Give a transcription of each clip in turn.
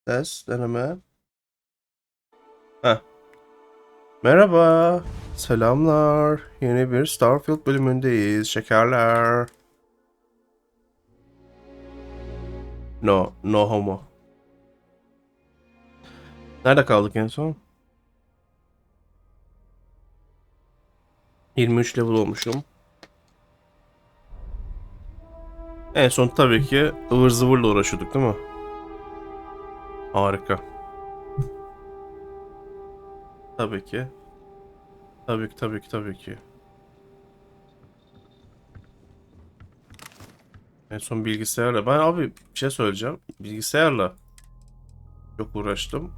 Ses, deneme. Heh. Merhaba. Selamlar. Yeni bir Starfield bölümündeyiz. Şekerler. No, no homo. Nerede kaldık en son? 23 level olmuşum. En son tabii ki ıvır zıvırla uğraşıyorduk değil mi? Harika. Tabii ki. Tabii ki, tabii ki, tabii ki. En son bilgisayarla. Ben abi bir şey söyleyeceğim. Bilgisayarla çok uğraştım.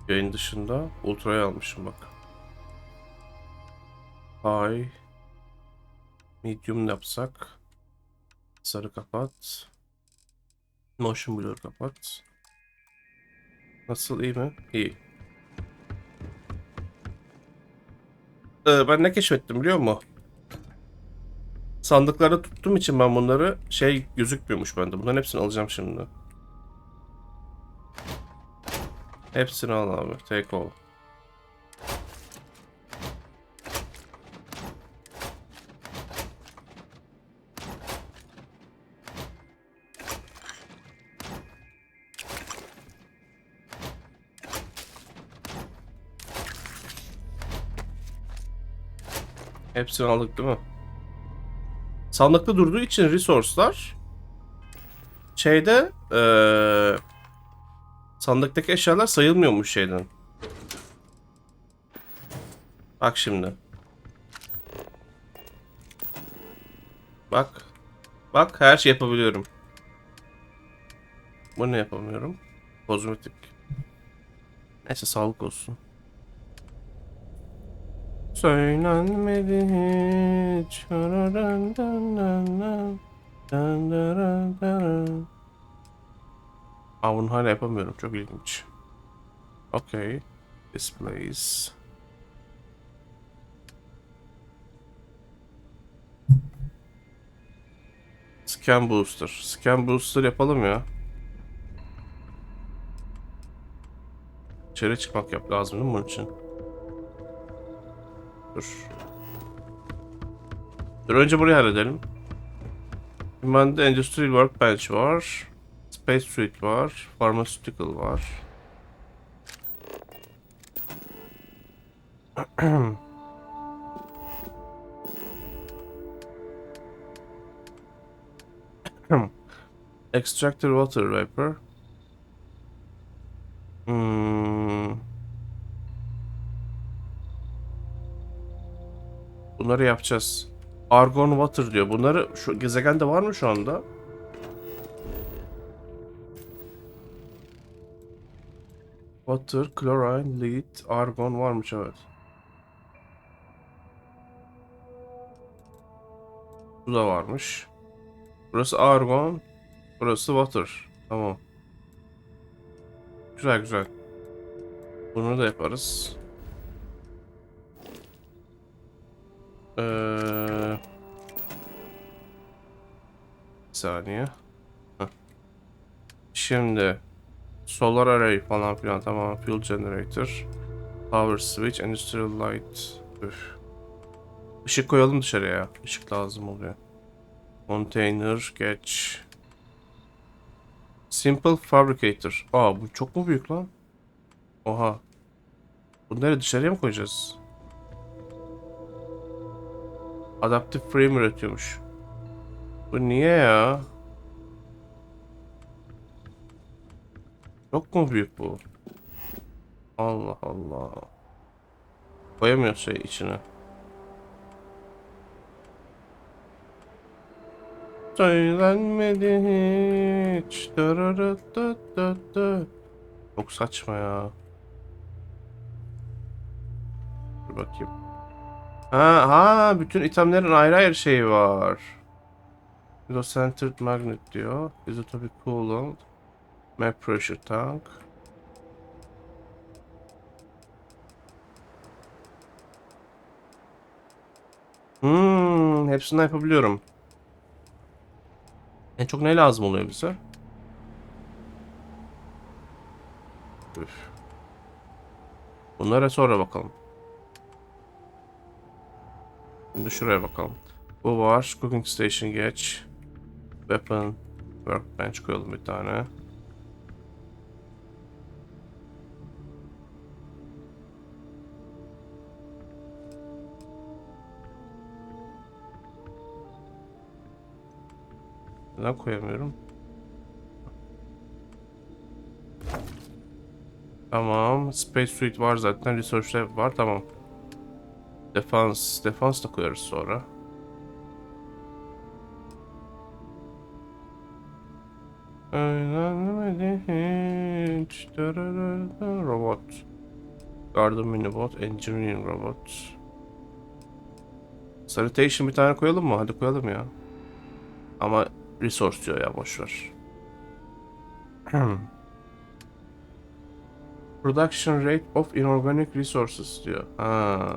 Yayın dışında. Ultra'yı almışım bak. High. Medium yapsak. Sarı kapat. Motion blur kapat. Nasıl, iyi mi? İyi. Ben ne keşfettim biliyor musun? Sandıklarda tuttuğum için ben bunları şey gözükmüyormuş bende. Bunların hepsini alacağım şimdi. Hepsini al abi. Take all. Hepsini aldık değil mi? Sandıkta durduğu için resource'lar şeyde sandıktaki eşyalar sayılmıyormuş şeyden. Bak şimdi. Bak. Bak, her şey yapabiliyorum. Bu ne yapamıyorum? Kozmetik. Neyse, sağlık olsun. Söylenmedi hiç. Aa, bunu hala yapamıyorum. Çok ilginç. Okay. Displays. Scan Booster. Scan Booster yapalım ya. İçeri çıkmak lazım değil mi bunun için? Dur. Dur, önce burayı halledelim. Bende Industrial Workbench var. Space Suite var. Pharmaceutical var. Extractor Water Vapor. Hmm. Bunları yapacağız. Argon Water diyor. Bunları şu gezegende var mı şu anda? Water, chlorine, lead, argon varmış, evet. Bu da varmış. Burası argon, burası water. Tamam. Güzel güzel. Bunu da yaparız. Bir saniye. Heh. Şimdi solar array falan filan, tamam. Fuel generator, power switch, industrial light. Üf. Işık koyalım dışarıya. Işık lazım oluyor. Container geç. Simple fabricator. Aa, bu çok mu büyük lan? Oha. Bunları dışarıya mı koyacağız? Adaptive frame üretiyormuş. Bu niye ya? Çok mu büyük bu? Allah Allah. Koyamıyoruz şey içine. Söylenmedi hiç. Dırırıtıtıtı. Çok saçma ya. Dur bakayım. Ha, bütün itemlerin ayrı ayrı şeyi var. Centered magnet diyor. Isotopic coolant. Map pressure tank. Hepsini yapabiliyorum. En çok ne lazım oluyor bize? Üf. Bunlara sonra bakalım. Şimdi şuraya bakalım. Bu var. Cooking Station geç. Weapon. Workbench koyalım bir tane. Neden koyamıyorum? Tamam. Space Suite var zaten. Research Lab var. Tamam. Defans. Defans da koyarız sonra. Robot. Garden Minibot. Engineering Robot. Sanitation bir tane koyalım mı? Hadi koyalım ya. Ama resource diyor ya, boşver. Production rate of inorganic resources diyor. Ha.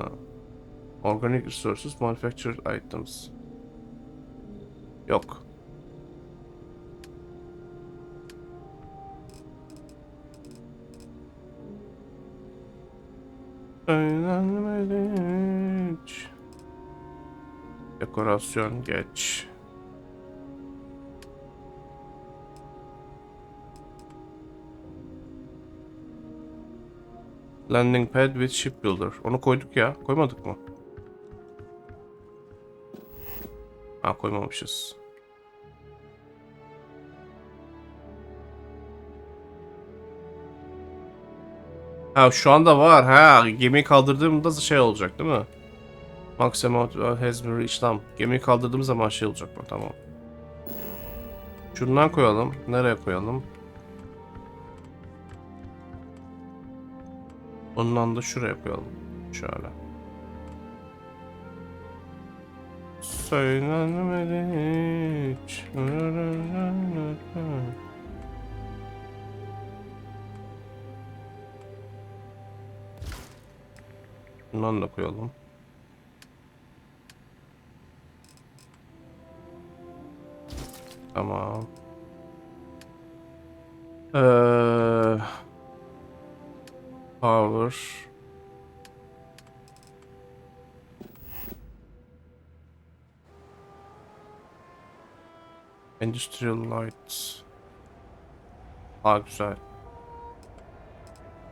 Organic resources, manufactured items. Yok. Dekorasyon geç. Landing pad with shipbuilder. Onu koyduk ya. Koymadık mı? Ha, koymamışız. Ha, şu anda var. Ha, gemiyi kaldırdığımda şey olacak değil mi? Maximum has been reached. Tamam. Gemiyi kaldırdığımız zaman şey olacak mı? Tamam. Şundan koyalım. Nereye koyalım? Ondan da şuraya koyalım. Şöyle. Söylenmedi hiç. Bundan da koyalım. Tamam. Power. Industrial light. Aa, güzel.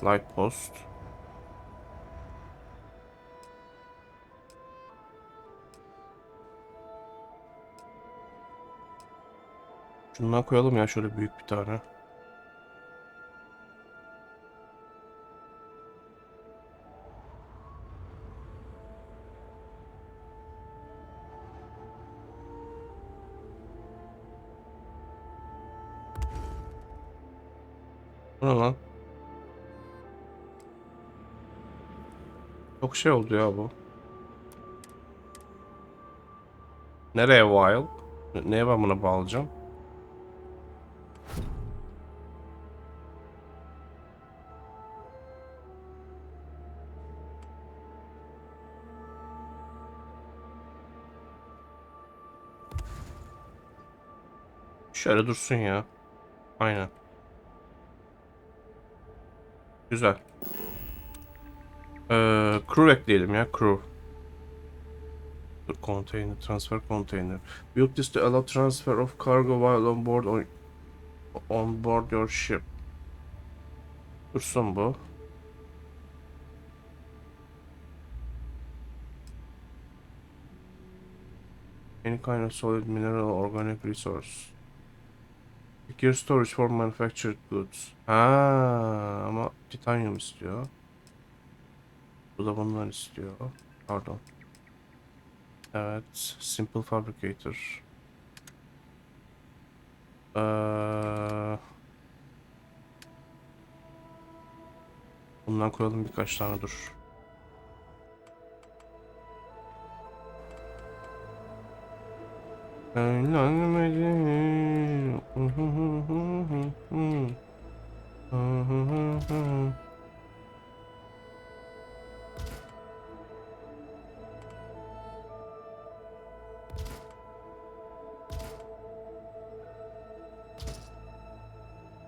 Light post. Şundan koyalım ya, şöyle büyük bir tane. Bu ne lan? Çok şey oldu ya bu. Nereye while? Neye ben buna bağlayacağım? Şöyle dursun ya. Aynen. Güzel. Crew ekleyelim ya. Crew. Container. Transfer container. Build this to allow transfer of cargo while on board your ship. Dursun bu. Any kind of solid mineral or organic resource. Secure storage for manufactured goods. Ha, ama titanyum istiyor. Bu da bundan istiyor. Pardon. Evet. Simple fabricator. Bundan koyalım birkaç tane, dur.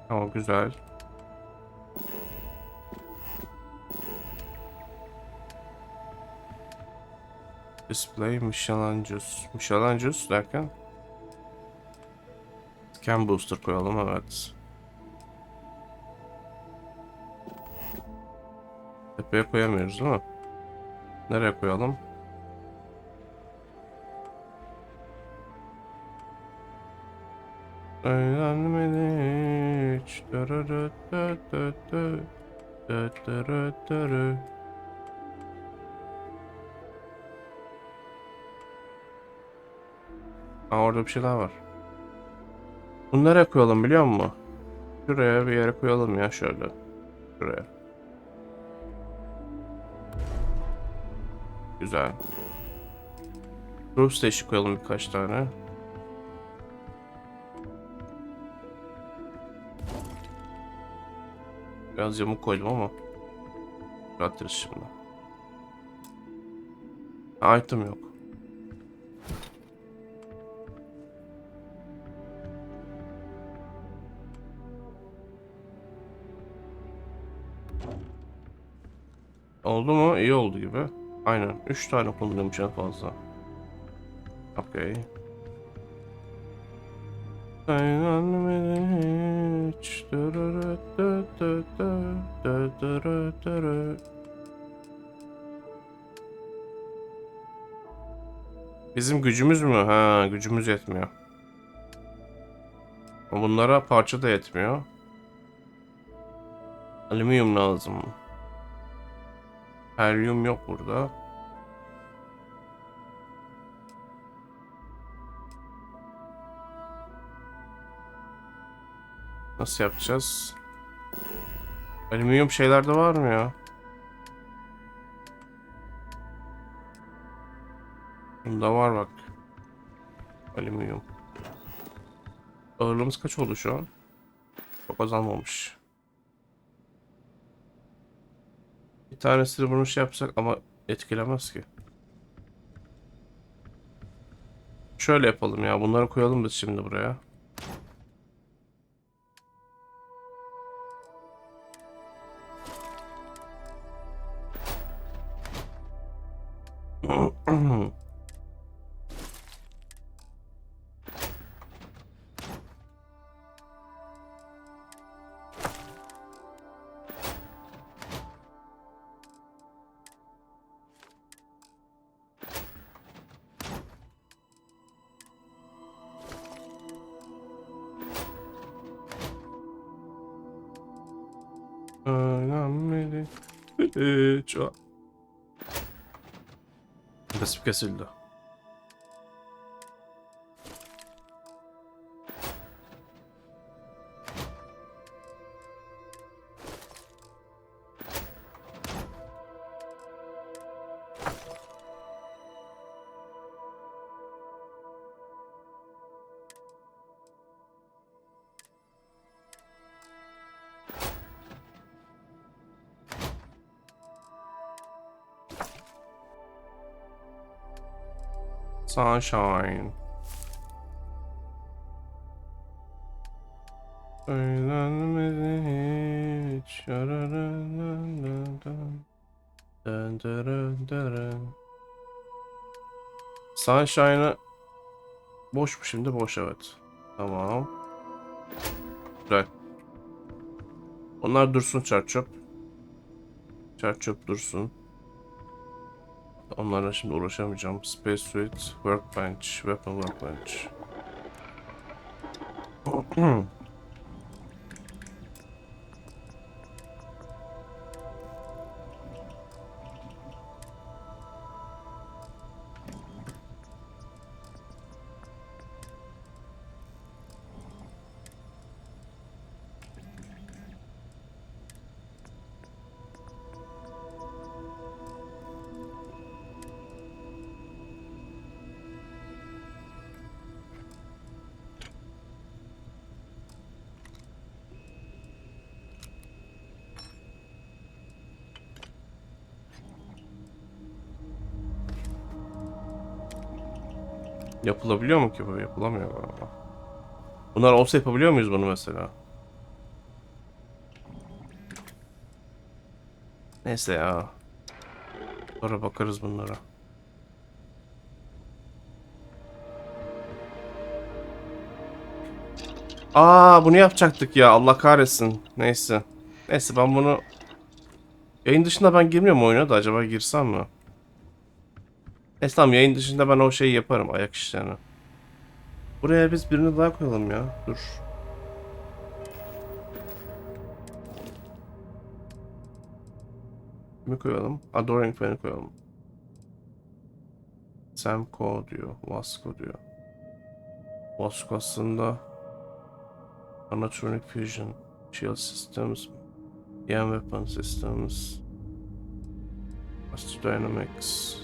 Tamam, güzel. Display Michelangeus. Michelangeus derken Scan Booster koyalım, evet. Tepeye koyamıyoruz değil mi? Nereye koyalım? Öğrenmedi hiç. Aa, orada bir şey daha var. Bunu nereye koyalım biliyor musun? Şuraya bir yere koyalım ya, şöyle. Şuraya. Güzel. Roof Station koyalım birkaç tane. Biraz yamuk koydum ama bırakırız şimdi. Item yok. Oldu mu? İyi oldu gibi. Aynen. 3 tane kullanıyormuş en fazla. Okey. Bizim gücümüz mü? Ha, gücümüz yetmiyor. Bunlara parça da yetmiyor. Alüminyum lazım. Helyum yok burada. Nasıl yapacağız? Alüminyum şeylerde var mı ya? Bunda var bak. Alüminyum. Ağırlığımız kaç oldu şu an? Çok azalmamış. Bir tanesini bunu şey yapsak ama etkilemez ki. Şöyle yapalım ya. Bunları koyalım biz şimdi buraya. Önemli. Çok. Nasip kesildi. Sunshine. Öğrenmedi hiç. Sunshine'ı boş mu şimdi? Boş, evet. Tamam. Güzel. Onlar dursun, çarçöp. Çarçöp dursun. Onlarla şimdi uğraşamayacağım. Space Suite, Workbench, Weapon Workbench. Yapılabiliyor mu ki bu? Yapılamıyor galiba. Bunlar olsa yapabiliyor muyuz bunu mesela? Neyse ya. Sonra bakarız bunlara. Aa, bunu yapacaktık ya. Allah kahretsin. Neyse. Neyse, ben bunu yayın dışında ben girmiyorum oyuna da, acaba girsem mi? Neyse tamam, yayın dışında ben o şeyi yaparım, ayak işlerini. Buraya biz birini daha koyalım ya. Dur. Kimi koyalım? Adoring fan'ı koyalım. Semco diyor. Vasco diyor. Vasco aslında Anatronic Fusion, Shield Systems, Yan Weapon Systems, Astro Dynamics.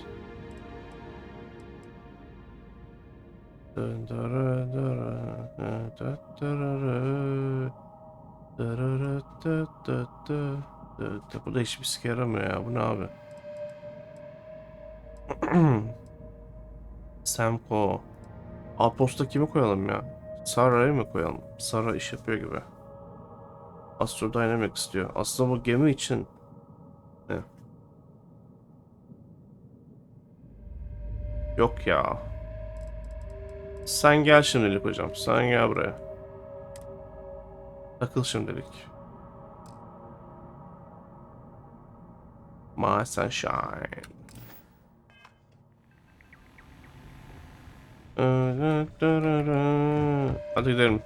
Bu da hiçbir sike yaramıyor ya. Bu ne abi? Semco. Outpost'a kimi koyalım ya? Sara'yı mı koyalım? Sara iş yapıyor gibi. Astro Dynamics diyor. Aslında bu gemi için ne? Yok ya. Sen gel şimdilik hocam. Sen gel buraya. Takıl şimdilik. My sunshine. Hadi gidelim.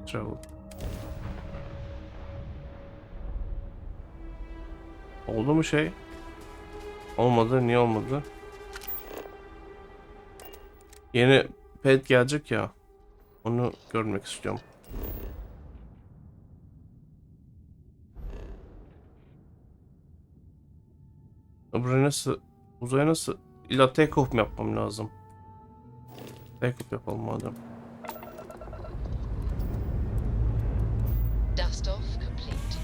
Travel. Oldu mu şey? Olmadı. Niye olmadı? Yeni pet gelecek ya. Onu görmek istiyorum. Buraya nasıl? Uzaya nasıl? İlla take off mu yapmam lazım? Take off yapalım madem. Dust off complete.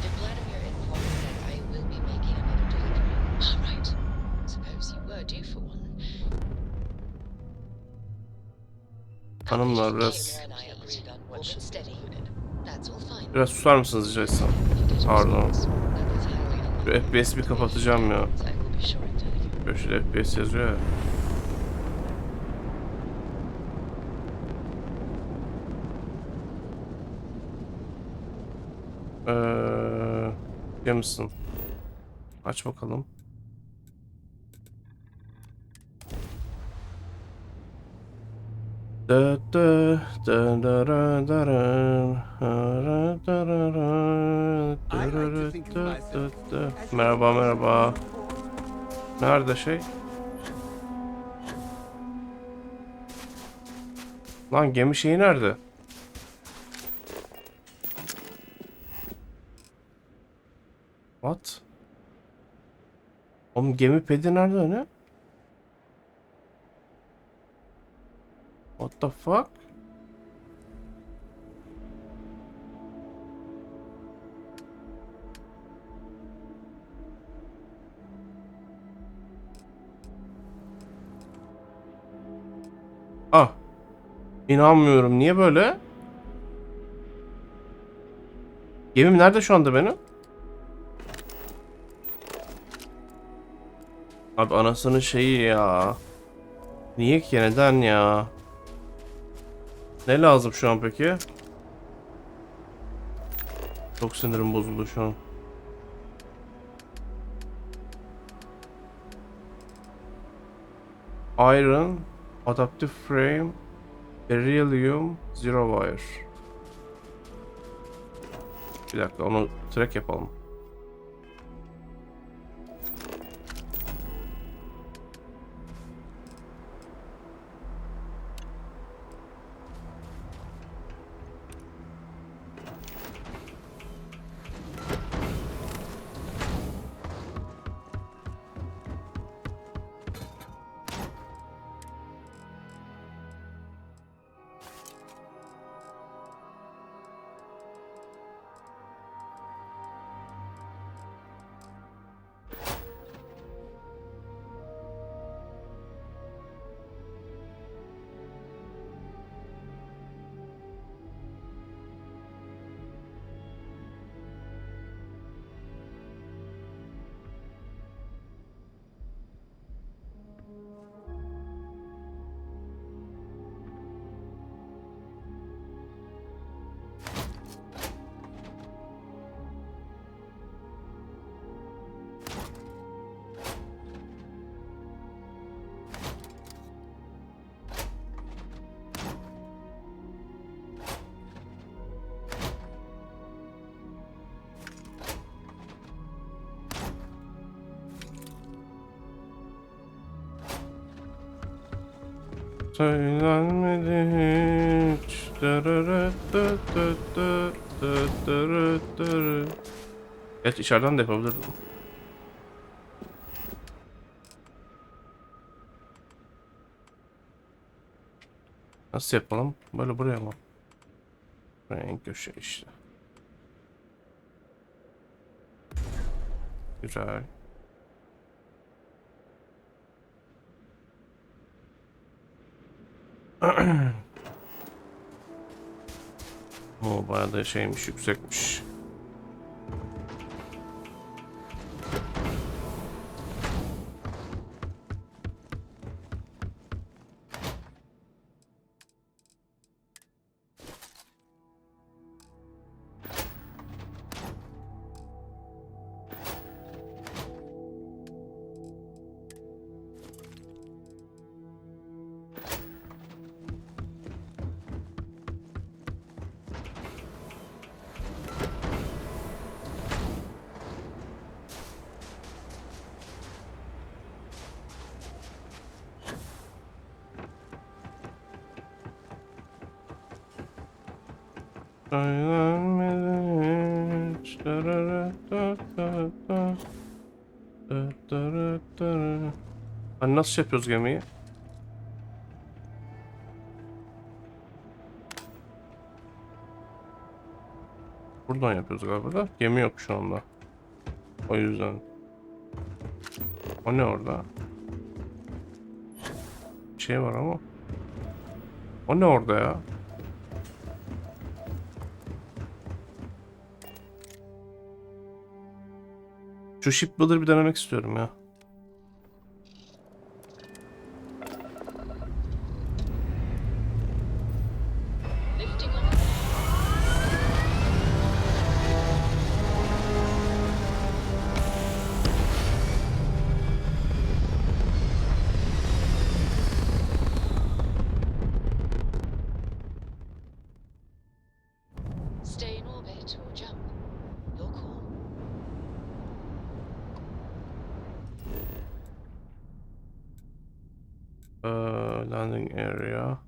Did Vladimir inform you that I will be making another delivery? Ah, right. Suppose you were due for one. Hanımlar Taylor biraz and I agreed on orbit steady unit. That's all fine. biraz susar mısınız rica etsem? Pardon. Şu FPS'i bir kapatacağım ya. Böyle şöyle FPS yazıyor ya. Biliyor musun? Aç bakalım. Merhaba merhaba. Nerede şey? Lan gemi şeyi nerede? What? Oğlum gemi pedi nerede ne? What the fuck? Ah, inanmıyorum. Niye böyle? Gemim nerede şu anda benim? Abi anasının şeyi ya. Niye ki? Neden ya? Ne lazım şu an peki? Çok sinirim bozuldu şu an. Iron, Adaptive Frame, Beryllium, Zero Wire. Bir dakika, onu track yapalım. Söylenmedi hiç. Evet, içeriden de yapabilirdim. Nasıl yapalım? Böyle buraya mı? Buraya en köşe işte. Güzel. O bayağı da şeymiş, yüksekmiş. Söylenmedi hiç. Hani nasıl yapıyoruz gemiyi? Buradan yapıyoruz galiba da. Gemi yok şu anda. O yüzden. O ne orada? Bir şey var ama. O ne orada ya? Şu shipbuilder'ı bir denemek istiyorum ya. Lifting off. Stay in orbit or jump. Your call. Landing area.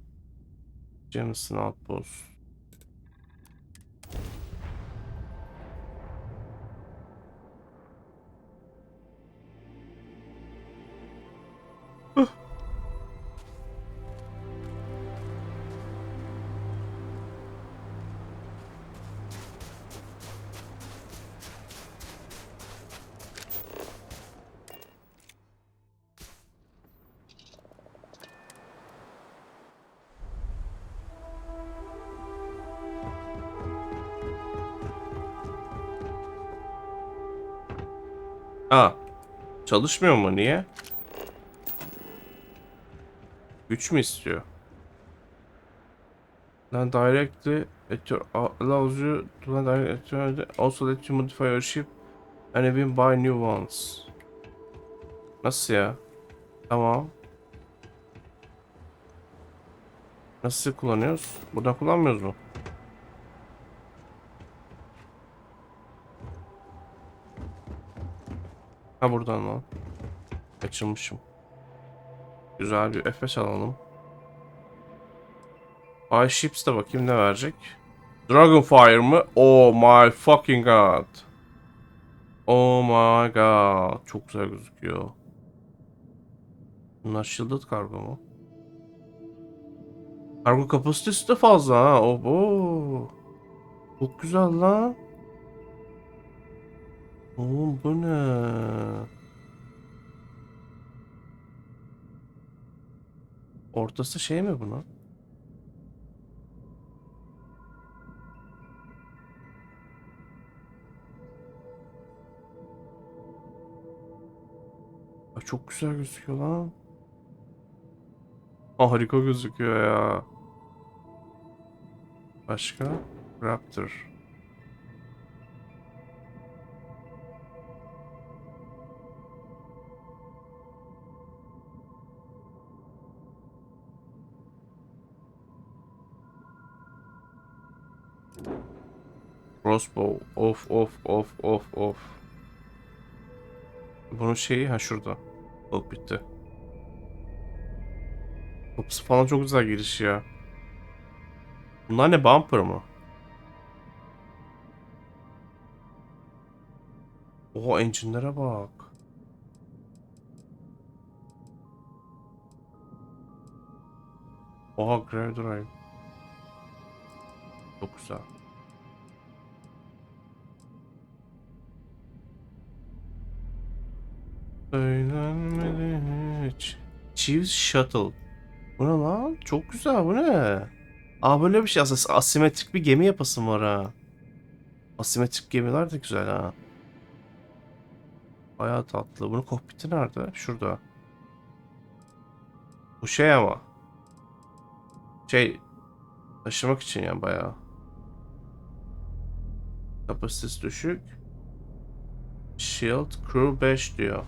Jameson Outpost. Aa, çalışmıyor mu? Niye? Güç mü istiyor? Then directly at your allows you to land directly at your also let you modify your ship and even buy new ones. Nasıl ya? Tamam. Nasıl kullanıyoruz? Buradan kullanmıyoruz mu? Ha, buradan lan. Kaçırmışım. Güzel bir F5 alalım. Buy ships de bakayım ne verecek. Dragonfire mı? Oh my fucking god. Oh my god. Çok güzel gözüküyor. Bunlar shielded kargo mu? Kargo kapasitesi de fazla ha. Oh. Çok güzel lan. Oğlum bu ne? Ortası şey mi bunun? Ay, çok güzel gözüküyor lan. Harika gözüküyor ya. Başka? Raptor. Crossbow. Of. Bunun şeyi ha şurada. Oh, bitti. Kapısı falan çok güzel giriş ya. Bunlar ne, bumper mı? Oha, engine'lere bak. Oha, Grave Drive. Çok güzel. Söylenmedi hiç. Chiefs Shuttle. Bu ne lan? Çok güzel, bu ne? Aa, böyle bir şey aslında, asimetrik bir gemi yapasım var ha. Asimetrik gemiler de güzel ha. Bayağı tatlı. Bunun kokpiti nerede? Şurada. Bu şey ama. Şey, taşımak için yani bayağı. Kapasitesi düşük. Shield Crew 5 diyor.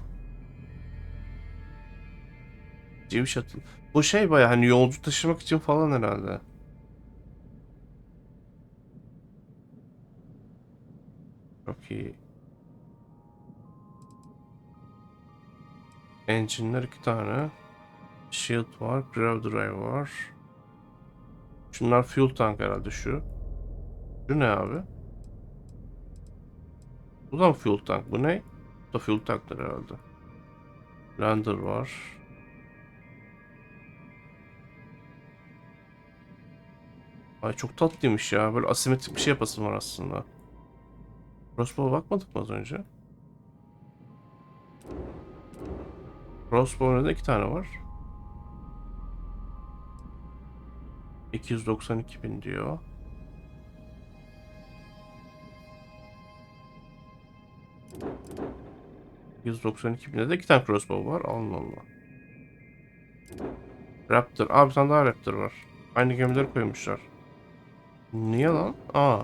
Gym Shuttle. Bu şey bayağı hani yolcu taşımak için falan herhalde. Çok iyi. Engine'ler 2 tane. Shield var. Grav Drive var. Şunlar fuel tank herhalde şu. Şu ne abi? Bu da mı fuel tank? Bu ne? Bu da fuel tanklar herhalde. Lander var. Ay, çok tatlıymış ya. Böyle asimetrik bir şey yapasım var aslında. Crossbow'a bakmadık mı az önce? Crossbow'un da 2 tane var. 292 bin diyor. 292 binde de 2 tane crossbow var. Allah Allah. Raptor. Abi bir tane daha Raptor var. Aynı gemileri koymuşlar. Niye lan? Aa.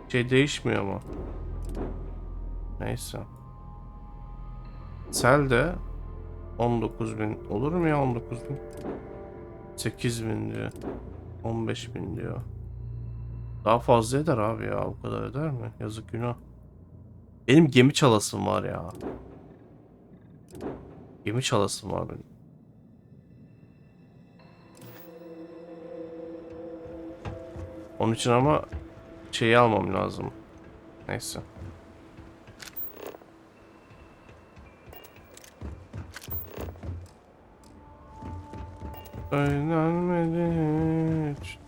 Şey değişmiyor ama. Neyse. Sel de 19 bin. Olur mu ya 19 bin? 8 bin diyor. 15 bin diyor. Daha fazla eder abi ya. Bu kadar eder mi? Yazık, günah. Benim gemi çalasım var ya. Gemi çalasım var benim. Onun için ama şeyi almam lazım. Neyse. Söylenmedi hiç.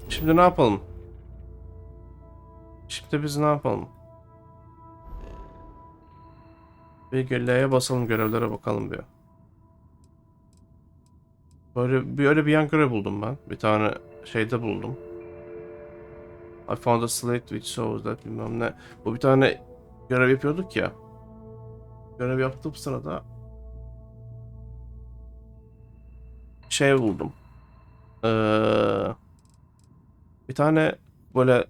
Şimdi ne yapalım? Şimdi biz ne yapalım? Bir L'ye basalım, görevlere bakalım bir. Öyle bir yan görev buldum ben. Bir tane şeyde buldum. I found a slate which shows that bilmem ne. Bu bir tane görev yapıyorduk ya. Görev yaptığım sırada şey buldum. Bir tane böyle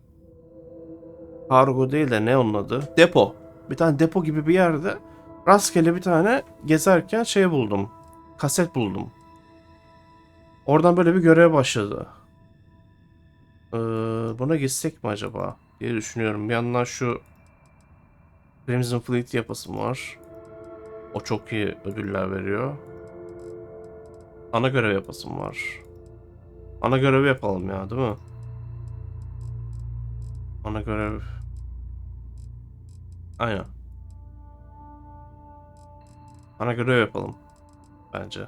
kargo değil de ne onun adı? Depo. Bir tane depo gibi bir yerde rastgele bir tane gezerken şey buldum. Kaset buldum. Oradan böyle bir görev başladı. Buna gitsek mi acaba diye düşünüyorum. Bir yandan şu Crimson Fleet yapasım var. O çok iyi ödüller veriyor. Ana görev yapasım var. Ana görevi yapalım ya, değil mi? Ana görev. Aynen. Ana görev yapalım bence.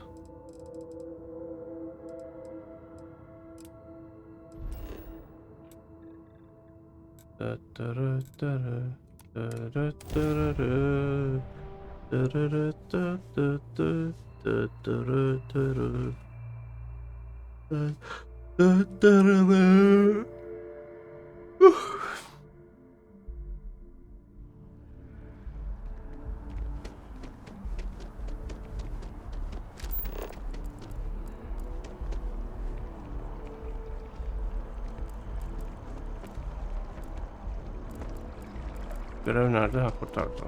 Görev nerede? Ha, kurtardı.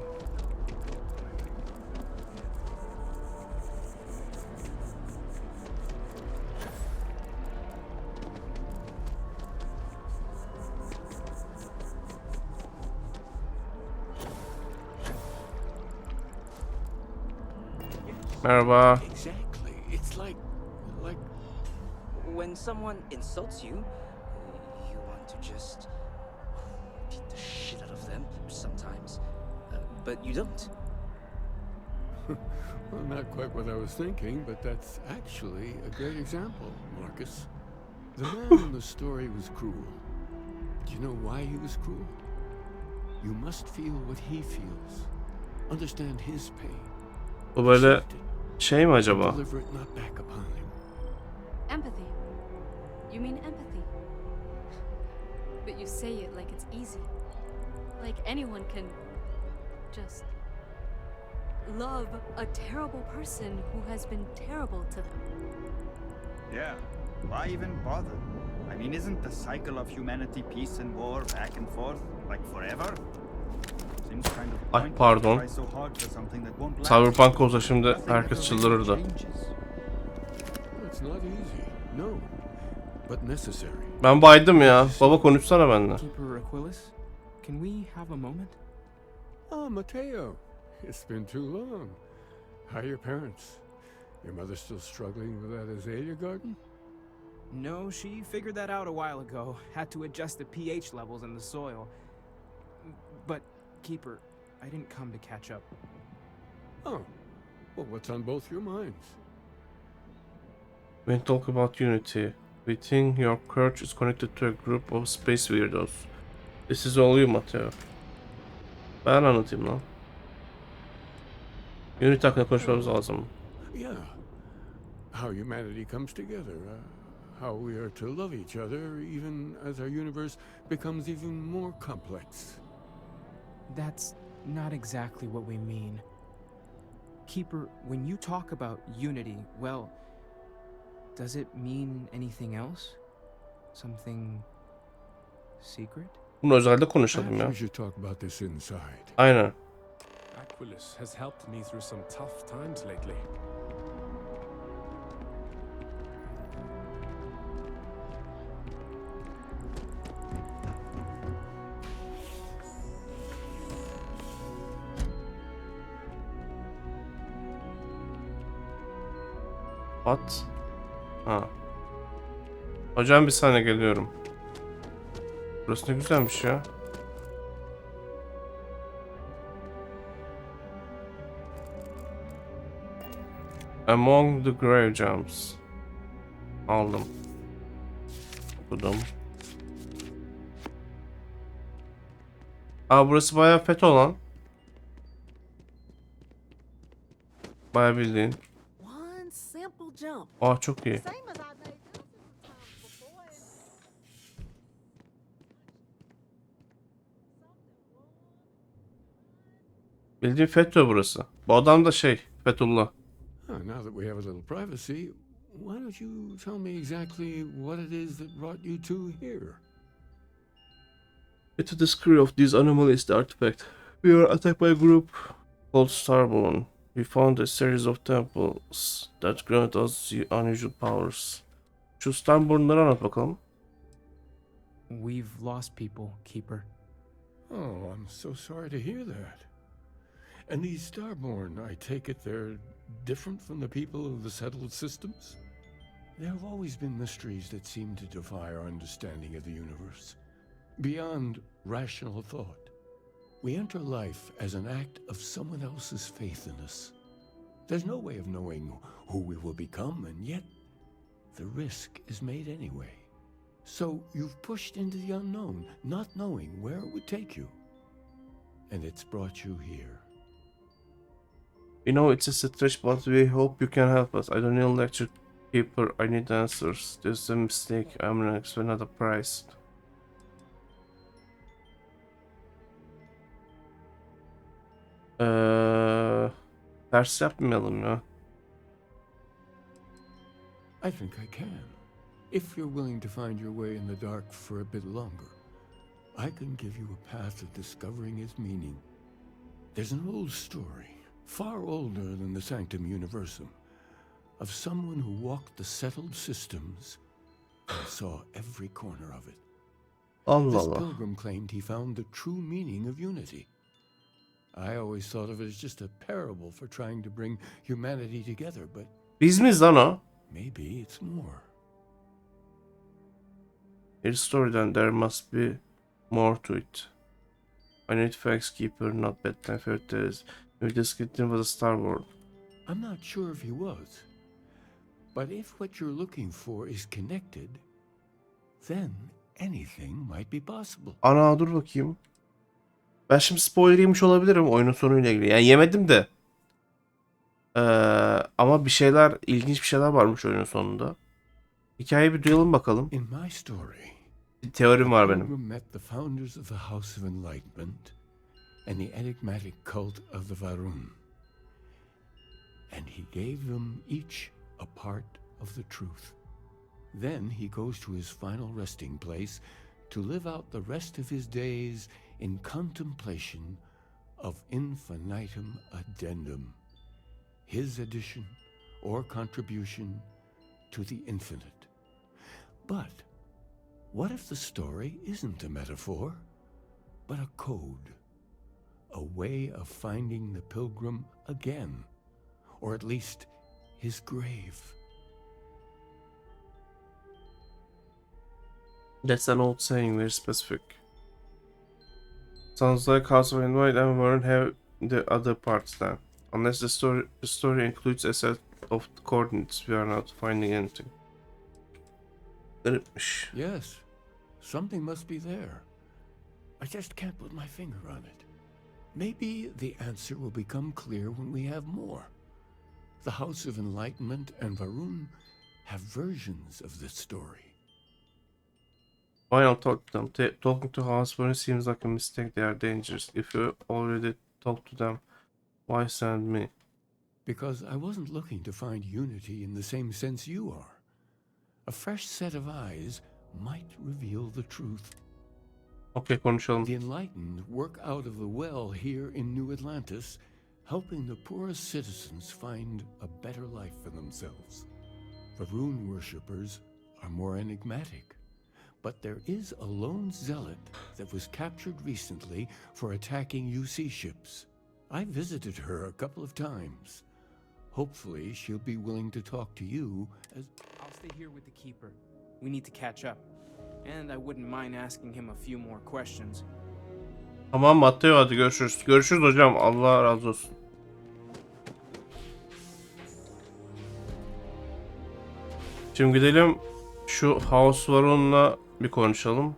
Merhaba. Exactly. It's like When someone insults you, you want to just beat the shit out of them sometimes, but you don't. well, not quite what I was thinking, but that's actually a great example, Marcus. The man in the story was cruel. Do you know why he was cruel? You must feel what he feels. Understand his pain. Bu böyle Accept it. şey mi acaba? Deliver it not back upon him. Empathy. You mean empathy? But you say it like it's easy. Like anyone can just love a terrible person who has been terrible to them. Yeah, why even bother? I mean, isn't the cycle of humanity peace and war back and forth, like forever? Seems kind of Ay, pointless pardon. to try so hard for something that won't last. Cyberpunk olsa şimdi Nothing herkes ever çıldırırdı. really changes. It's not easy, no, but necessary. Ben baydım ya. Baba konuşsana benimle. Keeper Aquilus, can we have a moment? Oh, Mateo, it's been too long. How are your parents? Your mother still struggling with that azalea garden? No, she figured that out a while ago. Had to adjust the pH levels in the soil. But, Keeper, I didn't come to catch up. Oh, well, what's on both your minds? When talk about unity, we think your church is connected to a group of space weirdos. This is all you, Mateo. Ben anlatayım lan. Unity hakkında konuşmamız lazım. Yeah, how humanity comes together, how we are to love each other even as our universe becomes even more complex. That's not exactly what we mean. Keeper, when you talk about unity, well, does it mean anything else? Something secret? Bunu özelde konuşalım Perhaps ya. we should talk about this inside. Aynen. Aquilus has helped me through some tough times lately. At. Ha. Hocam bir saniye geliyorum. Burası ne güzelmiş ya. Among the Grave Gems. Aldım. Okudum. Aa, burası bayağı FETÖ lan. Bayağı bildiğin. One simple jump. Aa, çok iyi. Same as I made dozens of times before. Bildiğin FETÖ burası. Bu adam da şey, Fethullah. Now that we have a little privacy, why don't you tell me exactly what it is that brought you two here? It's a discovery of this anomalous artifact. We were attacked by a group called Starborn. We found a series of temples that granted us unusual powers. Şu Starborn'ları anlat bakalım. We've lost people, Keeper. Oh, I'm so sorry to hear that. And these Starborn, I take it they're different from the people of the settled systems? There have always been mysteries that seem to defy our understanding of the universe. Beyond rational thought, we enter life as an act of someone else's faith in us. There's no way of knowing who we will become, and yet the risk is made anyway. So you've pushed into the unknown, not knowing where it would take you. And it's brought you here. We know it's a stretch, but we hope you can help us. I don't need a lecture, Keeper. I need answers. There's a mistake. I'm an expert, not a price. Ters yapmayalım ya. I think I can. If you're willing to find your way in the dark for a bit longer, I can give you a path of discovering its meaning. There's an old story, far older than the Sanctum Universum, of someone who walked the settled systems and saw every corner of it. Allah This Allah. pilgrim claimed he found the true meaning of unity. I always thought of it as just a parable for trying to bring humanity together, but Biz miyiz lan o? maybe it's more. A story then there must be more to it. I need facts keeper, not bedtime fairy tales. Maybe this kitten was a Star Wars. I'm not sure if he was. But if what you're looking for is connected, then anything might be possible. Ana dur bakayım. Ben şimdi spoiler yemiş olabilirim oyunun sonuyla ilgili. Yani yemedim de. Ama bir şeyler, ilginç bir şeyler varmış oyunun sonunda. Hikayeyi bir duyalım bakalım. In my story, Bir teorim var benim. Pilgrim met the founders of the House of Enlightenment and the enigmatic cult of the Varun. And he gave them each a part of the truth. Then he goes to his final resting place to live out the rest of his days in contemplation of infinitum addendum, his addition or contribution to the infinite. But what if the story isn't a metaphor, but a code, a way of finding the pilgrim again, or at least his grave? That's an old saying, very specific. Sounds like House of Invite and Warren have the other parts then. Unless the story includes a set of coordinates, we are not finding anything. Garipmiş. Yes, something must be there. I just can't put my finger on it. Maybe the answer will become clear when we have more. The House of Enlightenment and Varun have versions of this story. Why not talk to them? Talking to House Warren seems like a mistake. They are dangerous. If you already talked to them, why send me? Because I wasn't looking to find unity in the same sense you are. A fresh set of eyes might reveal the truth. Okay, konuşalım. The enlightened work out of the well here in New Atlantis, helping the poorest citizens find a better life for themselves. Varun worshippers are more enigmatic, but there is a lone zealot that was captured recently for attacking UC ships. I visited her a couple of times. Hopefully she'll be willing to talk to you as... I'll stay here with the keeper. We need to catch up. And I wouldn't mind asking him a few more questions. Tamam Matteo, hadi görüşürüz. Görüşürüz hocam. Allah razı olsun. Şimdi gidelim şu House Warren'la bir konuşalım.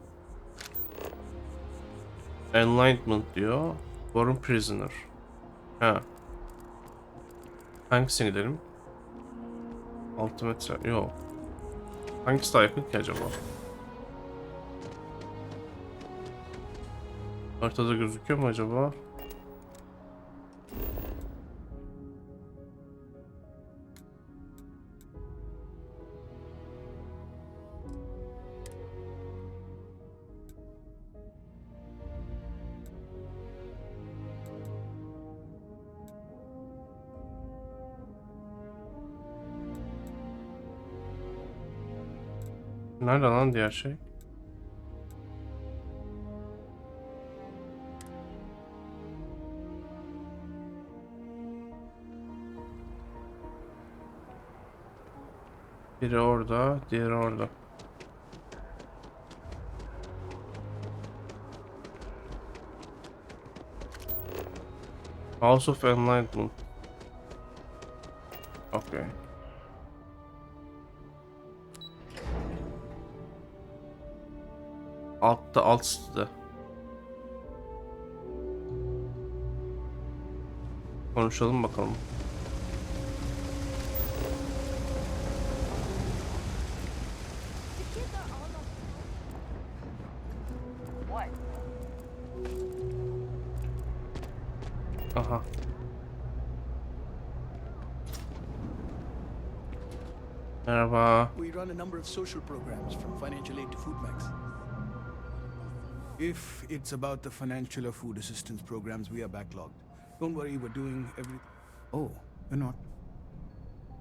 Enlightenment diyor. Warren Prisoner. Ha. Hangisine gidelim? Ultimate... Yok. Hangisi daha yakın ki acaba? Haritada gözüküyor mu acaba? Nerede lan diğer şey? Biri orada, diğeri orada. House of Enlightenment. Okay. Altta, alt sitede. Konuşalım bakalım. Aha. Merhaba. We run a number of social programs from financial aid to food banks. If it's about the financial or food assistance programs, we are backlogged. Don't worry, we're doing every... Oh, you're not?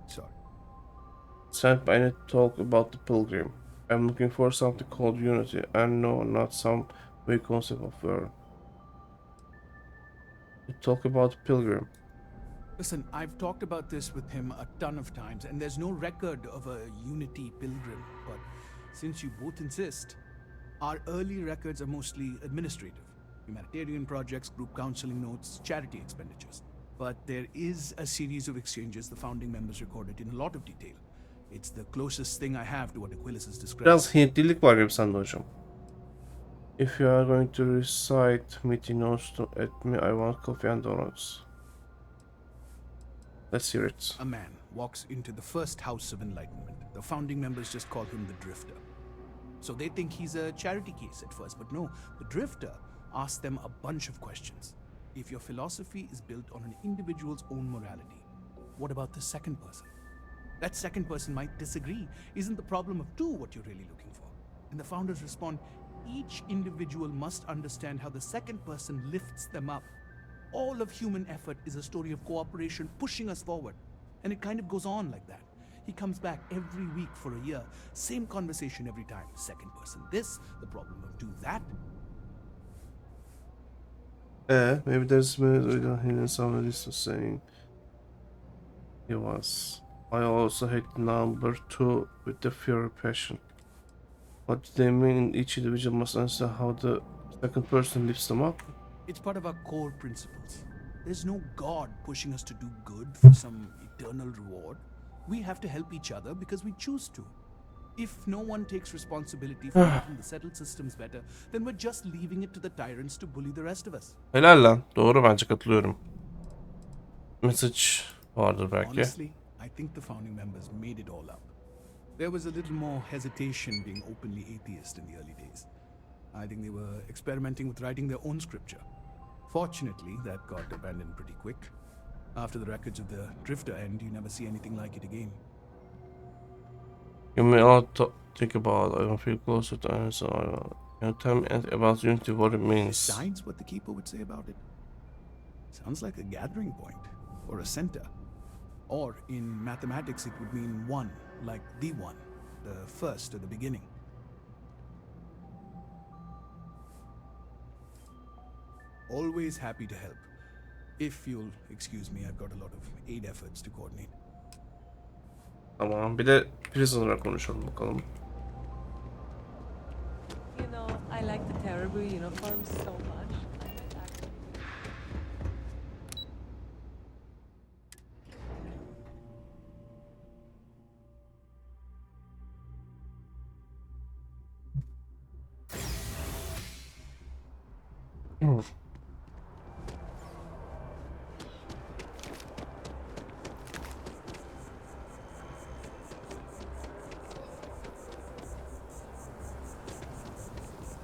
Sorry. Sent by any talk about the pilgrim. I'm looking for something called unity, and no, not some vague concept of war. You talk about Pilgrim. Listen, I've talked about this with him a ton of times, and there's no record of a Unity Pilgrim. But since you both insist, our early records are mostly administrative. Humanitarian projects, group counseling notes, charity expenditures. But there is a series of exchanges the founding members recorded in a lot of detail. It's the closest thing I have to what Aquilus has described. Biraz Hintlilik var gibi sende hocam. If you are going to recite meeting notes at me, I want coffee and donuts. Let's hear it. A man walks into the first house of enlightenment. The founding members just call him the Drifter. So they think he's a charity case at first, but no, the Drifter asks them a bunch of questions. If your philosophy is built on an individual's own morality, what about the second person? That second person might disagree. Isn't the problem of two what you're really looking for? And the founders respond, each individual must understand how the second person lifts them up. All of human effort is a story of cooperation pushing us forward. And it kind of goes on like that. He comes back every week for a year. Same conversation every time. Second person this, the problem of two that. Maybe there's hidden somebody is saying he was. I also hate number 2 with the fear of passion. What do they mean? Each individual must understand how the second person lifts them up. It's part of our core principles. There's no God pushing us to do good for some eternal reward. We have to help each other because we choose to. If no one takes responsibility for making the settled systems better, then we're just leaving it to the tyrants to bully the rest of us. Helal lan. Doğru, bence katılıyorum. Message vardır belki. Honestly, I think the founding members made it all up. There was a little more hesitation being openly atheist in the early days. I think they were experimenting with writing their own scripture. Fortunately, that got abandoned pretty quick. After the records of the Drifter end, you never see anything like it again. You may all think about I don't feel closer to answer. Tell me about Unity, what it means. Besides what the Keeper would say about it. Sounds like a gathering point, or a center. Or in mathematics it would mean one, like the one, the first or the beginning. Always happy to help. If you'll excuse me, I've got a lot of aid efforts to coordinate. Tamam, bir de Prisoner'a konuşalım bakalım. You know, I like the terrible uniform so much.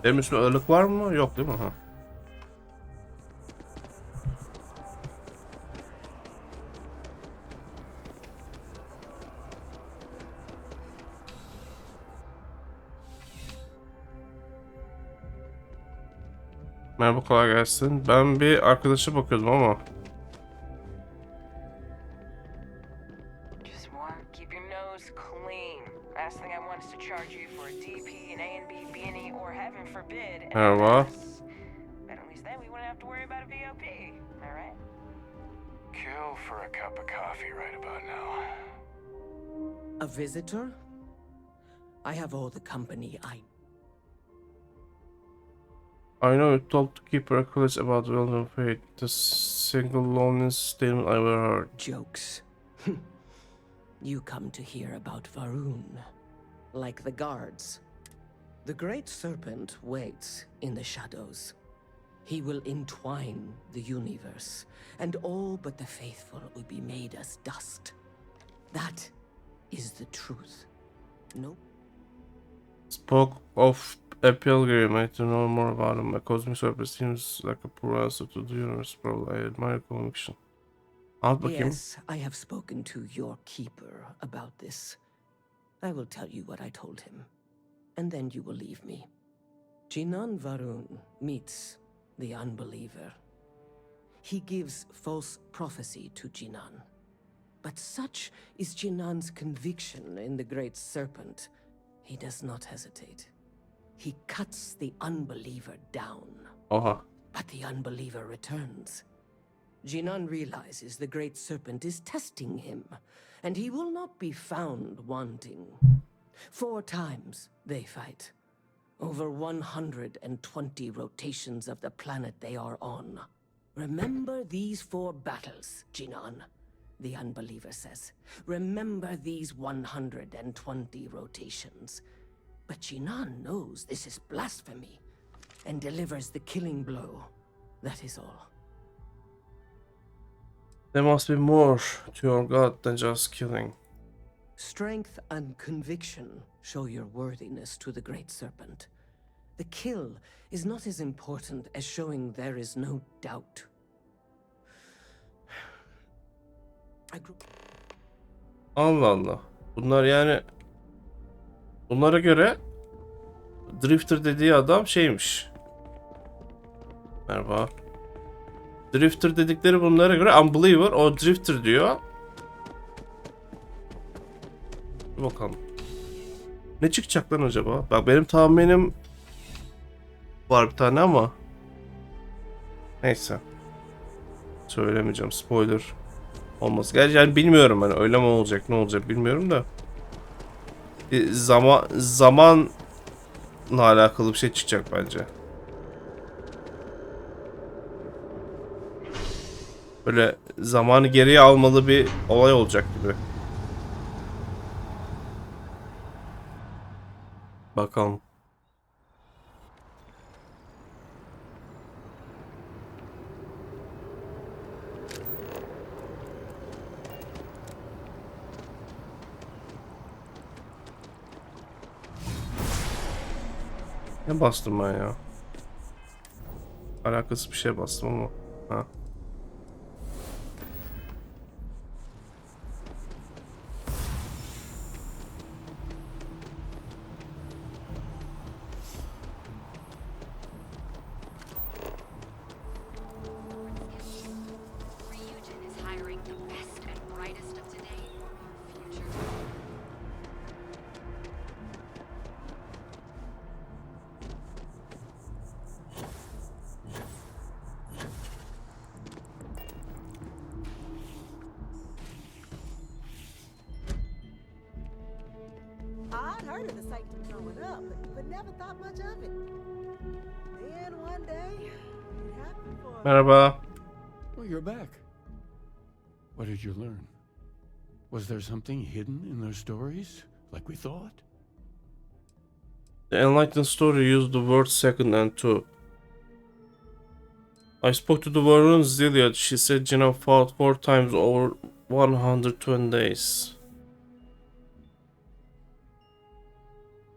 Benim üstümde ağırlık var mı? Yok değil mi? Ha. Merhaba, kolay gelsin. Ben bir arkadaşa bakıyordum ama. Just work, keep your nose clean. Last thing I want is to charge you for a DP, an A&B, B&E, or heaven forbid, an Merhaba. MS. But at least then we wouldn't have to worry about a VOP, alright? Kill for a cup of coffee right about now. A visitor? I have all the company I know you told to keep records about well-known fate. The single loneliest statement I ever heard. Jokes. You come to hear about Varun. Like the guards. The great serpent waits in the shadows. He will entwine the universe, and all but the faithful will be made as dust. That is the truth. Nope. Spoke of a pilgrim. I to know more about him. A cosmic serpent seems like a poor answer to the universe, probably. I admire conviction. Anlat bakayım. Yes, I have spoken to your keeper about this. I will tell you what I told him, and then you will leave me. Jinan Varun meets the unbeliever. He gives false prophecy to Jinan. But such is Jinan's conviction in the great serpent, he does not hesitate. He cuts the unbeliever down. Oha. But the unbeliever returns. Jinan realizes the Great Serpent is testing him, and he will not be found wanting. 4 times they fight. Over 120 rotations of the planet they are on. Remember these 4 battles, Jinan, the unbeliever says. Remember these 120 rotations. But Jinan knows this is blasphemy and delivers the killing blow. That is all. There must be more to your god than just killing. Strength and conviction show your worthiness to the Great Serpent. The kill is not as important as showing there is no doubt. Allah Allah. Bunlar yani bunlara göre Drifter dediği adam şeymiş. Merhaba. Drifter dedikleri bunlara göre unbeliever. O Drifter diyor. Bir bakalım. Ne çıkacak lan acaba? Bak benim tahminim var bir tane ama neyse. Söylemeyeceğim. Spoiler olmaz. Gerçi yani bilmiyorum ben. Öyle mi olacak, ne olacak bilmiyorum da. Zamanla alakalı bir şey çıkacak bence. Böyle zamanı geriye almalı bir olay olacak gibi. Bakalım. Ne bastım ben ya? Alakasız bir şey bastım ama. Ha. I'd heard of the sanctum growing up, but never thought much of it. Then one day, it happened for Merhaba. Oh, you're back. What did you learn? Was there something hidden in their stories, like we thought? The Enlightened story used the words second and two. I spoke to the Warren Zilliard. She said Gina fought 4 times over 120 days.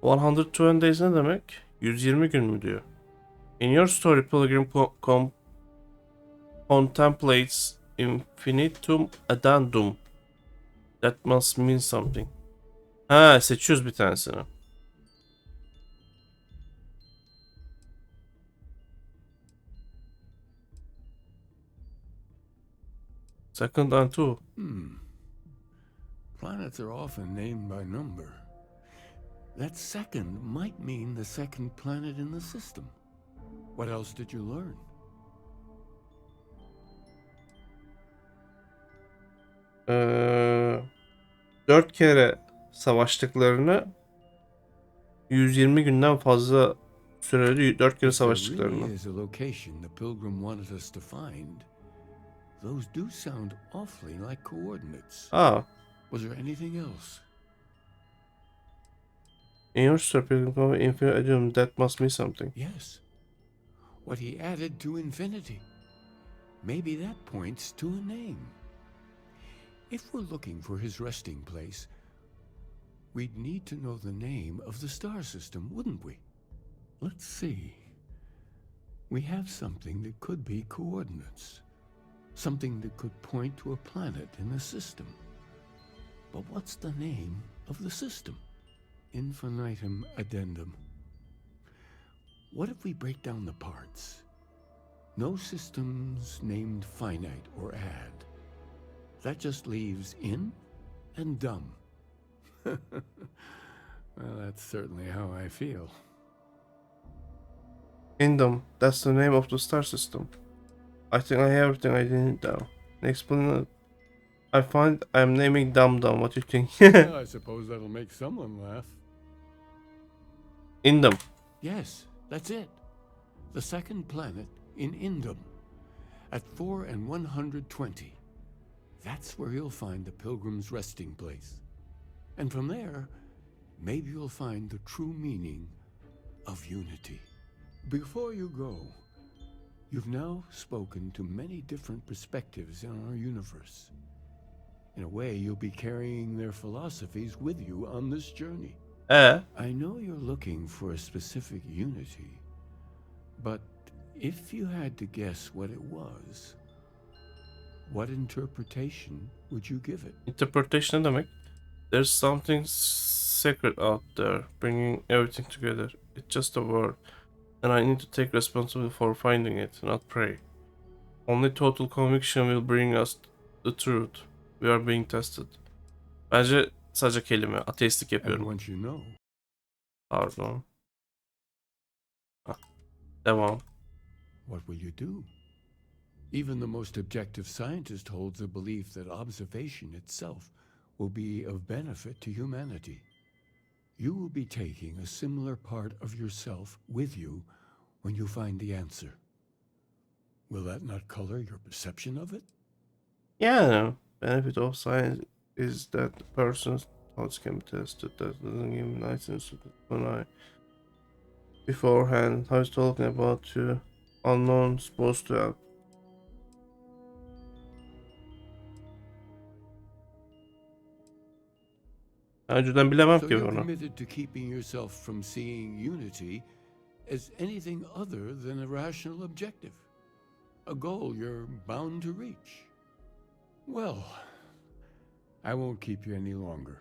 120 days ne demek? 120 gün mü diyor? In your story, Pilgrim contemplates infinitum addendum. That must mean something. Ha, seçiyoruz bir tanesini. Second and two. Planets are often named by number. That second might mean the second planet in the system. What else did you learn? 4 kere savaştıklarını 120 günden fazla sürede 4 kere savaştıklarını. If there really is a location the Pilgrim wanted us to find, those do sound awfully like coordinates. Ah. Was there anything else? In your story, Pilgrim infinite addendum, that must mean something. Yes. What he added to infinity. Maybe that points to a name. If we're looking for his resting place, we'd need to know the name of the star system, wouldn't we? Let's see. We have something that could be coordinates. Something that could point to a planet in the system. But what's the name of the system? Infinitum addendum. What if we break down the parts? No systems named finite or add. That just leaves in and dumb. Well, that's certainly how I feel. Indom, that's the name of the star system. I think I have everything I need now. Explain it. I find I'm naming Dum Dum. What do you think? Well, I suppose that'll make someone laugh. Indum. Yes, that's it. The second planet in Indum. At 4 and 120. That's where you'll find the pilgrim's resting place. And from there, maybe you'll find the true meaning of unity. Before you go, you've now spoken to many different perspectives in our universe. In a way, you'll be carrying their philosophies with you on this journey. I know you're looking for a specific unity, but if you had to guess what it was, what interpretation would you give it? Interpretation ne demek? There's something sacred out there, bringing everything together. It's just a word, and I need to take responsibility for finding it, not pray. Only total conviction will bring us the truth. We are being tested. Bence sadece kelime. Ateistlik And yapıyorum. once you know, Pardon. Ah, devam. what will you do? Even the most objective scientist holds a belief that observation itself will be of benefit to humanity. You will be taking a similar part of yourself with you when you find the answer. Will that not color your perception of it? Yani benefit of science is that the person's thoughts can be tested. That doesn't give me license when I beforehand. I was talking about you unknown supposed to have. Önceden bilemem So ki you're bunu. committed to keeping yourself from seeing unity as anything other than a rational objective, a goal you're bound to reach. Well, I won't keep you any longer.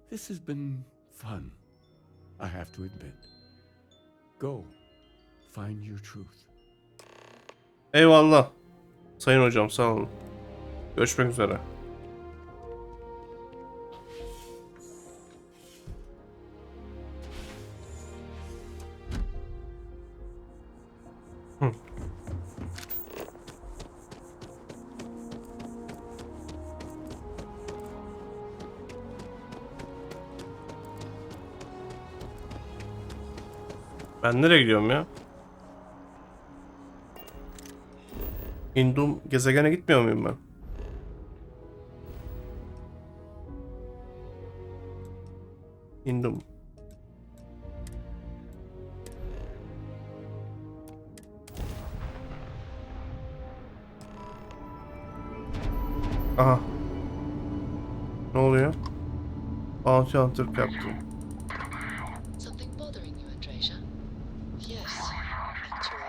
This has been fun, I have to admit. Go, find your truth. Eyvallah. Sayın hocam sağ olun. Görüşmek üzere. Ben nereye gidiyorum ya? Hindum gezegene gitmiyor muyum ben? Hindum. Aha. Ne oluyor? Bounty Hunter Captain. Something bothering you, Andreja? Yes, actually.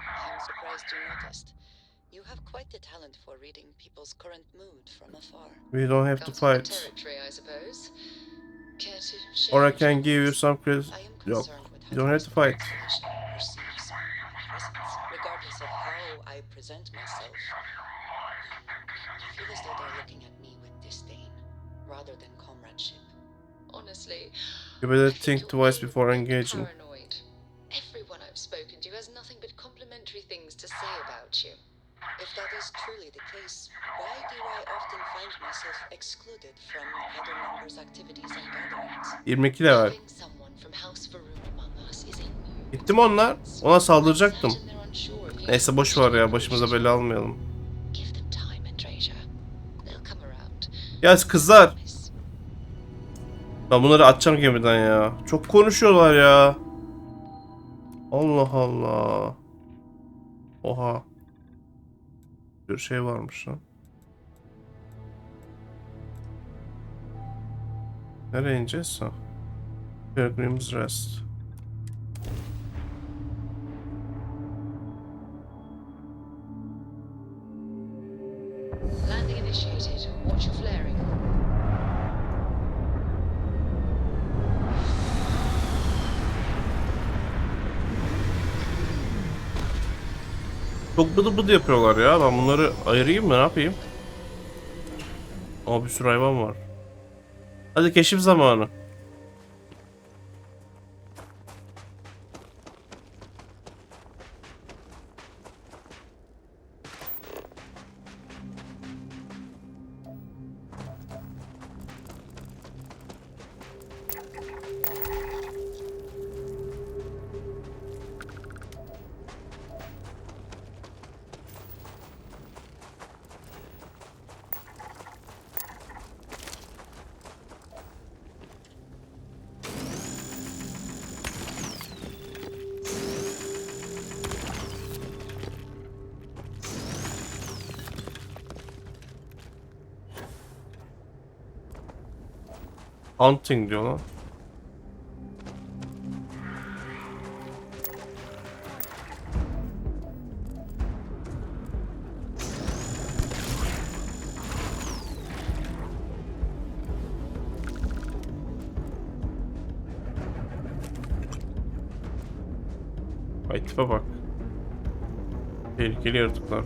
I'm surprised you noticed. You have quite the talent for reading people's current mood from afar. We don't have to Comes with the fight. territory, I suppose. Care to share Or I your can give you thoughts? some credit. I am Yok. concerned with You how don't the have to fight. expedition perceives my presence, regardless of how I present myself. I feel as though they're looking at me with disdain, rather than comradeship. Honestly, You better I think think you're twice being before a bit engaging. paranoid. Everyone I've spoken to has nothing but complimentary things to say about you. If that is truly the case, why do I often find myself excluded from other members' activities and gatherings? 22 level. Having someone from House Varun among us is a new Gittim onlar. Ona saldıracaktım. Imagine they're unsure if you Neyse boş ver ya, başımıza bela almayalım. Give them time, Andreja. They'll come around. Ya kızlar. Ben bunları atacağım gemiden ya. Çok konuşuyorlar ya. Allah Allah. Oha. Bir şey varmış lan. Nereye ineceğiz ha? Pilgrim's Rest. Landing initiated. Watch your flaring. Çok bıdı bıdı yapıyorlar ya. Ben bunları ayırayım mı? Ne yapayım? Aa, bir sürü hayvan var. Hadi keşif zamanı. Hunting diyor lan. Ay tipe bak. Tehlikeli yaratıklar.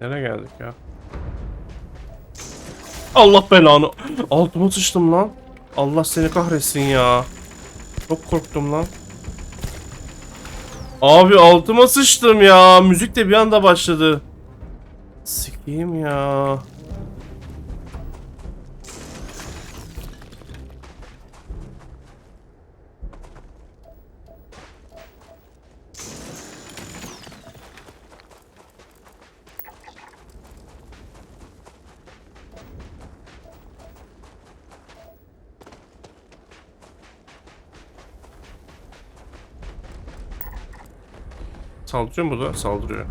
Nereye geldik ya? Allah belanı. Altıma sıçtım lan. Allah seni kahretsin ya. Çok korktum lan. Abi altıma sıçtım ya. Müzik de bir anda başladı. Sikeyim ya. Saldırıyor mu da? Saldırıyor.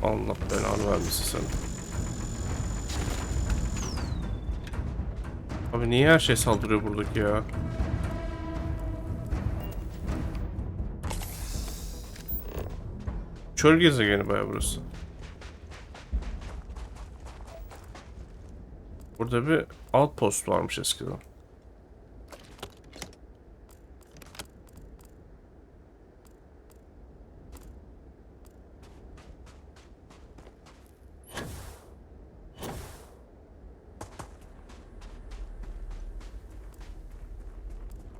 Allah belanı vermesin seni. Abi niye her şey saldırıyor buradaki ya? Çöl gezegeni baya burası. Burada bir outpost varmış eskiden.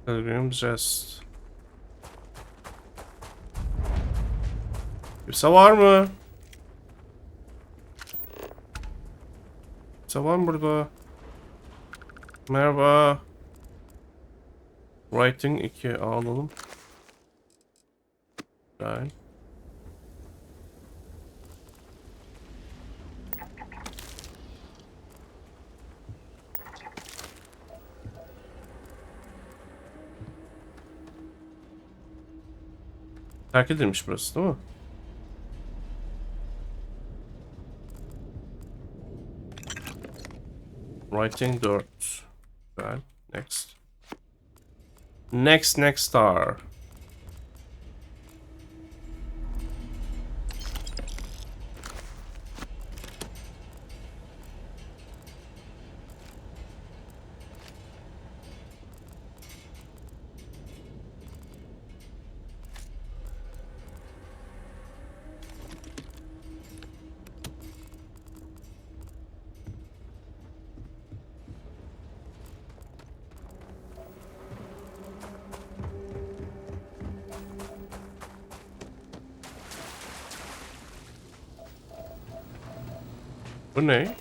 Pilgrim Rest. Kimse var mı? Kimse var mı burada? Merhaba. Writing 2 alalım. Güzel. Terk edilmiş burası değil mi? Writing 4. Güzel. Next. Next star. Bu ne?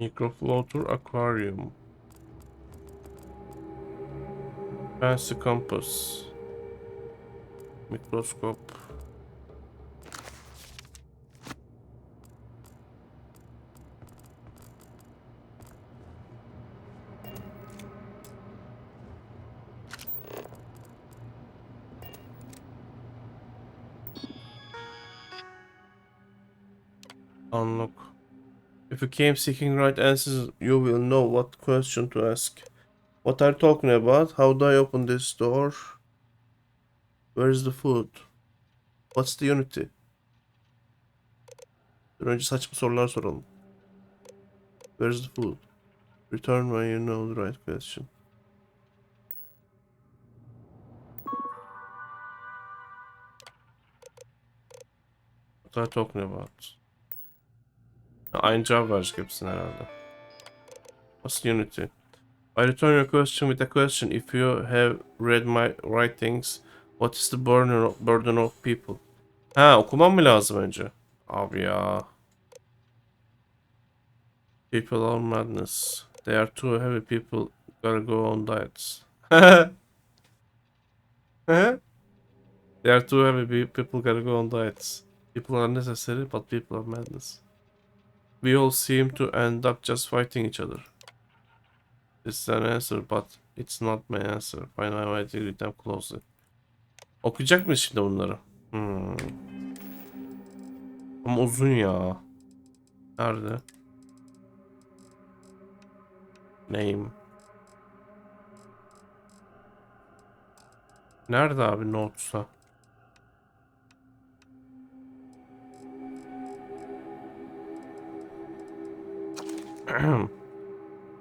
Microfloater aquarium. Fancy compass. Microscope. Unlock. If you came seeking right answers, you will know what question to ask. What are you talking about? How do I open this door? Where is the food? What's the unity? Önce saçma sorular soralım. Where is the food? Return when you know the right question. What are you talking about? Aynı cevap verecek hepsine herhalde. What's the unity? I return your question with a question. If you have read my writings, what is the burden of people? Ha, okumam mı lazım önce? Abi ya. People are madness. They are too heavy. People gotta go on diets. They are too heavy. People gotta go on diets. People are necessary, but people are madness. We all seem to end up just fighting each other. This is an answer, but it's not my answer. Find my way to read them closely. Okuyacak mıyız şimdi bunları? Ama uzun ya. Nerede? Name. Nerede abi notes'a?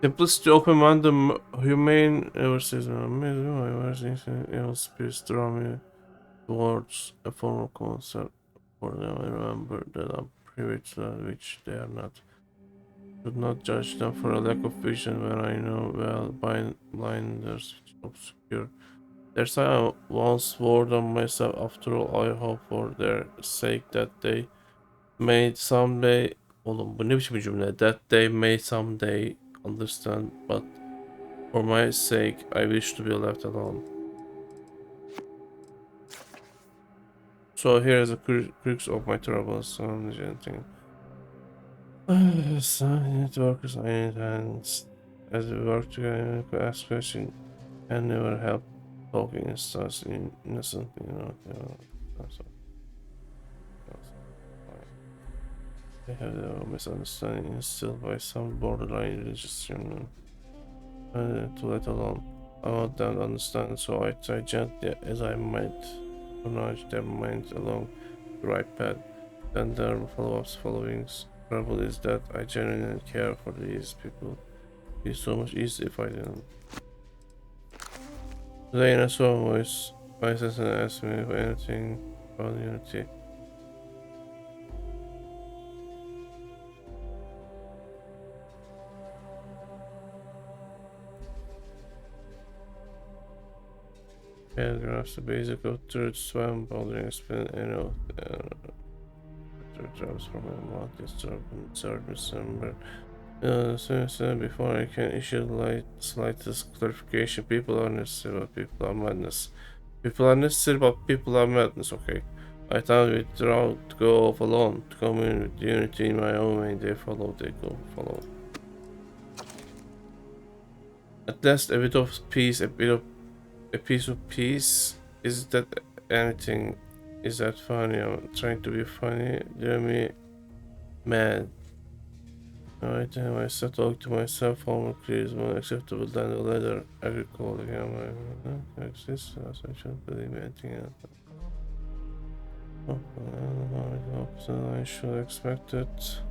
Simplicity open one the humane overseas evil spirits draw me towards a form of concept for them. I remember that I'm privy to that which they are not. Should not judge them for a lack of vision when I know well blinders which obscure. Their sign I once wore them myself. After all, I hope for their sake that they may someday. Oğlum bu ne biçim bir cümle? That they may someday understand, but for my sake, I wish to be left alone. So here is the crux of my troubles. Networkers, I need hands. As we work together, ask questions and never help talking and starts innocent, They have their misunderstanding instilled by some borderline religious to let alone. I want them to understand, so I try gently as I might to nudge their minds along the right path. Then there are follow-ups followings. Trouble is that I genuinely care for these people. It'd be so much easier if I didn't. Today in a soft voice, my assistant asked me for anything about unity. Paragraphs, the basic of truth, swam, bothering, explain, and drops from my mouth, disturbed December. Before I can issue the slightest clarification, people are necessary, but people are madness. People are necessary, but people are madness, okay. I thought withdraw to go off alone, to come in with unity in my own way, they follow, they go follow. At last, a bit of peace, a piece of peace. Is that anything? Is that funny? I'm trying to be funny. Dear me, mad. I tell myself, talk to myself, former clear is more acceptable than the letter agricole again. My exists, I shouldn't believe anything else. I should expect it.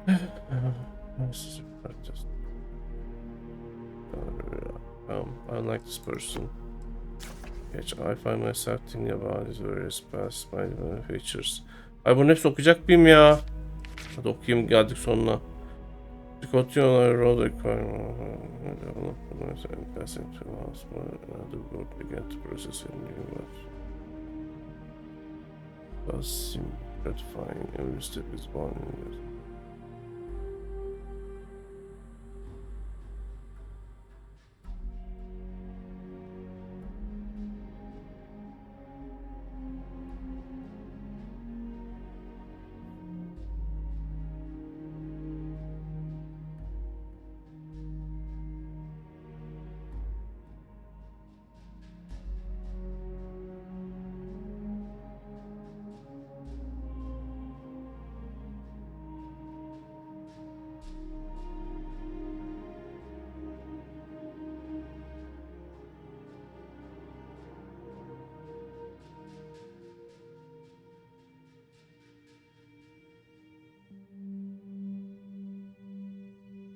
This is practice. I like this person. I find myself thinking about his various past features. Ay bunu hepsi okuyacak mıyım ya? Hadi okuyayım, geldik sonuna. Continue road requirement. Passing to house, another road began to process a new web. Does seem gratifying. Every step is born in this.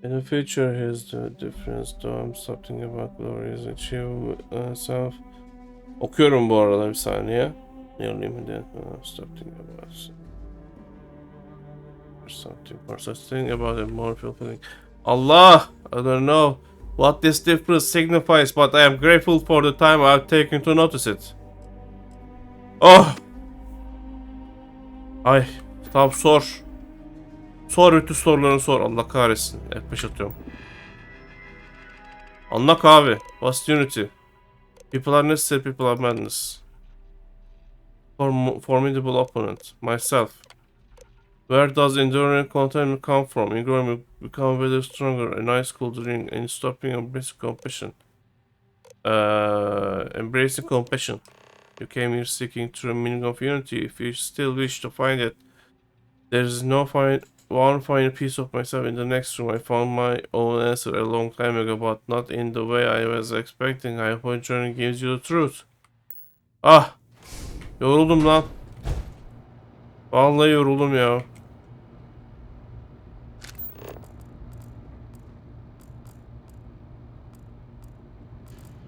In the future, here's the difference. Though something about glory is achieved self. Okuyorum bu arada bir saniye. Something about it more fulfilling. Allah! I don't know what this difference signifies, but I am grateful for the time I've taken to notice it. Oh! Ay, tamam sor. Sor bütün sorularını sor. Allah kahretsin. F5 atıyorum. Anlak abi. What's unity? People are necessary, people are madness. Formidable opponent. Myself. Where does enduring contentment come from? Enduring become better, stronger, a nice cool drink, and stopping embracing compassion. Embracing compassion. You came here seeking true meaning of unity. If you still wish to find it, there is no one final piece of myself in the next room. I found my own answer a long time ago, but not in the way I was expecting. I hope my journey gives you the truth. Ah! Yoruldum lan. Vallahi yoruldum ya.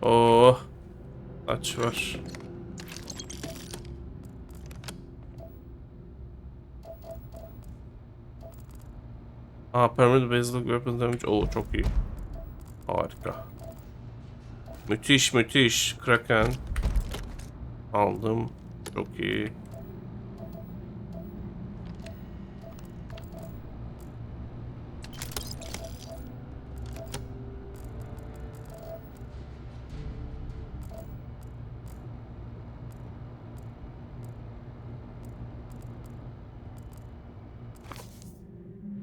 Oh. Aç var. Permanent basic weapon damage. Oo çok iyi. Harika. Müthiş müthiş. Kraken. Aldım. Çok iyi.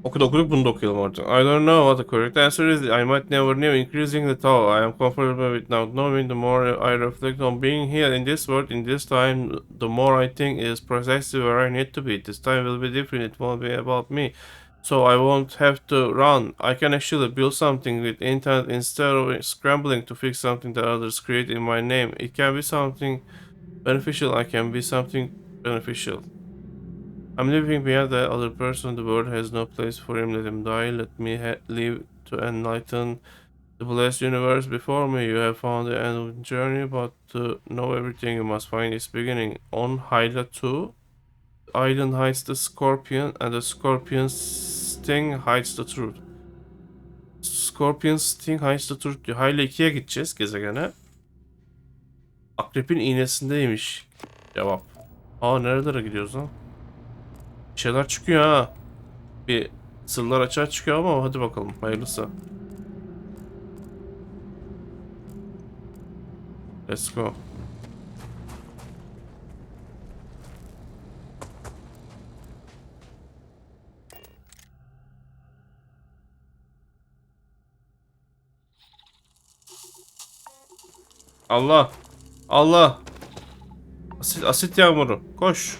Okuduk bunu da okuyalım artık. I don't know what the correct answer is. I might never know. Increasing the tall. I am comfortable with now knowing. The more I reflect on being here in this world, in this time, the more I think it is precisely where I need to be. This time will be different. It won't be about me. So I won't have to run. I can actually build something with intent instead of scrambling to fix something that others create in my name. It can be something beneficial. I can be something beneficial. I'm living beyond that other person. The world has no place for him. Let him die. Let me live to enlighten the blessed universe before me. You have found the end of the journey, but to know everything, you must find its beginning. On Hyla 2, Island hides the scorpion, and the scorpion's sting hides the truth. Scorpion's sting hides the truth diyor. Hyla 2'ye gideceğiz gezegene. Akrepin iğnesindeymiş. Cevap. Nerelere gidiyoruz lan? Bir şeyler çıkıyor ha. Bir sırlar açığa çıkıyor ama hadi bakalım hayırlısı. Let's go. Allah. Allah. Asit yağmuru. Koş.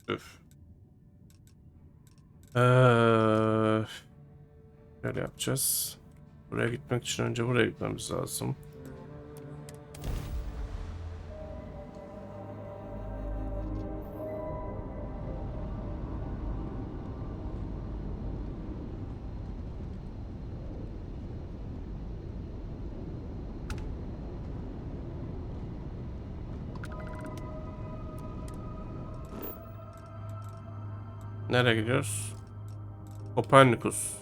Öf. Şöyle yapacağız. Buraya gitmek için önce buraya gitmemiz lazım. Nereye gidiyoruz? Kopernikus.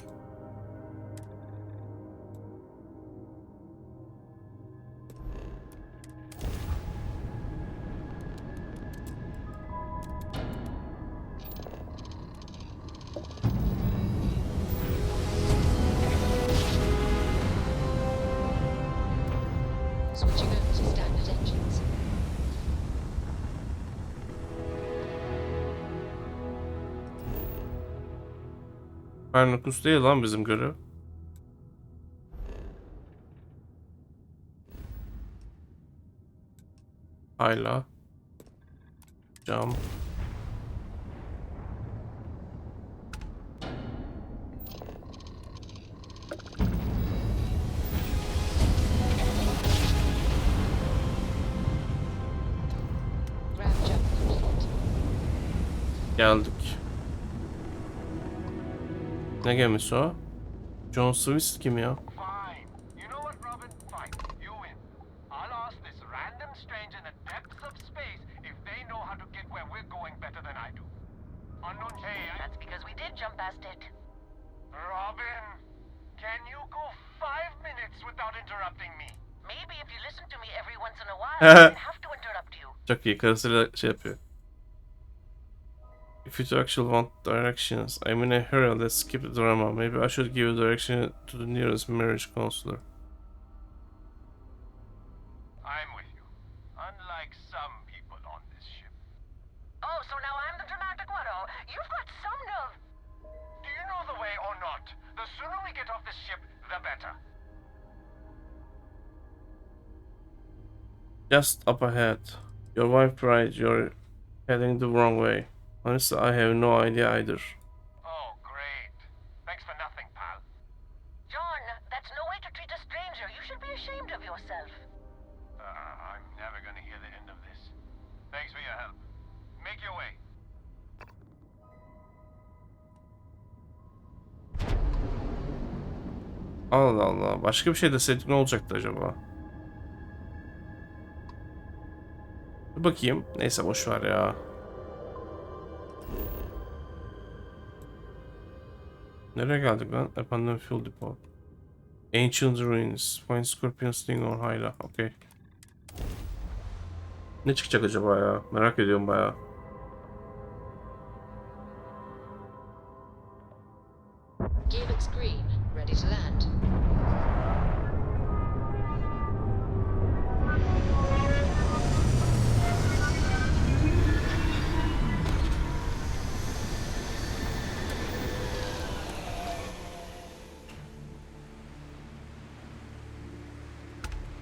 Switching over to standard engines. Kopernikus değil lan bizim görev. Hala. Cam. Geldik. Ne gemisi o? John Swift kim ya? Fine. You know what, Robin? Fine. You win. I'll ask this random stranger in the depths of space if they know how to get where we're going better than I do. Unknown. Hey, That's because we did jump past it. Robin, can you go 5 minutes without interrupting me? Maybe if you listen to me every once in a while, I don't have to interrupt you. Çok iyi. Karısıyla şey yapıyor. If you actually want directions, I'm in a hurry. Let's skip the drama. Maybe I should give a direction to the nearest marriage counselor. I'm with you. Unlike some people on this ship. Oh, so now I'm the dramatic one, oh? You've got some nerve. Do you know the way or not? The sooner we get off this ship, the better. Just up ahead. Your wife right, you're heading the wrong way. Honestly, I have no idea either. Oh, great. Thanks for nothing, pal. John, that's no way to treat a stranger. You should be ashamed of yourself. I'm never gonna hear the end of this. Thanks for your help. Make your way. Allah Allah. Başka bir şey deseydik ne olacaktı acaba? Bir bakayım. Neyse boş ver ya. Nereye geldik lan? Abandoned Fuel Depot. Ancient Ruins. Find Scorpion Sting or Hyla. Okay. Ne çıkacak acaba ya? Merak ediyorum bayağı. Gear looks green, ready to land.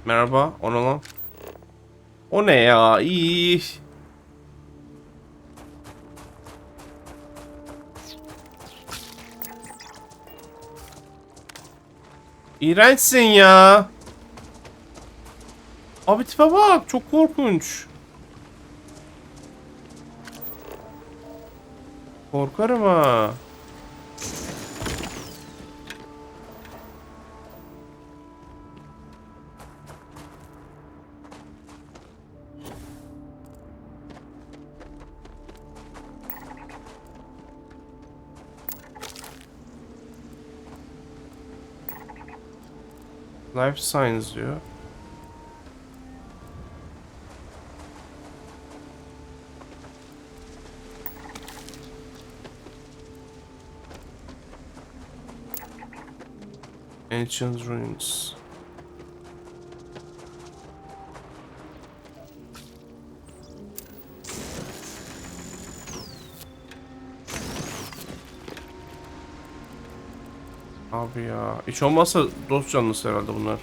Merhaba. O ne lan? O ne ya? İyi. İğrençsin ya. Abi tipe bak. Çok korkunç. Korkarım ha. Life Science diyor. Ancient Ruins. Abi ya. Hiç olmazsa dost canlısı herhalde bunlar.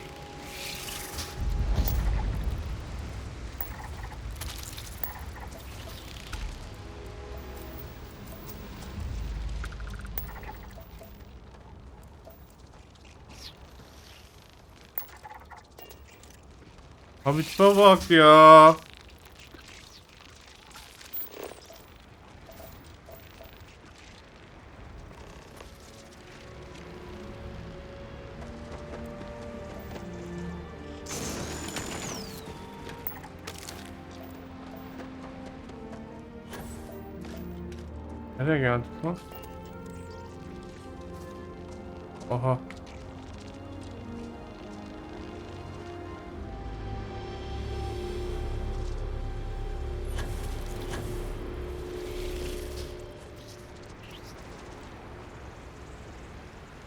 Abi tipe bak ya. Nereye geldik lan? Aha.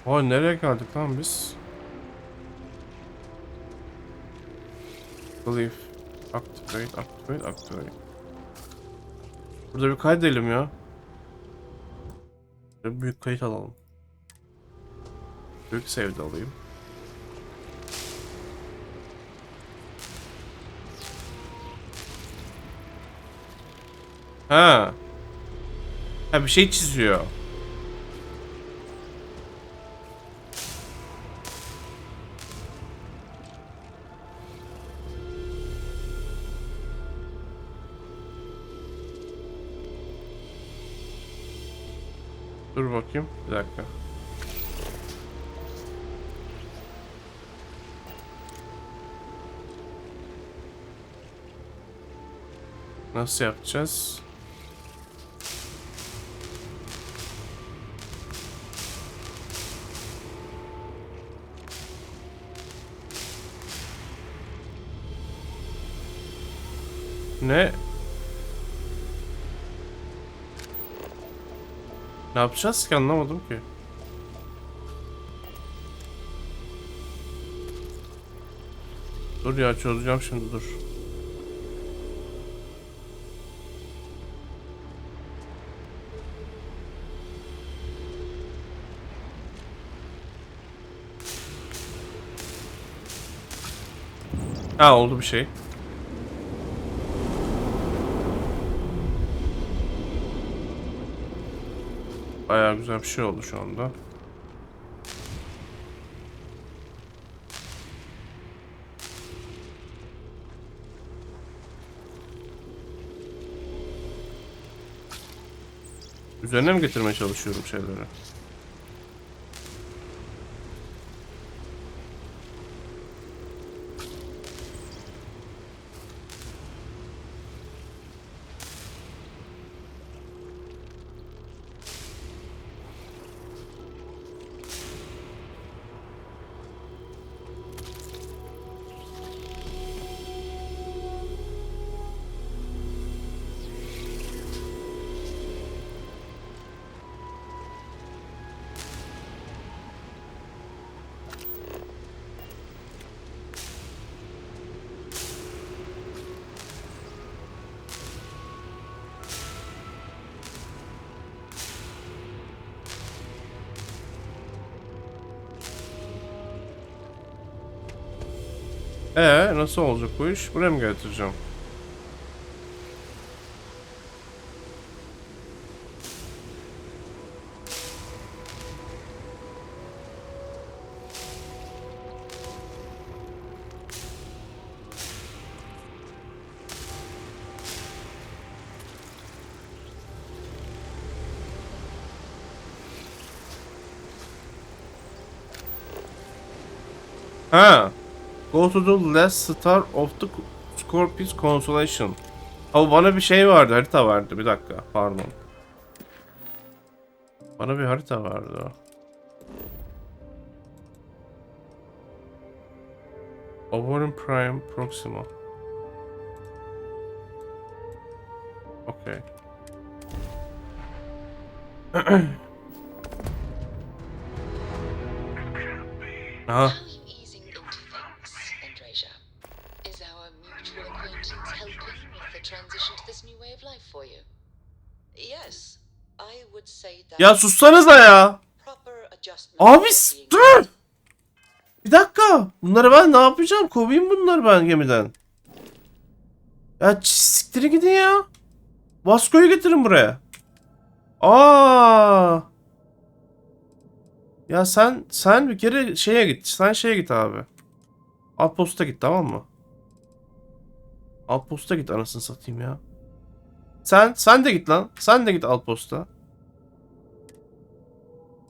Oha nereye geldik lan biz? Believe. Activate. Burada bir kaydedelim ya. Bir büyük kayıt alalım. Büyük save de alayım. Ha. Ha bir şey çiziyor. Dur bakayım. Bir dakika. Nasıl yapacağız? Ne? Ne yapacağız ki anlamadım ki. Dur ya çözeceğim şimdi dur. Ha oldu bir şey. Bayağı güzel bir şey oldu şu anda. Üzerine mi getirmeye çalışıyorum şeyleri? Nasıl olacak bu iş? Buraya mı getireceğim? Ha. Go to the last star of the Scorpius constellation. Ama bana bir şey vardı, harita vardı. Bir dakika, pardon. Bana bir harita vardı. Overin Prime Proxima. Okay. Aha. Ya sussanıza ya. Abi dur. Bir dakika. Bunları ben ne yapacağım? Kovayım bunları ben gemiden. Ya siktirin gidin ya. Vasco'yu getirin buraya. Aa. Ya sen bir kere şeye git. Sen şeye git abi. Outpost'a git, tamam mı? Outpost'a git anasını satayım ya. Sen de git lan. Sen de git Outpost'a.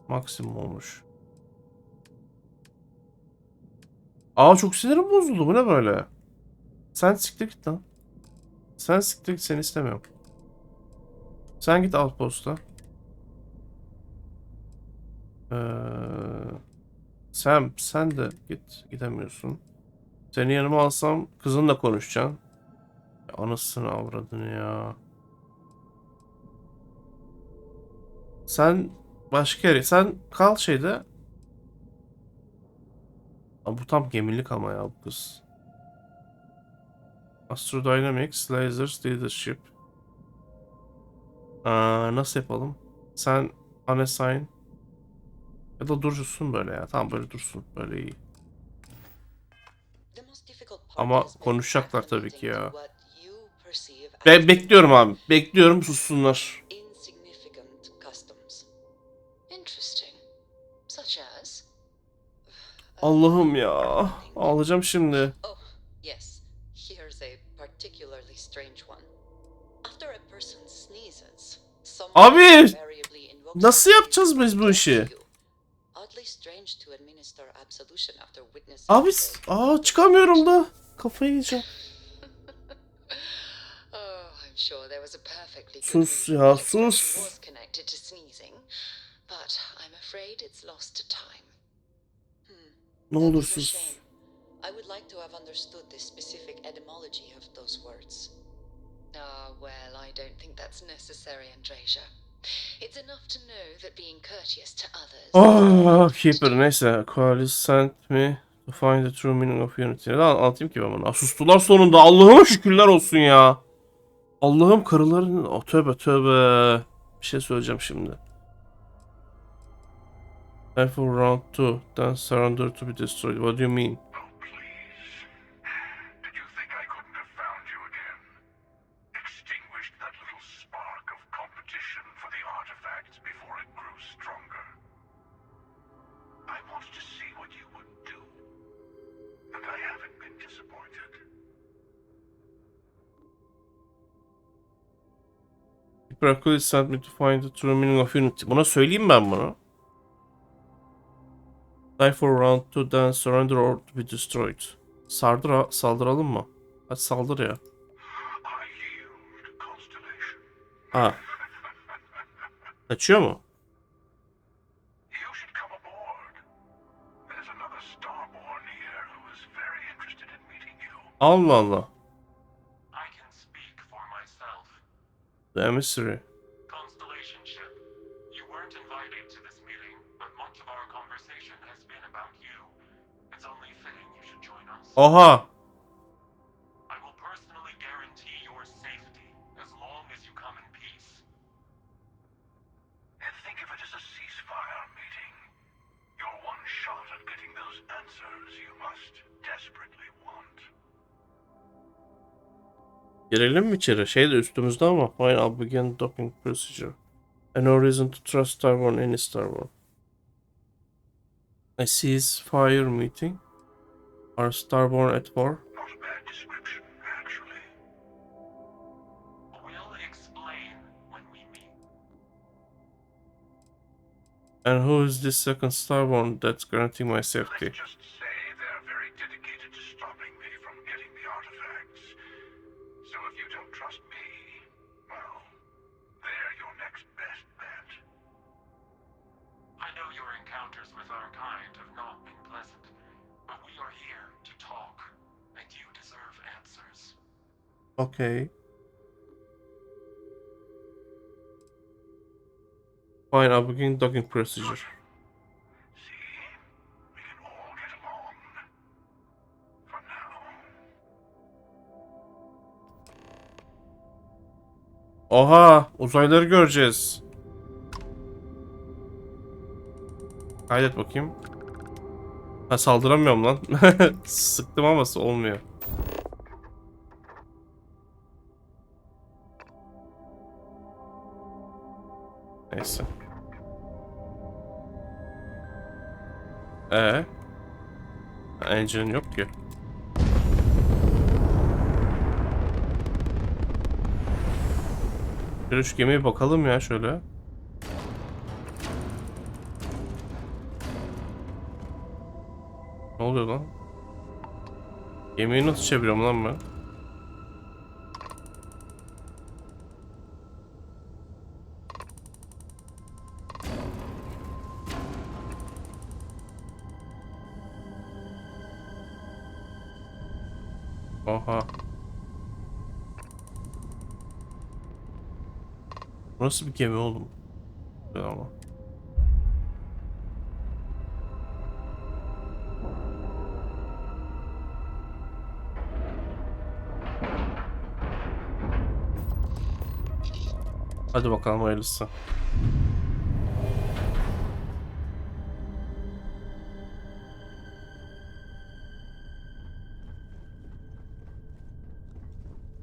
Maksimum olmuş. Aa çok sinirim bozuldu. Bu ne böyle? Sen siktir git lan. Sen siktir git, seni istemiyorum. Sen git Outpost'a. Sen de git. Gidemiyorsun. Seni yanıma alsam kızınla konuşacaksın. Ya, anasını avradını ya. Sen başka yere. Sen kal şeyde. Aa, bu tam gemilik ama ya bu kız. Astrodynamics, Lasers, Leadership. Nasıl yapalım? Sen unassign. Ya da durursun böyle ya. Tamam böyle dursun. Böyle iyi. Ama konuşacaklar tabii ki ya. Ben bekliyorum abi. Bekliyorum sussunlar. Allah'ım ya. Ağlayacağım şimdi. Abi! Nasıl yapacağız biz bu işi? Oddly strange to administer absolution after witnessing. Abi çıkamıyorum da. Kafayı yiyeceğim. Oh, I'm sure there was a perfectly good Sus reason ya the expression sus. was connected to sneezing, but I'm afraid it's lost to time. Ne olur sus. I would like to have understood the specific etymology of those words. Ah, well, I don't think that's necessary, Andreja. It's enough to know that being courteous to others. Oh, Keeper neyse. Koalis sent me to find the true meaning of unity. Neden anlatayım ki ben bunu? Sustular sonunda. Allah'ıma şükürler olsun ya. Allah'ım karıların... Oh, tövbe tövbe. Bir şey söyleyeceğim şimdi. Time for round 2. Then surrender to be destroyed. What do you mean? Keeper sent me to find the true meaning of unity. Buna söyleyeyim ben bunu. Die for round 2, then surrender or to be destroyed. Saldıralım mı? Hadi saldır ya. Ha. Açıyor mu? Allah Allah. The emissary. Oha. Girelim mi içeri? Şey de üstümüzde ama. Fine, I'll begin docking procedure. And no reason to trust Starborn, any Starborn. I cease fire meeting. Are Starborn at war? Not a bad description, actually. We'll explain when we meet. And who is this second Starborn that's guaranteeing my safety? Let's just say they're very dedicated to stopping me from getting the artifacts. So if you don't trust me, well, they're your next best bet. I know your encounters with our kind have not been pleasant. But we are here to talk, and you deserve answers. Okay. Fine, I'll begin docking procedure. See? We can all get along. For now. Oha! Uzaylıları göreceğiz. Kaydet bakayım. Ha, saldıramıyorum lan. Sıktım ama olmuyor. Neyse. Engine yok ki. Şöyle şu gemiye bakalım ya şöyle. Ne oluyor lan? Gemiyi nasıl çeviriyorum lan ben? Oha. Nasıl bir gemi oğlum? Ama. Hadi bakalım hayırlısı.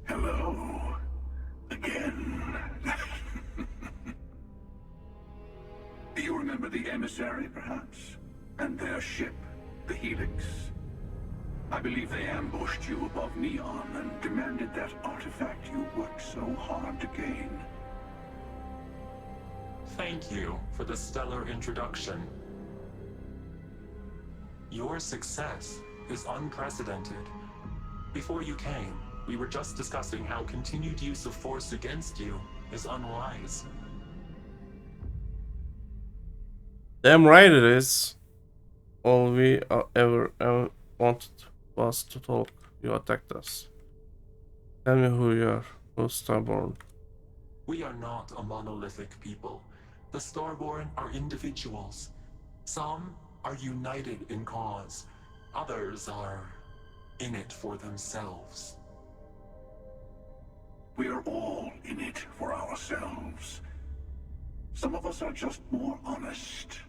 Hello. Again. You remember the emissary, perhaps? And their ship, the Helix? I believe they ambushed you above Neon and demanded that artifact you worked so hard to gain. Thank you for the stellar introduction. Your success is unprecedented. Before you came, we were just discussing how continued use of force against you is unwise. Damn right it is. All we ever wanted was to talk. You attacked us. Tell me who you are. Who's Starborn? We are not a monolithic people. The Starborn are individuals. Some are united in cause. Others are in it for themselves. We are all in it for ourselves. Some of us are just more honest.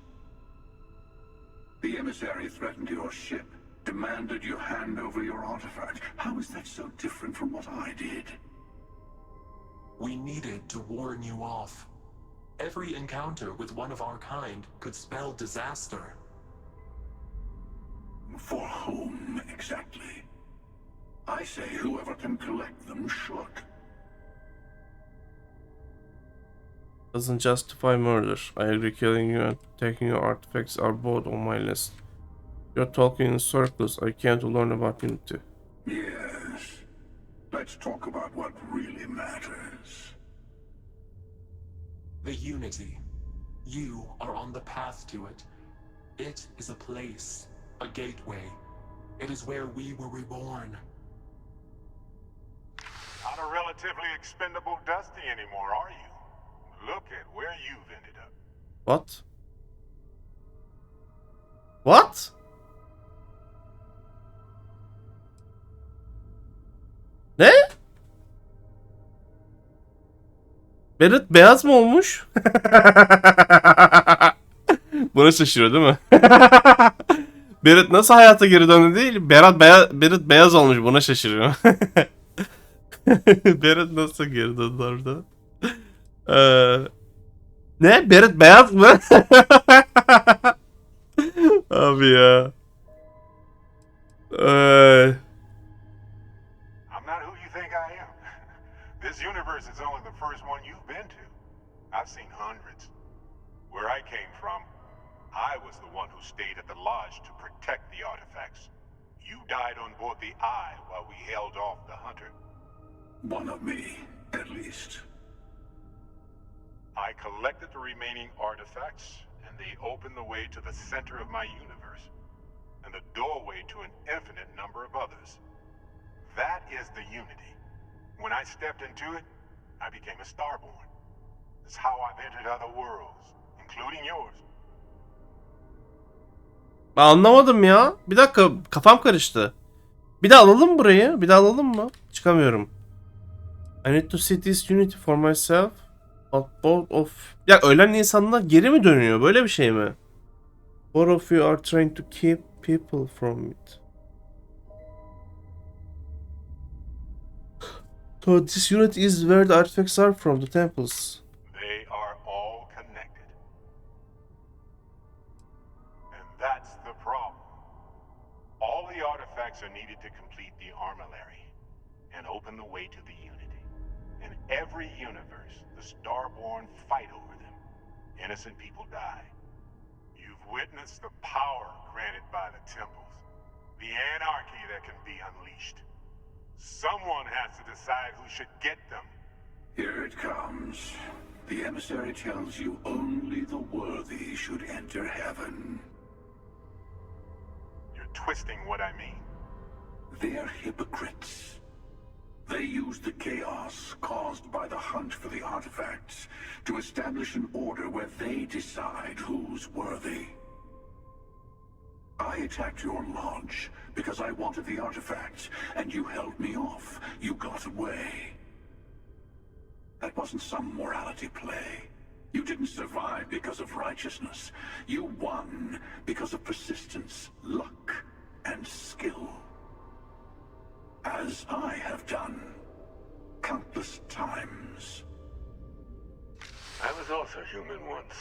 The emissary threatened your ship, demanded you hand over your artifact. How is that so different from what I did? We needed to warn you off. Every encounter with one of our kind could spell disaster. For whom, exactly? I say whoever can collect them should. Doesn't justify murder. I agree killing you and taking your artifacts are both on my list. You're talking in circles. I can't learn about Unity. Yes. Let's talk about what really matters. The Unity. You are on the path to it. It is a place, a gateway. It is where we were reborn. Not a relatively expendable Dusty anymore, are you? Look at where you've ended up. What? What? Ne? Berit beyaz mı olmuş? Buna şaşırıyor değil mi? Berit nasıl hayata geri döndü değil? Berit beyaz olmuş, buna şaşırıyor. Berit nasıl geri döndü orada? Ne? Berit beyaz mı? Abi ya. I'm not who you think I am. This universe is only the first one you've been to. I've seen hundreds. Where I came from, I was the one who stayed at the lodge to protect the artifacts. You died on board the Eye while we held off the Hunter. One of me, at least. I collected the remaining artifacts, and they opened the way to the center of my universe, and the doorway to an infinite number of others. That is the Unity. When I stepped into it, I became a Starborn. It's how I've entered other worlds, including yours. Ben anlamadım ya. Bir dakika, kafam karıştı. Bir daha alalım mı burayı? Bir daha alalım mı? Çıkamıyorum. I need to see this Unity for myself. But both of... Ya ölen insanlar geri mi dönüyor? Böyle bir şey mi? Both of you are trying to keep people from it. So this unity is where the artifacts are from, the temples. They are all connected. And that's the problem. All the artifacts are needed to complete the armillary and open the way to the Unity. In every universe, the Starborn fight over them. Innocent people die. You've witnessed the power granted by the temples, the anarchy that can be unleashed. Someone has to decide who should get them. Here it comes. The emissary tells you only the worthy should enter heaven. You're twisting what I mean. They're hypocrites. They use the chaos caused by the hunt for the artifacts to establish an order where they decide who's worthy. I attacked your lodge because I wanted the artifacts, and you held me off. You got away. That wasn't some morality play. You didn't survive because of righteousness. You won because of persistence, luck, and skill. As I have done countless times. I was also human once.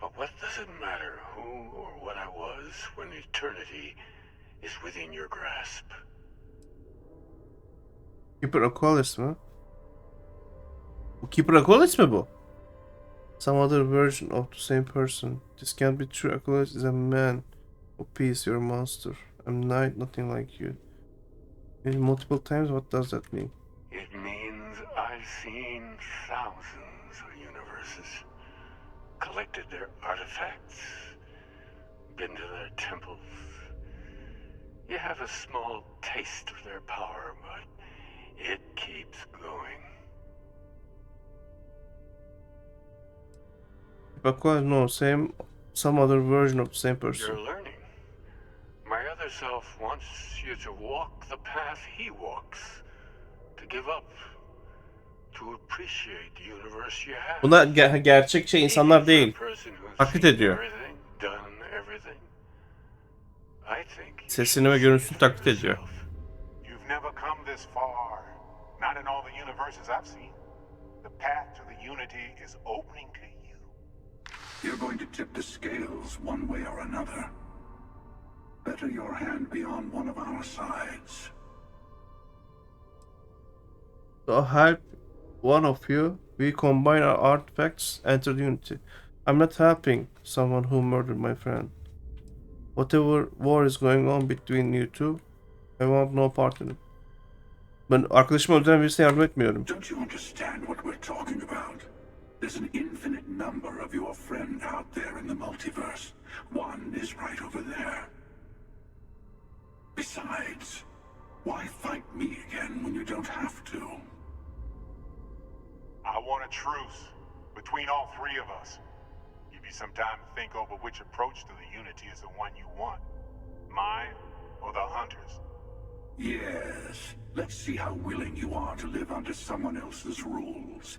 But what does it matter who or what I was when eternity is within your grasp? Keeper Aqualis mi? Bu Keeper Aqualis mi bu? Some other version of the same person. This can't be true. Achilles is a man of peace. You're a monster. I'm not nothing like you. Multiple times? What does that mean? It means I've seen thousands of universes, collected their artifacts, been to their temples. You have a small taste of their power, but it keeps going. Because no, some other version of the same person. You're learning. My other self wants you to walk the path he walks, to give up, to appreciate the universe you have. Bunlar gerçek şey insanlar değil. Taklit ediyor. Sesini ve görüntüsünü taklit ediyor. You've never come this far. Not in all the universes I've seen. The path to the unity is opening to you. You're going to tip the scales one way or another. Better your hand be on one of our sides. To help one of you, we combine our artifacts, enter the unity. I'm not helping someone who murdered my friend. Whatever war is going on between you two, I want no part in it. Ben arkadaşımı öldüren birisine yardım etmiyorum. Don't you understand what we're talking about? There's an infinite number of your friend out there in the multiverse. One is right over there. Besides, why fight me again when you don't have to? I want a truce between all three of us. Give you some time to think over which approach to the unity is the one you want. Mine or the hunters? Yes. Let's see how willing you are to live under someone else's rules.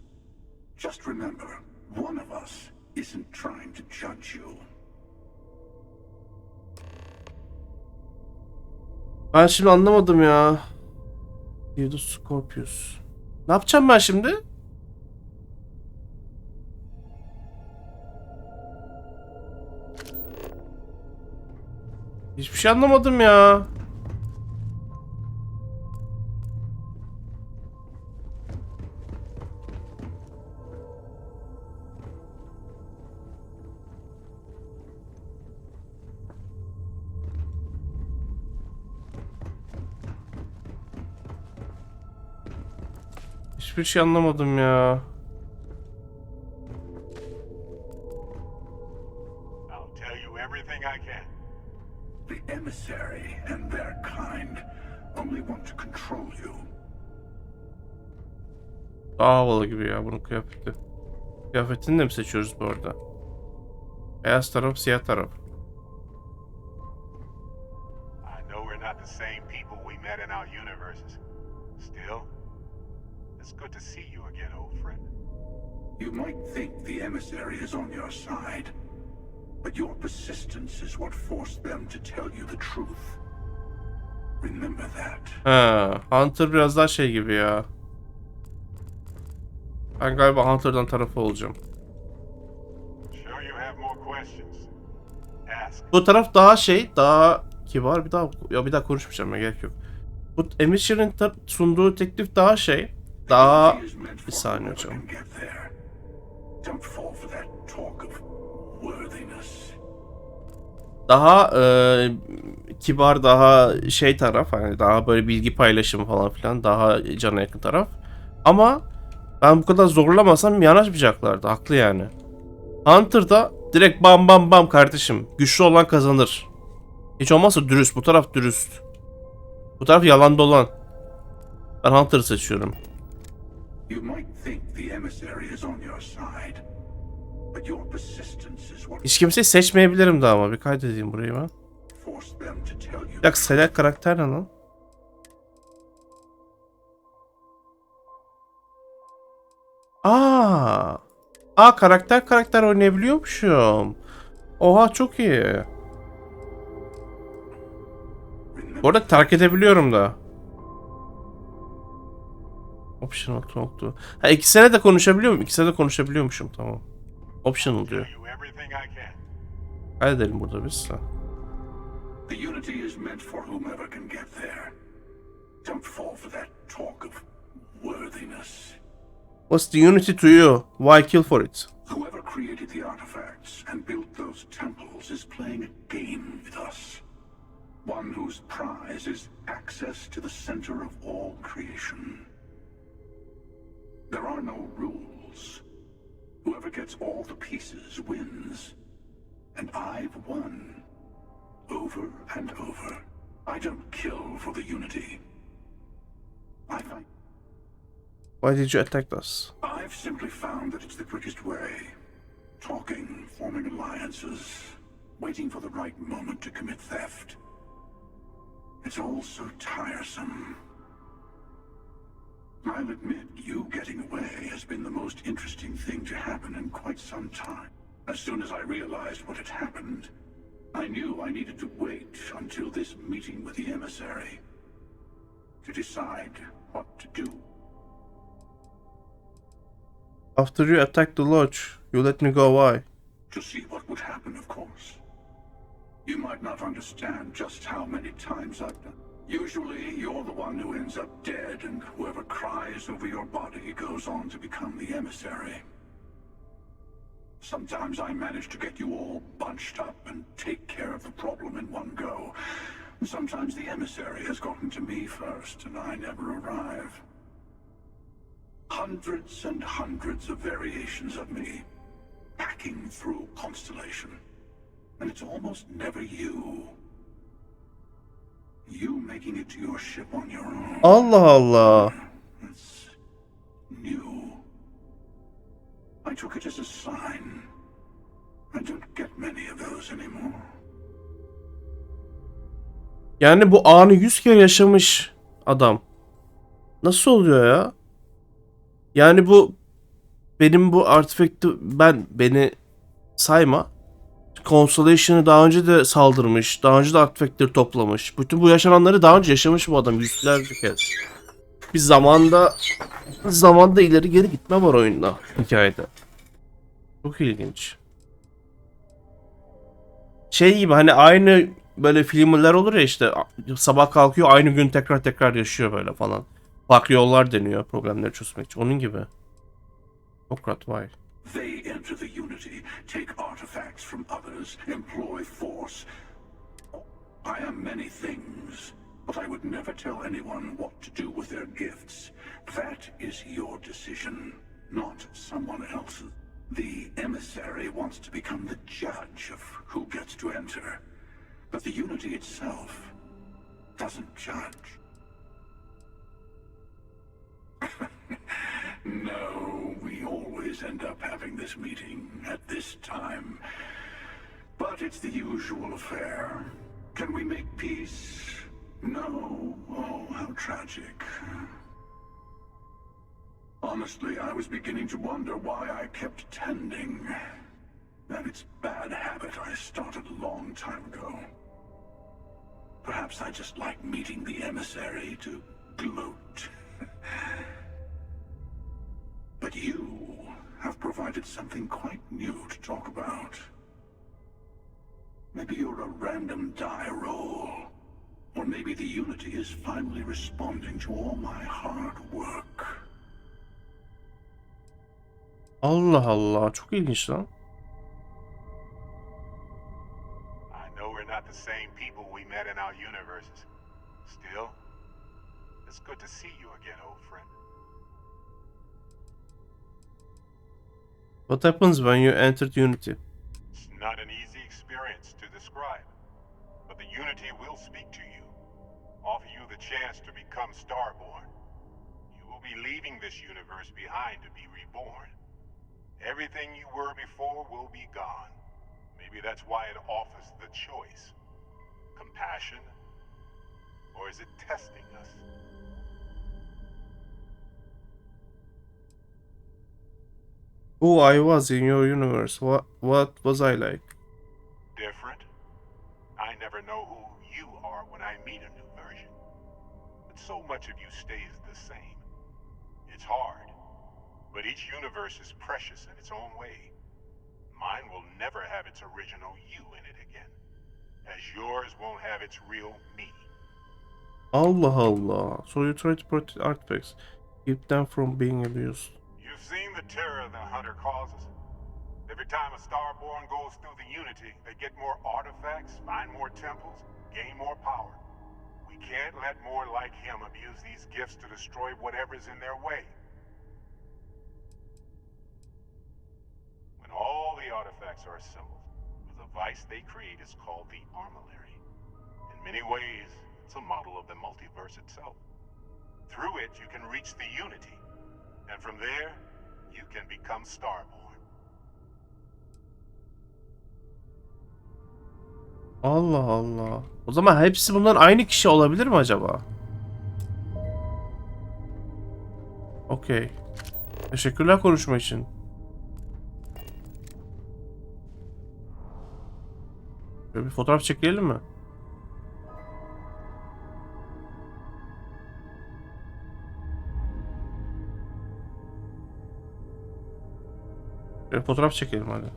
Just remember, one of us isn't trying to judge you. Ben şimdi anlamadım ya. You the Scorpius. Ne yapacağım ben şimdi? Hiçbir şey anlamadım ya. Hiçbir şey anlamadım ya. I'll tell you everything I can. The emissary and their kind only want to control you. Daha havalı gibi ya bunun kıyafeti. Kıyafetini de mi seçiyoruz bu arada? Beyaz taraf, siyah taraf. I know we're not the same people we met in our universes. Still, it's good to see you again, old friend. You might think the emissary is on your side, but your persistence is what forced them to tell you the truth. Remember that. Ha, Hunter biraz daha şey gibi ya. Ben galiba Hunter'dan tarafı olacağım. Sure you have more questions? Ask. Bu taraf daha şey, daha kibar. Bir daha konuşmayacağım ya, gerek yok. Bu Emission'ın sunduğu teklif daha şey, daha bir saniye hocam. Daha kibar, daha şey taraf, hani daha böyle bilgi paylaşımı falan filan, daha cana yakın taraf. Ama ben bu kadar zorlamasam yanaşmayacaklardı, haklı yani. Hunter'da direkt bam bam bam kardeşim, güçlü olan kazanır. Hiç olmazsa dürüst, bu taraf dürüst. Bu taraf yalan dolan. Ben Hunter'ı seçiyorum. Hiç kimseyi seçmeyebilirim daha ama bir kaydedeyim burayı ben. Bir dakika, select karakter ne lan? Karakter oynayabiliyormuşum. Oha, çok iyi. Bu arada terk edebiliyorum da. Optional talk. Ha, ikisine de konuşabiliyor muyum? İkisine de konuşabiliyormuşum, tamam. Optional diyor. Kaydedelim burada biz. The unity is meant for whomever can get there. Don't fall for that talk of worthiness. What's the unity to you? Why kill for it? Whoever created the artifacts and built those temples is playing a game with us. One whose prize is access to the center of all creation. There are no rules. Whoever gets all the pieces wins. And I've won. Over and over. I don't kill for the unity. I fight. Why did you attack us? I've simply found that it's the quickest way. Talking, forming alliances, waiting for the right moment to commit theft. It's all so tiresome. I'll admit, you getting away has been the most interesting thing to happen in quite some time. As soon as I realized what had happened, I knew I needed to wait until this meeting with the emissary to decide what to do. After you attacked the lodge, you let me go. Why? To see what would happen, of course. You might not understand just how many times I've done. Usually, you're the one who ends up dead, and whoever cries over your body goes on to become the emissary. Sometimes I manage to get you all bunched up and take care of the problem in one go. Sometimes the emissary has gotten to me first, and I never arrive. Hundreds and hundreds of variations of me, hacking through Constellation. And it's almost never you. You making it to your ship on your own. Allah Allah. It's new. I took it as a sign. I don't get many of those anymore. Yani bu anı 100 kere yaşamış adam. Nasıl oluyor ya? Yani bu benim bu artifact'ı beni sayma. Consolation'ı daha önce de saldırmış. Daha önce de artifact'leri toplamış. Bütün bu yaşananları daha önce yaşamış bu adam yüzlerce kez. Bir zamanda ileri geri gitme var oyunda, hikayede. Çok ilginç. Şey gibi hani aynı böyle filmler olur ya işte sabah kalkıyor aynı gün tekrar yaşıyor böyle falan. Farklı yollar deniyor problemleri çözmek için. Onun gibi. Çok rahat vay. They enter the Unity, take artifacts from others, employ force. I am many things, but I would never tell anyone what to do with their gifts. That is your decision, not someone else's. The emissary wants to become the judge of who gets to enter, but the Unity itself doesn't judge. No, we always end up having this meeting at this time. But it's the usual affair. Can we make peace? No. Oh, how tragic. Honestly, I was beginning to wonder why I kept tending. And it's a bad habit I started a long time ago. Perhaps I just like meeting the emissary to gloat. But you have provided something quite new to talk about. Maybe you're a random die roll. Or maybe the Unity is finally responding to all my hard work. Allah Allah, çok ilginç lan. I know we're not the same people we met in our universes. Still, it's good to see you again, old friend. What happens when you entered Unity? It's not an easy experience to describe, but the Unity will speak to you, offer you the chance to become Starborn. You will be leaving this universe behind to be reborn. Everything you were before will be gone. Maybe that's why it offers the choice. Compassion? Or is it testing us? Oh, I was in your universe. What was I like? Different? I never know who you are when I meet a new version. But so much of you stays the same. It's hard. But each universe is precious in its own way. Mine will never have its original you in it again. As yours won't have its real me. Allah Allah. So you try to protect artifacts. Keep them from being abused. You've seen the terror the Hunter causes. Every time a Starborn goes through the Unity, they get more artifacts, find more temples, gain more power. We can't let more like him abuse these gifts to destroy whatever's in their way. When all the artifacts are assembled, the device they create is called the Armillary. In many ways, it's a model of the multiverse itself. Through it, you can reach the Unity, and from there, you can become Starborn. Allah Allah. O zaman hepsi bunların aynı kişi olabilir mi acaba? Okey. Teşekkürler konuşma için. Böyle bir fotoğraf çekelim mi? Böyle fotoğraf çekelim hadi.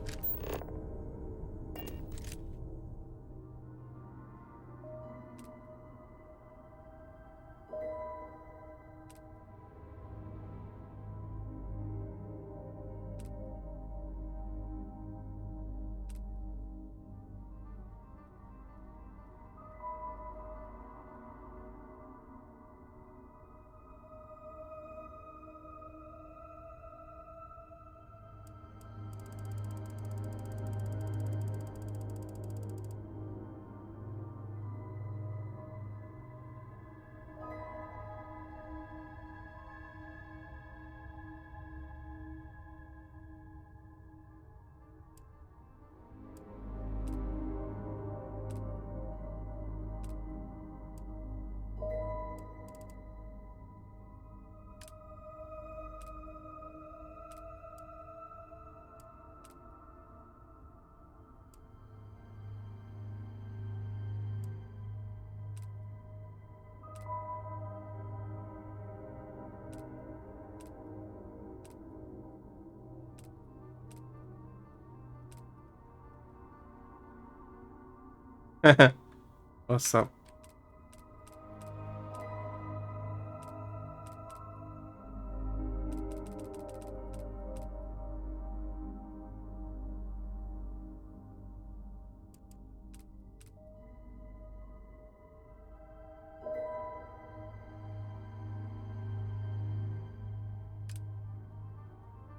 Awesome.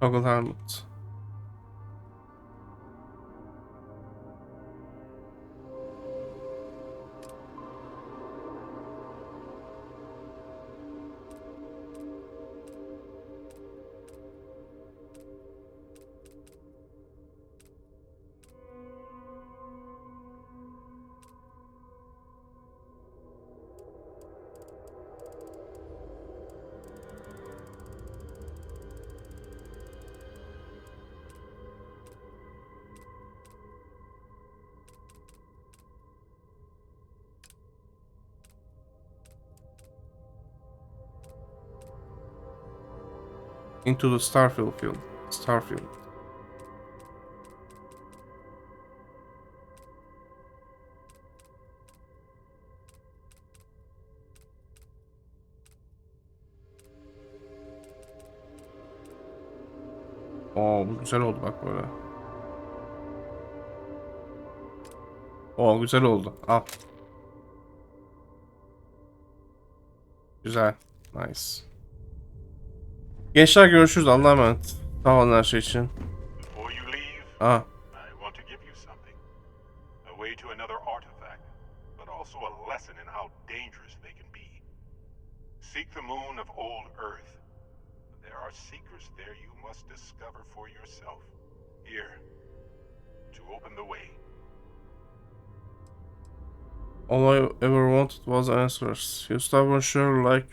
Toggle helmet. Into the Starfield. Oo, bu güzel oldu bak böyle. Oo, güzel oldu. Al. Güzel. Nice. Gençler görüşürüz. Allah'a emanet. Sağ olun her şey için. Before you leave, Ah. I want to give you something. A way to another artifact, but also a lesson in how dangerous they can be. Seek the moon of old Earth. There are secrets there you must discover for yourself. Here, to open the way. All I ever wanted was answers. You stubborn sure like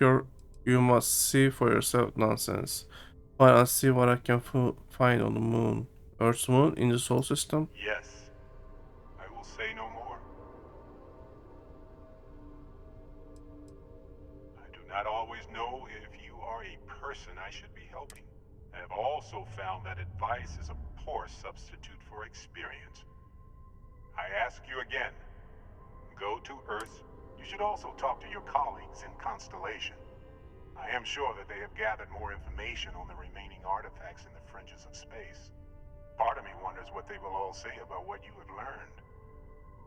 you must see for yourself nonsense. Fine, I'll see what I can find on the moon. Earth's moon in the solar system? Yes, I will say no more. I do not always know if you are a person I should be helping. I have also found that advice is a poor substitute for experience. I ask you again, go to Earth. You should also talk to your colleagues in Constellation. I am sure that they have gathered more information on the remaining artifacts in the fringes of space. part of me wonders what they will all say about what you have learned.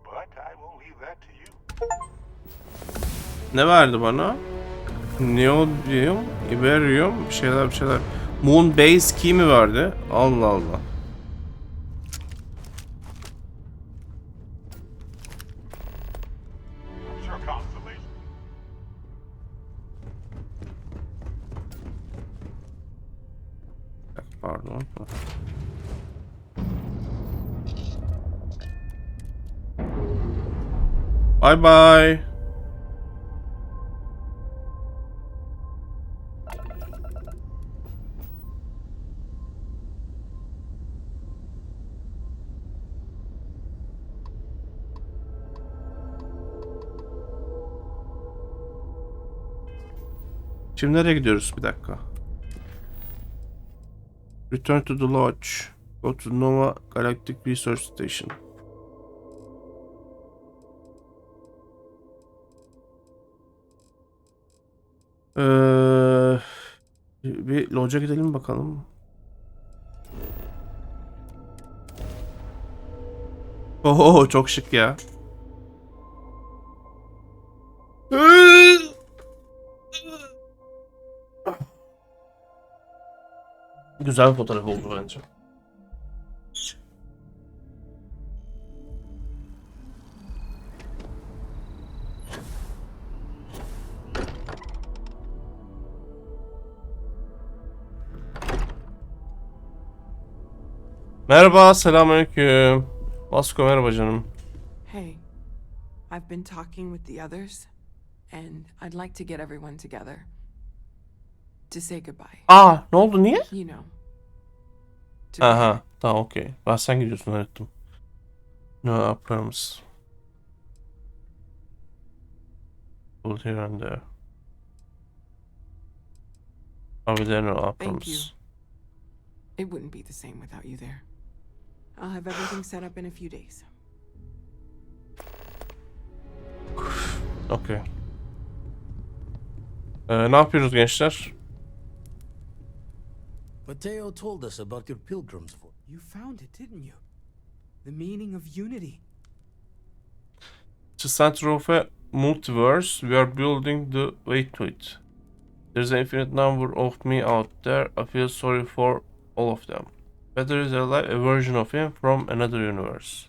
But I will leave that to you. Ne verdi bana? Neodymium, Iberium, bir şeyler. Moon Base Key mi verdi? Allah Allah. Sure constellation. Pardon. Bye bye. Şimdi nereye gidiyoruz? Bir dakika. Return to the lodge. Go to Nova Galactic Research Station. Bir lodge'a gidelim bakalım. Oho, çok şık ya. Güzel bir fotoğraf oldu bence. Merhaba, selamünaleyküm. Vasco, merhaba canım. Hey, I've been talking with the others, and I'd like to get everyone together to say goodbye. Aa, ne oldu, niye? You know. Aha, tamam, okey. Ben sen gidiyorsun, öğrettim. No promise. Hold here and there. I'll be there, no Thank you. promise. It wouldn't be the same without you there. I'll have everything set up in a few days. Okay. Ne yapıyoruz gençler? Mateo told us about your pilgrims for. You found it, didn't you? The meaning of unity. To center of a multiverse, we are building the way to it. There's an infinite number of me out there. I feel sorry for all of them. Better is alive, a version of him from another universe.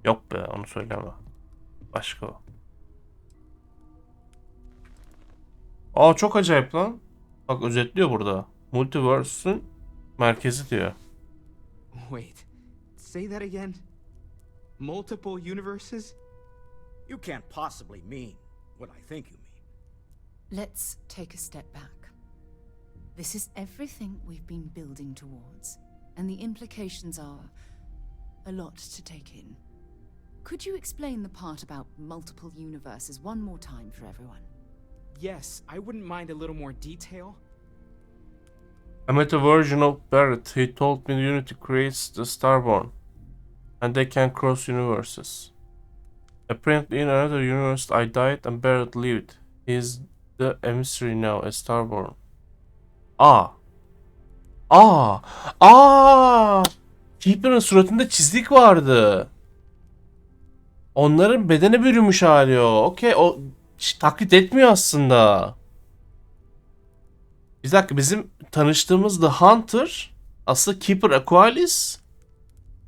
Yok be, onu söyleme. Başka o. Aa, çok acayip lan. Bak, özetliyor burada. Multiverse'ün merkezi diyor. Wait, say that again? Multiple universes? You can't possibly mean what I think you mean. Let's take a step back. This is everything we've been building towards, and the implications are a lot to take in. Could you explain the part about multiple universes one more time for everyone? Yes, I wouldn't mind a little more detail. I met a version of Barrett. He told me Unity creates the Starborn, and they can cross universes. Apparently in another universe I died and Barrett lived. He is the emissary now, a Starborn. Aa! Keeper'ın suratında çizik vardı. Onların bedene bürünmüş hali o. Okey, o taklit etmiyor aslında. Bir dakika, bizim tanıştığımız The Hunter aslında Keeper Aqualis.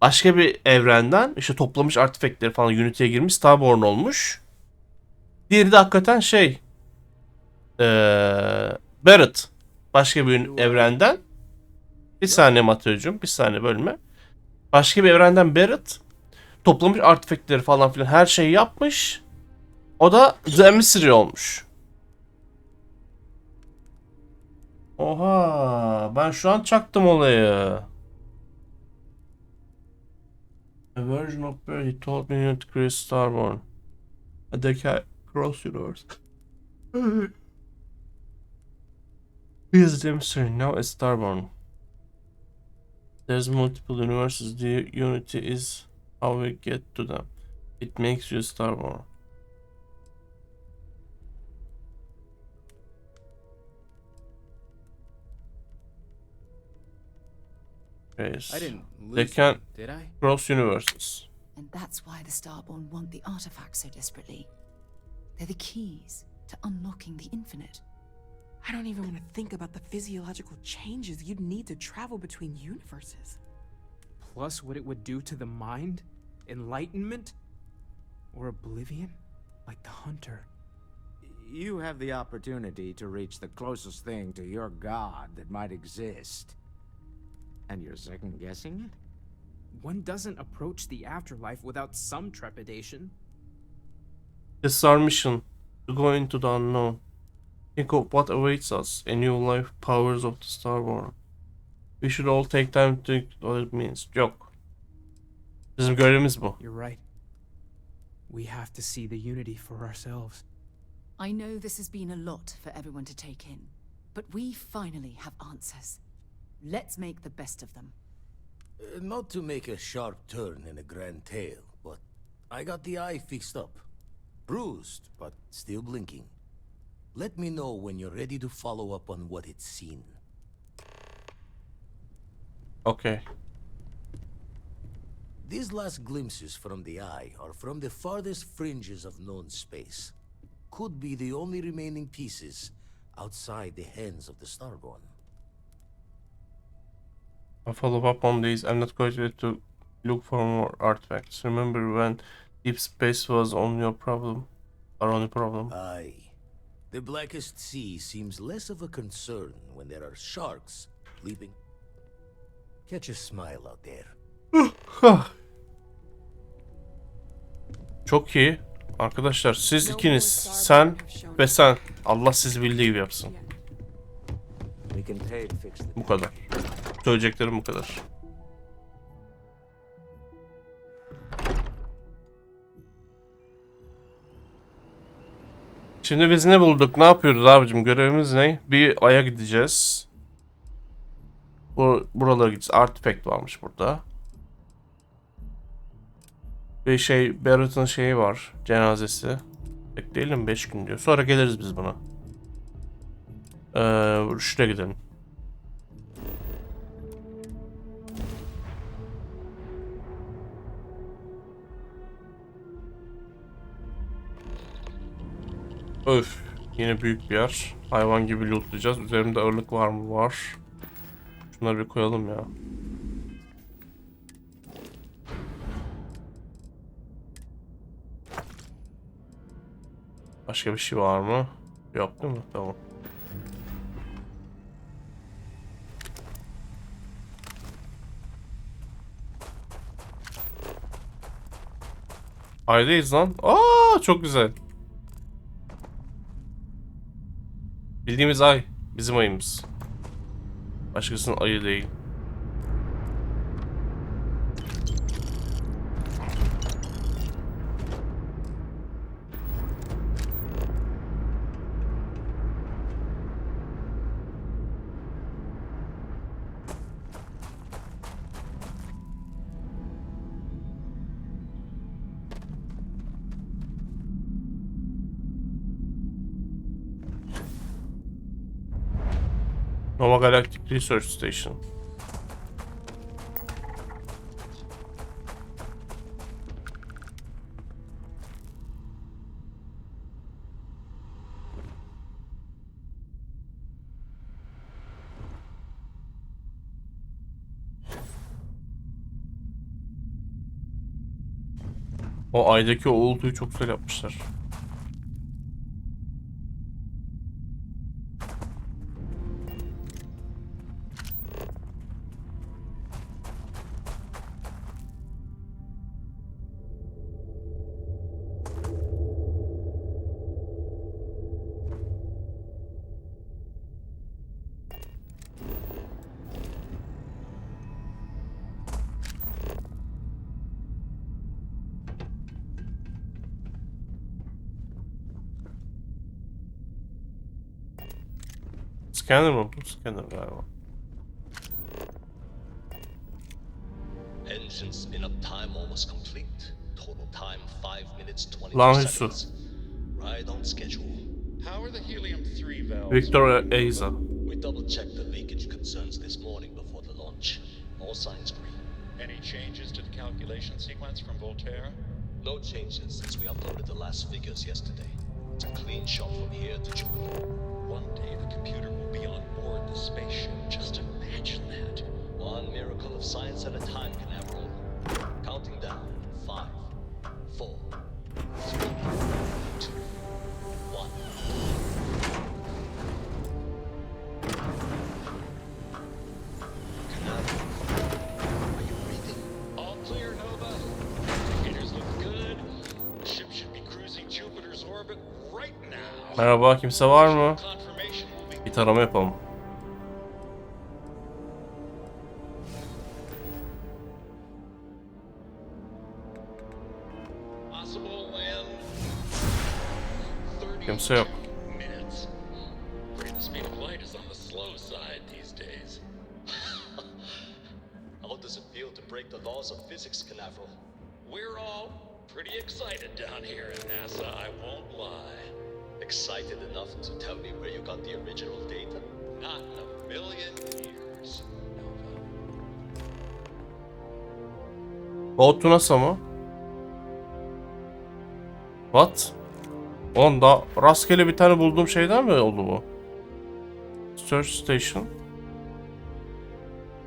Başka bir evrenden işte toplamış artifactleri falan, Unity'ye girmiş, Starborn olmuş. Diğeri de hakikaten Barrett. Başka bir evrenden. Bir saniye Mateo'cum, bir saniye bölme. Başka bir evrenden Barrett toplamış artifactleri falan filan, her şeyi yapmış. O da The Emissary olmuş. Oha, ben şu an çaktım olayı. A version of Barry, he told me not to create Starborn. And they can cross universe. He is the emissary, now a Starborn. There's multiple universes, the unity is how we get to them. It makes you a Starborn. space. I didn't They lose can them, did I? cross universes. And that's why the Starborn want the artifacts so desperately. They're the keys to unlocking the infinite. I don't even want to think about the physiological changes you'd need to travel between universes. Plus what it would do to the mind? Enlightenment? Or oblivion? Like the Hunter. You have the opportunity to reach the closest thing to your god that might exist. And you're second-guessing it? One doesn't approach the afterlife without some trepidation. This is our mission, to go into the unknown. Think of what awaits us, a new life, powers of the Starborn. We should all take time to think what it means. Yok. Bizim görevimiz bu. You're right. We have to see the unity for ourselves. I know this has been a lot for everyone to take in, but we finally have answers. Let's make the best of them. Not to make a sharp turn in a grand tale, but I got the eye fixed up. Bruised, but still blinking. Let me know when you're ready to follow up on what it's seen. Okay. These last glimpses from the eye are from the farthest fringes of known space. Could be the only remaining pieces outside the hands of the Starborn. I'll follow up on these. I'm not going to look for more artifacts. Remember when deep space was on your problem? Our only problem. Aye. The blackest sea seems less of a concern when there are sharks leaping. Catch a smile out there. Çok iyi. Arkadaşlar siz ikiniz, sen ve sen. Allah sizi bildiği gibi yapsın. Bu kadar. Söyleyeceklerim bu kadar. Şimdi biz ne bulduk? Ne yapıyoruz abicim? Görevimiz ne? Bir aya gideceğiz. Buralara gideceğiz. Artifact varmış burada. Bir Barrett'ın şeyi var. Cenazesi. Bekleyelim 5 gün diyor. Sonra geliriz biz buna. Şuraya gidelim. Öf. Yine büyük bir yer. Hayvan gibi lootlayacağız. Üzerimde ağırlık var mı? Var. Şunları bir koyalım ya. Başka bir şey var mı? Yok değil mi? Tamam. Aydayız lan. Aa, çok güzel. Bildiğimiz ay. Bizim ayımız. Başkasının ayı değil. Nova Galactic Research Station. O aydaki o uğultuyu çok güzel yapmışlar. Scanner mı? Bu scanner galiba. Engine spin up time almost complete. Total time 5 minutes 22 Lan seconds. Right on schedule. How are the helium-3 valves? Victor Eiza. We double checked the leakage concerns this morning before the launch. All signs green. Any changes to the calculation sequence from Voltaire? No changes since we uploaded the last figures yesterday. It's a clean shot from here to Jupiter. One day the computer will be on board the spaceship. Just imagine that. One miracle of science at a time, Canaveral. Counting down. 5, 4, 3, 2, 1. Canaveral, are you breathing? All clear, Nova. Computers look good. The ship should be cruising Jupiter's orbit right now. Merhaba, kimse var mı? Bir tarama yapalım. Kimse yok. Minutes. Afraid the speed of light is on the slow side these days. How does it feel to break the laws of physics, Canaveral? We're all pretty excited down here at NASA, I won't lie. Excited enough to tell me where you got the original data? Not in a million years. Boat NASA mı? What? Oğlum da rastgele bir tane bulduğum şeyden mi oldu bu? Research Station.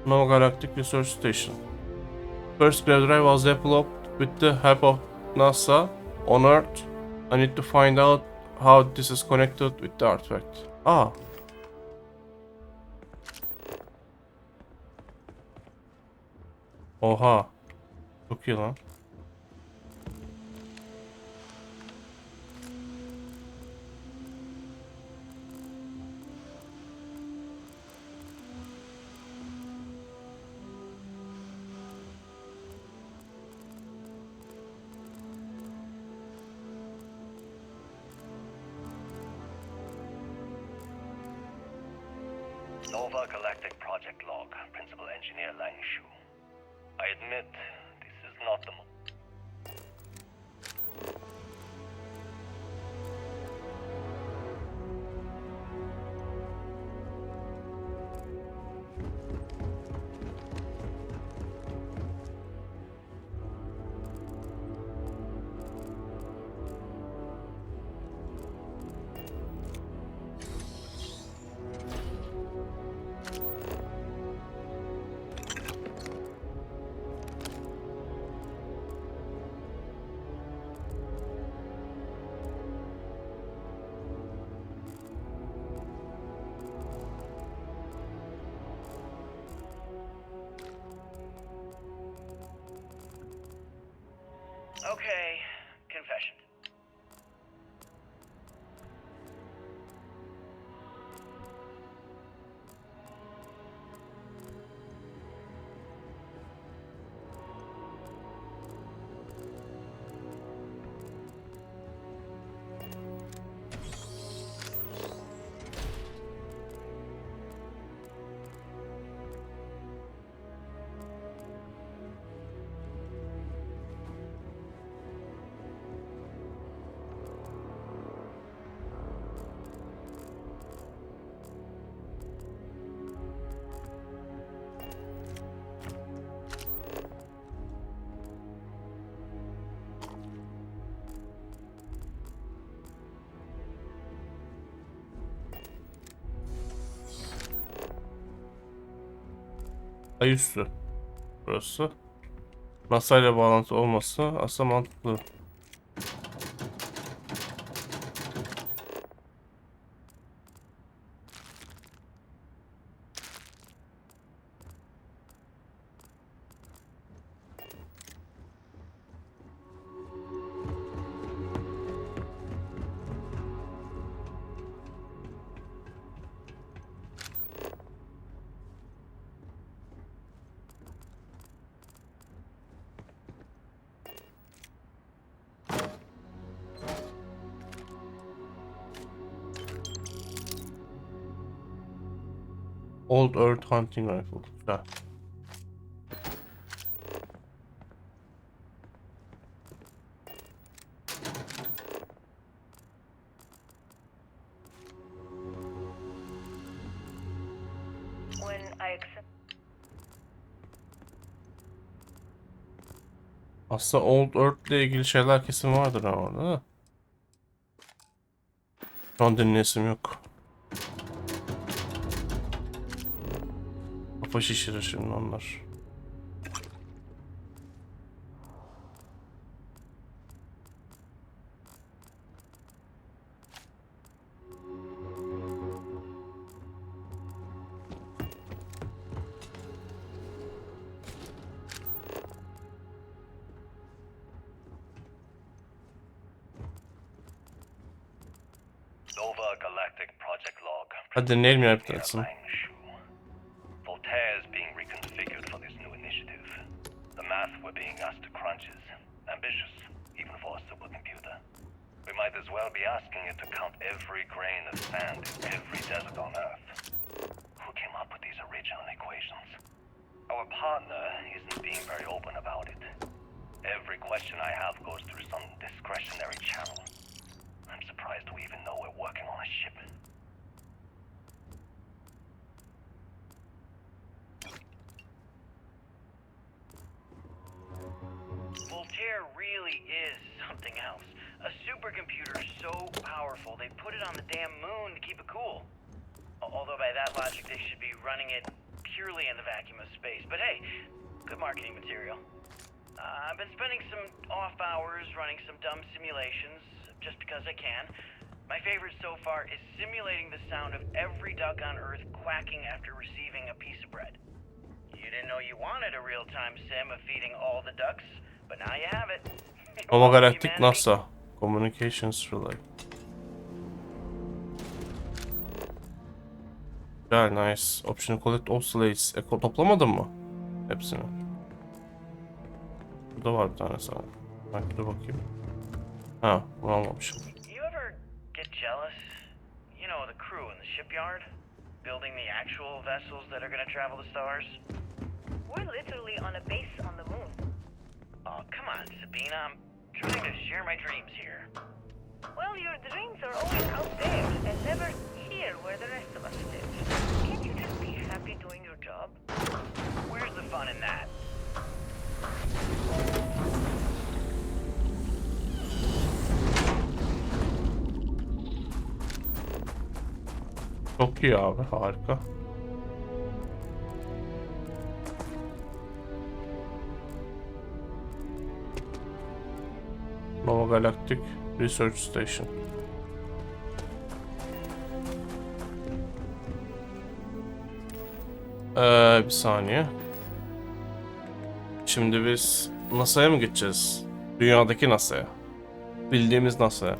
No Galactic Research Station. First gravity drive was developed with the help of NASA on Earth. I need to find out how this is connected with the artifact. Aa. Oha. Çok iyi lan. Nova Galactic Project Log, Principal Engineer Lang Shu. I admit, this is not the Okay, confession. Ay üstü. Burası. NASA ile bağlantı olması aslında mantıklı. Old Earth Hunting Rifle. Güzel. When I accept... Aslında Old Earth ile ilgili şeyler kesin vardır orada da. Şu an dinleyesim yok. Kafa şişirir şimdi onlar. Nova Galactic Project Log. Hadi dinleyelim ya bir tanesini. Voltaire is being reconfigured for this new initiative. The math we're being asked to crunch is ambitious, even for a supercomputer. We might as well be asking it to count every grain of sand in every desert on Earth. Who came up with these original equations? Our partner isn't being very open about it. Every question I have goes through some discretionary channel. I'm surprised we even know we're working on a ship. Voltaire really is something else. A supercomputer so powerful they put it on the damn moon to keep it cool. Although by that logic they should be running it purely in the vacuum of space. But hey, good marketing material. I've been spending some off hours running some dumb simulations just because I can. My favorite so far is simulating the sound of every duck on Earth quacking after receiving a piece of bread. You didn't know you wanted a real-time sim of feeding all the ducks, but now you have it. Nova Galactic NASA Communications Relay. Güzel, nice. Option collect all slates. Toplamadın mı hepsini? Burada var bir tane sana. Bak dur bakayım. Ha, bunu almamışım. You ever get jealous? You know, the crew in the shipyard? Building the actual vessels that are gonna travel the stars? We're literally on a base on the moon. Oh, come on, Sabina. I'm trying to share my dreams here. Well, your dreams are always out there and never here where the rest of us live. Can't you just be happy doing your job? Where's the fun in that? Çok iyi abi, harika. Nova Galactic Research Station. Bir saniye. Şimdi biz NASA'ya mı gideceğiz? Dünyadaki NASA'ya. Bildiğimiz NASA'ya.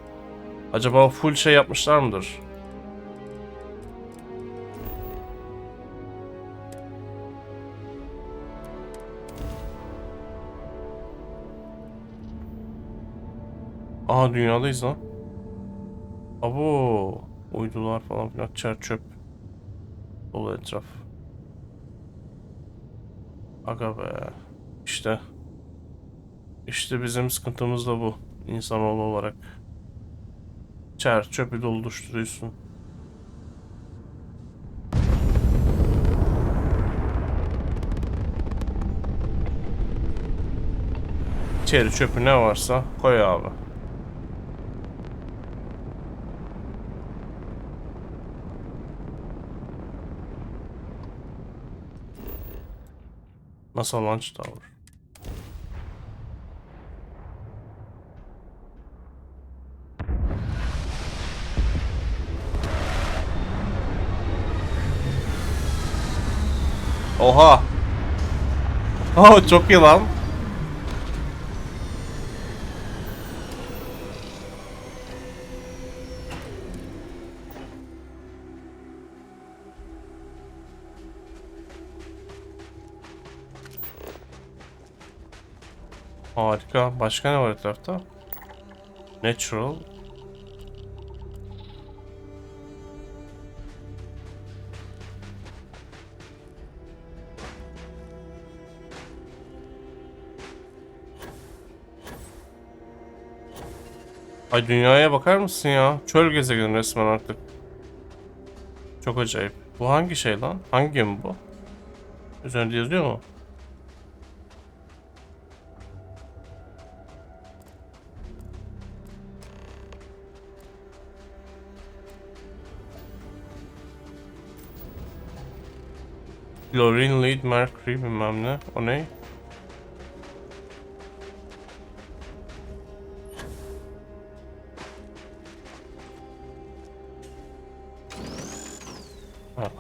Acaba full şey yapmışlar mıdır? Aha, dünyadayız lan. Abo, uydular falan filan, çer çöp dolu etraf. Aga be. İşte bizim sıkıntımız da bu. İnsanoğlu olarak. Çer çöpü dolduruşturuyorsun. İçeri çöpü ne varsa koy abi. NASA Launch Tower. Oha. Oh, çok iyi lan. Harika. Başka ne var etrafta? Natural. Ay, dünyaya bakar mısın ya? Çöl gezegeni resmen artık. Çok acayip. Bu hangi şey lan? Hangi gemi bu? Üzerinde yazıyor mu? Chlorine, lead, mercury bilmem ne. O ne? Ha,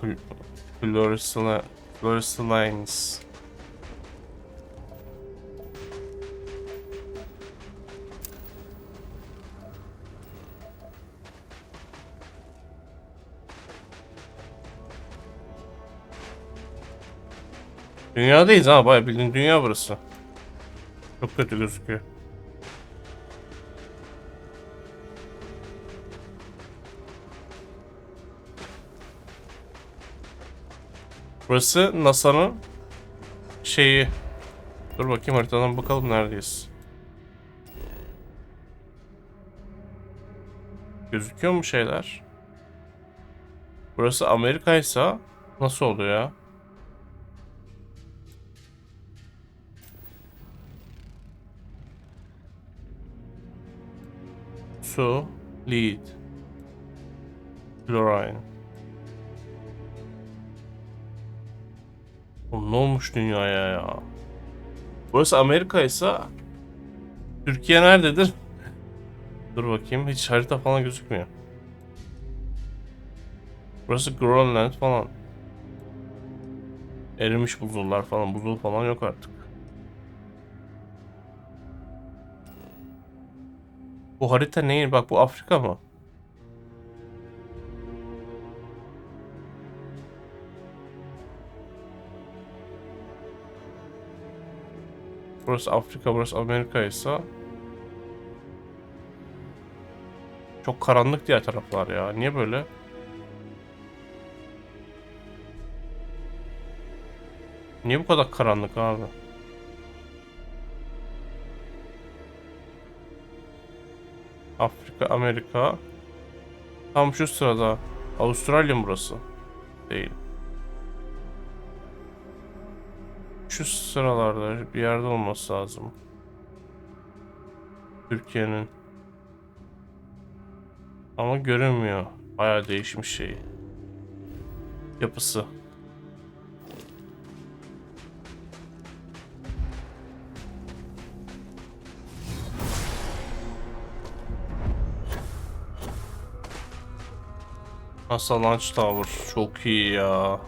Chloricillines. Dünyadayız ha, bayağı bildiğin dünya burası. Çok kötü gözüküyor. Burası NASA'nın şeyi. Dur bakayım haritadan bakalım neredeyiz. Gözüküyor mu şeyler? Burası Amerika'ysa nasıl oluyor ya? Su, lead, chlorine. Oğlum ne olmuş dünyaya ya? Burası Amerika'ysa Türkiye nerededir? Dur bakayım, hiç harita falan gözükmüyor. Burası Grönland falan. Erimiş buzullar falan. Buzul falan yok artık. Bu harita neyin? Bak bu Afrika mı? Burası Afrika, burası Amerika ise çok karanlık diğer taraflar ya. Niye böyle? Niye bu kadar karanlık abi? Afrika, Amerika. Tam şu sırada. Avustralya mı burası? Değil. Şu sıralarda bir yerde olması lazım. Türkiye'nin. Ama görünmüyor. Bayağı değişmiş şey. Yapısı. NASA Launch Tower. Çok iyi ya.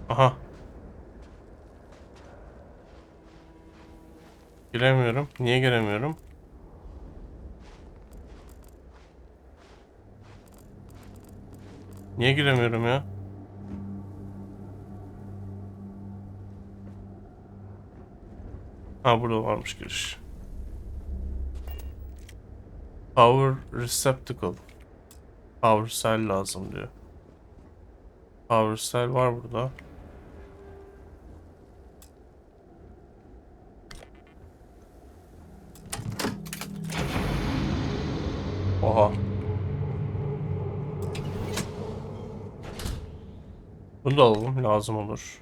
Aha. Giremiyorum. Niye giremiyorum? Niye giremiyorum ya? Ha burada varmış giriş. Power receptacle. Power cell lazım diyor. Power cell var burada. Oha. Bunu da alalım, lazım olur.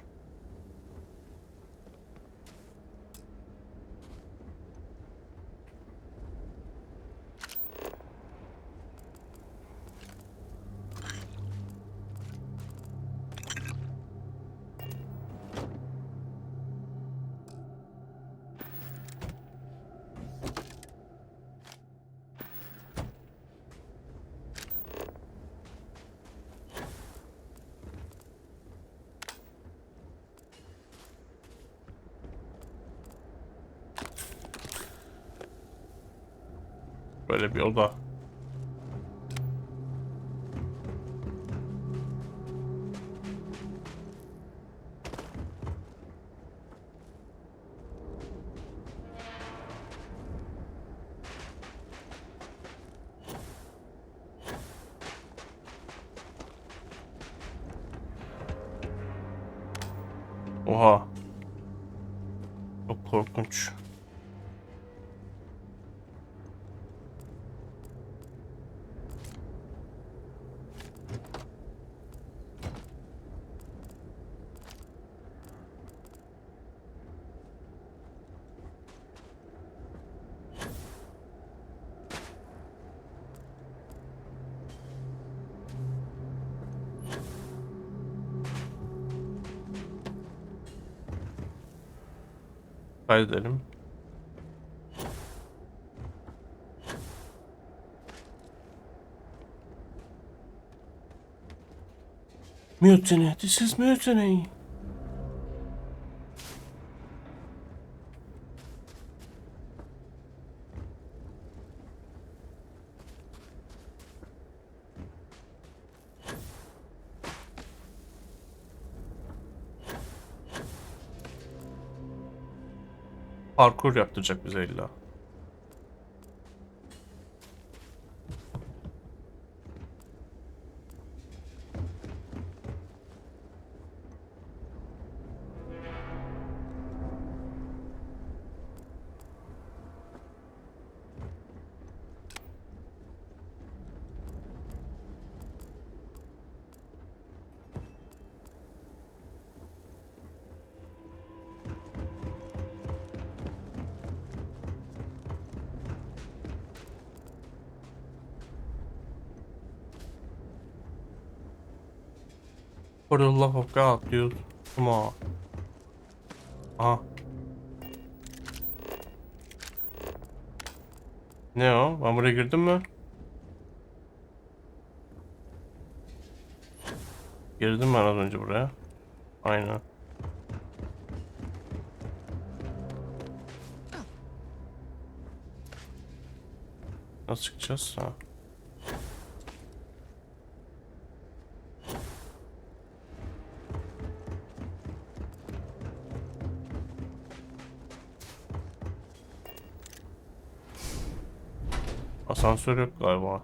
Böyle bir oda. Oha. Çok korkunç. Kaydedelim. Mutiny. This is mutiny. Parkur yaptıracak bize illa. For the love of God, dude. Come on. Aha. Ne o? Ben buraya girdim mi? Girdim ben az önce buraya. Aynen. Nasıl çıkacağız? Ha. Asansör yok galiba.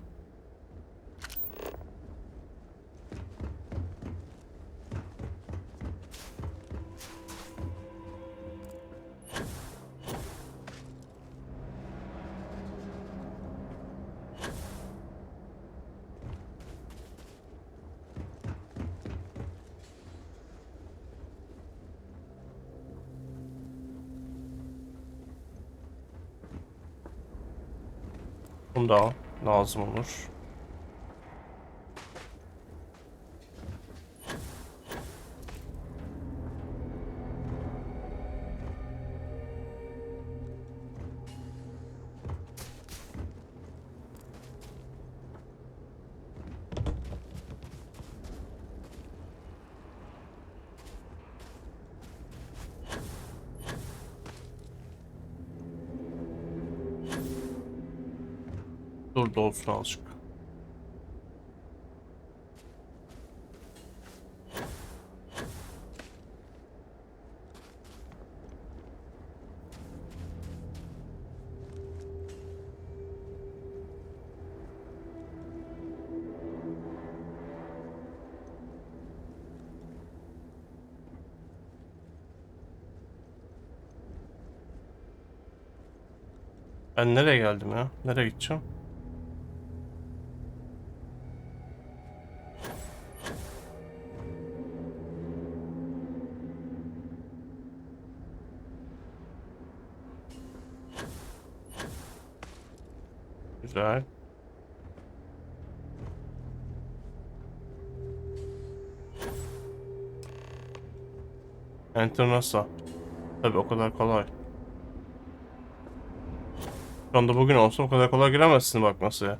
Bunu da al. Lazım olur. Dur da olsun azıcık. Ben nereye geldim ya? Nereye gideceğim? Güzel. Enter NASA. Tabii o kadar kolay. Şu anda bugün olsa o kadar kolay giremezsin bak masaya.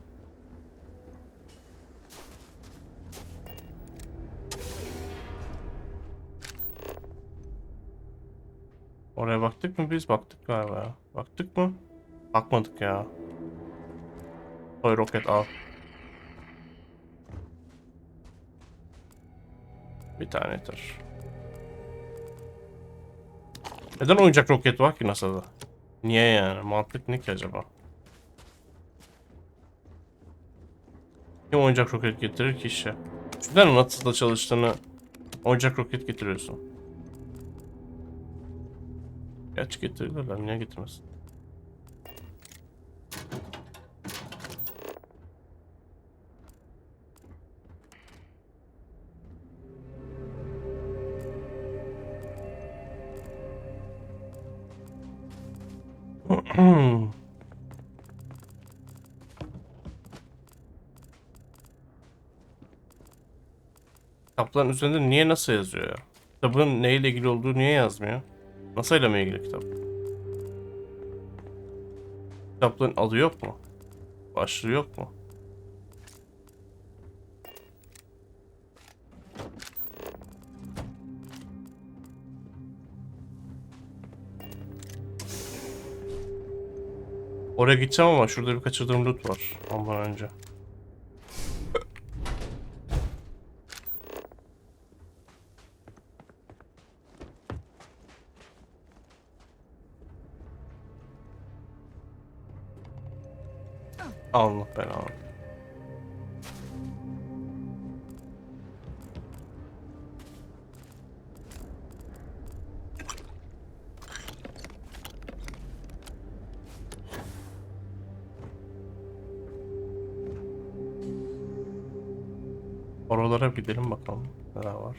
Oraya baktık mı biz? Baktık galiba ya. Baktık mı? Bakmadık ya. Toy roket al. Bir tane yeter. Neden oyuncak roket var ki NASA'da? Niye yani? Mantık ne ki acaba? Kim oyuncak roket getirir ki işe? Neden NASA'da çalıştığını oyuncak roket getiriyorsun? Gerçi getirirler. Niye getirmesin? Kitapların üzerinde niye NASA yazıyor ya? Kitabın neyle ilgili olduğu niye yazmıyor? NASA ile mi ilgili kitap? Kitapların adı yok mu? Başlığı yok mu? Oraya gideceğim ama şurada bir kaçırdığım loot var ondan önce. Allah belanı. Oralara bir gidelim bakalım neler var.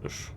Dur.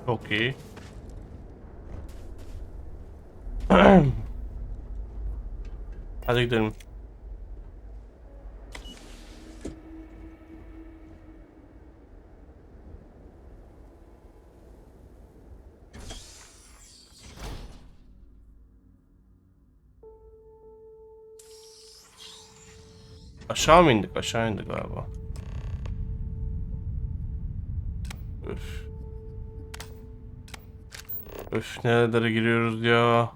Çok iyi. Hadi gidelim. Aşağı mı indik? Aşağı indik galiba. Öf. Öf, nerelere giriyoruz ya?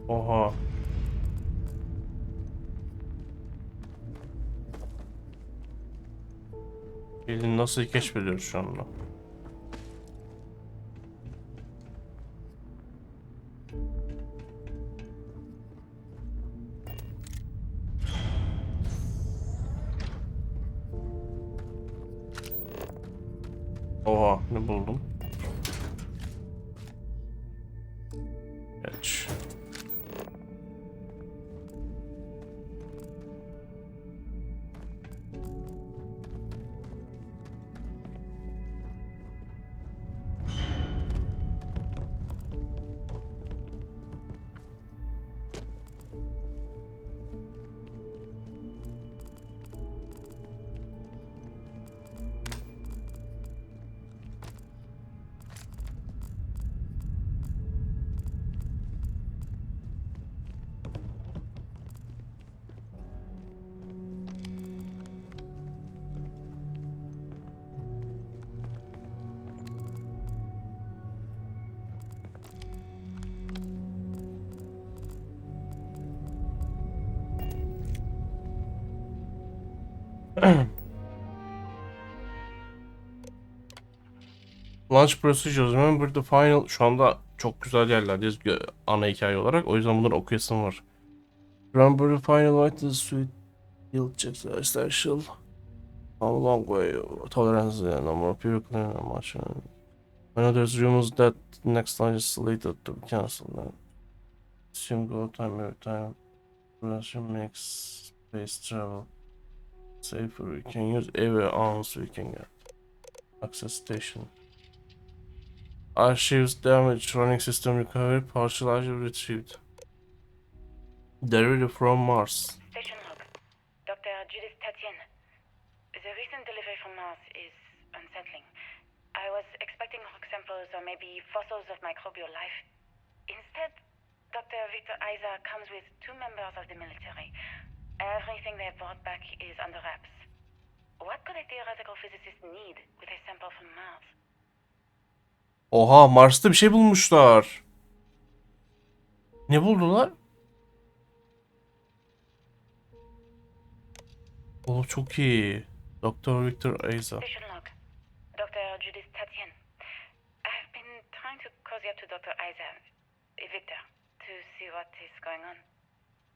Oha. Bilin nasıl keşfediyoruz şu anda? Oha, ne buldum? Geç. Launch procedures. Remember the final. Şu anda çok güzel yerlerdeyiz ana hikaye olarak. O yüzden bunları okuyasım var. Remember the final vital suit. Yield checks are essential. How long way tolerance the number of people clearing a machine. When there's rumors that next line is slated to be cancelled. Then assume go time every time. Russian makes space travel safer. We can use every ounce we can get. Access station. Archives damaged. Running system recovery. Partial archive retrieved. Delivery from Mars. Station log. Dr. Judith Tatian. The recent delivery from Mars is unsettling. I was expecting rock samples or maybe fossils of microbial life. Instead, Dr. Victor Isa comes with 2 members of the military. Everything they brought back is under wraps. What could a theoretical physicist need with a sample from Mars? Oha, Mars'ta bir şey bulmuşlar. Ne buldular? Oh, çok iyi. Dr. Victor Isa. Station log. Dr. Judith Tatian. I've been trying to cozy up to Dr. Isa, Victor, to see what is going on.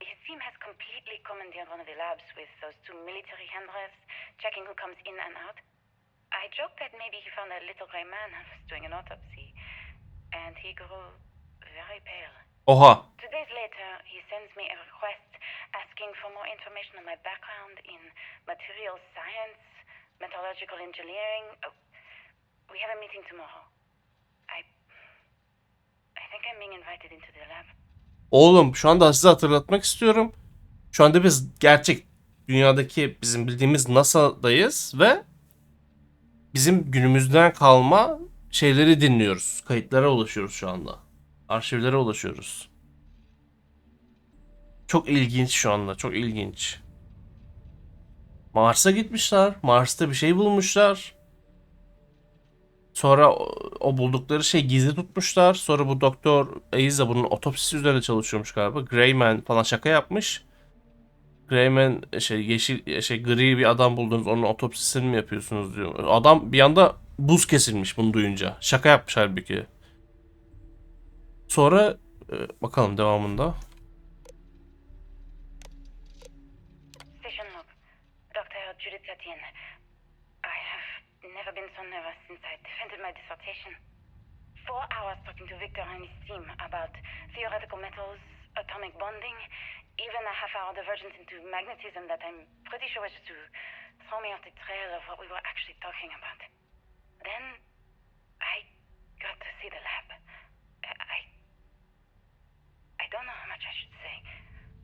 His team has completely commandeered one of the labs with those 2 military handlers, checking who comes in and out. I joked that maybe he found a little gray man doing an autopsy, and he grew very pale. Oha. 2 days later, he sends me a request asking for more information on my background in material science, metallurgical engineering. Oh, we have a meeting tomorrow. I think I'm being invited into the lab. Oğlum, şu anda size hatırlatmak istiyorum. Şu anda biz gerçek dünyadaki bizim bildiğimiz NASA'dayız ve bizim günümüzden kalma şeyleri dinliyoruz. Kayıtlara ulaşıyoruz şu anda. Arşivlere ulaşıyoruz. Çok ilginç şu anda. Çok ilginç. Mars'a gitmişler. Mars'ta bir şey bulmuşlar. Sonra o buldukları şey gizli tutmuşlar. Sonra bu doktor Aiza bunun otopsisi üzerine çalışıyormuş galiba. Greyman falan şaka yapmış. Greyman yeşil gri bir adam buldunuz, onun otopsisini mi yapıyorsunuz diyor. Adam bir anda buz kesilmiş bunu duyunca. Şaka yapmış halbuki. Sonra bakalım devamında. Station log. Dr. Judith Tatian. I have never been so nervous since I defended my dissertation. 4 hours talking to Victor and his team about theoretical metals, atomic bonding, even a half-hour divergence into magnetism that I'm pretty sure was just to throw me off the trail of what we were actually talking about. Then I got to see the lab. I don't know how much I should say,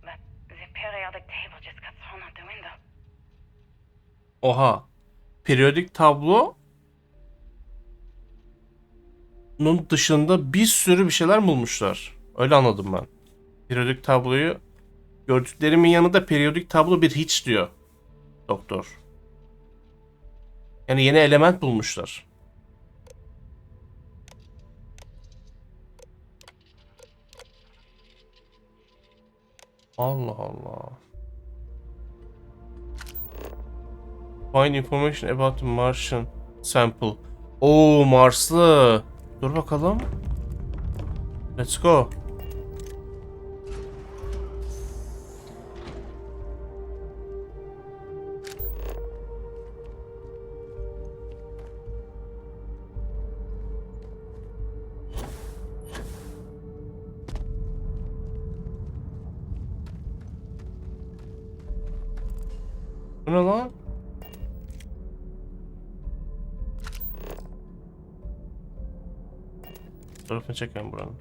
but the periodic table just got thrown out the window. Oha. Periyodik tablonun dışında bir sürü bir şeyler bulmuşlar. Öyle anladım ben. Periyodik tabloyu gördüklerimin yanında periyodik tablo bir hiç diyor doktor. Yani yeni element bulmuşlar. Allah Allah. Find information about the Martian sample. Oo, Marslı. Dur bakalım. Let's go. Bu ne lan? Tarafını çeken buranın.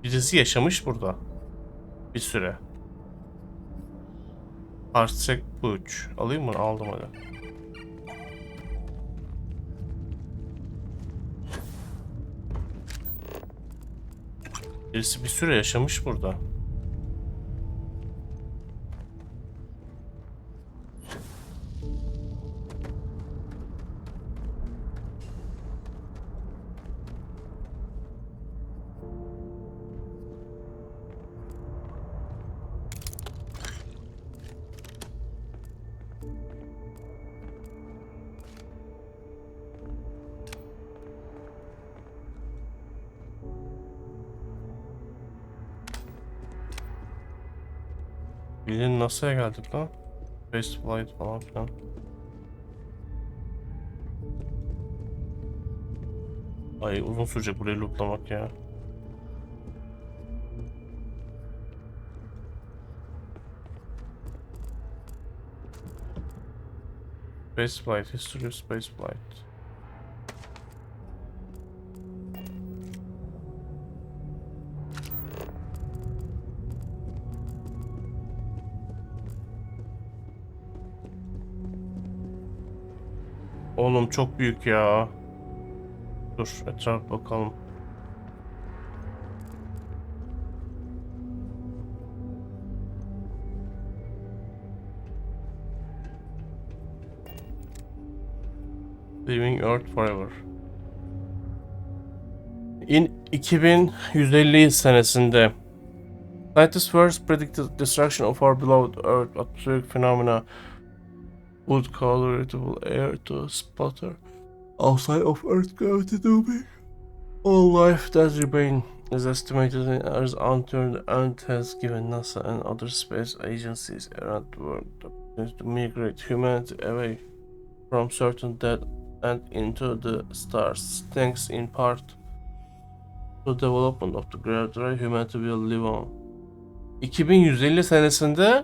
Birisi yaşamış burada. Bir süre. Parsec Puç. Alayım mı? Aldım hadi. Birisi bir süre yaşamış burada. Bildiğin NASA'ya geldik lan. Space flight falan filan. Ay uzun sürecek burayı lootlamak ya. Space flight, history of space flight. Oğlum çok büyük ya. Dur etraf bakalım. Living Earth Forever. In 2150 senesinde scientists first predicted destruction of our beloved Earth. Atmospheric phenomena would cause irritable air to sputter outside of Earth gravity to be. All life that remains is estimated as unturned and has given NASA and other space agencies around the world the opportunity to migrate humanity away from certain death and into the stars, thanks in part to the development of the gravity humanity will live on. 2150 senesinde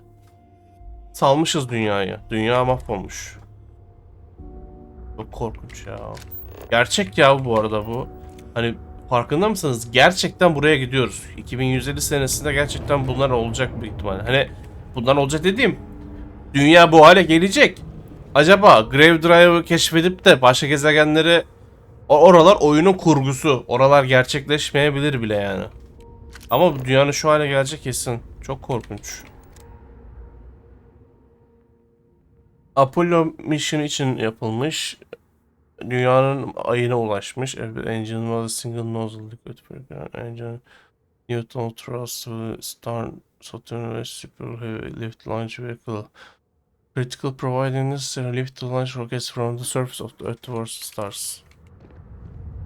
salmışız dünyayı. Dünya mahvolmuş. Çok korkunç ya. Gerçek ya bu arada bu. Hani farkında mısınız? Gerçekten buraya gidiyoruz. 2150 senesinde gerçekten bunlar olacak büyük ihtimalle. Hani bunlar olacak dediğim, dünya bu hale gelecek. Acaba Grave Drive'ı keşfedip de başka gezegenleri, oralar oyunun kurgusu. Oralar gerçekleşmeyebilir bile yani. Ama dünyanın şu hale gelecek kesin. Çok korkunç. Apollo mission için yapılmış. Dünyanın ayına ulaşmış. Engine was a single nozzle liquid propellant engine. Newton thrust star Saturn ve super heavy lift launch vehicle. Critical providing necessary lift to launch rockets from the surface of the Earth towards the stars.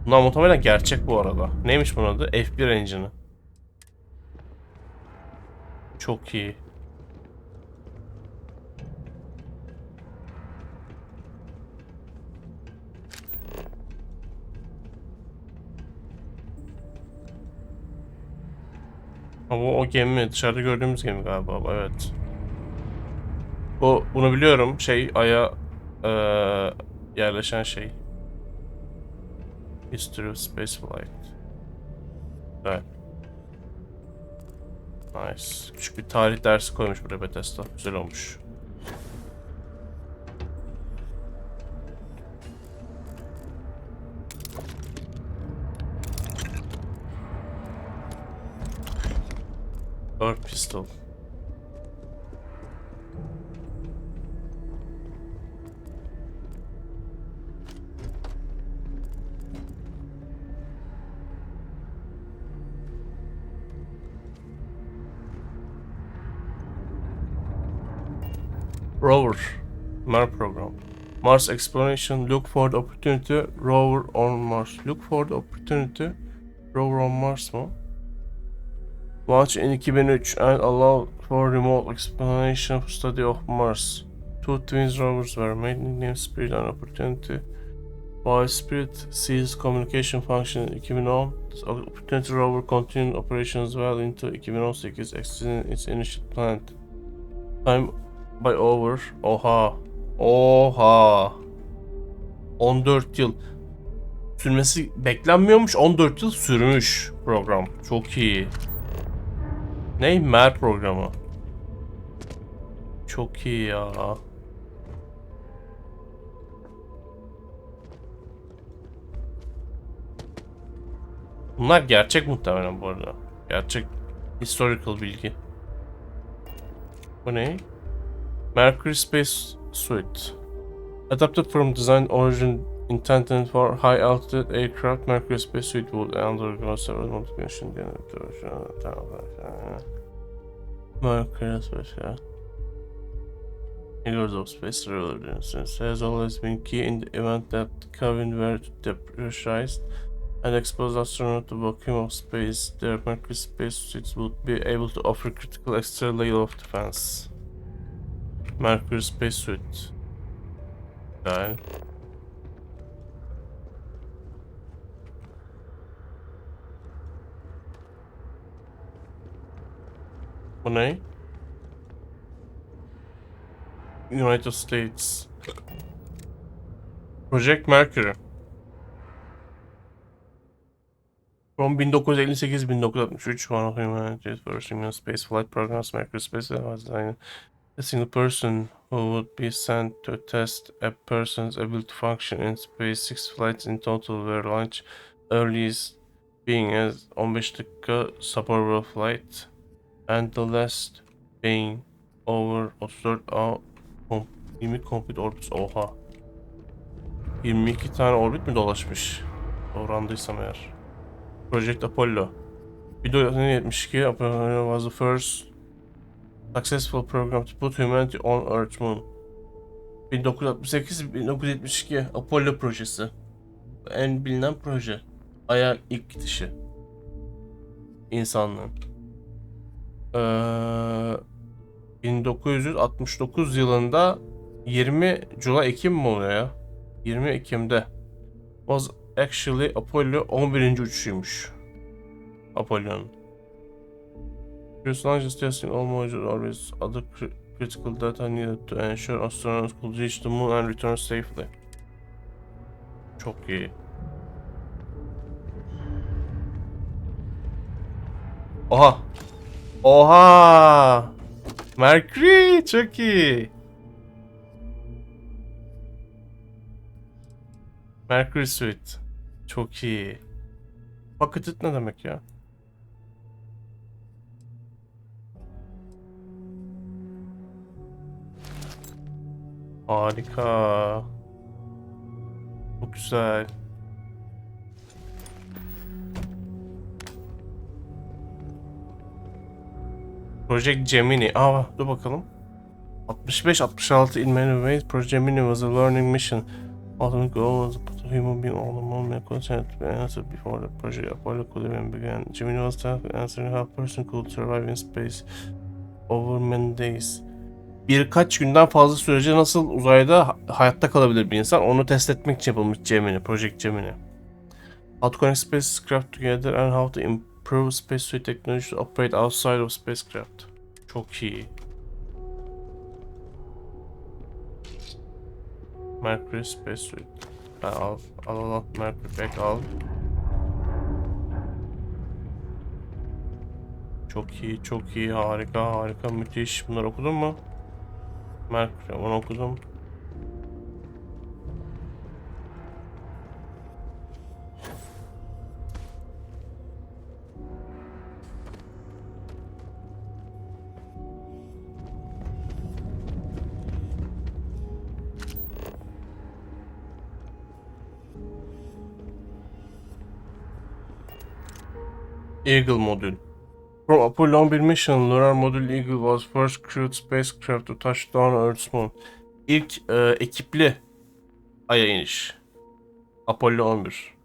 Bunlar muhtemelen gerçek bu arada. Neymiş bunun adı? F1 engine'ı. Çok iyi. Ama o gemi dışarıda gördüğümüz gemi galiba. Evet. Bunu biliyorum. Ay'a yerleşen şey. History of Space Flight. Evet. Nice. Küçük bir tarih dersi koymuş buraya Bethesda. Güzel olmuş. Earth Pistol. Rover. Mars program. Mars exploration. Look for the opportunity. Rover on Mars. Look for the opportunity. Rover on Mars mı? Launched in 2003 and allowed for remote exploration study of Mars. Two twins rovers were made, nicknamed Spirit and Opportunity. While Spirit ceased communication function in 2010, the Opportunity rover continued operations well into 2018, exceeding its initial planned time by over. Oha. 14 yıl. Sürmesi beklenmiyormuş. 14 yıl sürmüş program. Çok iyi. Ne? Mer programı. Çok iyi ya. Bunlar gerçek muhtemelen bu arada. Gerçek historical bilgi. Bu ne? Mercury Space Suite. Adapted from design origin intended for high altitude aircraft, Mercury Space Suite would undergo several modifications. Mercury Space Eagles of Space Revolutions has always been key in the event that the cabin were depressurized and exposed astronaut to vacuum of space. Their Mercury Space Suites would be able to offer critical extra layer of defense. Mercury Space Suite. Güzel. Bu ne? United States. Project Mercury. From 1958-1963, one of humanity's first human space flight programs, Mercury Space was designed a single person who would be sent to test a person's ability to function in space. 6 flights in total were launched, earliest being as 15 dakika suborbital flight and the last being over 34 hour 20 complete orbits. Oha. 22 tane orbit mi dolaşmış? Doğrandıysam eğer. Project Apollo. 1972 Apollo was the first successful program to put humanity on Earth moon. 1968-1972 Apollo projesi. En bilinen proje. Ay'a ilk gidişi. İnsanlığın. 1969 yılında 20 July Ekim mi oluyor ya? 20 Ekim'de was actually Apollo 11. uçuşuymuş. Apollo'nun. First launch testing all modules orbits other critical data needed to ensure astronauts could reach the moon and return safely. Çok iyi. Oha! Oha! Mercury çok iyi. Mercury Suite. Çok iyi. Bucketed ne demek ya? Harika. Çok güzel. Project Gemini. Dur bakalım. 65-66 in many ways. Project Gemini was a learning mission. Ultimate goal was to put a human being on the moon and consent to be answered before the project Apollo could even begin. Gemini was tasked with answering how a person could survive in space over many days. Birkaç günden fazla sürece nasıl uzayda hayatta kalabilir bir insan, onu test etmek için yapılmış Gemini, Project Gemini. How to connect spacecraft together and how to improve spacesuit technology to operate outside of spacecraft. Çok iyi. Mercury Spacesuit. Al. Mercury back al. Çok iyi, harika, müthiş. Bunları okudun mu? Mercury, onu okudum. Eagle modül. From Apollo 11 mission, Lunar Module Eagle was first crewed spacecraft to touch down Earth's moon. İlk ekipli Ay'a iniş. Apollo 11.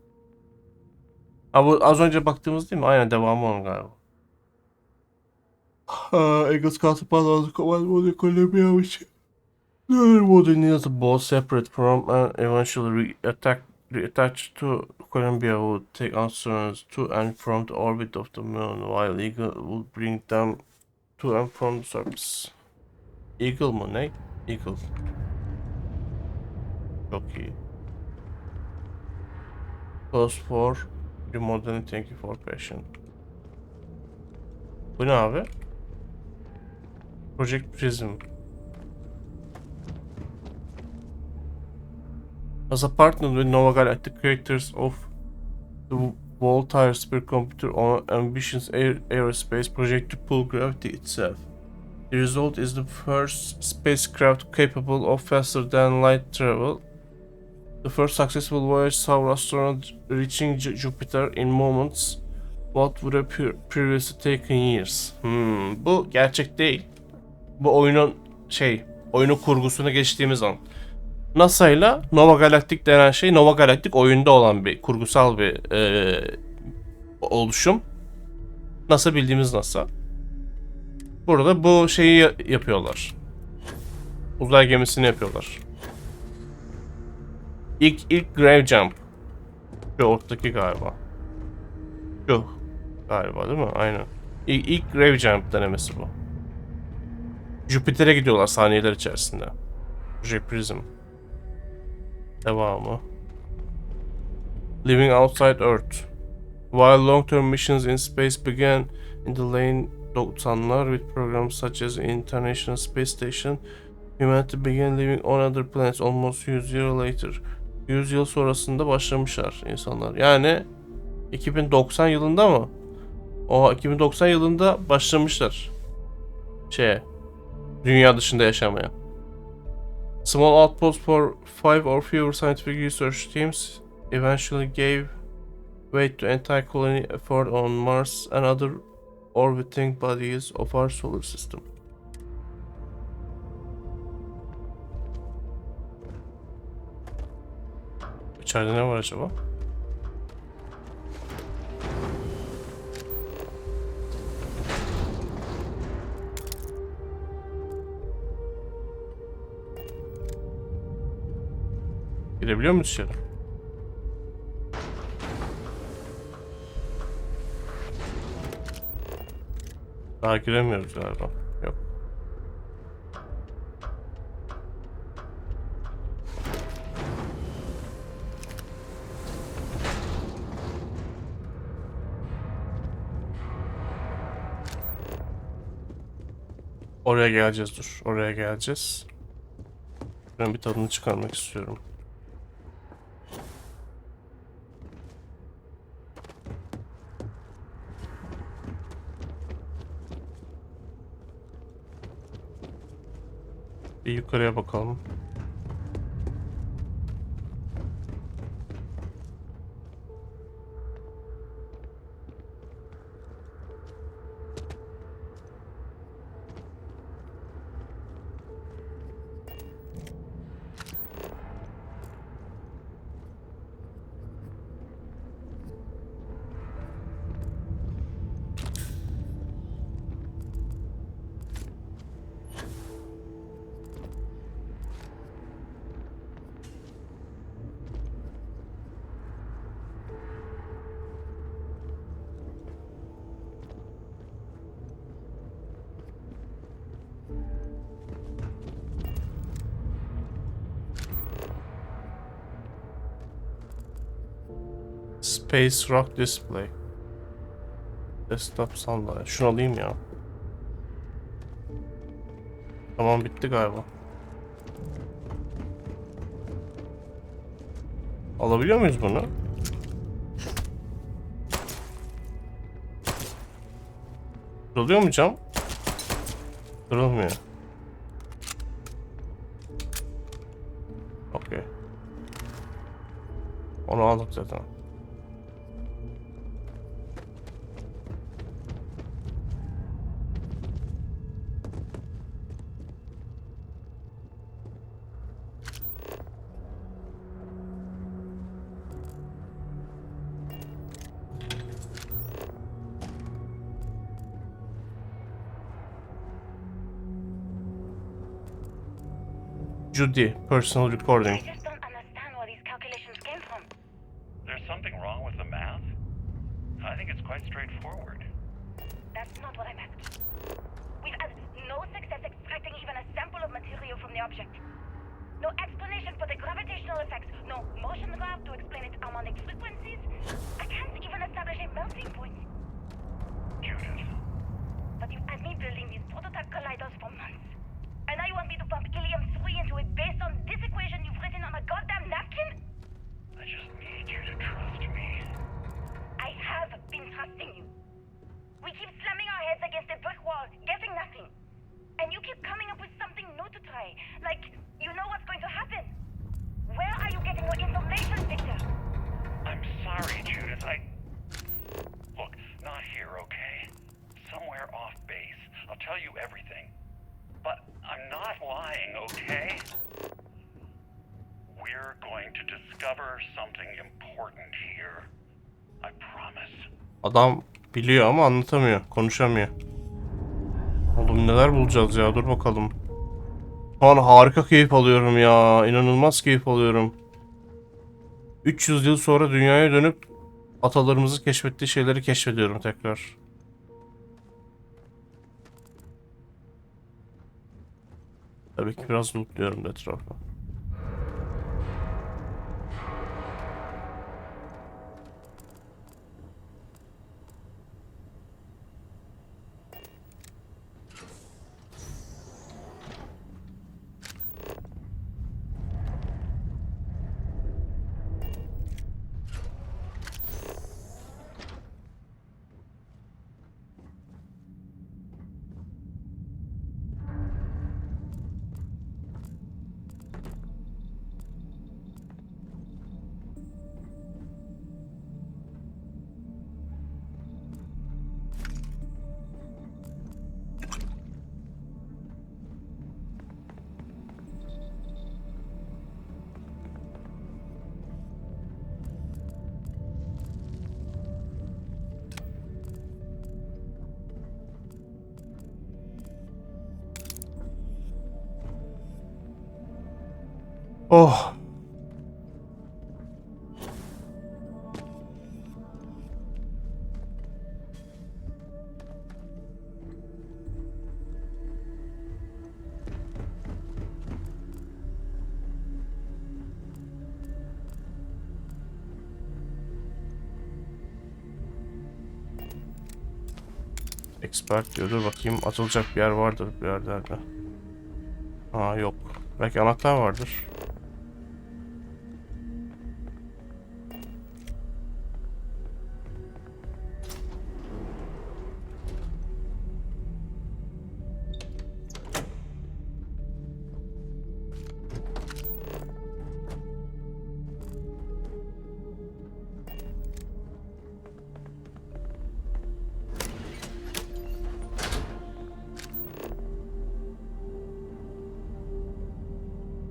Bu az önce baktığımız değil mi? Aynen devamı onun galiba. Eagle's counterpart was the command module Columbia, which Lunar module needed to both separate from and eventually reattached to Columbia would take astronauts to and from the orbit of the moon, while Eagle would bring them to and from the surface. Eagle mı ne? Eagle. Çok iyi. Close for remodeling, thank you for passion. Bu ne abi? Project Prism. As a partner with Nova Galactic creators of the volatile supercomputer on ambitious aerospace project to pull gravity itself. The result is the first spacecraft capable of faster than light travel. The first successful voyage saw astronauts reaching Jupiter in moments what would have previously taken years. Bu gerçek değil. Bu oyunun kurgusuna geçtiğimiz an. NASA ile Nova Galactic denen şey, Nova Galactic oyunda olan bir kurgusal bir oluşum. NASA bildiğimiz NASA. Burada bu şeyi yapıyorlar. Uzay gemisini yapıyorlar. İlk grave jump. Şu ortadaki galiba. Şu galiba değil mi? Aynen. İlk grave jump denemesi bu. Jüpiter'e gidiyorlar saniyeler içerisinde. Prism. Devamı. Living outside Earth. While long-term missions in space began in the late 90'lar with programs such as International Space Station, humanity began living on other planets almost 100 years later. 100 yıl sonrasında başlamışlar insanlar. Yani 2090 yılında mı? 2090 yılında başlamışlar. Dünya dışında yaşamaya. Small outposts for 5 or fewer scientific research teams eventually gave way to anti-colony effort on Mars and other orbiting bodies of our solar system. İçeride ne var acaba? Girebiliyor muyuz içeri? Daha giremiyoruz galiba. Yok. Oraya geleceğiz, dur. Oraya geleceğiz. Ben bir tadını çıkarmak istiyorum. Bir yukarıya bakalım. Space Rock Display. Desktop sandalye. Şunu alayım ya. Tamam, bitti galiba. Alabiliyor muyuz bunu? Kırılıyor mu cam? Kırılmıyor. Okey. Onu aldık zaten. Judy, personal recording. I just don't understand where these calculations came from. There's something wrong with the math? I think it's quite straightforward. That's not what I'm asking. We've had no success extracting even a sample of material from the object. No explanation for the gravitational effects. No motion graph to explain its harmonic frequencies. I can't even establish a melting point. Judith. But you've had me building these prototype colliders for months. And now you want me to pump helium-3 into it based on this equation you've written on a goddamn napkin? I just need you to trust me. I and you keep coming up with something new to try. Like, you know what's going to happen. Where are you getting your information, Victor? I'm sorry, Judith. Look, not here, okay? Somewhere off base. I'll tell you everything. But I'm not lying, okay? We're going to discover something important here. I promise. Adam biliyor ama anlatamıyor, konuşamıyor. Oğlum neler bulacağız ya, dur bakalım. Şu an harika keyif alıyorum ya, inanılmaz keyif alıyorum. 300 yıl sonra dünyaya dönüp atalarımızın keşfettiği şeyleri keşfediyorum tekrar. Tabii ki biraz lootluyorum da etrafı. Oh. Expert diyor. Dur bakayım, atılacak bir yer vardır bir yerlerde. Aa yok. Belki anahtar vardır.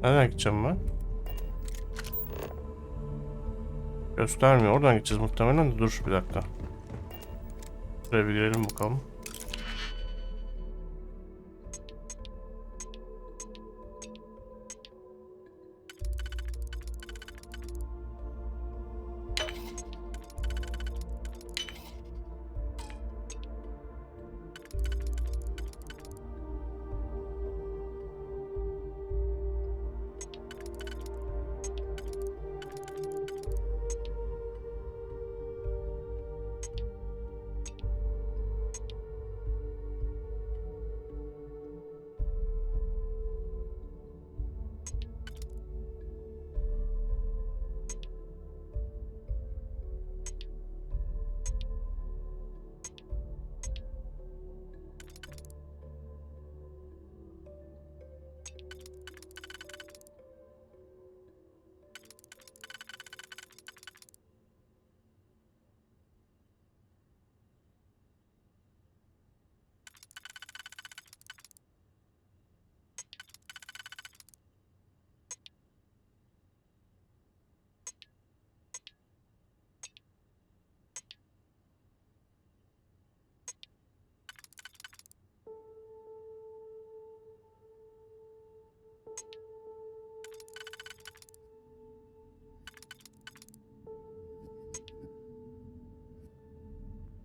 Nereden gideceğim ben? Göstermiyor. Oradan gideceğiz muhtemelen de. Dur bir dakika. Şuraya bir girelim bakalım.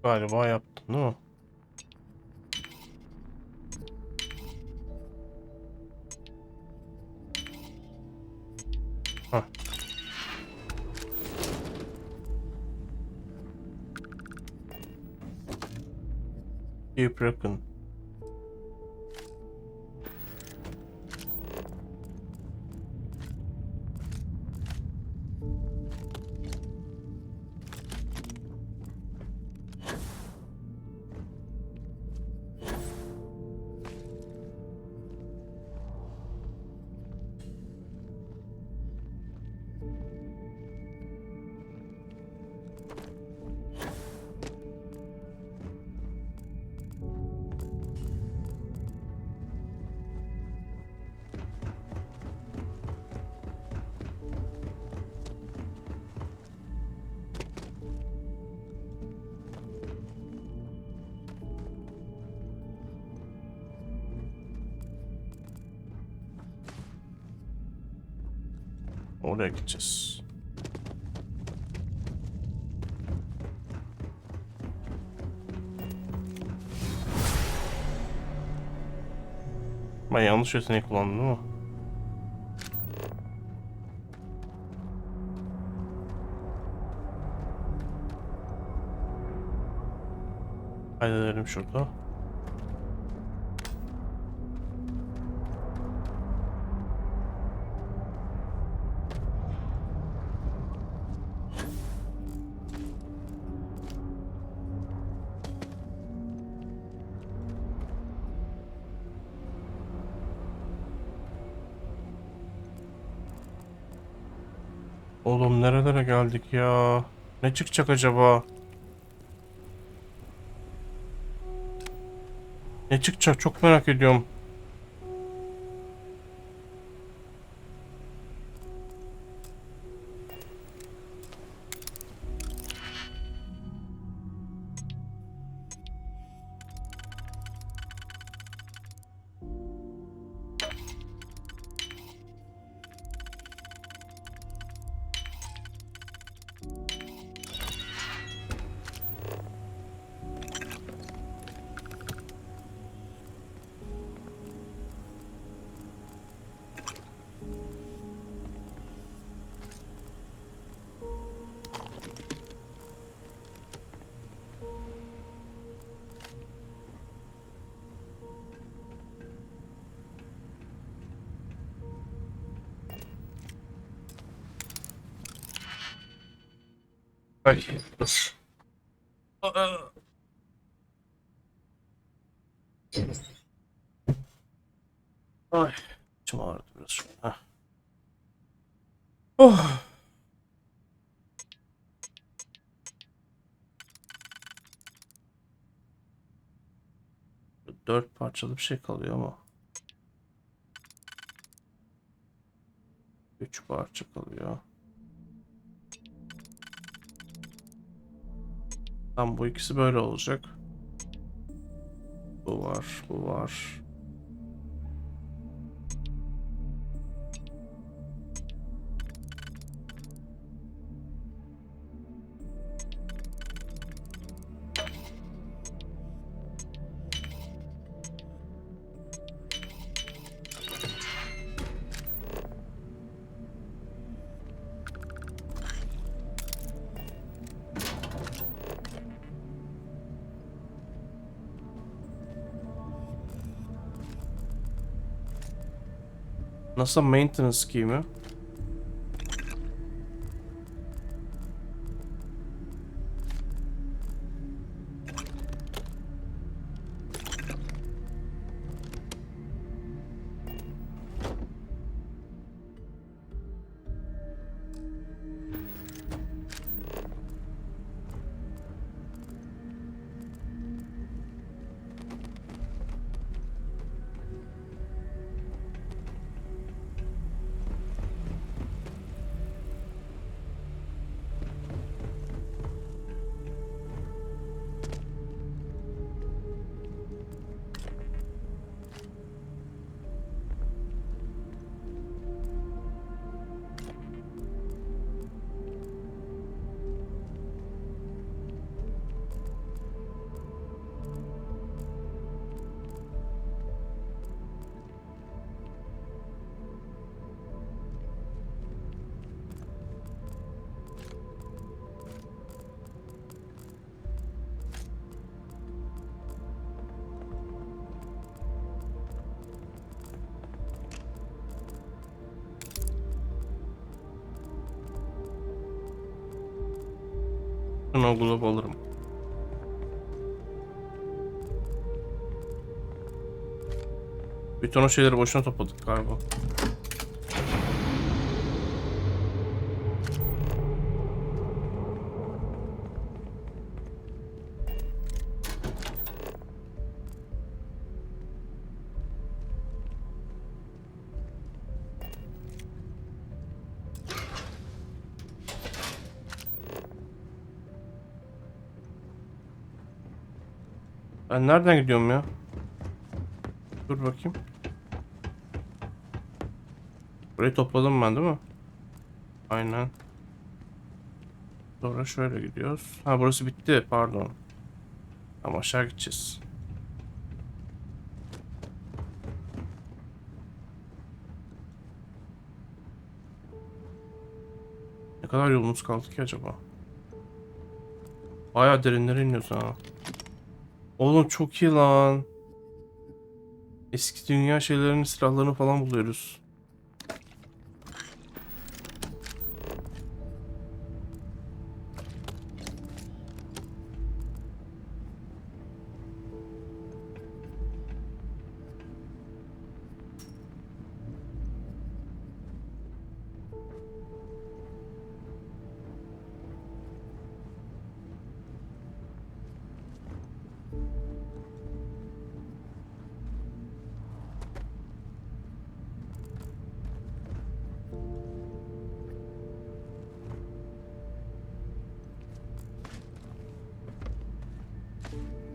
Galiba yaptım değil mi? Hah. Keep broken. Oraya gideceğiz. Ben yanlış yeteneği kullandım değil mi? Kaydedelim şurada. Oğlum nerelere geldik ya? Ne çıkacak acaba? Ne çıkacak çok merak ediyorum. Ay dur. Ay. İçim ağrıdı biraz şu an. Heh. Oh. Dört parçalı bir şey kalıyor ama. 3 parça kalıyor. Tam bu ikisi böyle olacak. Bu var, bu var. Nasıl maintenance scheme'i? Ben o globe alırım. Bütün o şeyleri boşuna topladık galiba. Ben nereden gidiyorum ya? Dur bakayım. Burayı topladım ben değil mi? Aynen. Sonra şöyle gidiyoruz. Ha burası bitti pardon. Ama aşağı gideceğiz. Ne kadar yolumuz kaldı ki acaba? Bayağı derinlere iniyoruz ha. Oğlum çok iyi lan. Eski dünya şeylerinin silahlarını falan buluyoruz.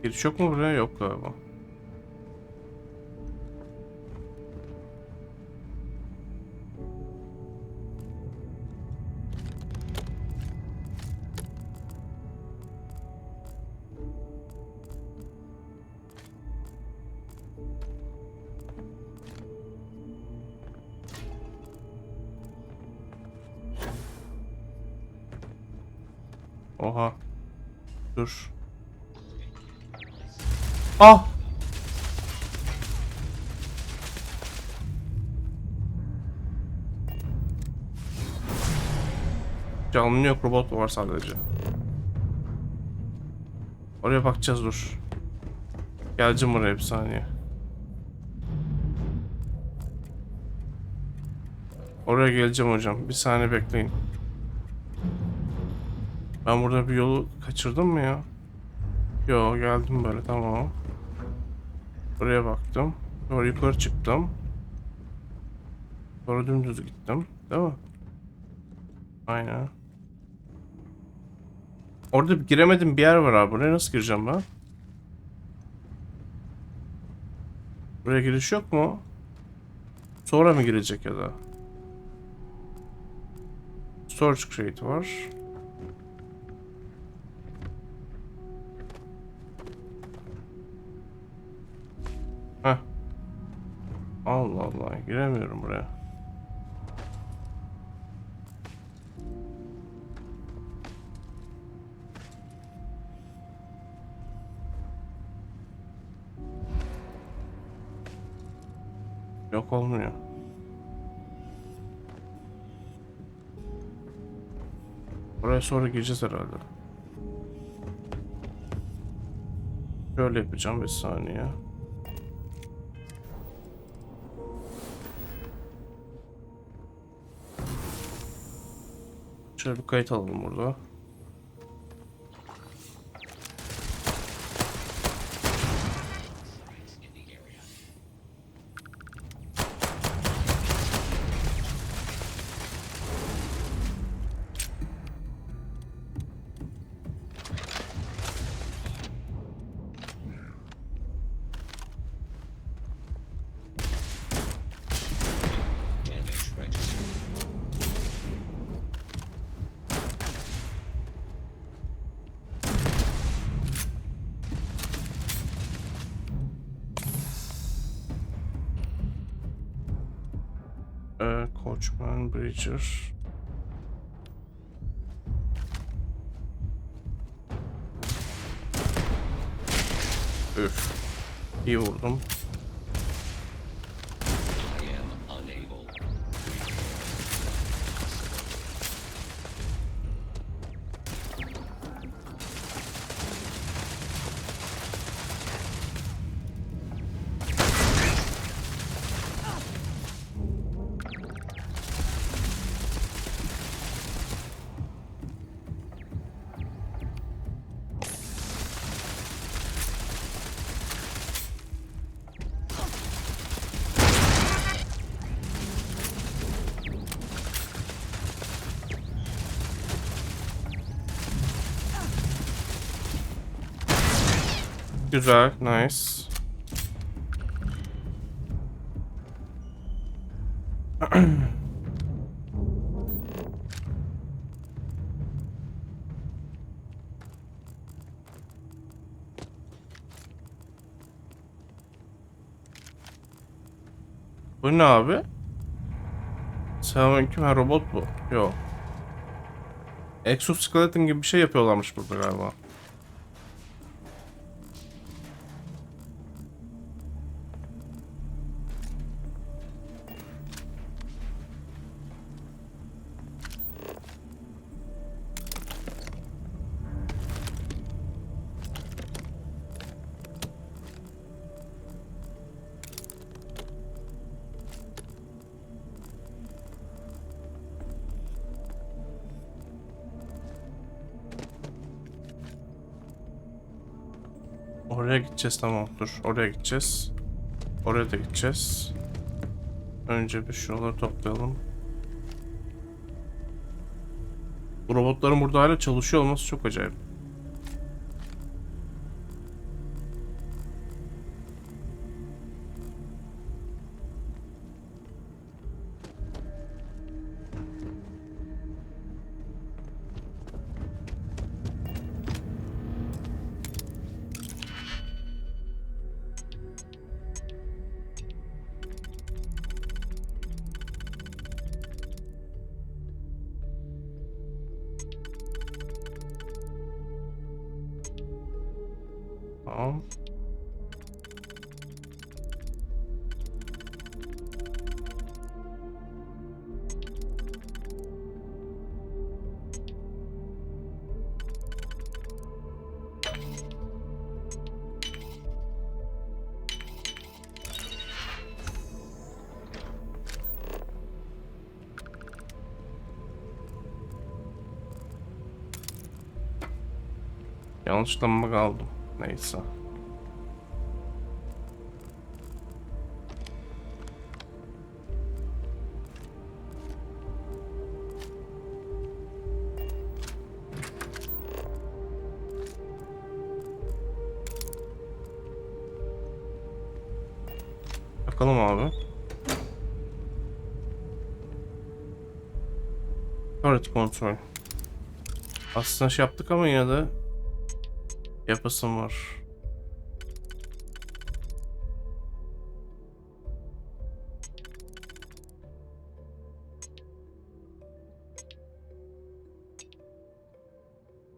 Giriş yok mu buraya? Yok galiba. Oha. Dur. Ah! Canlı yok, robot var sadece. Oraya bakacağız, dur. Geleceğim oraya bir saniye. Oraya geleceğim hocam. Bir saniye bekleyin. Ben burada bir yolu kaçırdım mı ya? Yo, geldim böyle, tamam. Buraya baktım. Sonra yukarı çıktım. Sonra dümdüz gittim. Değil mi? Aynen. Orada giremedim bir yer var abi. Buraya nasıl gireceğim ben? Buraya giriş yok mu? Sonra mı girecek ya da? Storage crate var. Heh. Allah Allah, giremiyorum buraya. Yok, olmuyor. Buraya sonra gireceğiz herhalde. Şöyle yapacağım bir saniye. Şöyle bir kayıt alalım burada. Coachman, Breacher. Üf. İyi vurdum. Güzel, nice. Bu ne abi? Selamünaleyküm. Ha, robot bu. Yok. Exoskeleton gibi bir şey yapıyorlarmış burada galiba. Oraya gideceğiz, tamam, dur. Oraya gideceğiz. Oraya da gideceğiz. Önce bir şuraları toplayalım. Bu robotların burada hala çalışıyor olması çok acayip. Tamam. Yanlışlıkla mı kaldım? Neyse. Bakalım abi. Turret kontrol. Aslında şey yaptık ama yine de yapasım var.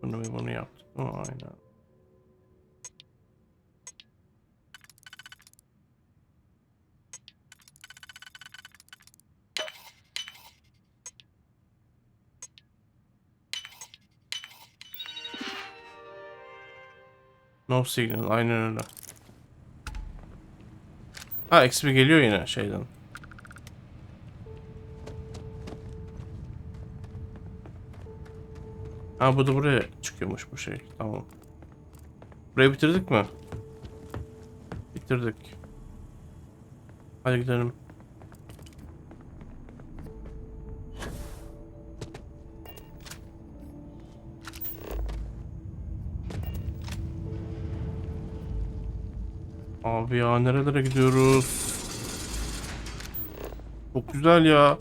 Bunu ve bunu yaptık. Aynen. No signal, aynen öyle. Ha, XP geliyor yine şeyden. Ha, bu da buraya çıkıyormuş bu şey. Tamam. Burayı bitirdik mi? Bitirdik. Hadi gidelim. Abi ya, nerelere gidiyoruz? Çok güzel ya.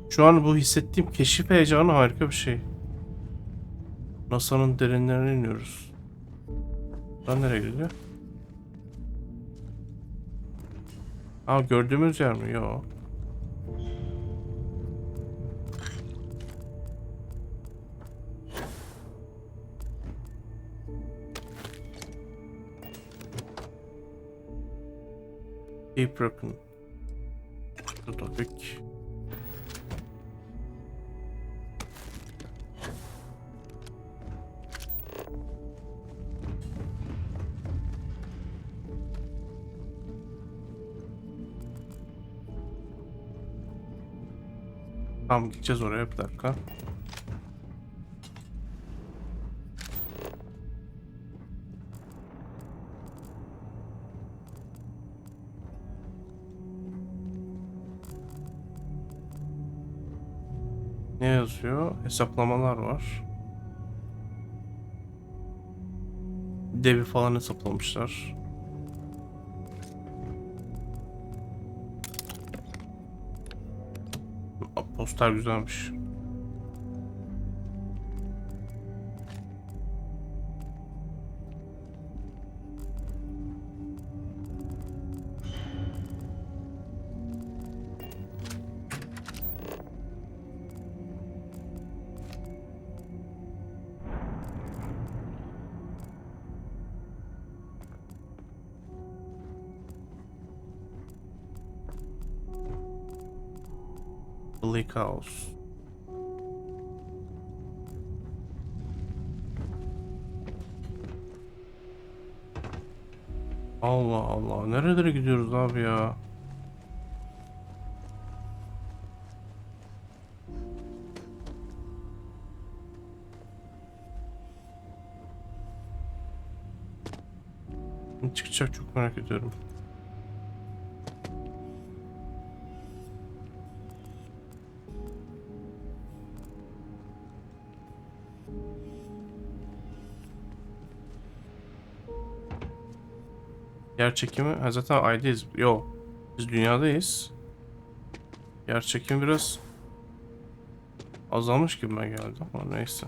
Şu an bu hissettiğim keşif heyecanı harika bir şey. NASA'nın derinlerine iniyoruz. Buradan nereye gidiyor? Aa, gördüğümüz yer mi? Yok. Deep Broken. Topik. Tamam, gideceğiz oraya, bir dakika. Ne yazıyor? Hesaplamalar var. Devi falan hesaplamışlar. Poster güzelmiş. Bleak House. Allah Allah. Nerelere gidiyoruz abi ya? Ne çıkacak çok merak ediyorum. Yer çekimi. Ha, zaten aydayız. Yo. Biz dünyadayız. Yer çekimi biraz azalmış gibi ben geldi ama neyse.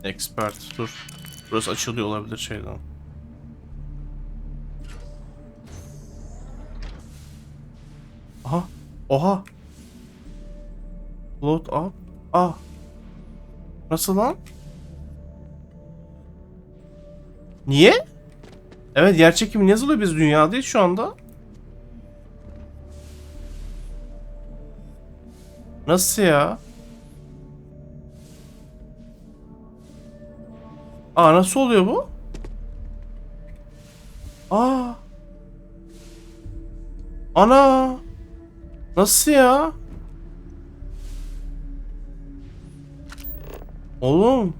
Expert. Dur. Burası açılıyor olabilir şeyden. Aha. Oha. Load up. Ah. Nasıl lan? Niye? Evet, yer çekimi yazılıyor, biz dünyadayız şu anda. Nasıl ya? Aa, nasıl oluyor bu? Aa. Ana. Nasıl ya? Oğlum.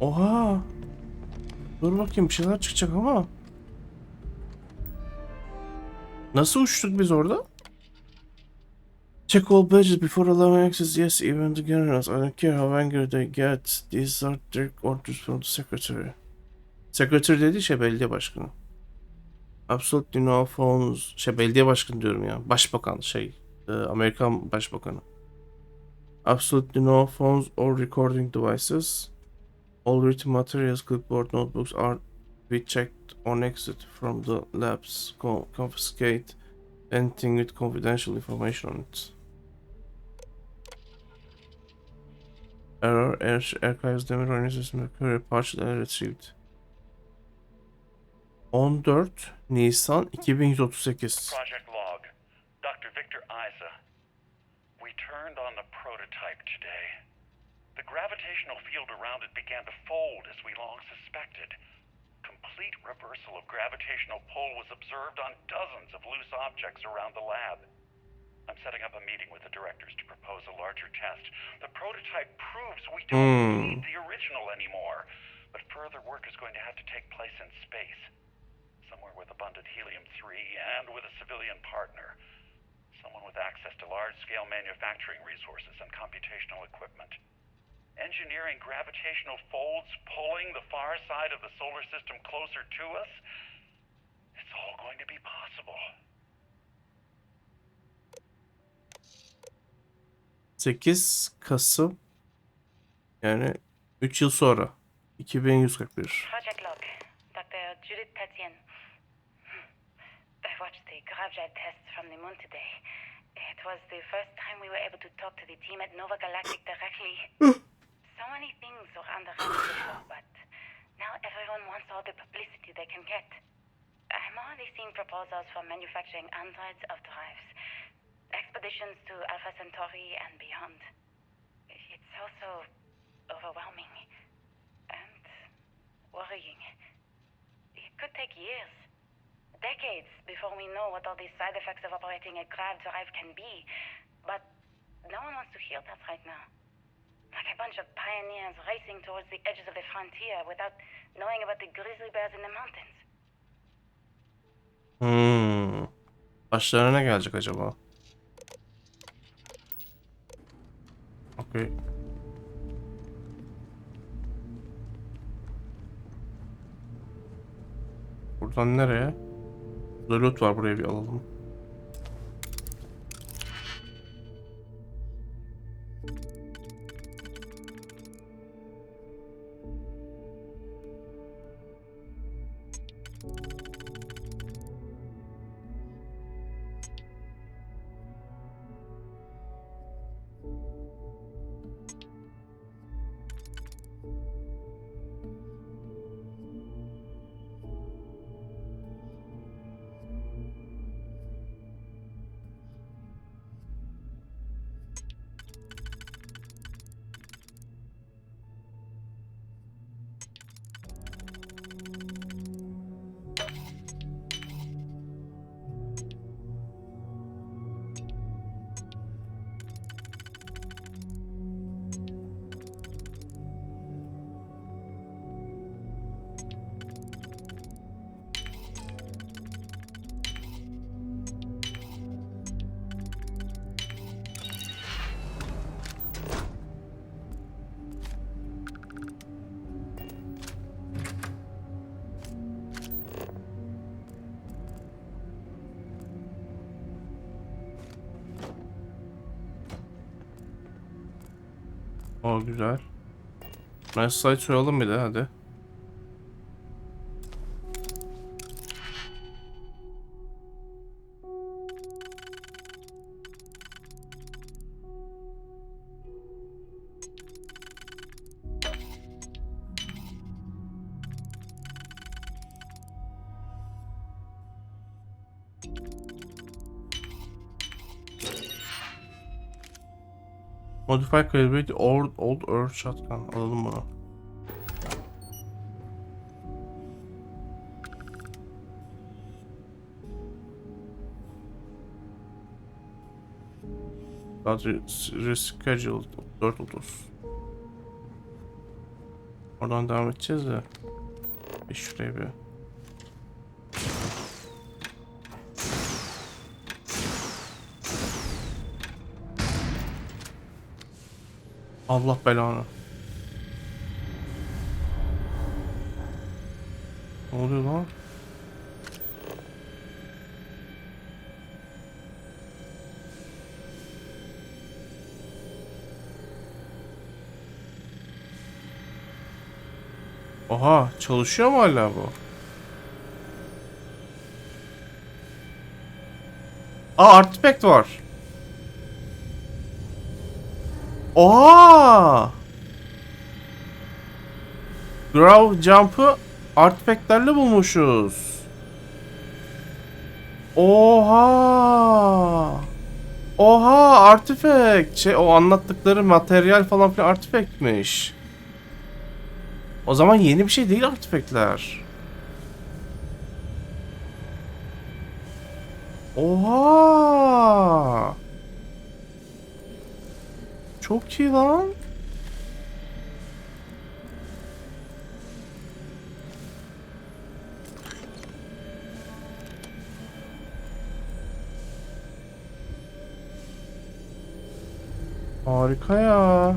Oha. Dur bakayım, bir şeyler çıkacak ama. Nasıl uçtuk biz orada? Check all badges before allowing access. Yes, even the generals. I don't care how angry they get. These are direct orders from the secretary. Secretary dediği şey belediye başkanı. Absolutely no phones. Belediye başkanı diyorum ya. Başbakan Amerikan başbakanı. Absolutely no phones or recording devices. All written materials, clipboard, notebooks are be checked on exit from the labs. Confiscate anything with confidential information on it. Error, Archives Demir Organization Query partially retrieved. 14 Nisan 2138. Project log. Dr. Victor Isa. We turned on the prototype today. The gravitational field around it began to fold as we long suspected. Complete reversal of gravitational pull was observed on dozens of loose objects around the lab. I'm setting up a meeting with the directors to propose a larger test. The prototype proves we don't need the original anymore, but further work is going to have to take place in space. Somewhere with abundant helium-3 and with a civilian partner. Someone with access to large-scale manufacturing resources and computational equipment. Engineering gravitational folds pulling the far side of the solar system closer to us? It's all going to be possible. 8 Kasım yani 3 yıl sonra 2141. Project log. Dr. Judith Tatien. I watched the gravjet tests from the moon today. It was the first time we were able to talk to the team at Nova Galactic directly. So many things were under wraps before, but now everyone wants all the publicity they can get. I'm already seeing proposals for manufacturing androids of drives. Expeditions to Alpha Centauri and beyond. It's also overwhelming and worrying. It could take years, decades, before we know what all the side effects of operating a grav drive can be. But no one wants to hear that right now. Like a bunch of pioneers racing towards the edges of the frontier without knowing about the grizzly bears in the mountains. Başlarına ne gelecek acaba? Okay. Buradan nereye? Burada loot var, buraya bir alalım. O güzel. Nice site soyalım bir de hadi. Modify calibrate old earth shotgun. Alalım bunu. Rescheduled 4.30. Oradan devam edeceğiz de. Bir şuraya bir. Allah belanı. Ne oluyor lan? Oha, çalışıyor mu hala bu? Aa, artifact var. Oha! Grow Jump'ı artifactlerle bulmuşuz. Oha! Oha, artifact. O anlattıkları materyal falan filan artifactmiş. O zaman yeni bir şey değil artifactler. Oha! Çok iyi lan. Harika ya.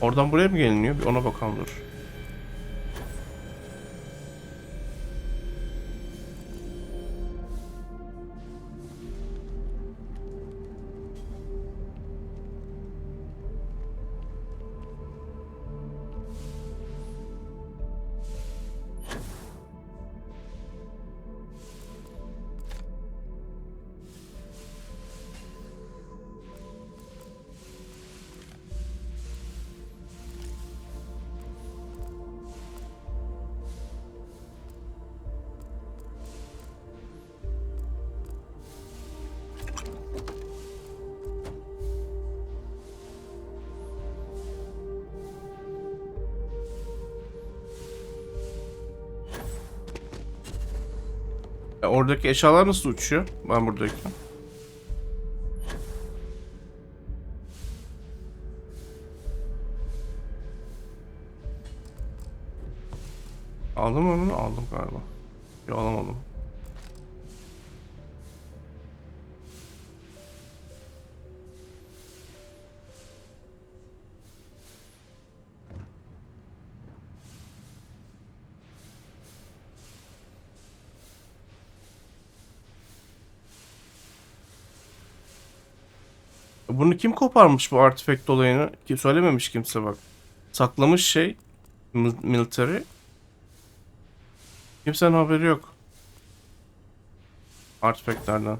Oradan buraya mı geliniyor? Bir ona bakalım dur. Oradaki eşyalar nasıl uçuyor? Ben buradayken. Aldım mı onu? Aldım galiba. Yok, alamadım. Bunu kim koparmış bu artifact olayını? Ki söylememiş kimse bak. Saklamış şey. Military. Kimsenin haberi yok. Artifactlerden.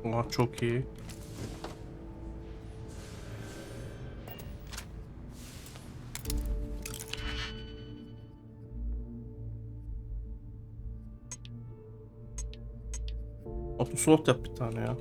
Oha, çok iyi. Autoslot yap bir tane ya.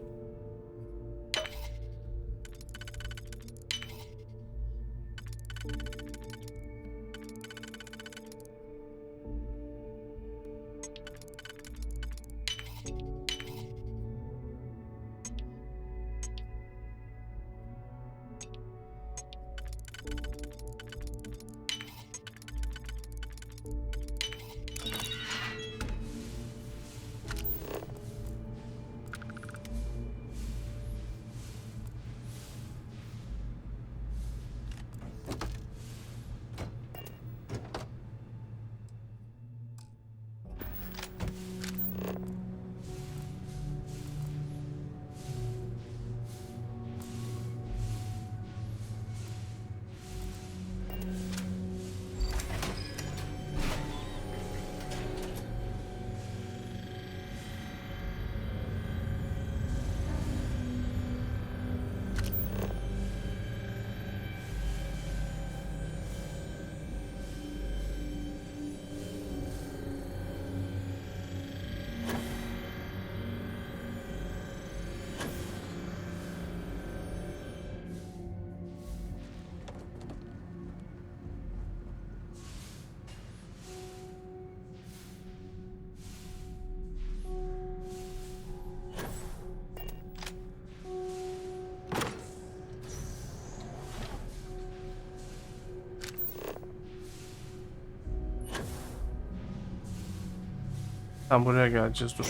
Tam buraya geleceğiz, dur.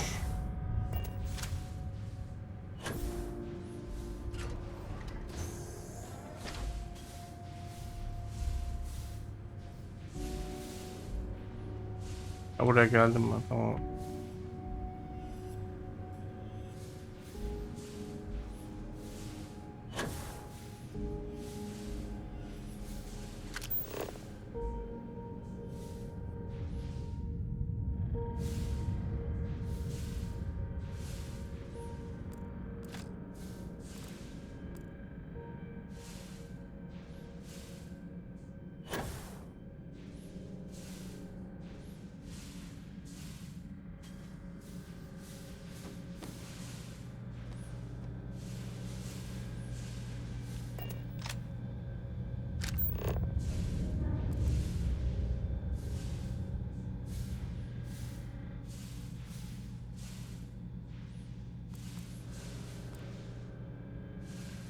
Ya buraya geldim ben, tamam.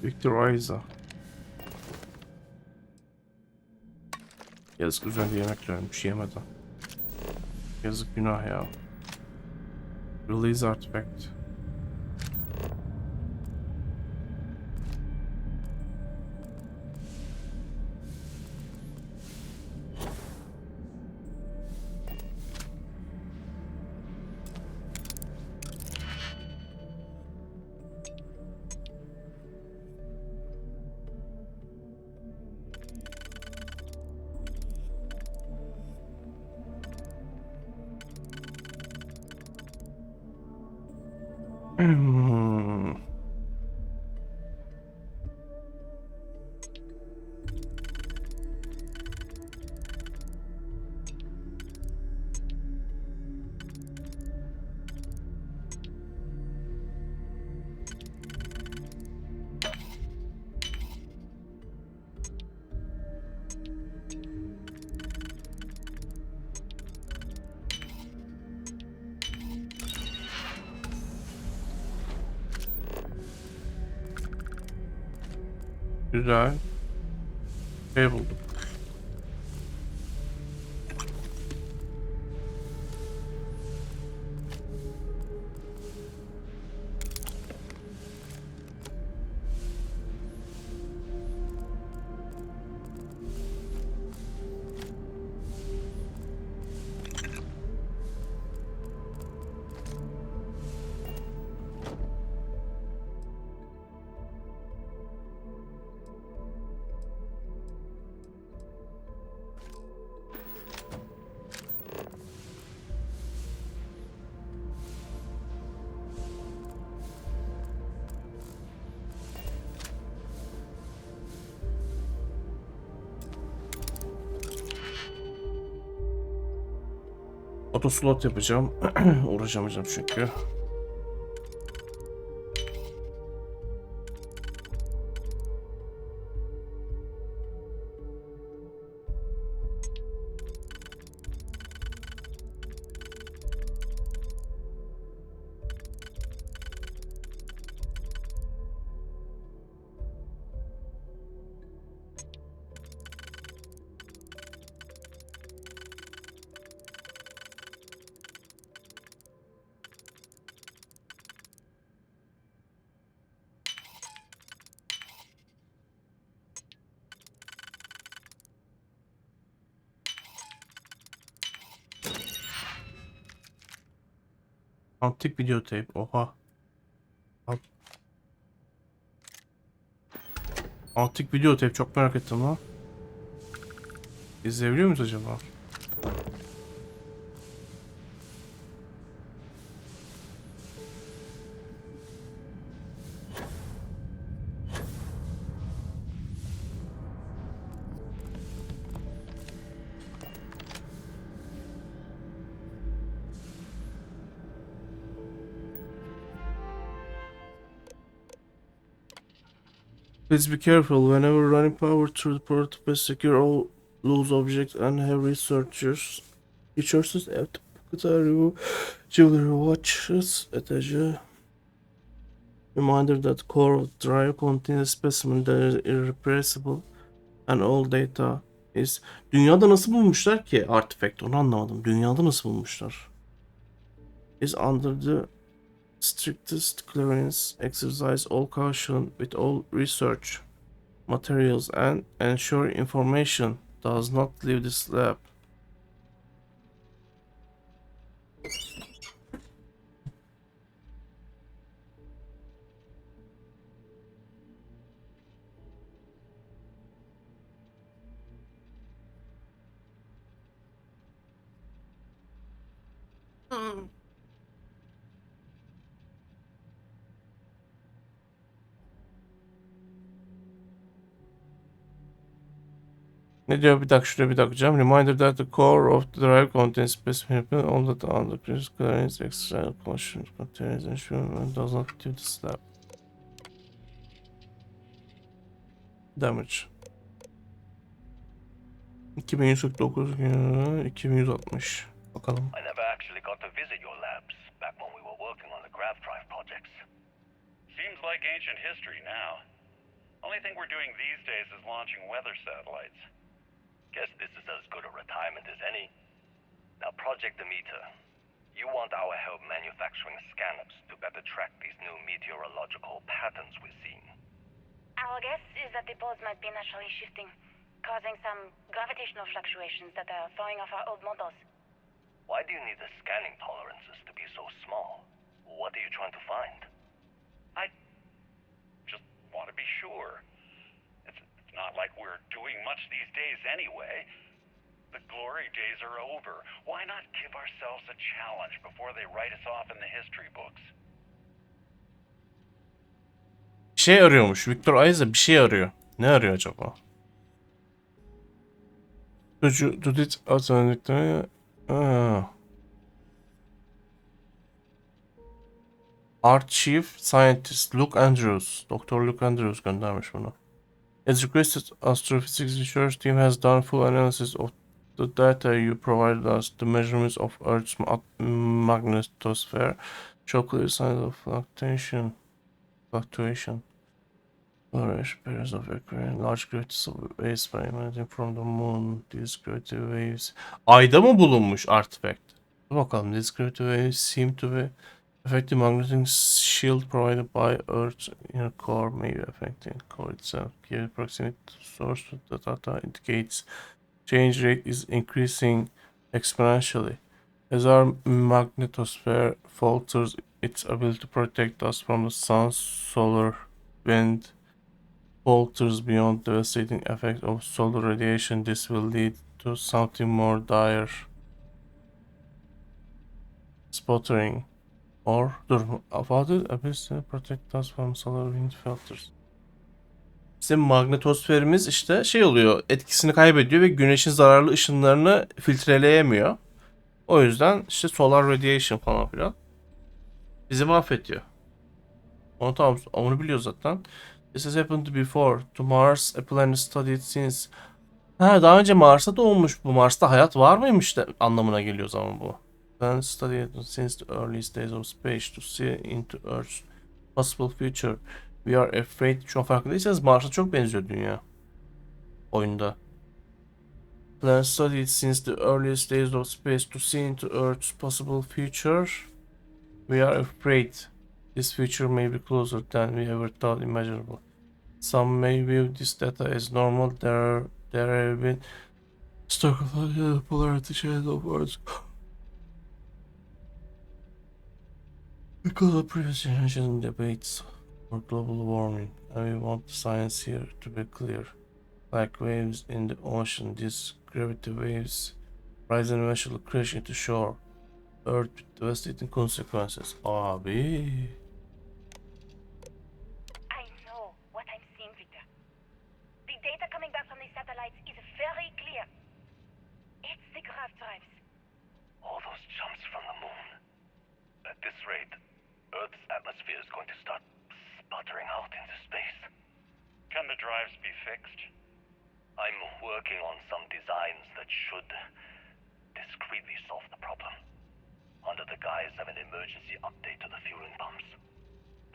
Victor Isa. Yazık, üzerinde yemekle ölmüş, yemedi. Yazık, günah ya. Release artifact. Güzel. Şey bulduk. Otoslot yapacağım. Uğraşamayacağım çünkü. Antik videotape. Oha. Antik videotape çok merak ettim lan. İzleyebiliyor muyuz acaba? Please be careful whenever running power through the portable. Secure all loose objects and have researchers. Features at the jewelry watches attached. Reminder that core of drive contains a specimen that is irreplaceable and all data is. Dünyada nasıl bulmuşlar ki artifact? Onu anlamadım. Dünyada nasıl bulmuşlar? Is under the strictest clearance. Exercise all caution with all research materials and ensure information does not leave this lab. Ne diyor? Bir dakika şuraya bir bakacağım. Reminder that the core of the drive contains specific all that under clearance exercise caution contains ensure does not leave this lab. Damage. 2149 2160. Bakalım. I never actually got to visit your labs back when we were working on the grav drive projects. Seems like ancient history now. Only thing we're doing these days is launching weather satellites. Guess this is as good a retirement as any. Now, Project Demeter, you want our help manufacturing scanners to better track these new meteorological patterns we're seeing. Our guess is that the poles might be naturally shifting, causing some gravitational fluctuations that are throwing off our old models. Why do you need the scanning tolerances to be so small? What are you trying to find? I just want to be sure. It's not like we're doing much these days anyway. The glory days are over. Why not give ourselves a challenge before they write us off in the history books? Bir şey arıyormuş. Victor Isaac bir şey arıyor. Ne arıyor acaba? Judith Azanlık'ta... Art Chief Scientist Luke Andrews. Doktor Luke Andrews göndermiş bunu. As requested, Astrophysics Research Team has done full analysis of the data you provided us. The measurements of Earth's magnetosphere show clear signs of fluctuation. Large pairs of occurring large gravity waves emanating from the moon. These gravity waves... Ayda mı bulunmuş artifact? Dur bakalım. These gravity waves seem to be affecting magnetic shield provided by Earth's inner core, maybe affecting core itself. Given proximity to source, the data indicates change rate is increasing exponentially. As our magnetosphere falters its ability to protect us from the sun's solar wind falters beyond the devastating effect of solar radiation, this will lead to something more dire. Sputtering. Or about it ability to protect us from solar wind filters. Bizim magnetosferimiz işte şey oluyor, etkisini kaybediyor ve güneşin zararlı ışınlarını filtreleyemiyor. O yüzden işte solar radiation falan filan bizi mahvediyor. Onu tamam, onu biliyor zaten. This has happened before. To Mars, a planet studied since. Ha, daha önce Mars'a doğmuş. Bu Mars'ta hayat var mıymış da anlamına geliyor o zaman bu. Planet studied since the earliest days of space to see into Earth's possible future. We are afraid. Şu an farkındaysanız Mars'a çok benziyor dünya. Oyunda. Planet studied since the earliest days of space to see into Earth's possible future. We are afraid. This future may be closer than we ever thought imaginable. Some may view this data as normal. There have been historical polarity change of Earth's because of previous generation debates for global warming, and we want the science here to be clear. Like waves in the ocean, these gravity waves rise and eventually crash into shore. Earth with devastating consequences. Abi. I know what I'm seeing, Victor. The data coming back from the satellites is very clear. It's the grav drives. All those jumps from the moon. At this rate, Earth's atmosphere is going to start sputtering out into space. Can the drives be fixed? I'm working on some designs that should discreetly solve the problem, under the guise of an emergency update to the fueling pumps.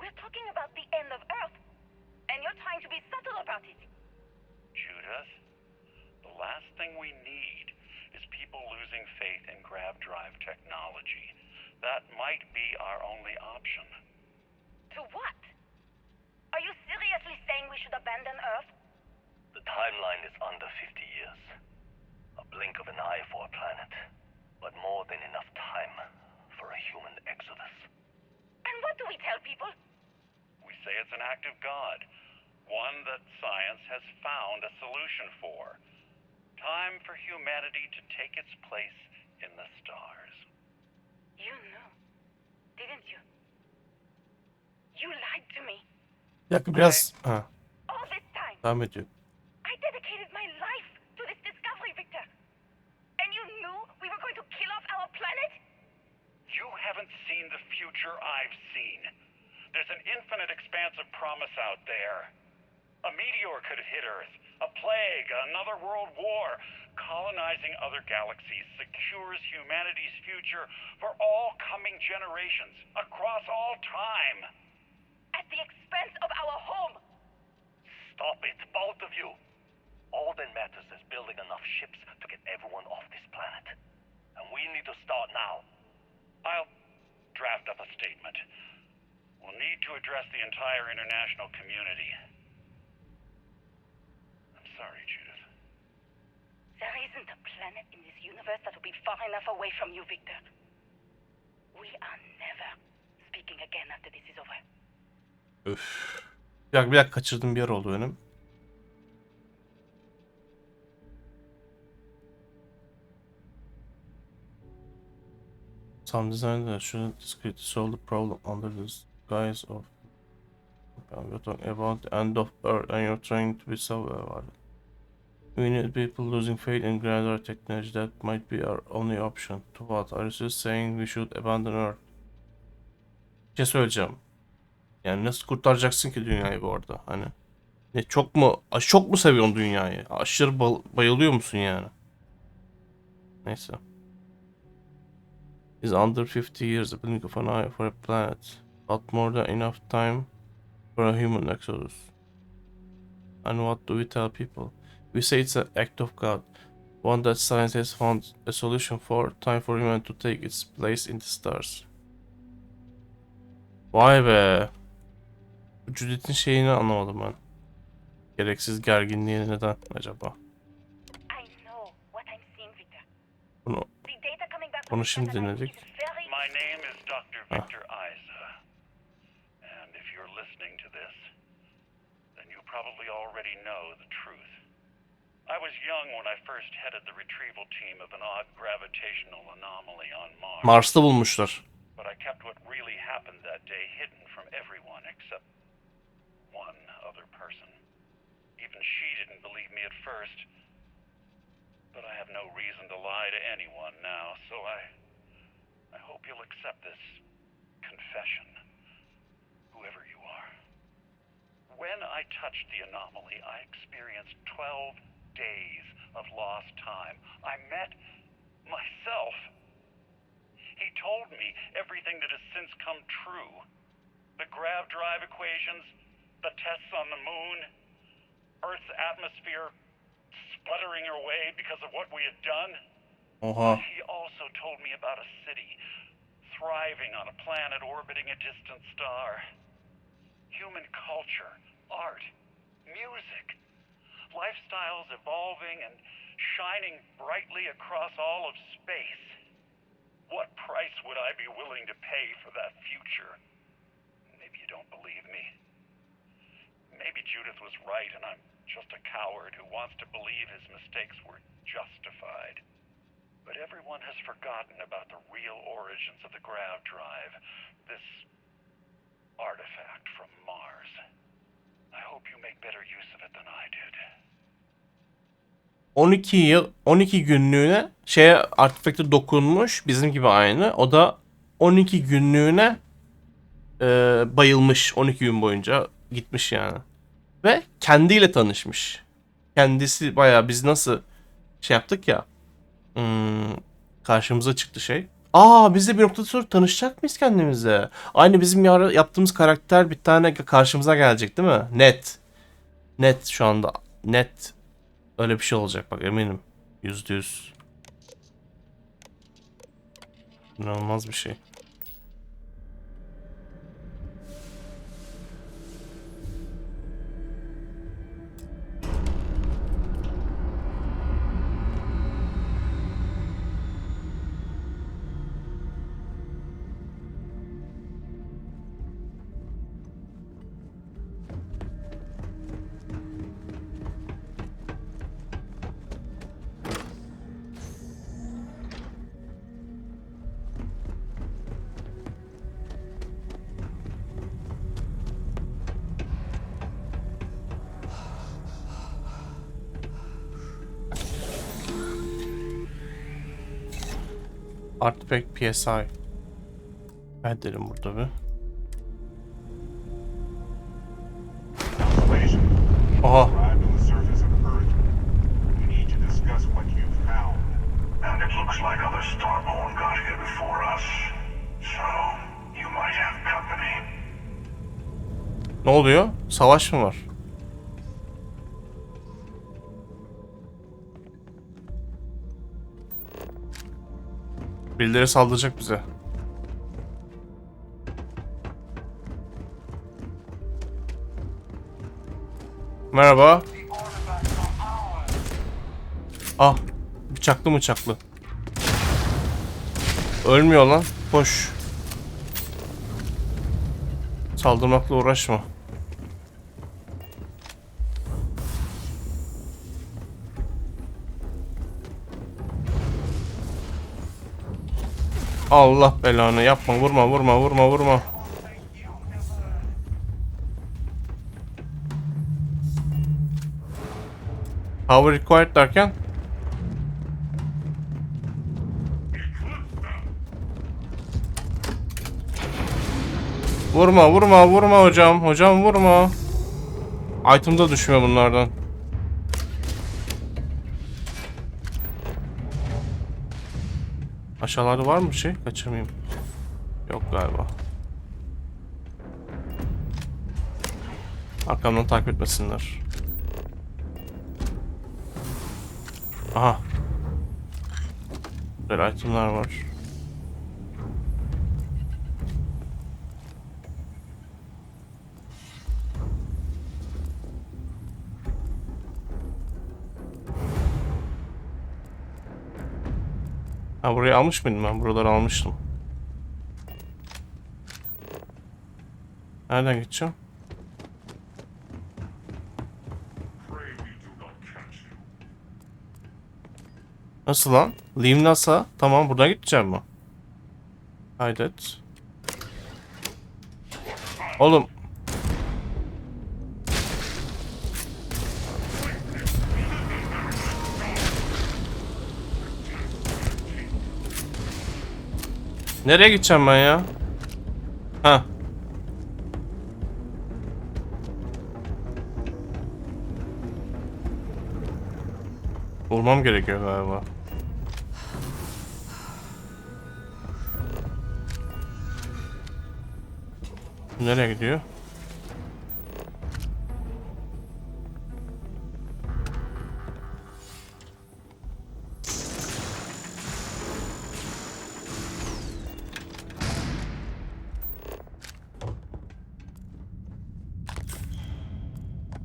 We're talking about the end of Earth, and you're trying to be subtle about it. Judith, the last thing we need is people losing faith in grav drive technology. That might be our only option. To what? Are you seriously saying we should abandon Earth? The timeline is under 50 years. A blink of an eye for a planet, but more than enough time for a human exodus. And what do we tell people? We say it's an act of God, one that science has found a solution for. Time for humanity to take its place in the stars. You knew, didn't you? You lied to me. Bir dakika biraz... Ha. All this time. Devam ediyor. I dedicated my life to this discovery, Victor. And you knew we were going to kill off our planet? You haven't seen the future I've seen. There's an infinite expanse of promise out there. A meteor could hit Earth, a plague, another world war. Colonizing other galaxies secures humanity's future for all coming generations, across all time. At the expense of our home. Stop it, both of you. All that matters is building enough ships to get everyone off this planet. And we need to start now. I'll draft up a statement. We'll need to address the entire international community. I'm sorry, Judith. There isn't a planet in this universe that will be far enough away from you, Victor. We are never speaking again after this is over. Üf. Bir dakika kaçırdığım bir yer oldu benim. Some designers should discreetly solve the problem under the guise of We're talking about the end of Earth and you're trying to be so about it. We need people losing faith in grander technology. That might be our only option. To what? Are you just saying we should abandon Earth? Bir şey söyleyeceğim. Yani nasıl kurtaracaksın ki dünyayı bu arada? Hani ne çok mu seviyorsun dünyayı? Aşırı bayılıyor musun yani? Neyse. Is under 50 years the blink of an eye for a planet. Not more than enough time for a human exodus. And what do we tell people? We say it's an act of God. One that science has found a solution for. Time for human to take its place in the stars. Vay be. Judith'in şeyini anlamadım ben. Gereksiz gerginliği neden acaba? Bunu şimdi dinledik. My name is Dr. Victor Isa. And if you're listening to this, then you probably already know the truth. I was young when I first headed the retrieval team of an odd gravitational anomaly on Mars. Mars'ta bulmuşlar. But I kept what really happened that day hidden from everyone except one other person. Even she didn't believe me at first. But I have no reason to lie to anyone now, so I hope you'll accept this confession, whoever you are. When I touched the anomaly, I experienced 12 days of lost time. I met myself. He told me everything that has since come true. The grav drive equations, the tests on the moon, Earth's atmosphere sputtering away because of what we had done. He also told me about a city thriving on a planet orbiting a distant star. Human culture, art, music, lifestyles evolving and shining brightly across all of space. What price would I be willing to pay for that future? Maybe you don't believe me. Maybe Judith was right and I'm just a coward who wants to believe his mistakes were justified. But everyone has forgotten about the real origins of the grav drive, this artifact from Mars. I hope you make better use of it than I did. 12 günlüğüne artifakte dokunmuş, bizim gibi aynı. O da 12 günlüğüne bayılmış, 12 gün boyunca gitmiş yani. Ve kendiyle tanışmış. Kendisi bayağı biz nasıl yaptık ya. Karşımıza çıktı şey. Biz de bir noktada sonra tanışacak mıyız kendimize? Aynı bizim yaptığımız karakter bir tane karşımıza gelecek değil mi? Net şu anda. Net. Öyle bir şey olacak bak eminim. %100. İnanılmaz bir şey. Artifact PSI. Edelim burada bir. Aha. And it looks like other Starborn got here before us. So, you might have company. Ne oluyor? Savaş mı var? Birileri saldıracak bize. Merhaba. Bıçaklı. Ölmüyor lan. Koş. Saldırmakla uğraşma. Allah belanı yapma, vurma. Power required derken? Vurma vurma vurma hocam. Hocam vurma. Item da düşmüyor bunlardan. Aşağılarda var mı bir şey? Kaçırmayayım. Yok galiba. Arkamdan takip etmesinler. Aha. Böyle itemler var. Ha, burayı almış mıydım ben? Buraları almıştım. Nereden gideceğim? Nasıl lan? Liam NASA. Tamam, buradan gideceğim mi? Kaydet. Oğlum. Nereye gideceğim ben ya? Ha. Vurmam gerekiyor galiba. Nereye gidiyor?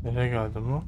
Nereye geldim lan?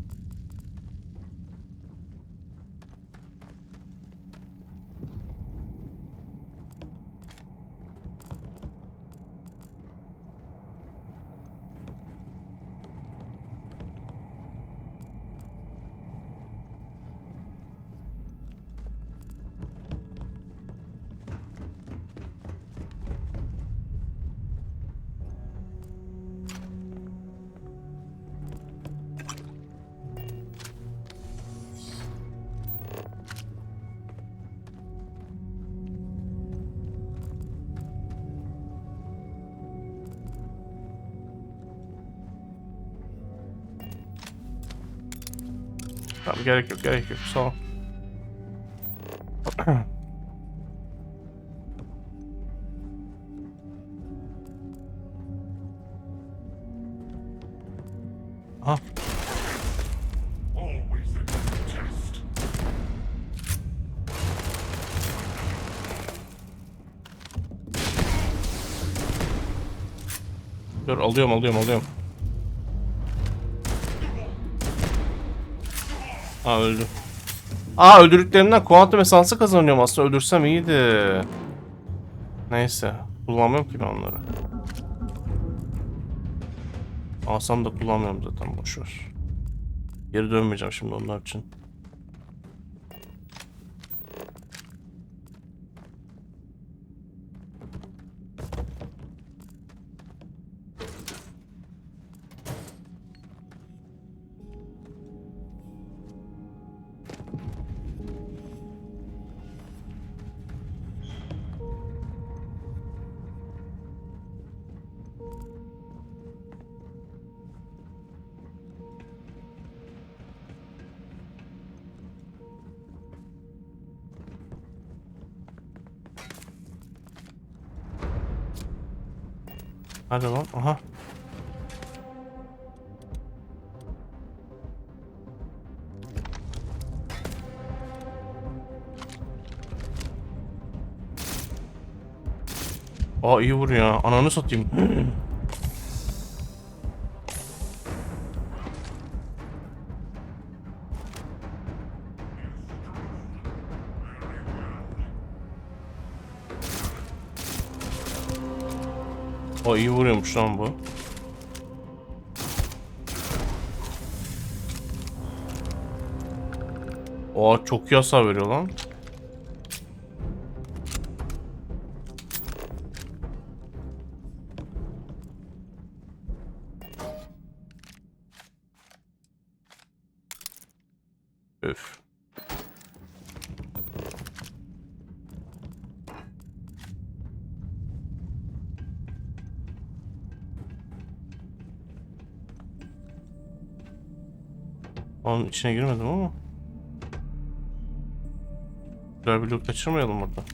Tamam, gerek yok, gerek yok. Sağ ol. Aha. Dur, alıyorum. Aa, öldü. Aa, öldürdüklerimden kuantum esansı kazanıyorum aslında. Öldürsem iyiydi. Neyse. Kullanmıyorum ki ben onları. Alsam da kullanmıyorum zaten, boşver. Geri dönmeyeceğim şimdi onlar için. Hadi lan, aha. Aa, iyi vuruyor. Ananı satayım. O iyi vuruyormuş lan bu. O çok iyi hasar veriyor lan. Üf. Onun içine girmedim ama. Güzel bir loot kaçırmayalım burada.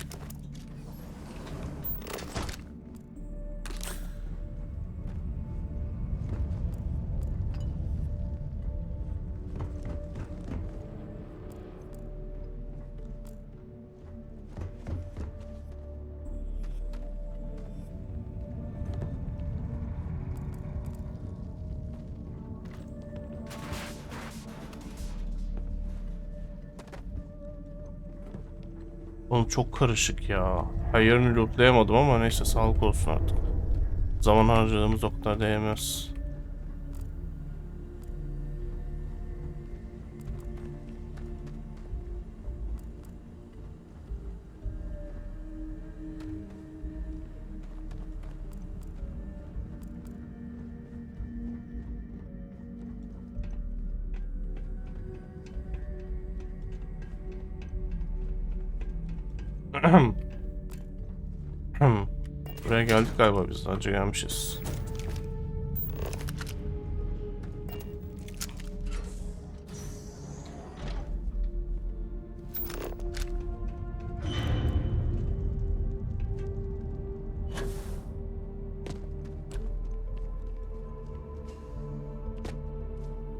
Oğlum çok karışık ya. Yerini lootlayamadım ama neyse sağlık olsun artık. Zaman harcadığımız o kadar değmez. Buraya geldik galiba biz. Önce gelmişiz.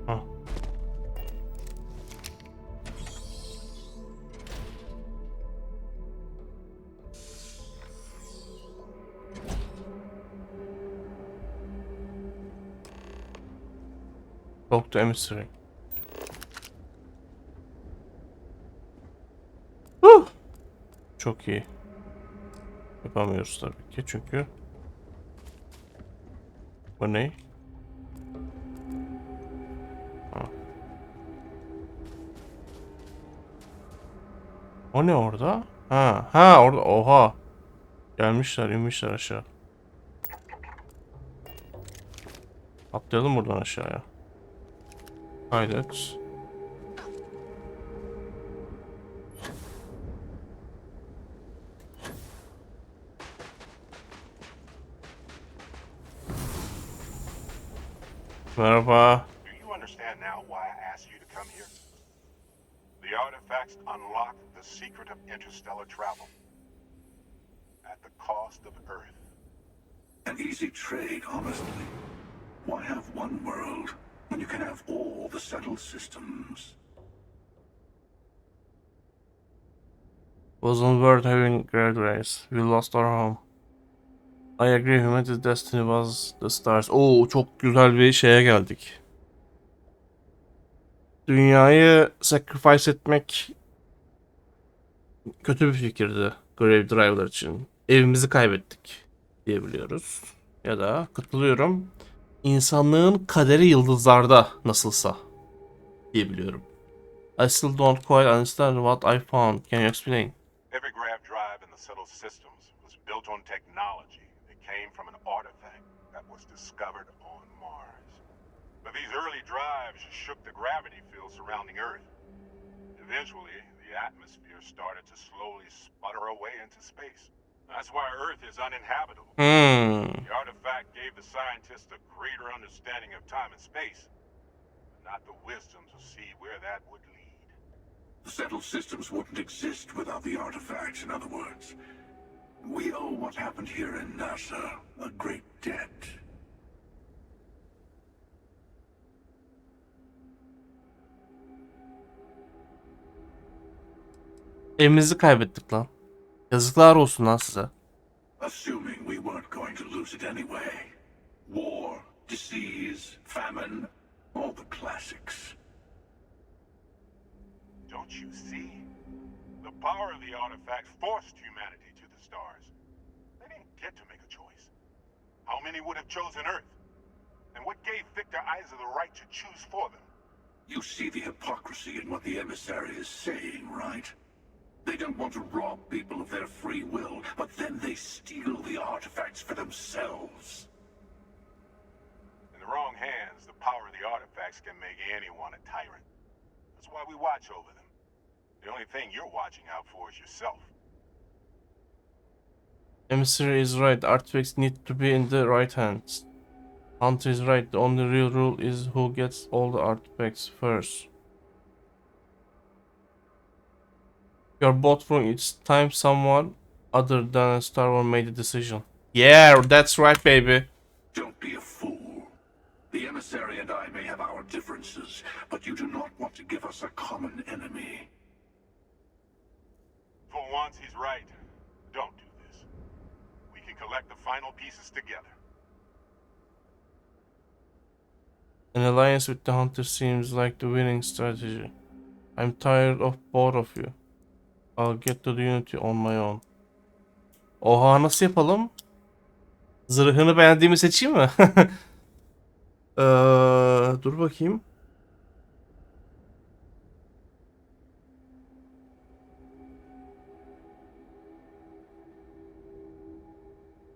Hah. Talk to emissary. Çok iyi. Yapamıyoruz tabii ki çünkü. Bu ne? Ha. O ne orada? Ha orada. Oha. Gelmişler, inmişler aşağı. Atlayalım buradan aşağıya. Kaydet. Merhaba. Do you understand now why I asked you to come here? The artifacts unlock the secret of interstellar travel. At the cost of Earth. An easy trade, honestly. Why have one world when you can have all the settled systems? Wasn't worth having great race. We lost our home. I agree, humanity's destiny was the stars. Oo, çok güzel bir şeye geldik. Dünyayı sacrifice etmek kötü bir fikirdi Grave Driver için. Evimizi kaybettik diyebiliyoruz. Ya da katılıyorum. İnsanlığın kaderi yıldızlarda nasılsa diyebiliyorum. I still don't quite understand what I found. Can you explain? Every grav drive in the settled systems was built on technology that came from an artifact that was discovered on Mars. But these early drives shook the gravity field surrounding Earth. Eventually, the atmosphere started to slowly sputter away into space. That's why Earth is uninhabitable. The artifact gave the scientists a greater understanding of time and space, but not the wisdom to see where that would lead. The settled systems wouldn't exist without the artifacts, in other words. We owe what happened here in NASA a great debt. Evimizi kaybettik lan. Yazıklar olsun lan size. Assuming we weren't going to lose it anyway. War, disease, famine, all the classics. Don't you see? The power of the artifact forced humanity to the stars. They didn't get to make a choice. How many would have chosen Earth? And what gave Victor Isa the right to choose for them? You see the hypocrisy in what the emissary is saying, right? They don't want to rob people of their free will, but then they steal the artifacts for themselves. In the wrong hands, the power of the artifacts can make anyone a tyrant. That's why we watch over them. The only thing you're watching out for is yourself. Emissary is right. Artifacts need to be in the right hands. Hunter is right. The only real rule is who gets all the artifacts first. You're both wrong. It's time someone other than a Star Wars made a decision. Yeah, that's right, baby. Don't be a fool. The emissary and I may have our differences, but you do not want to give us a common enemy. For once, he's right. Don't do this. We can collect the final pieces together. An alliance with the Hunter seems like the winning strategy. I'm tired of both of you. I'll get to the Unity on my own. Oha, nasıl yapalım? Zırhını beğendiğimi seçeyim mi? Dur bakayım.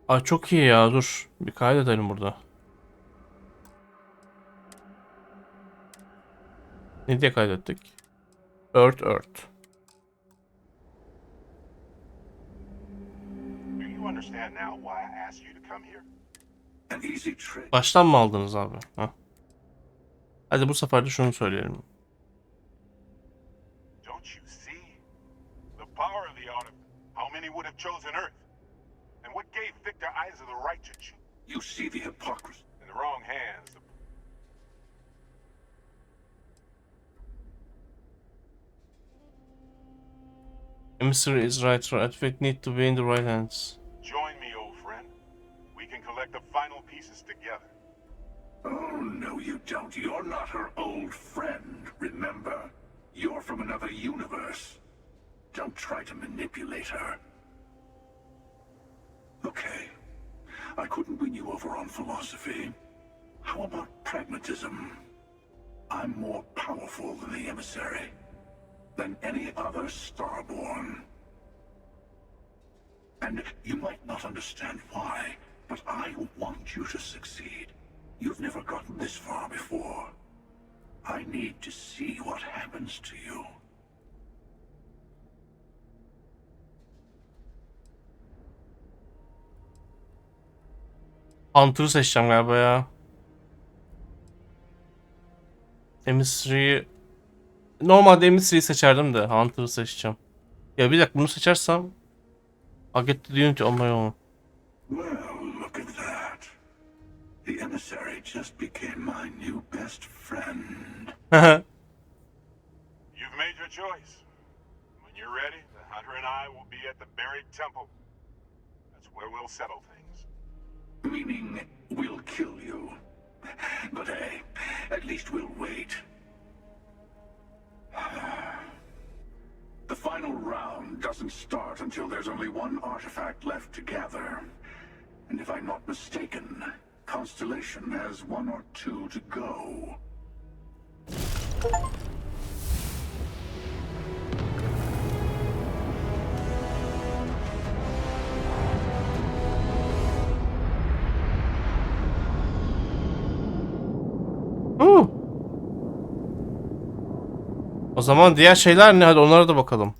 Aa, çok iyi ya, dur. Bir kaydedelim burada. Ne diye kaydettik? Earth. Do you understand now why I asked you to come here? An easy trick. Baştan mı aldınız abi? Heh. Hadi bu sefer de şunu söyleyelim. Don't you see? The power of the autumn. How many would have chosen Earth? And what gave Victor Isa the right to choose? You see the hypocrisy. In the wrong hands. Emissary is right. Artifact need to be in the right hands. Join me, old friend. We can collect the final pieces together. Oh, no you don't. You're not her old friend, remember? You're from another universe. Don't try to manipulate her. Okay. I couldn't win you over on philosophy. How about pragmatism? I'm more powerful than the emissary. Than any other Starborn. And you might not understand why, but I want you to succeed. You've never gotten this far before. I need to see what happens to you. Hunter'ı seçeceğim galiba ya. Emissary'i... Normalde Emissary'i seçerdim de Hunter'ı seçeceğim. Ya bir dakika, bunu seçersem... I'll get to the Unity on my own. Well, look at that. The emissary just became my new best friend. You've made your choice. When you're ready, the Hunter and I will be at the buried temple. That's where we'll settle things. Meaning, we'll kill you. But hey, at least we'll wait. The final round doesn't start until there's only one artifact left to gather. And if I'm not mistaken, Constellation has one or two to go. O zaman diğer şeyler ne? Hadi onlara da bakalım.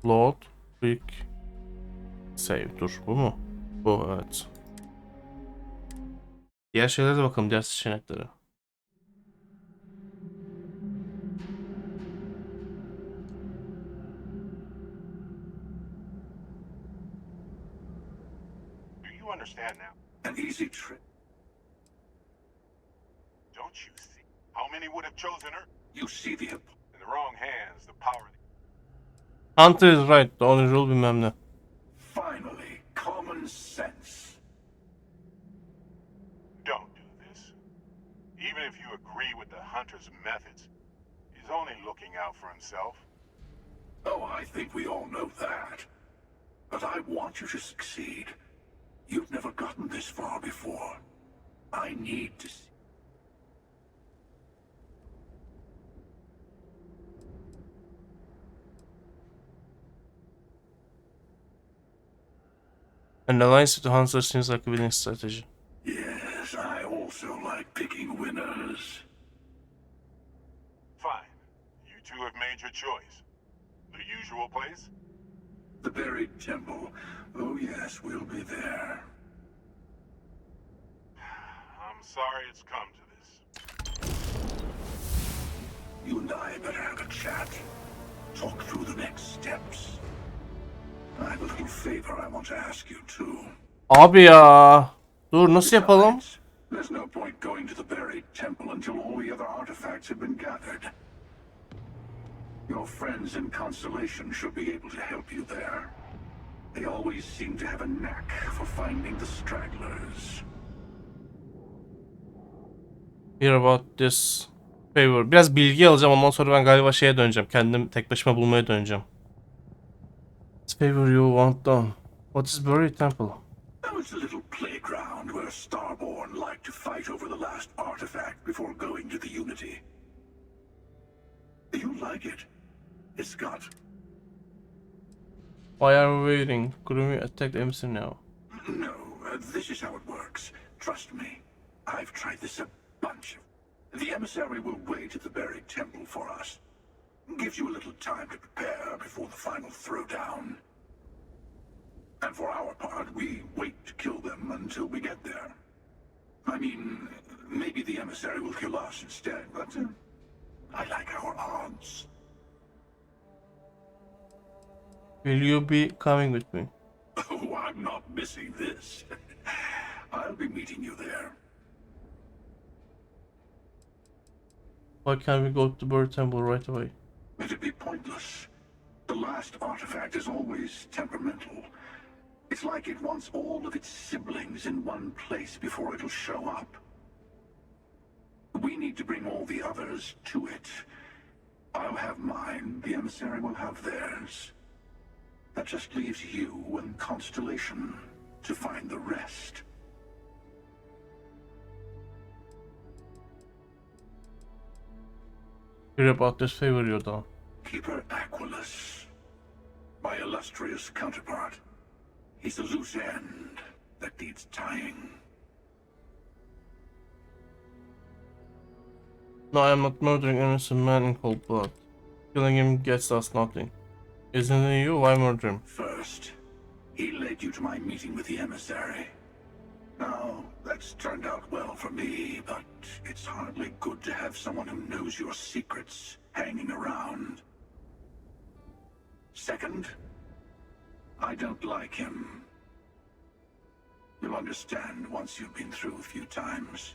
Load, büyük, save. Dur, bu mu? Bu, evet. Diğer şeylere de bakalım, diğer seçeneklere. Do you understand now? An easy trick. Don't you see? How many would have chosen her? You see the... In the wrong hands, the power... Hunter is right. The only rule bilmem ne. Finally, common sense. Don't do this. Even if you agree with the Hunter's methods, he's only looking out for himself. Oh, I think we all know that. But I want you to succeed. You've never gotten this far before. I need to see. An alliance with the Hunter seems like a winning strategy. Yes, I also like picking winners. Fine. You two have made your choice. The usual place? The buried temple. Oh yes, we'll be there. I'm sorry it's come to this. You and I better have a chat. Talk through the next steps. I have a little favor I want to ask you too. Abi ya. Dur nasıl yapalım? There's no point going to the buried temple until all the other artifacts have been gathered. Your friends in Constellation should be able to help you there. They always seem to have a knack for finding the stragglers. Hear about this favor. Biraz bilgi alacağım, ondan sonra ben galiba şeye döneceğim. Kendim tek başıma bulmaya döneceğim. This favor you want done. What is buried temple? That was a little playground where Starborn liked to fight over the last artifact before going to the Unity. You like it? It's got... Why are we waiting? Couldn't we attack the emissary now? No, this is how it works. Trust me. I've tried this a bunch of... The emissary will wait at the buried temple for us. Gives you a little time to prepare before the final throwdown. And for our part, we wait to kill them until we get there. I mean, maybe the emissary will kill us instead, but I like our odds. Will you be coming with me? Oh, I'm not missing this. I'll be meeting you there. Why can't we go to the buried temple right away? It'd be pointless. The last artifact is always temperamental. It's like it wants all of its siblings in one place before it'll show up. We need to bring all the others to it. I'll have mine, the emissary will have theirs. That just leaves you and Constellation to find the rest. Hear about this favor you done. Keeper Aquilus, my illustrious counterpart. He's a loose end that needs tying. No, I am not murdering an innocent man in cold blood. Killing him gets us nothing. Isn't it you? Why murder him? First, he led you to my meeting with the emissary. Now, that's turned out well for me, but it's hardly good to have someone who knows your secrets hanging around. Second, I don't like him. You'll understand once you've been through a few times.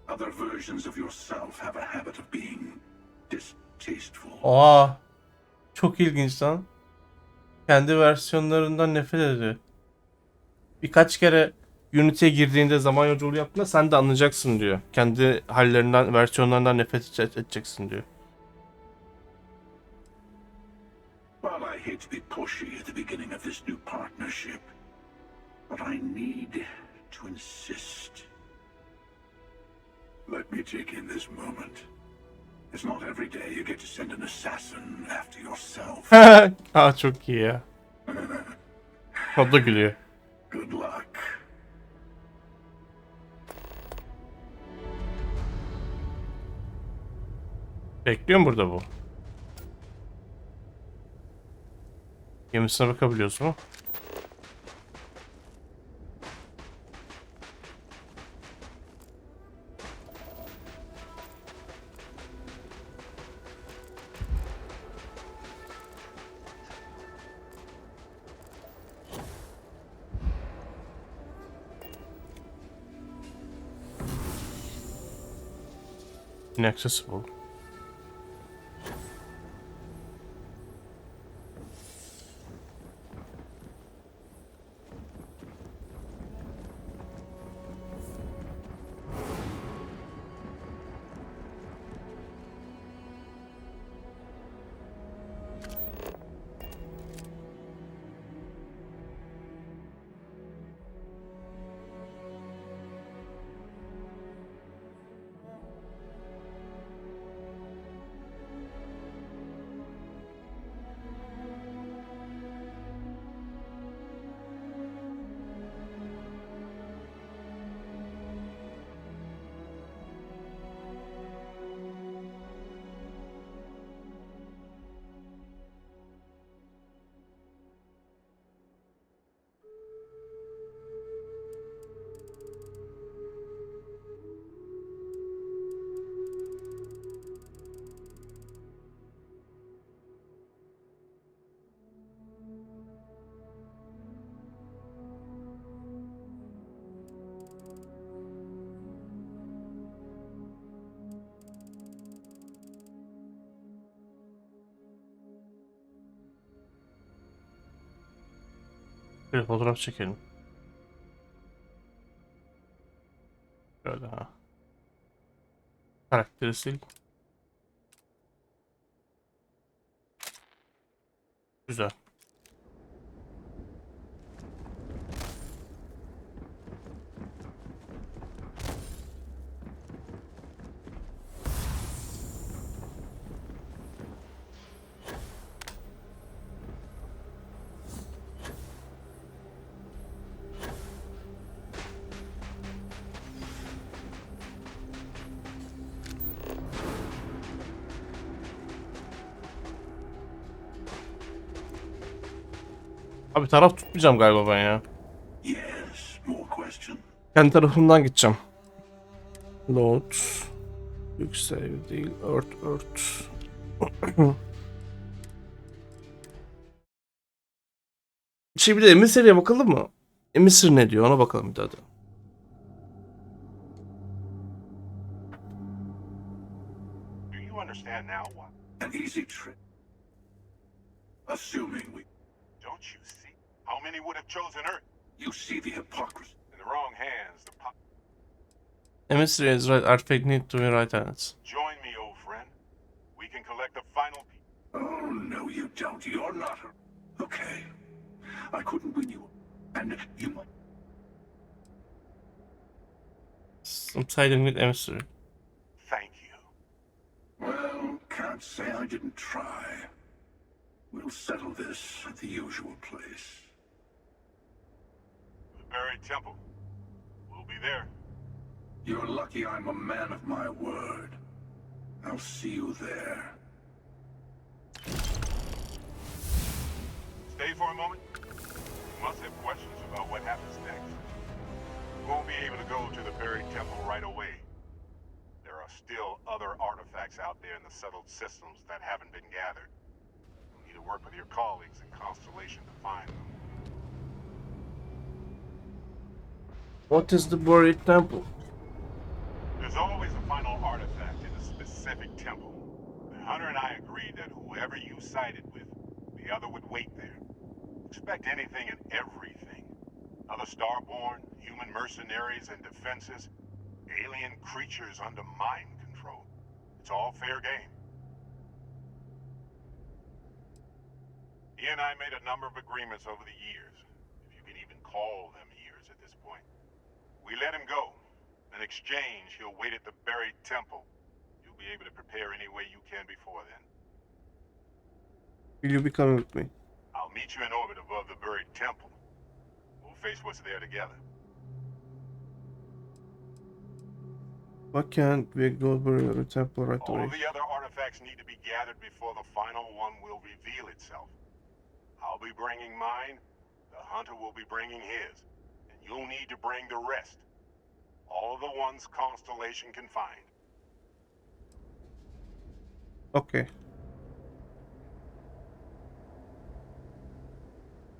Other versions of yourself have a habit of being distasteful. Aa, çok ilginç lan. Kendi versiyonlarından nefret ediyor. Birkaç kere Unity'ye girdiğinde, zaman yolculuğu yaptığında sen de anlayacaksın diyor. Kendi hallerinden, versiyonlarından nefret edeceksin diyor. Well, I hate to be pushy at the beginning of this new partnership, but I need to insist. Let me take in this moment. It's not every day you get to send an assassin after yourself. Aa, çok iyi ya. O da gülüyor. Good luck. Bekliyor mu burada bu? Gemisine bakabiliyoruz mu? Inaccessible. Bir fotoğraf çekelim. Şöyle ha. Karakteri sil. Güzel. Abi taraf tutmayacağım galiba ben ya. Kendi tarafımdan gideceğim. Load. Büyük save değil. Earth. Şimdi bir de Emissary'e bakalım mı? Emissary ne diyor ona bakalım bir daha. Do you understand now what? An easy trip. Assuming we... Don't you see? How many would have chosen Earth? You see the hypocrisy. In the wrong hands, the Emissary is right. Artifact need to be right hands. Join me, old friend. We can collect the final piece. Oh, no you don't. You're not her. Okay. I couldn't win you. And you might... I'm siding with Emissary. Thank you. Well, can't say I didn't try. We'll settle this at the usual place. The buried temple. We'll be there. You're lucky I'm a man of my word. I'll see you there. Stay for a moment. You must have questions about what happens next. You won't be able to go to the buried temple right away. There are still other artifacts out there in the settled systems that haven't been gathered. You'll need to work with your colleagues in Constellation to find them. What is the buried temple? There's always a final artifact in a specific temple. The hunter and I agreed that whoever you sided with, the other would wait there. Expect anything and everything. Other starborn, human mercenaries and defenses, alien creatures under mind control. It's all fair game. He and I made a number of agreements over the years, if you can even call them years at this point. We let him go. In exchange, he'll wait at the buried temple. You'll be able to prepare any way you can before then. Will you be coming with me? I'll meet you in orbit above the buried temple. We'll face what's there together. Why can't we go bury the temple right All away? of the other artifacts need to be gathered before the final one will reveal itself. I'll be bringing mine, the hunter will be bringing his, and you'll need to bring the rest. All the ones Constellation can find. Okay.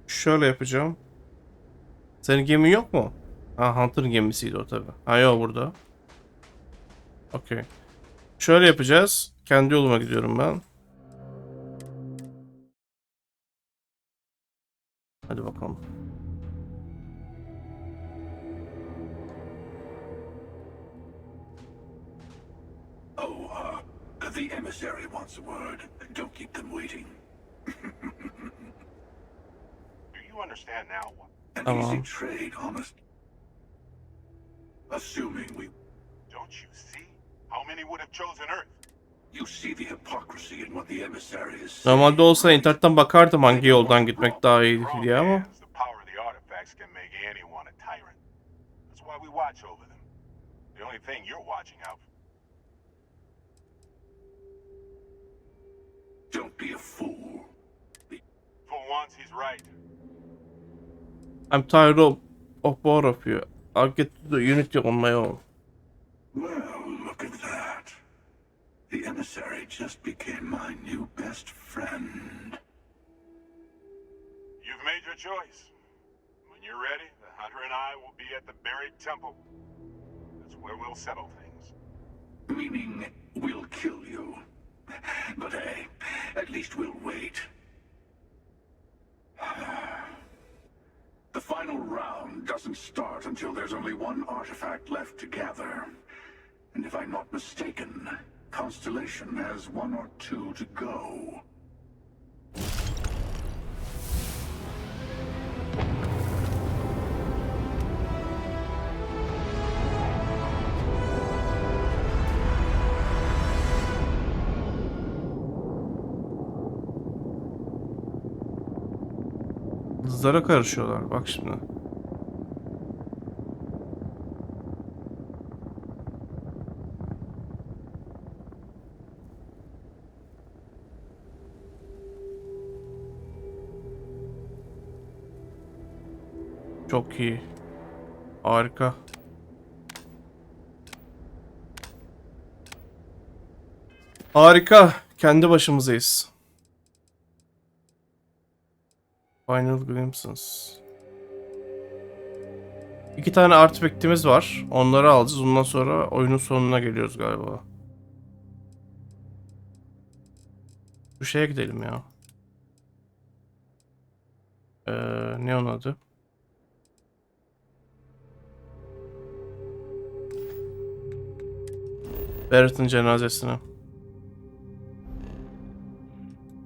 Şöyle yapacağım. Senin gemin yok mu? Ha, Hunter'ın gemisiydi o tabi. Ha yok burada. Okay. Şöyle yapacağız. Kendi yoluma gidiyorum ben. Hadi bakalım. The emissary wants a word. Don't keep them waiting. Do you understand now? An easy trade, honest. Assuming we... Don't you see? How many would have chosen Earth? You see the hypocrisy in what the emissary is saying. Normalde olsa internetten bakardım hangi yoldan gitmek daha iyi diye ama. The power of the artifacts can make anyone a tyrant. That's why we watch over them. The only thing you're watching out for. Don't be a fool. For once, he's right. I'm tired of both of you. I'll get to the unity on my own. Well, look at that. The emissary just became my new best friend. You've made your choice. When you're ready, the hunter and I will be at the buried temple. That's where we'll settle things. Meaning, we'll kill you. But hey, at least we'll wait. final round doesn't start until there's only one artifact left to gather. And if I'm not mistaken, Constellation has one or two to go. Hızlara karışıyorlar bak şimdi. Çok iyi. Harika. Harika. Kendi başımızayız. Final Glimpses. 2 tane artifaktimiz var. Onları alacağız. Ondan sonra oyunun sonuna geliyoruz galiba. Bu şeye gidelim ya. Ne onun adı? Barrett'ın cenazesine.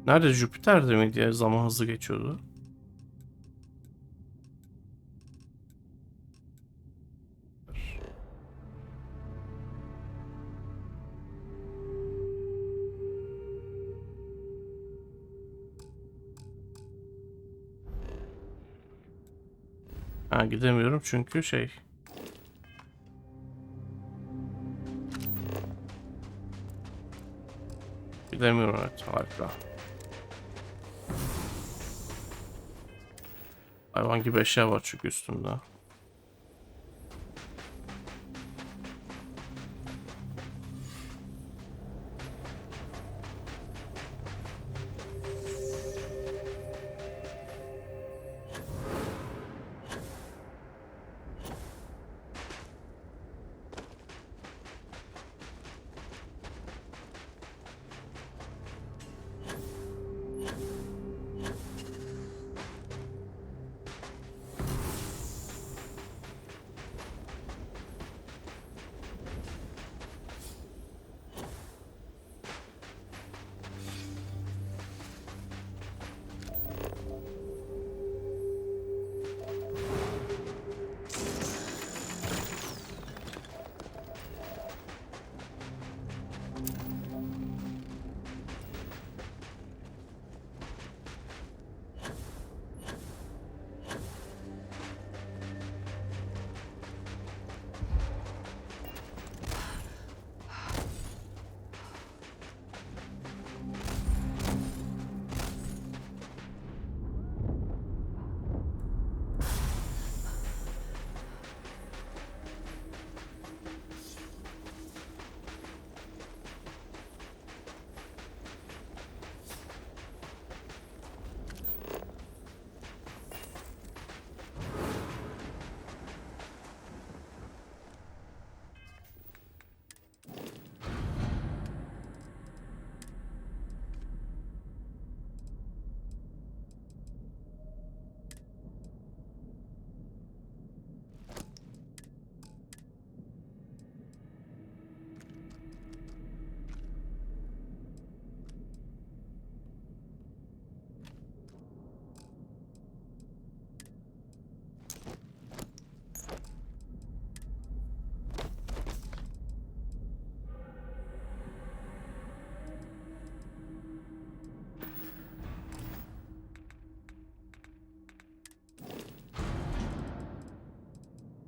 Nerede? Jüpiter'de mi diye zaman hızlı geçiyordu. Ha, gidemiyorum çünkü şey. Gidemiyorum, evet, harika. Hayvan gibi eşya var çünkü üstümde.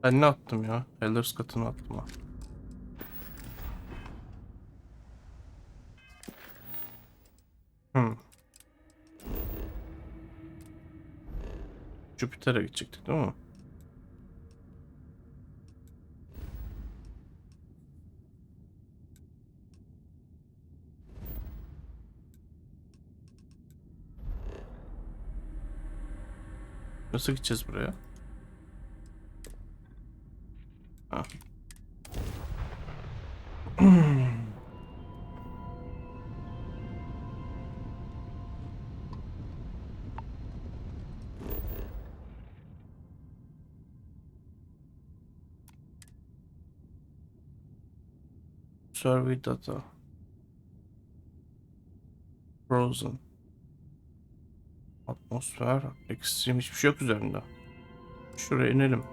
Ben ne attım ya? Elders katını attım ha. Jüpiter'e gidecektik değil mi? Nasıl gideceğiz buraya? Ha. Survey data. Frozen. Atmosfer. Extreme. Hiçbir şey yok üzerinde. Şuraya inelim.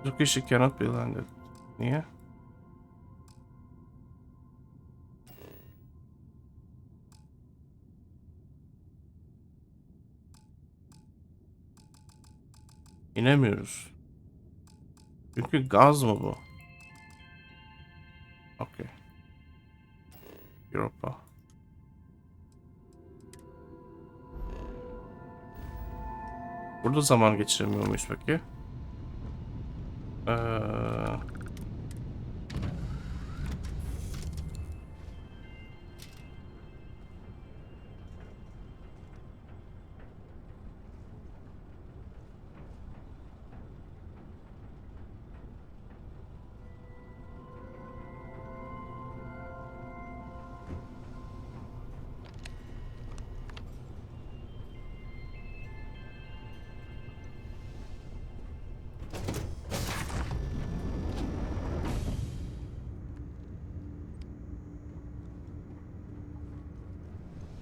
Location cannot be landed. Niye? İnemiyoruz. Çünkü gaz mı bu? Okay. Europa. Burada zaman geçiremiyor muyuz peki?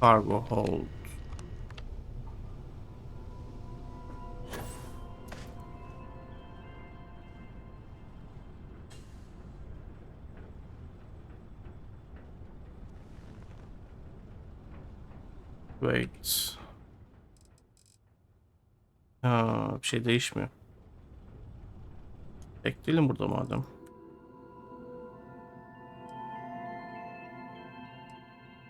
Cargo hold. Wait. Ha, bir şey değişmiyor. Bekleyelim burada madem.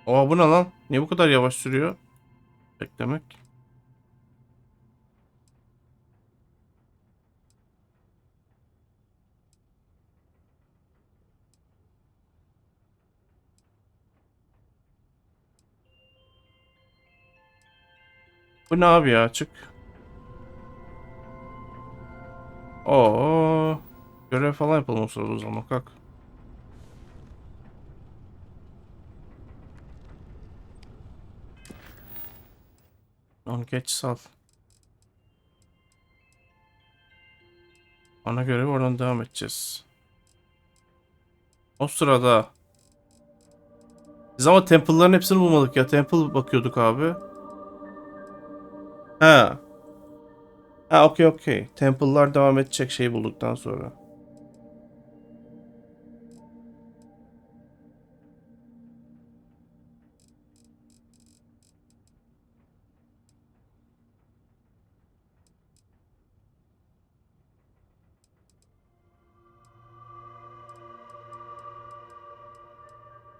Oha bu ne lan? Niye bu kadar yavaş sürüyor? Beklemek. Bu ne abi ya? Çık. Oo. Görev falan yapalım o sırada o zaman. Kalk. Onu geç sal. Ana görev oradan devam edeceğiz. O sırada. Biz ama temple'ların hepsini bulmadık ya. Temple bakıyorduk abi. Ha. Ha okey okey. Temple'lar devam edecek şeyi bulduktan sonra.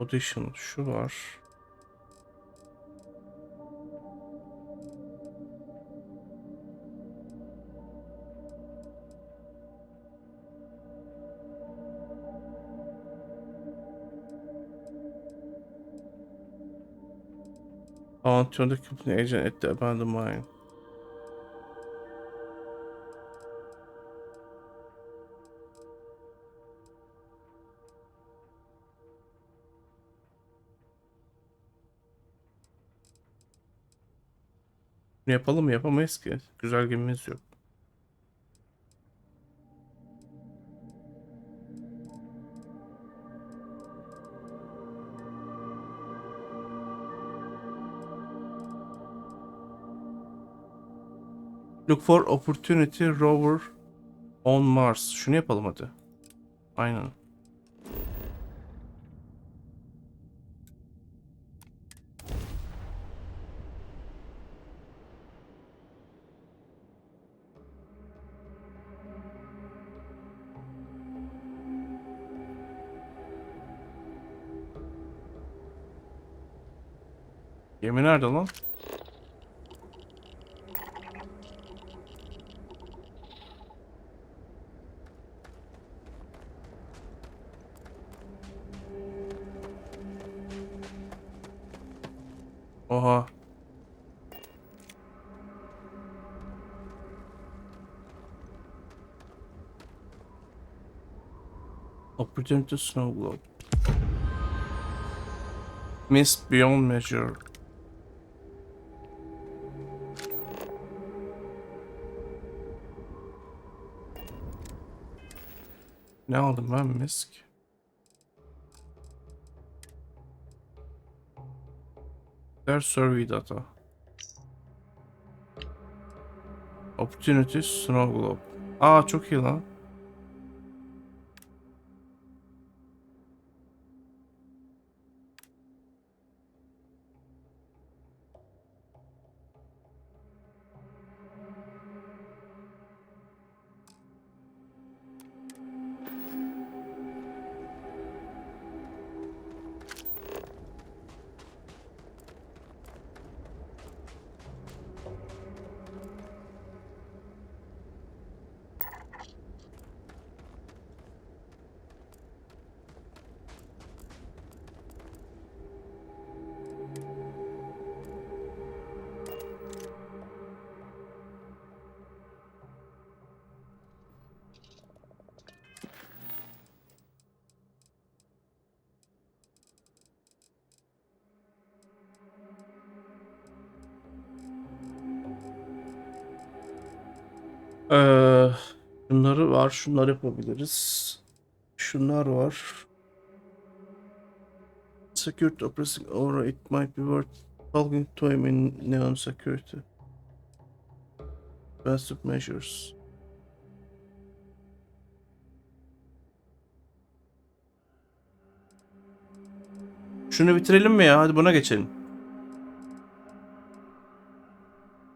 Audition şu var. Found the company agent at the abandoned mine. Bunu yapalım mı? Yapamayız ki. Güzel gemimiz yok. Look for opportunity rover on Mars. Şunu yapalım hadi. Aynen. Gemi nerede lan? Oha. Opportunity snow globe. Missed beyond measure. Ne aldım ben misk? Their survey data. Opportunities Snow Globe. Aa çok iyi lan. Şunları var, şunları yapabiliriz. Şunlar var. Security oppressing aura, it might be worth talking to him in neon security. Best measures. Şunu bitirelim mi ya? Hadi buna geçelim.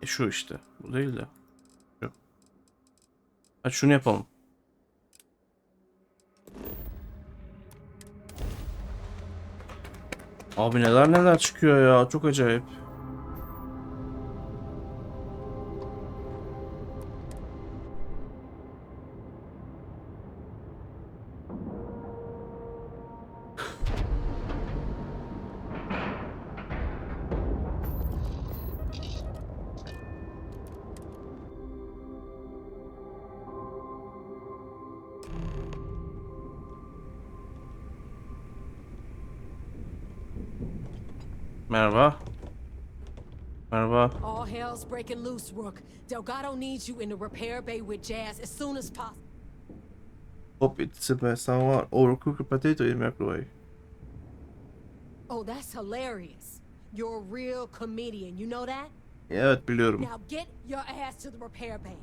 Şu işte. Bu değil de. Şu. Hadi şunu yapalım. Abi neler neler çıkıyor ya. Çok acayip. Merhaba. Merhaba. All hell's breaking loose, Rook. Delgado needs you in the repair bay with Jazz as soon as possible. Hop itse someone overcook a potato in microwave. Oh, that's hilarious. You're a real comedian, you know that? Evet biliyorum. Now get your ass to the repair bay.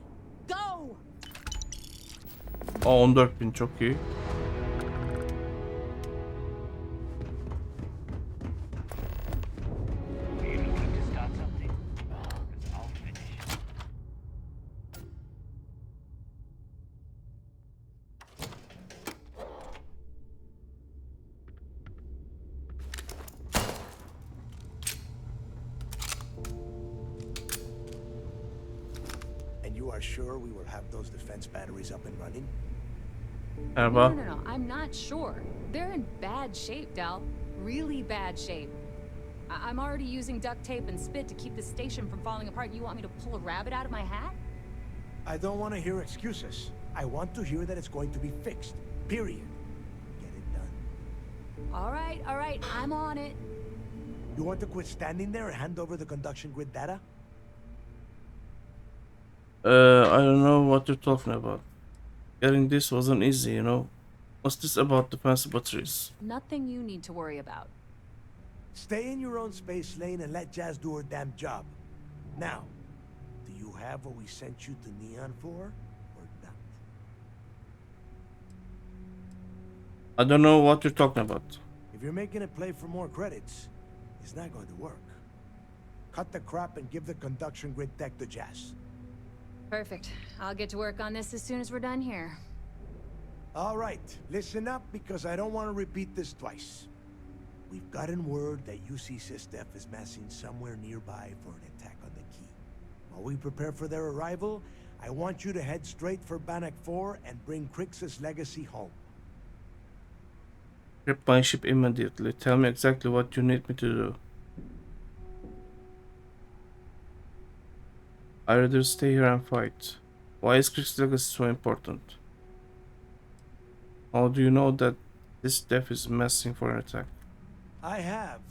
Go! Aa 14.000 çok iyi. You are sure we will have those defense batteries up and running? Merhaba. No, I'm not sure. They're in bad shape, Dal. Really bad shape. I'm already using duct tape and spit to keep the station from falling apart. You want me to pull a rabbit out of my hat? I don't want to hear excuses. I want to hear that it's going to be fixed. Period. Get it done. All right. I'm on it. You want to quit standing there and hand over the conduction grid data? I don't know what you're talking about. Getting this wasn't easy, you know. What's this about defense batteries? Nothing you need to worry about. Stay in your own space lane and let Jazz do her damn job. Now, do you have what we sent you to Neon for, or not? I don't know what you're talking about. If you're making a play for more credits, it's not going to work. Cut the crap and give the conduction grid tech to Jazz. Perfect. I'll get to work on this as soon as we're done here. All right, listen up because I don't want to repeat this twice. We've gotten word that UC Systef is massing somewhere nearby for an attack on the key. While we prepare for their arrival, I want you to head straight for Bannock 4 and bring Crixus' legacy home. Grab my ship immediately. Tell me exactly what you need me to do. I'd rather stay here and fight. Why is Crixus' legacy so important? How do you know that this death is massing for an attack? I have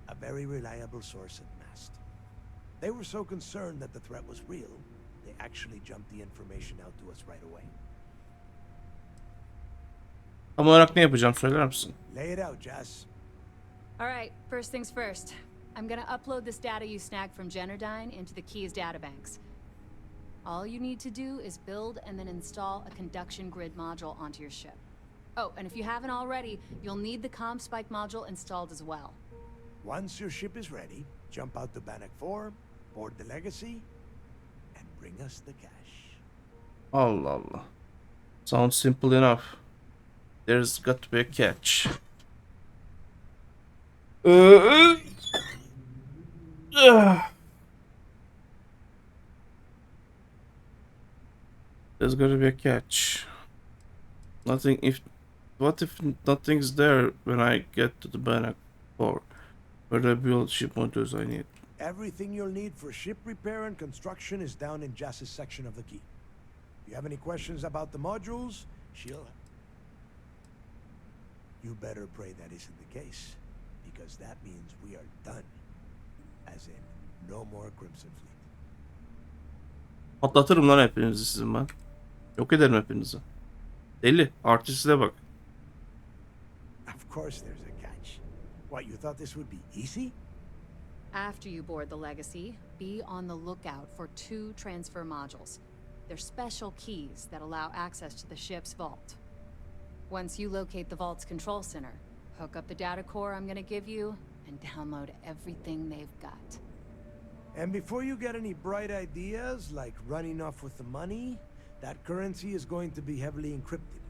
a very reliable source at Mast. They were so concerned that the threat was real, they actually jumped the information out to us right away. Tam olarak ne yapacağım söyler misin? Lay it out, Jazz. All right, first things first. I'm gonna upload this data you snagged from Generdyne into the Keys databanks. All you need to do is build and then install a conduction grid module onto your ship. Oh, and if you haven't already, you'll need the comm spike module installed as well. Once your ship is ready, jump out to Bannock 4, board the Legacy, and bring us the cash. Allah Allah. Sounds simple enough. There's got to be a catch. There's got to be a catch. Nothing if... What if nothing's there when I get to the Bannock 4? Where the build ship modules I need. Everything you'll need for ship repair and construction is down in Jass's section of the key. If you have any questions about the modules, she'll... You better pray that isn't the case, because that means we are done. As in, no more Crimson Fleet. Patlatırım lan hepinizi sizin ben. Yok ederim hepinizi. Deli, artistine bak. Of course there's a catch. What, you thought this would be easy? After you board the Legacy, be on the lookout for 2 transfer modules. They're special keys that allow access to the ship's vault. Once you locate the vault's control center, hook up the data core I'm gonna give you, and download everything they've got. And before you get any bright ideas, like running off with the money, that currency is going to be heavily encrypted.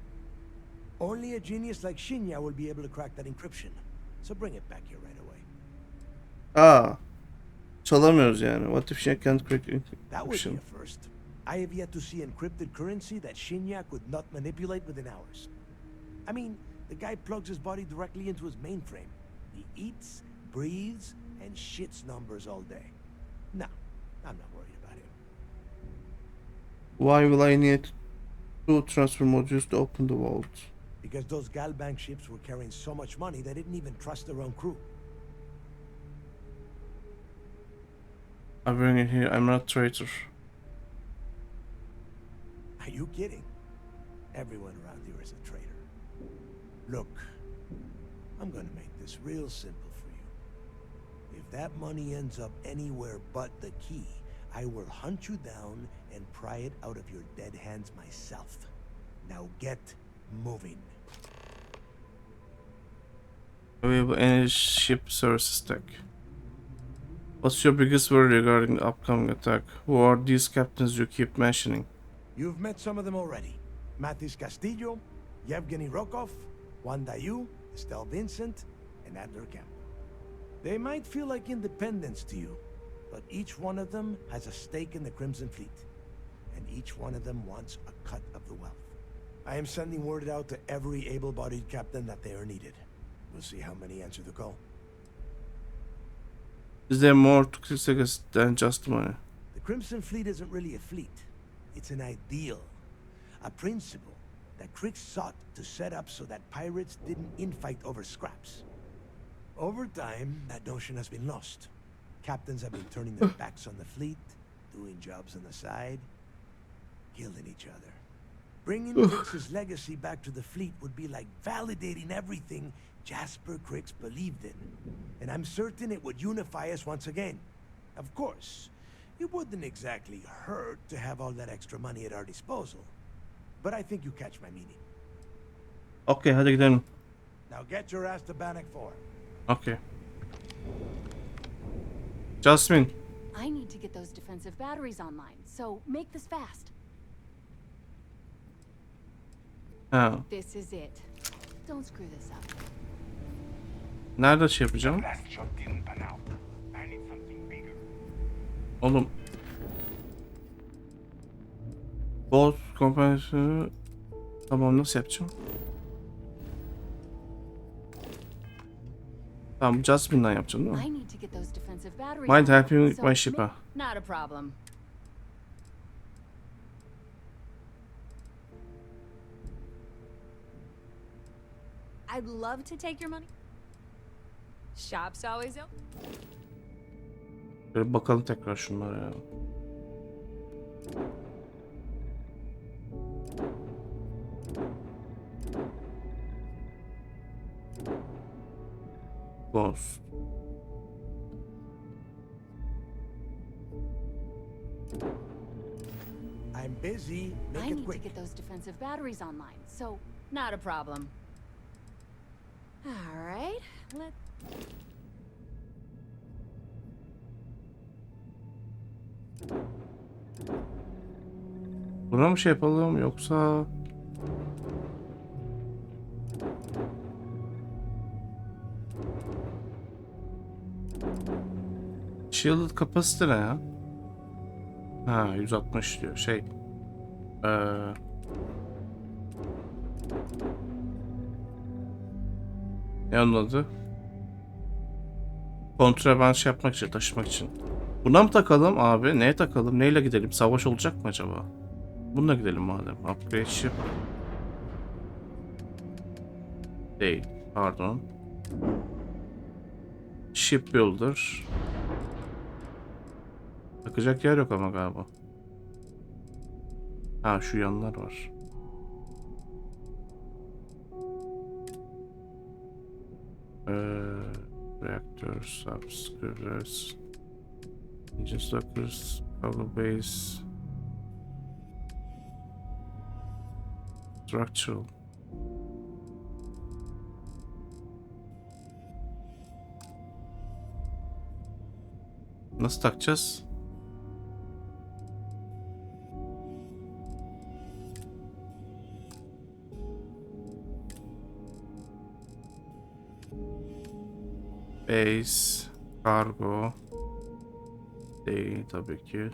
Only a genius like Shinya will be able to crack that encryption. So bring it back here right away. Çalamıyoruz yani. What if she can't crack encryption? That would be a first. I have yet to see encrypted currency that Shinya could not manipulate within hours. I mean, the guy plugs his body directly into his mainframe. He eats, breathes, and shits numbers all day. No, I'm not worried about him. Why will I need 2 transfer modules to open the vault? Because those Galbank ships were carrying so much money they didn't even trust their own crew. I bring it here. I'm not a traitor. Are you kidding? Everyone around here is a traitor. Look, I'm gonna make this real simple for you. If that money ends up anywhere but the key, I will hunt you down and pry it out of your dead hands myself. Now get moving. Available any ship services tech. What's your biggest worry regarding the upcoming attack? Who are these captains you keep mentioning? You've met some of them already. Matis Castillo, Yevgeny Rokov, Juan Dayu, Estelle Vincent, and Adler Kemp. They might feel like independents to you, but each one of them has a stake in the Crimson Fleet, and each one of them wants a cut of the wealth. I am sending word out to every able-bodied captain that they are needed. We'll see how many answer the call. Is there more to Kristagas than just money? The Crimson Fleet isn't really a fleet. It's an ideal. A principle that Krix sought to set up so that pirates didn't infight over scraps. Over time, that notion has been lost. Captains have been turning their backs on the fleet, doing jobs on the side, killing each other. Bringing Krix's legacy back to the fleet would be like validating everything Jasper Krix believed in. And I'm certain it would unify us once again. Of course, it wouldn't exactly hurt to have all that extra money at our disposal. But I think you catch my meaning. Okay, hadi gidelim. Now get your ass to Bannock 4. Okay. Jasmine. I need to get those defensive batteries online, so make this fast. Ha. This is it. Don't screw this up. Nerede şey yapacağım? Oğlum. Boss kompanisi. Tamam, nasıl yapacağım? Tamam, Jasmine'den yapacağım değil mi? I need to get those defensive batteries Mind online, helping with so my ship, huh? Not a problem. I'd love to take your money. Shop's always open. Böyle bakalım tekrar şunlara ya. Boss. I'm busy. Make I it need to quick. get those defensive batteries online, so not a problem. All right, let. Buna mı şey yapalım yoksa... Shielded capacity ne ya? Ha 160 diyor şey. Ne onun adı? Kontraband şey yapmak için, taşımak için. Buna mı takalım abi? Neye takalım? Neyle gidelim? Savaş olacak mı acaba? Bununla gidelim madem. Upgrade ship. Değil. Pardon. Shipbuilder. Takacak yer yok ama galiba. Ha şu yanlar var. Reaktör, subscribers, engine stockers, cargo base, structural. Nasıl takacağız? Base, cargo değil tabii ki.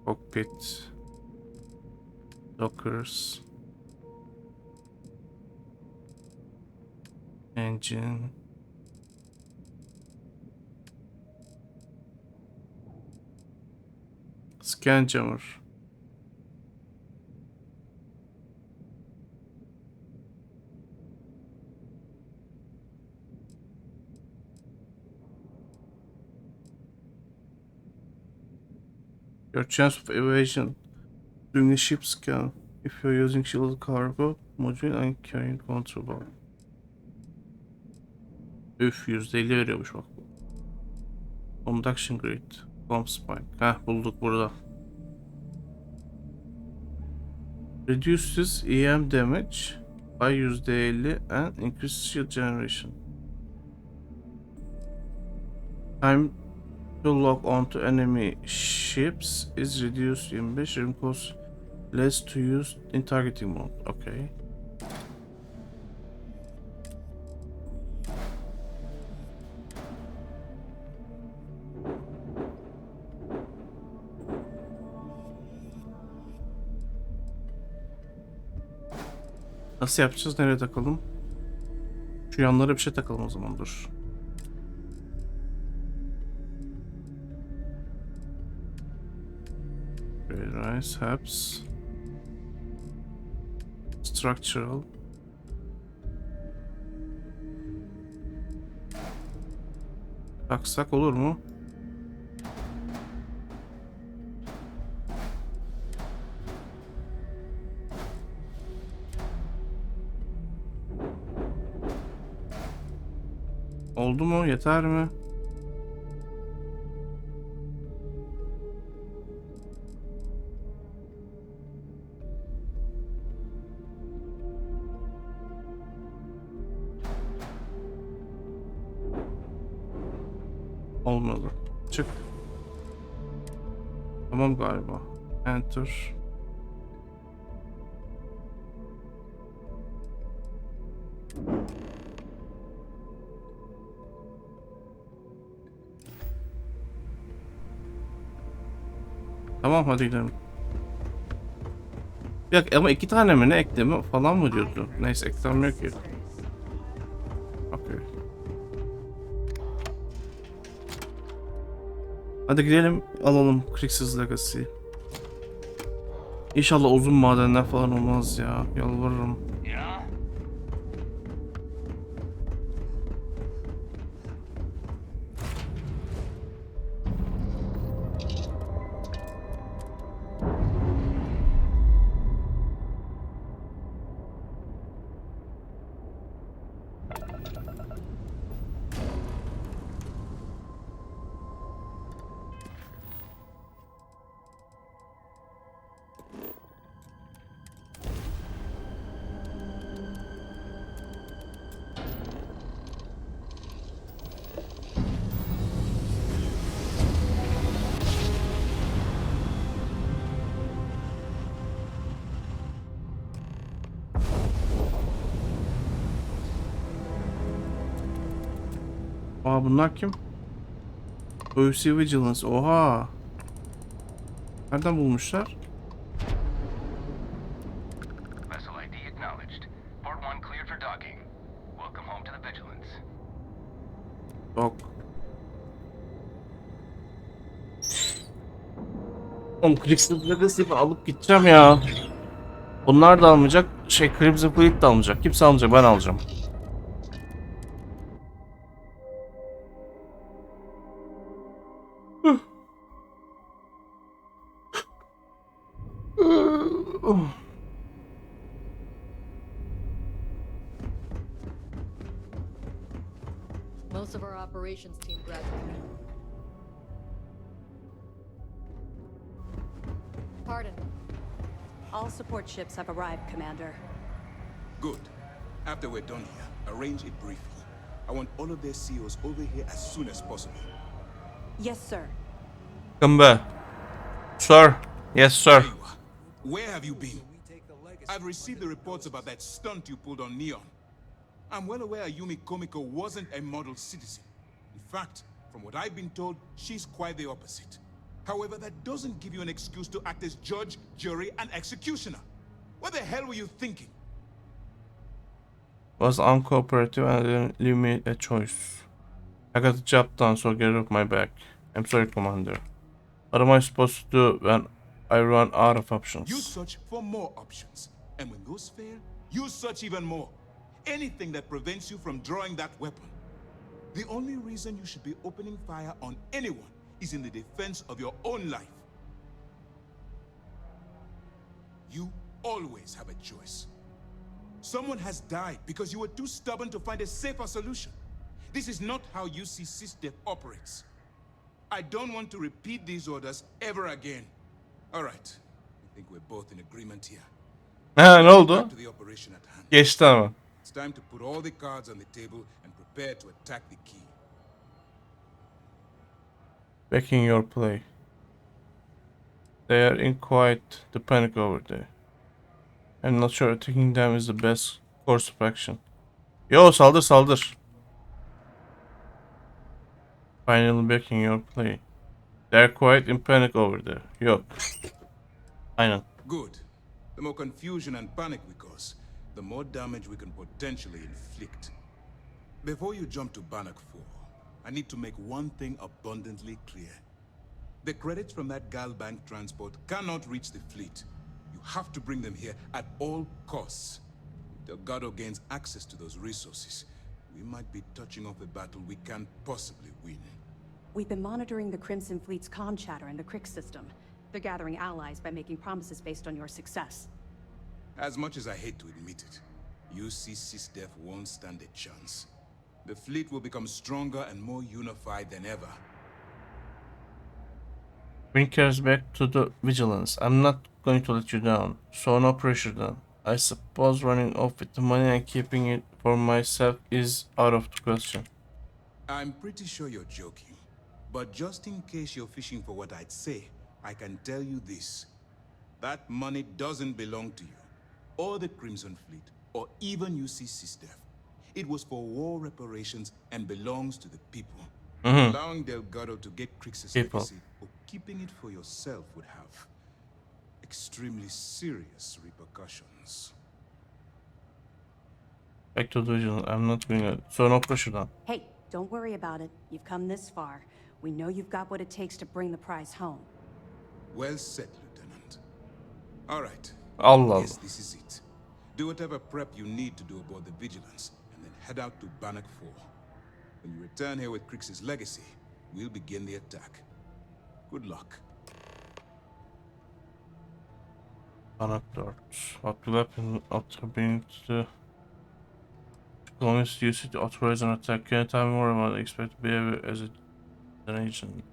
Cockpit, dockers, engine, scan jammer. Your chance of evasion during the ship scan if you're using shielded cargo module and carrying contraband. Üf %50 veriyormuş bak. Conduction grid. Bomb spike. Heh bulduk burada. Reduces EM damage by %50 and increases shield generation. Time to lock onto enemy ships is reduced 25. Rim cost less to use in targeting mode. Okay. Nasıl yapacağız? Nereye takalım? Şu yanlara bir şey takalım o zaman dur. Rise, Habs, Structural, taksak olur mu? Oldu mu? Yeter mi? Olmadı. Çık. Tamam galiba. Enter. Tamam hadi gidelim. Yok ama 2 tane mi ne ekleme falan mı diyordu? Neyse eklenmiyor ki. Okay. Hadi gidelim alalım Crix's Legacy. İnşallah uzun madenler falan olmaz ya. Yalvarırım. Aa bunlar kim? OC Vigilance. Oha. Nereden bulmuşlar? Vessel ID acknowledged. Port 1 cleared for docking. Welcome home to the Vigilance. Yok. Oğlum Crimson Legacy'yi alıp gideceğim ya. Bunlar da almayacak. Crimson Fleet de almayacak. Kimse almayacak. Ben alacağım. Most of our operations team graduated. Pardon. All support ships have arrived, Commander. Good. After we're done here, arrange a briefing. I want all of their CEOs over here as soon as possible. Yes, sir. Come back. Sir. Yes, sir. Where have you been? I've received the reports about that stunt you pulled on Neon. I'm well aware Yumi Komiko wasn't a model citizen. In fact, from what I've been told, she's quite the opposite. However, that doesn't give you an excuse to act as judge, jury, and executioner. What the hell were you thinking? Was uncooperative and didn't leave me a choice. I got the job done, so get off my back. I'm sorry, Commander. What am I supposed to do when I run out of options? You search for more options. And when those fail, you search even more. Anything that prevents you from drawing that weapon. The only reason you should be opening fire on anyone is in the defense of your own life. You always have a choice. Someone has died because you were too stubborn to find a safer solution. This is not how UC SysDef operates. I don't want to repeat these orders ever again. All right. I think we're both in agreement here. Ne oldu? Geçti ama. It's time to put all the cards on the table and prepare to attack the key. Backing your play. They are in quite the panic over there. I'm not sure attacking them is the best course of action. Yo saldır saldır. Finally backing your play. They're quite in panic over there. Yok. Aynen. Good. The more confusion and panic we cause, the more damage we can potentially inflict. Before you jump to Bannock 4, I need to make one thing abundantly clear. The credits from that Gal Bank transport cannot reach the fleet. You have to bring them here at all costs. If Delgado gains access to those resources, we might be touching off a battle we can't possibly win. We've been monitoring the Crimson Fleet's comm chatter in the Crick system. They're gathering allies by making promises based on your success. As much as I hate to admit it, UC SysDef won't stand a chance. The fleet will become stronger and more unified than ever. Bring cares back to the Vigilance. I'm not going to let you down, so no pressure then. I suppose running off with the money and keeping it for myself is out of the question. I'm pretty sure you're joking, but just in case you're fishing for what I'd say, I can tell you this. That money doesn't belong to you, or the Crimson Fleet, or even UC SysDef. It was for war reparations and belongs to the people. Allowing Delgado to get Crix's legacy or keeping it for yourself would have extremely serious repercussions. Back to the Vigilance. I'm not going to... So no pressure then. Hey, don't worry about it. You've come this far. We know you've got what it takes to bring the prize home. Well said, Lieutenant. All right. Allah. Yes, this is it. Do whatever prep you need to do aboard the Vigilance, and then head out to Bannock 4. When you return here with Crix's legacy, we'll begin the attack. Good luck. Bannock 4. What will happen after being to Colonists use it to authorize an attack? Can you tell me more about expected behavior as an agent?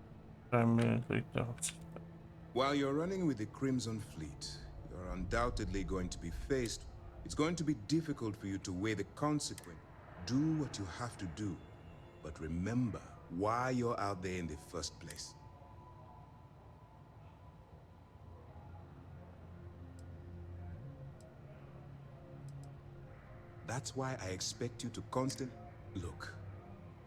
While you're running with the Crimson Fleet, you're undoubtedly going to be faced. It's going to be difficult for you to weigh the consequence. Do what you have to do, but remember why you're out there in the first place. That's why I expect you to constantly... Look,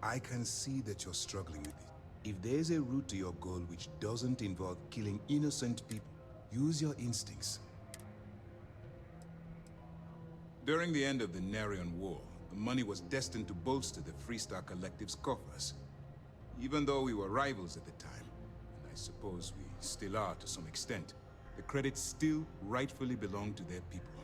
I can see that you're struggling with it. If there's a route to your goal which doesn't involve killing innocent people, use your instincts. During the end of the Narian War, the money was destined to bolster the Freestar Collective's coffers. Even though we were rivals at the time, and I suppose we still are to some extent, the credits still rightfully belong to their people.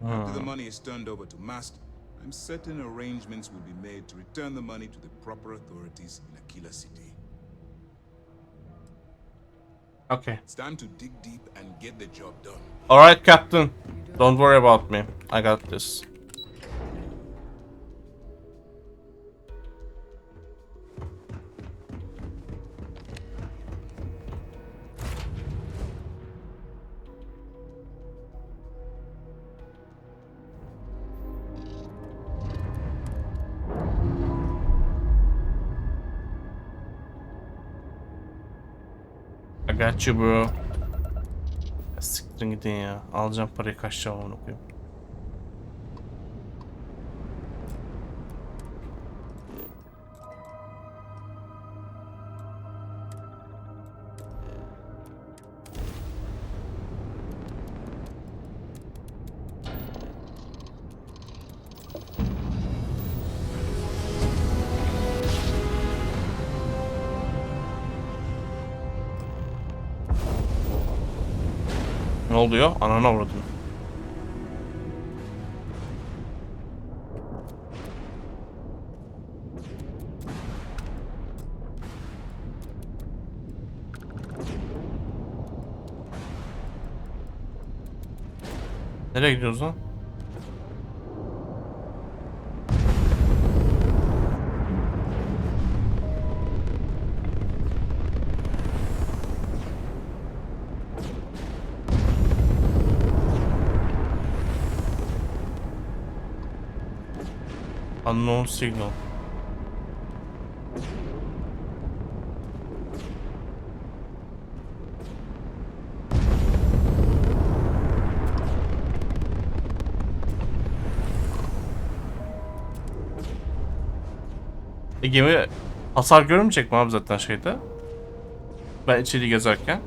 After the money is turned over to Master, I'm certain arrangements will be made to return the money to the proper authorities in Aquila City. Okay. It's time to dig deep and get the job done. Alright, Captain. Don't worry about me. I got this. I got you, bro. Siktirin gidin ya. Alacağım parayı, kaçacağım onu koyayım. Ne oluyor? Anana vurdum. Nereye gidiyoruz lan? Unknown signal. Gemi hasar görmeyecek mi abi zaten şeyde? Ben içeri gezerken.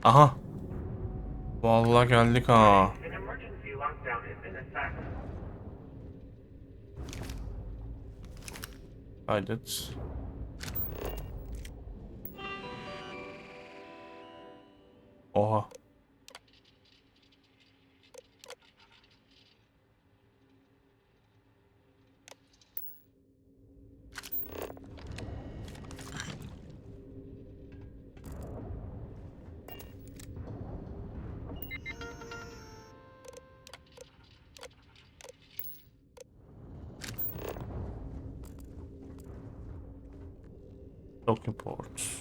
Aha. Vallahi geldik ha. Kaydet. Oha. Docking port.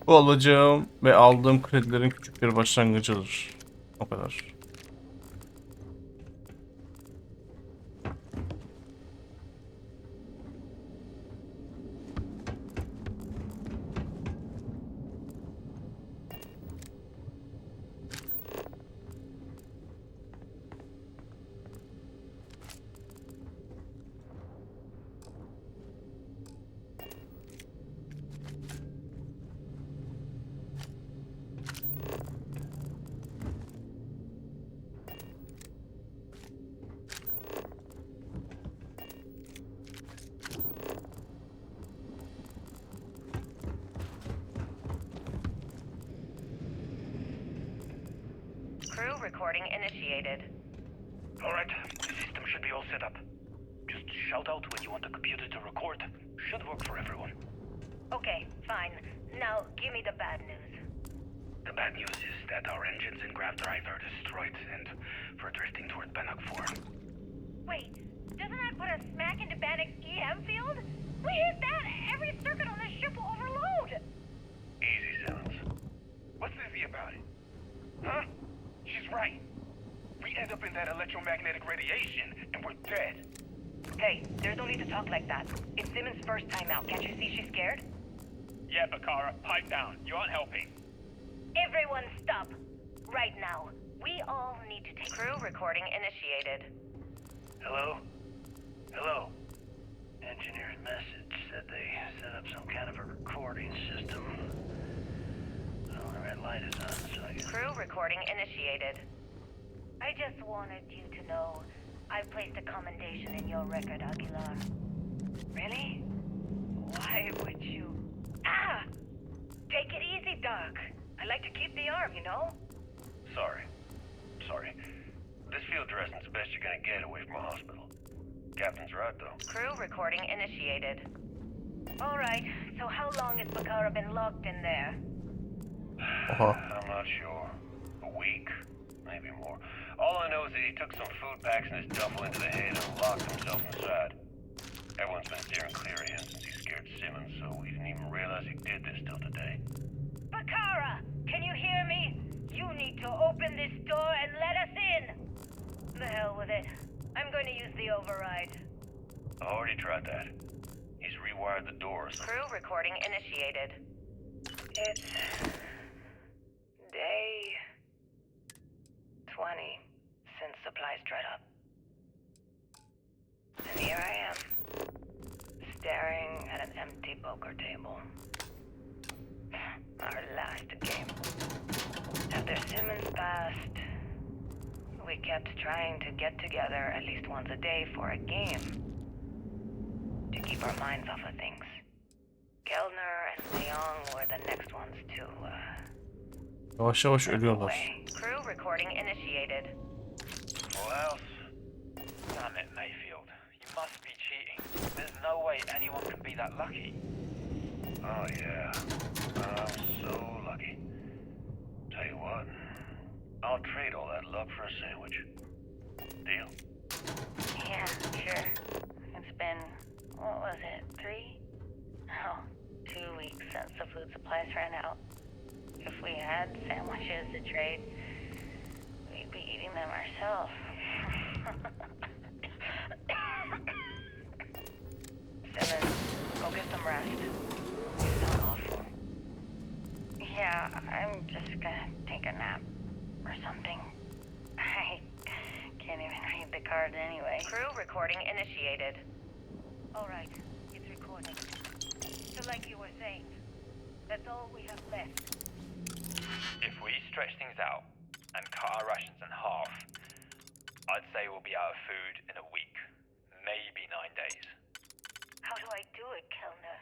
Bu alacağım ve aldığım kredilerin küçük bir başlangıcıdır. O kadar. Crew recording initiated. Alright, the system should be all set up. Just shout out when you want the computer to record. Should work for everyone. Okay, fine. Now, give me the bad news. The bad news is that our engines and grav drive are destroyed, and we're drifting toward Bannock 4. Wait, doesn't that put us smack into Bannock's EM field? We hit that, every circuit on this ship will overload! Easy, Simmons. What's easy about it? Huh? She's right. We end up in that electromagnetic radiation, and we're dead. Hey, there's no need to talk like that. It's Simmons' first time out. Can't you see she's scared? Yeah, Bakara, pipe down. You aren't helping. Everyone stop. Right now. We all need to take... Crew recording initiated. Hello? Hello? Engineer's message said they set up some kind of a recording system. Well, the red light is on, so I guess... Crew recording initiated. I just wanted you to know I placed a commendation in your record, Aguilar. Really? Why would you... Ah! Take it easy, Doc. I like to keep the arm, you know? Sorry. This field dressing's the best you're gonna get away from a hospital. Captain's right, though. Crew recording initiated. All right, so how long has Bakara been locked in there? I'm not sure. A week? Maybe more. All I know is that he took some food packs in his duffel into the head and locked himself inside. Everyone's been steering clear of him since he scared Simmons, so we didn't even realize he did this till today. Bakara, can you hear me? You need to open this door and let us in. The hell with it. I'm going to use the override. I already tried that. He's rewired the doors. Crew recording initiated. It's... day... 20 since supplies dried up. And here I am, staring at an empty poker table. Our last game. After Simmons passed, we kept trying to get together at least once a day for a game. To keep our minds off of things. Kellner and Leong were the next ones to, Yavaş yavaş ölüyorlar. Crew recording initiated. What else? Damn it, Mayfield. You must be cheating. There's no way anyone can be that lucky. Oh, yeah. I'm so lucky. Tell you what, I'll trade all that luck for a sandwich. Deal? Yeah, sure. It's been, what was it, 3? Oh, 2 weeks since the food supplies ran out. If we had sandwiches to trade, we'd be eating them ourselves. Simmons, go get some rest. You sound awful. Yeah, I'm just gonna take a nap or something. I can't even read the cards anyway. Crew recording initiated. All right, it's recording. So like you were saying, that's all we have left. If we stretch things out and cut our rations in half, I'd say we'll be out of food in a week, maybe 9 days. How do I do it, Kellner?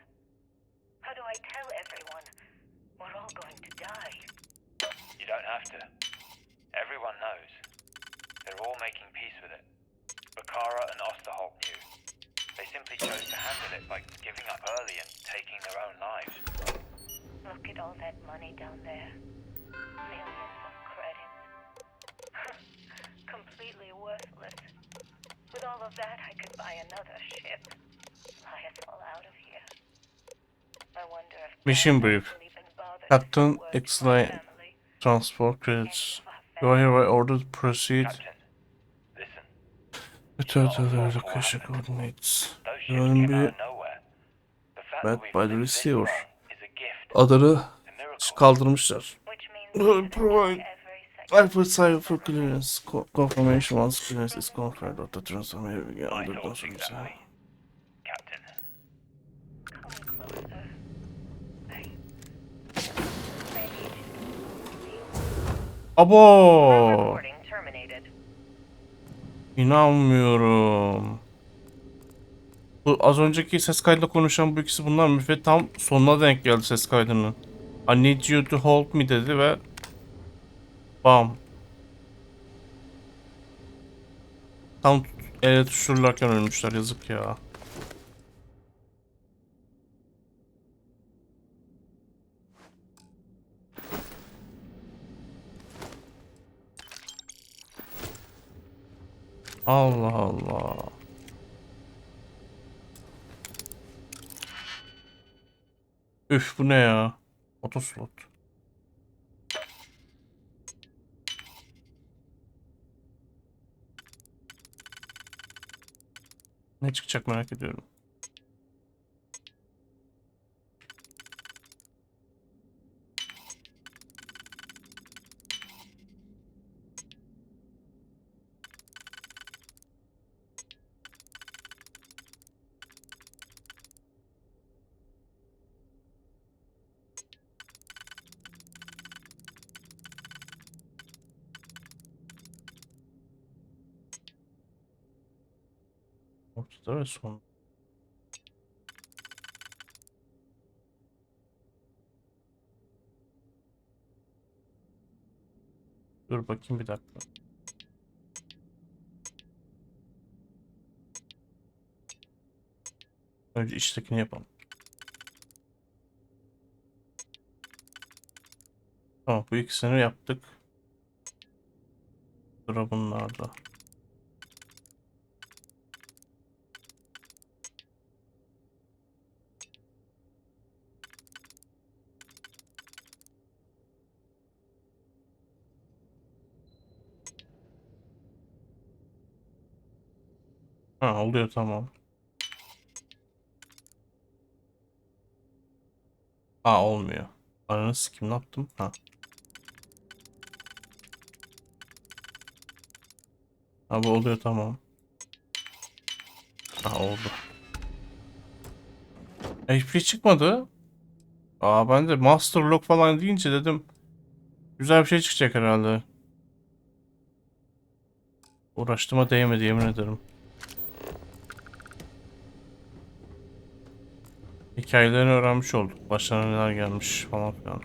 How do I tell everyone we're all going to die? You don't have to. Everyone knows. They're all making peace with it. Bakara and Osterholt knew. They simply chose to handle it by giving up early and taking their own lives. Look at all that money down there. Millions of credits. Completely worthless. With all of that, I could buy another ship. Fly us all out of here. I wonder if... Mission brief. Captain X-Ray transport credits. You are hereby ordered to proceed. Return to the location coordinates. Will be met by the receiver. Adını kaldırmışlar. Provide Alpha Cyber for clearance. Confirmation once clearance is confirmed. Data transfer may begin under construction. Abo! İnanmıyorum. Bu az önceki ses kaydıyla konuşan bu ikisi bunlar mı? Ve tam sonuna denk geldi ses kaydının. I need you to hold me dedi ve bam. Tam ele tutuştururlarken ölmüşler, yazık ya. Allah Allah. Üf, bu ne ya? Otoslot. Ne çıkacak merak ediyorum. Ortada ve son. Dur bakayım bir dakika. Önce içtekini yapalım. Tamam, bu ikisini yaptık. Sıra bunlarda. Ha, oluyor, tamam. Ha, olmuyor. Ananı sikim, ne yaptım? Ha. Ha, bu oluyor, tamam. Ha, oldu. Hiçbir şey çıkmadı. Aa, ben de Master Lock falan deyince dedim güzel bir şey çıkacak herhalde. Uğraştığıma değmedi, yemin ederim. Hikayelerini öğrenmiş olduk. Başlarına neler gelmiş falan filan.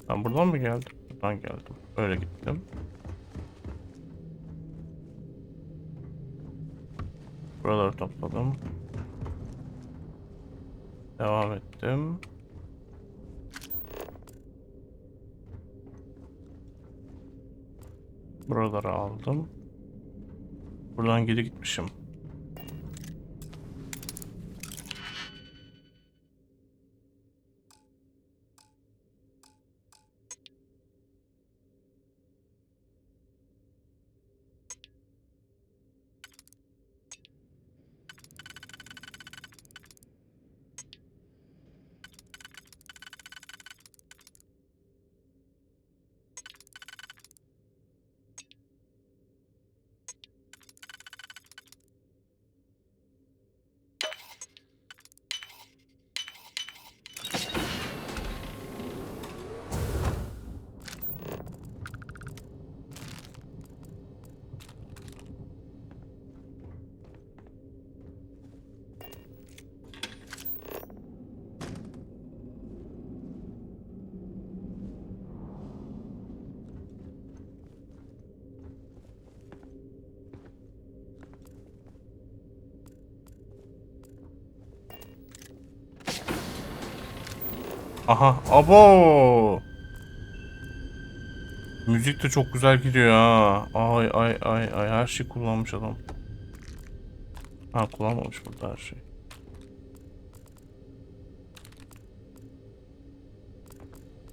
Ben buradan mı geldim? Buradan geldim. Öyle gittim. Buraları topladım. Devam ettim. Buraları aldım. Buradan geri gitmişim. Aha, abo. Müzik de çok güzel gidiyor ha. Ay ay ay ay, her şey kullanmış adam. Ha, kullanmamış burada her şey.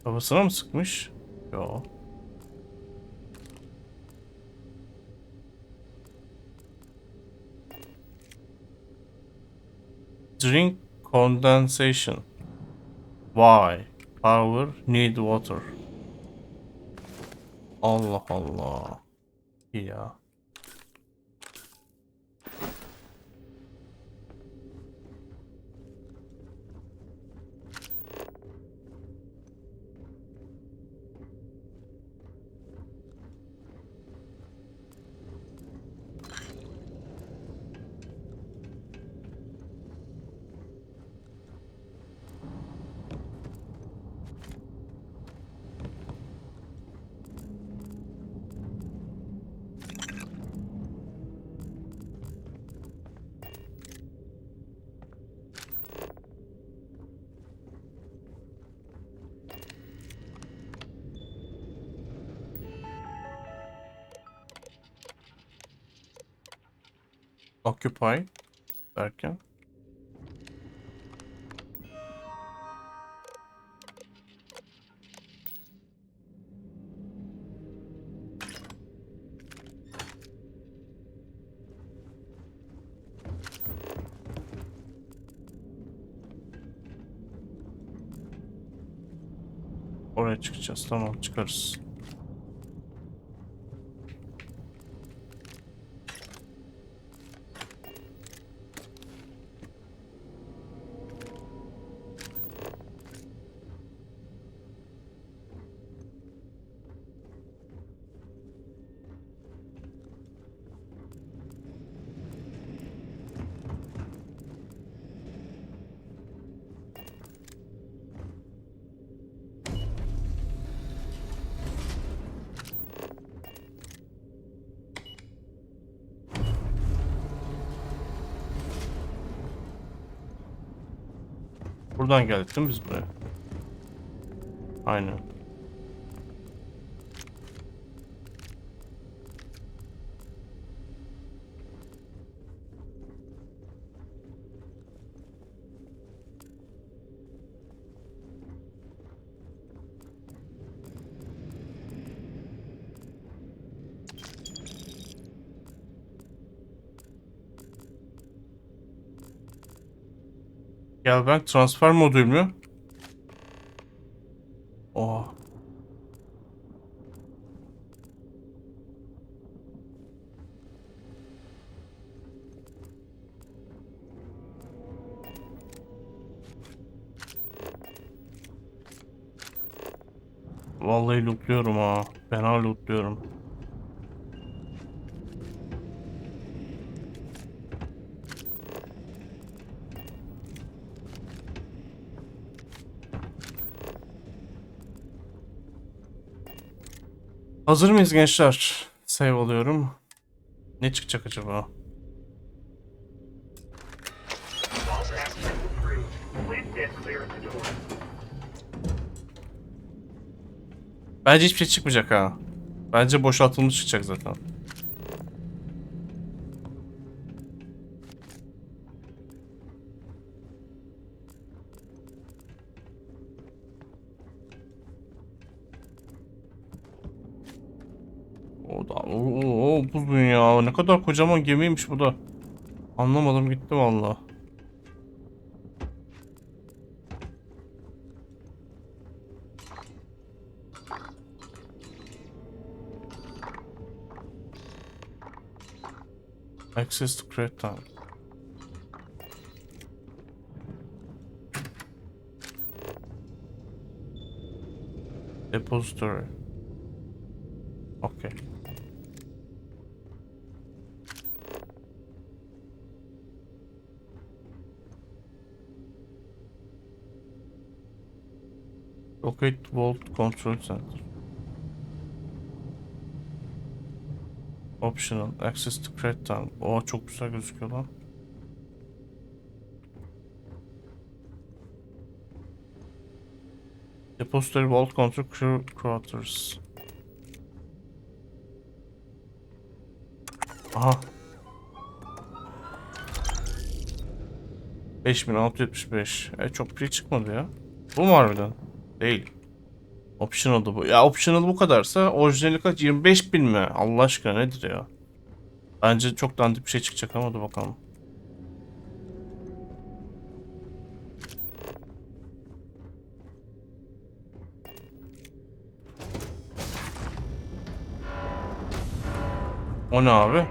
Kafasına mı sıkmış? Yo. Drink condensation. Why? Power need water. Allah Allah. İyi ya. Occupy derken. Oraya çıkacağız. Tamam, çıkarız. Buradan geldik değil mi biz buraya? Aynen. Gel bak, transfer modül mü? Oha. Vallahi lootluyorum ha. Fena lootluyorum. Hazır mıyız gençler? Save alıyorum. Ne çıkacak acaba? Bence hiçbir şey çıkmayacak ha. Bence boşaltılmış çıkacak zaten. O da uzun ya. Ne kadar kocaman gemiymiş bu da. Anlamadım gitti vallahi. Access to crate time. Depository. Okay. Locate Vault Control Center. Optional. Access to crate time. Oo, çok güzel gözüküyor lan. Depository Vault Control Quarters. Aha. 5675. Çok bir şey çıkmadı ya. Bu mu harbiden? Değil. Optional'da bu. Ya optional bu kadarsa orijinali kaç? 25.000 mi? Allah aşkına nedir ya? Bence çok dandik bir şey çıkacak ama dur bakalım. O ne abi?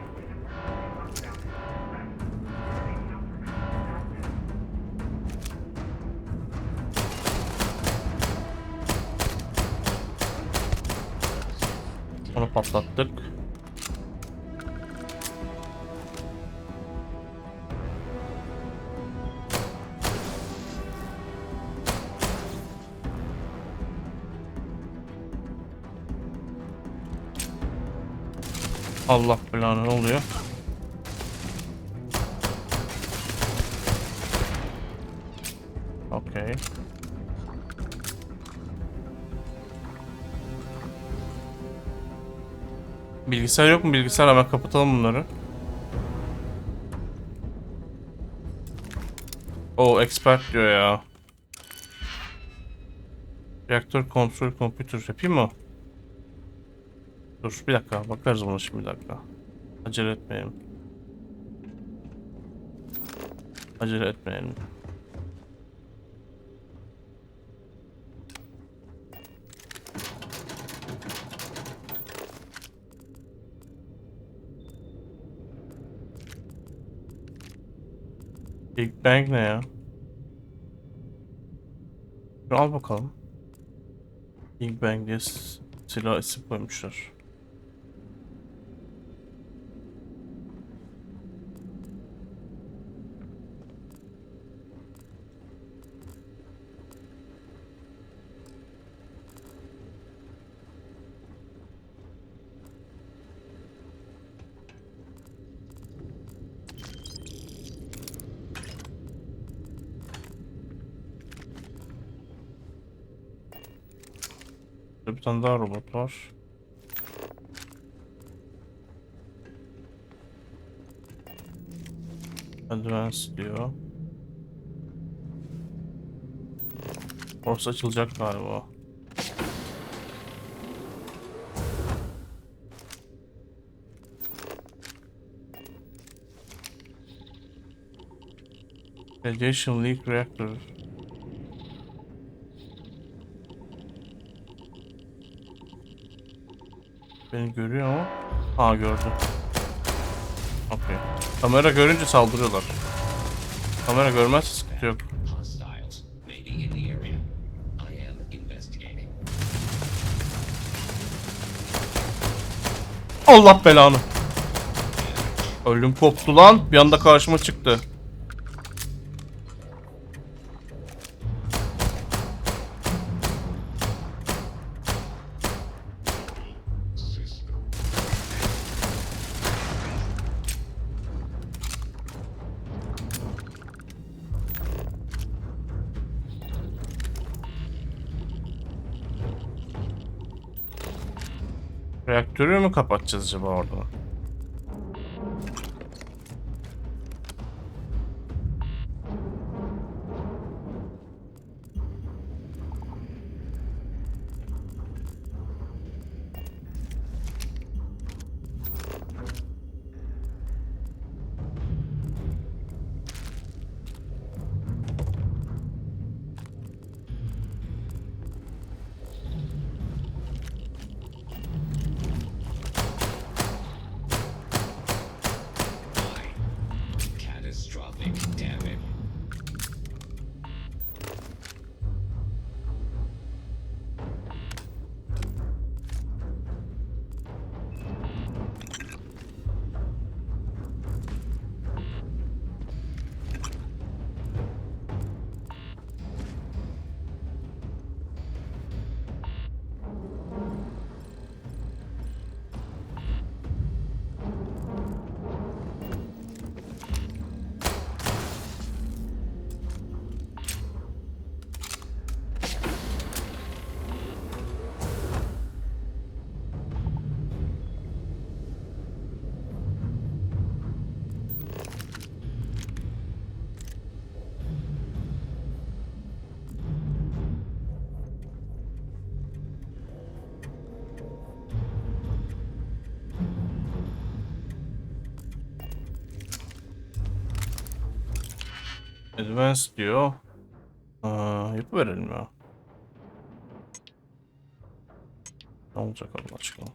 Onu patlattık. Allah belanı, ne oluyor? Okay. Bilgisayar yok mu? Bilgisayar, hemen kapatalım bunları. O expert diyor ya. Reaktör kontrol computer yapayım mı? Dur bir dakika bakarız buna şimdi bir dakika. Acele etmeyelim. Acele etmeyelim. Big Bang ne ya? Şunu al bakalım. Big Bang diye silah isim koymuşlar. Bir tane daha robot var. Advance diyor. Orası açılacak galiba. Radiation Leak Reactor. Beni görüyor ama. Ha gördü. Okey. Kamera görünce saldırıyorlar. Kamera görmezse sıkıntı yok. Allah belanı. Ölüm koptu lan. Bir anda karşıma çıktı. Reaktörü mü kapatacağız acaba orada? Advance diyor. Yapıverelim ya. Ne olacak Allah aşkına?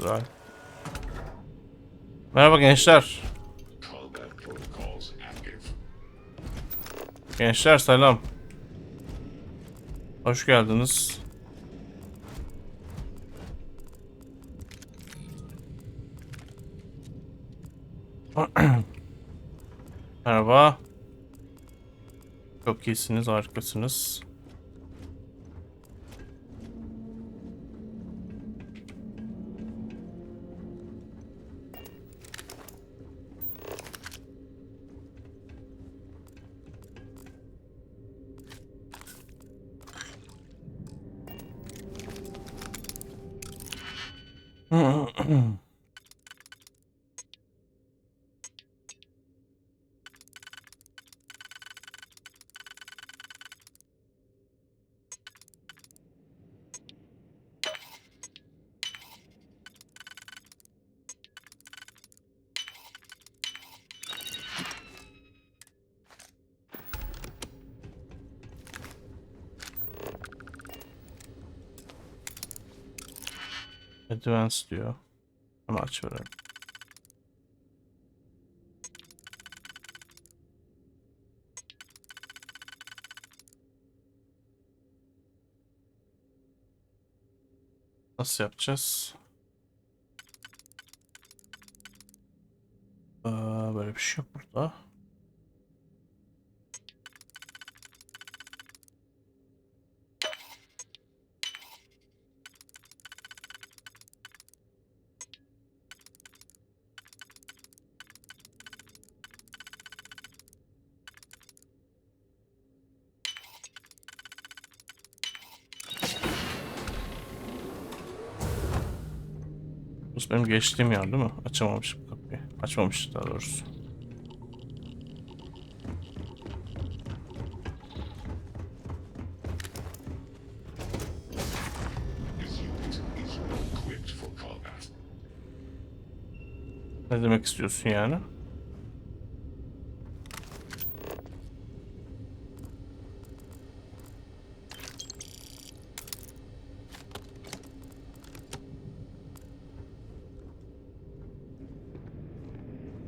Güzel. Merhaba gençler. Gençler selam. Hoş geldiniz. Merhaba. Çok iyisiniz, harikasınız. Advance diyor. Hemen aç verelim. Nasıl yapacağız? Böyle bir şey yok burada. Bu benim geçtiğim yer değil mi? Açamamışım kapıyı. Açmamış daha doğrusu. Ne demek istiyorsun yani?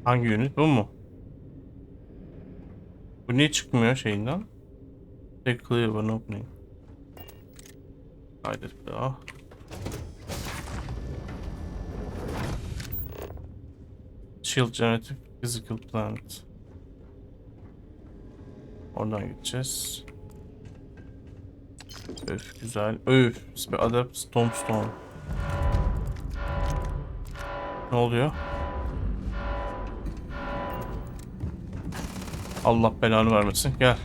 Hangi unit? Bu mu? Bu niye çıkmıyor şeyinden? Take clear one opening. Kaydet daha. Shield Genetic Physical Plant. Oradan gideceğiz. Öf güzel. Öf. Adapt Tombstone. Ne oluyor? Allah belanı vermesin. Gel.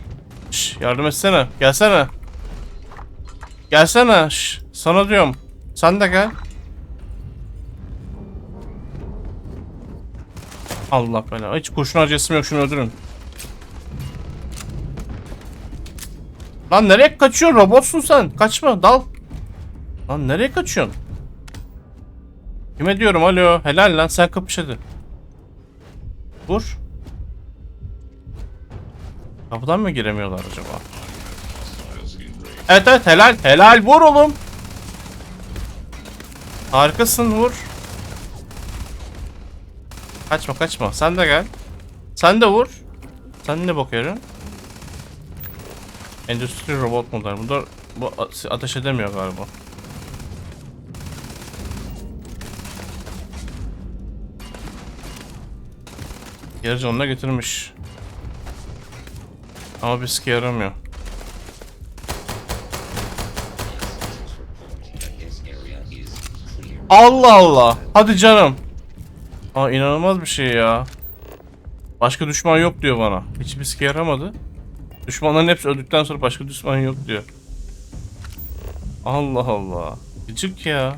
Şş, yardım etsene. Gelsene. Gelsene. Şş, sana diyorum. Sen de gel. Allah belanı. Hiç kurşun harcasım yok. Şunu öldürün. Lan nereye kaçıyorsun? Robotsun sen. Kaçma. Dal. Lan nereye kaçıyorsun? Kime diyorum? Alo. Helal lan. Sen kapış hadi. Vur. Kapıdan mı giremiyorlar acaba? Evet evet helal. Helal vur oğlum. Harikasın vur. Kaçma kaçma. Sen de gel. Sen de vur. Sen ne bakıyorsun? Endüstri robot model. Bu ateş edemiyor galiba. Yarı canına getirmiş. Ama bir sike yaramıyor. Allah Allah. Hadi canım. Aa inanılmaz bir şey ya. Başka düşman yok diyor bana. Hiçbir sike yaramadı. Düşmanların hepsi öldükten sonra başka düşman yok diyor. Allah Allah. Gıcık ya.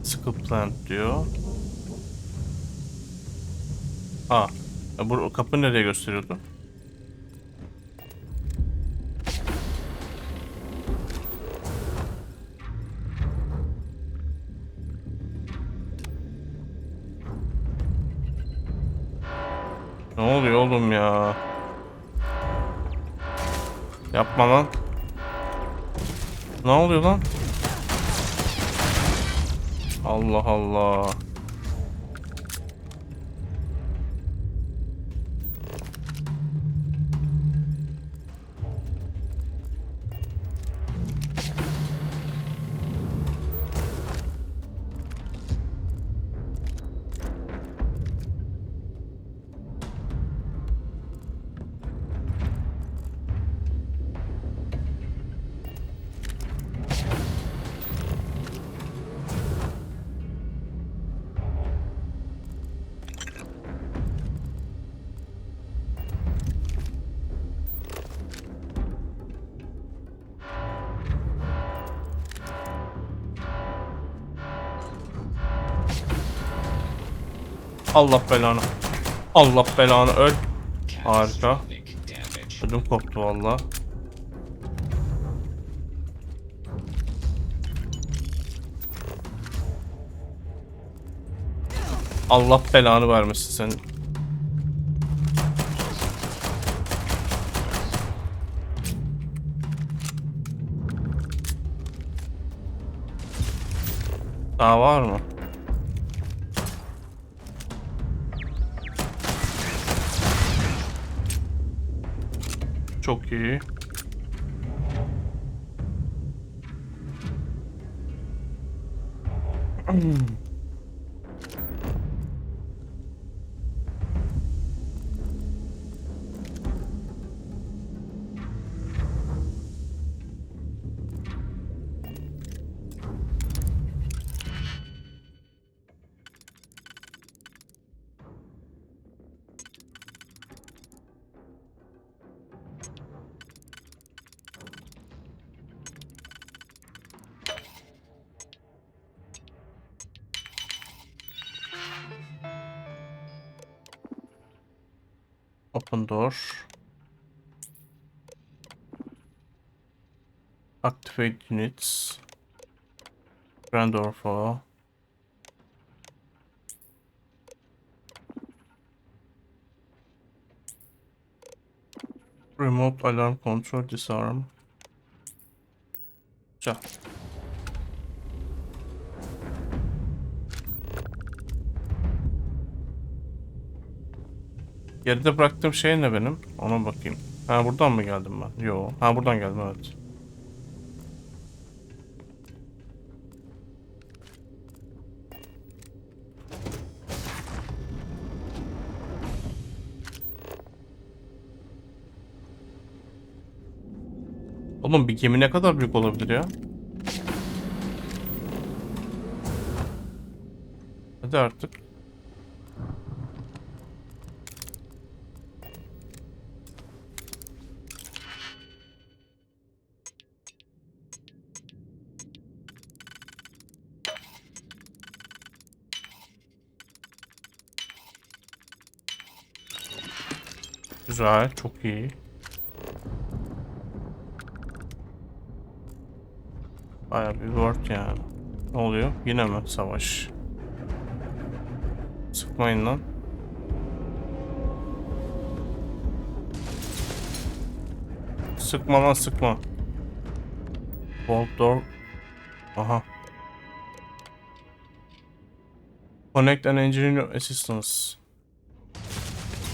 Skill plant diyor. Ha. Bu kapı nereye gösteriyordu? Ne oluyor oğlum ya? Yapma lan. Ne oluyor lan? Allah Allah. Allah belanı. Allah belanı öl. Harika. Ödüm koptu valla. Allah belanı vermesin senin. Daha var mı? Çok iyi. Open door. Activate units. Grand door for. Remote alarm control disarm. Güzel. Geride bıraktığım şey ne benim? Ona bakayım. Ha buradan mı geldim ben? Yo. Ha buradan geldim evet. Oğlum bir gemi ne kadar büyük olabilir ya? Hadi artık. Güzel, çok iyi. Bayağı bir word yani. Ne oluyor? Yine mi savaş? Sıkmayın lan. Sıkma lan sıkma. Vault door. Aha. Connect an engineer assistance.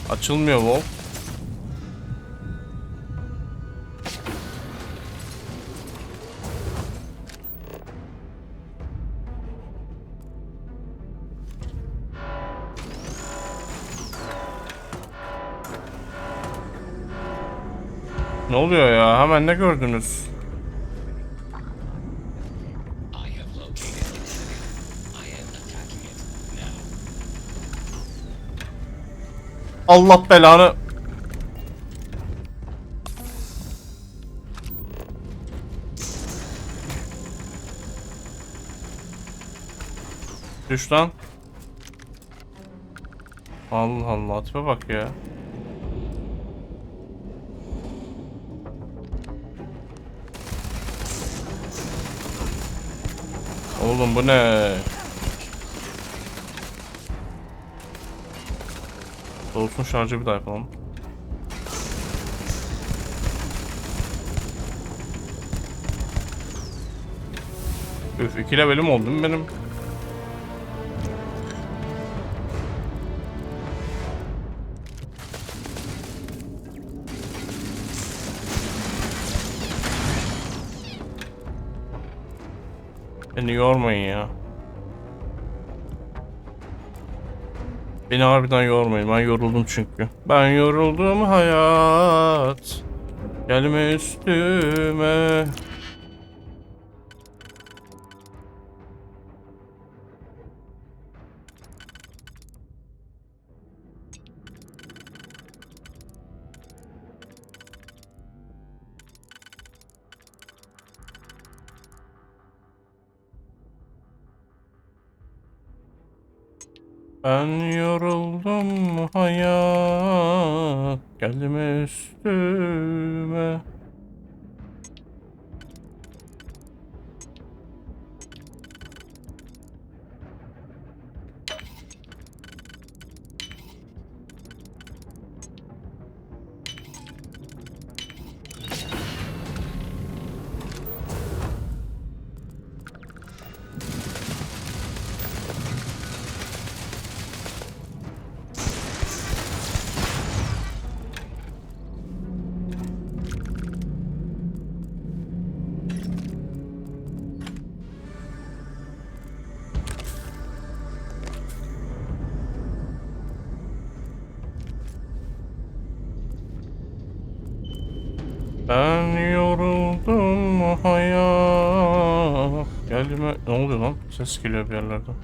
Açılmıyor vault. Ne oluyor ya? Hemen ne gördünüz? Allah belanı. Düş lan. Allah Allah, tipe bak ya. Oğlum bu ne? Dolsun şarjı bir daha yapalım. Üf, 2 levelim oldu mu benim? Beni yormayın ya. Beni harbiden yormayın. Ben yoruldum çünkü. Ben yoruldum hayat. Gelme üstüme. Ben yoruldum hayat, gelme üstüme. Ben yoruldum hayat, gelme... Ne oluyor lan? Ses geliyor bir yerlerden.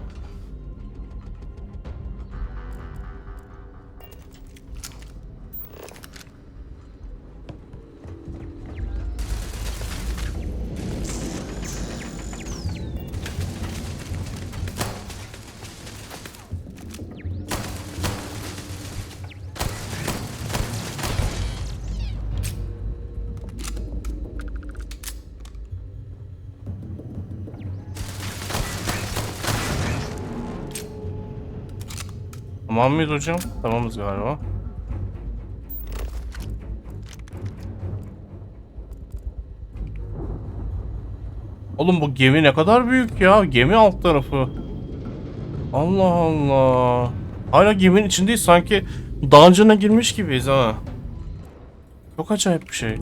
Tamam mıyız hocam? Tamamız galiba. Oğlum bu gemi ne kadar büyük ya. Gemi alt tarafı. Allah Allah. Hala geminin içindeyiz. Sanki dungeon'a girmiş gibiyiz ha. Çok acayip bir şey.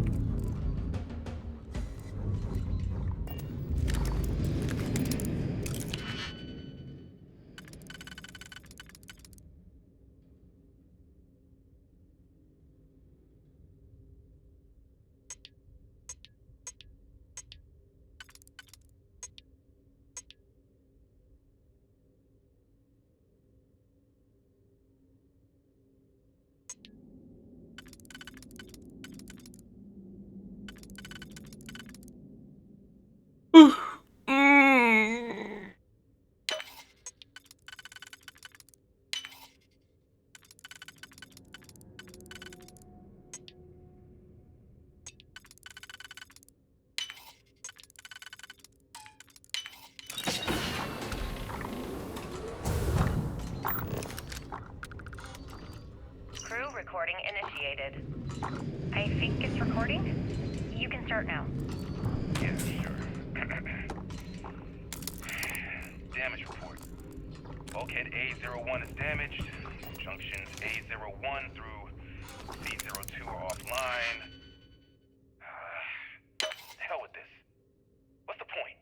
Crew recording initiated. I think it's recording. You can start now. Yeah, sure. Damage report. Bulkhead A01 is damaged. Junctions A01 through C02 are offline. Hell with this. What's the point?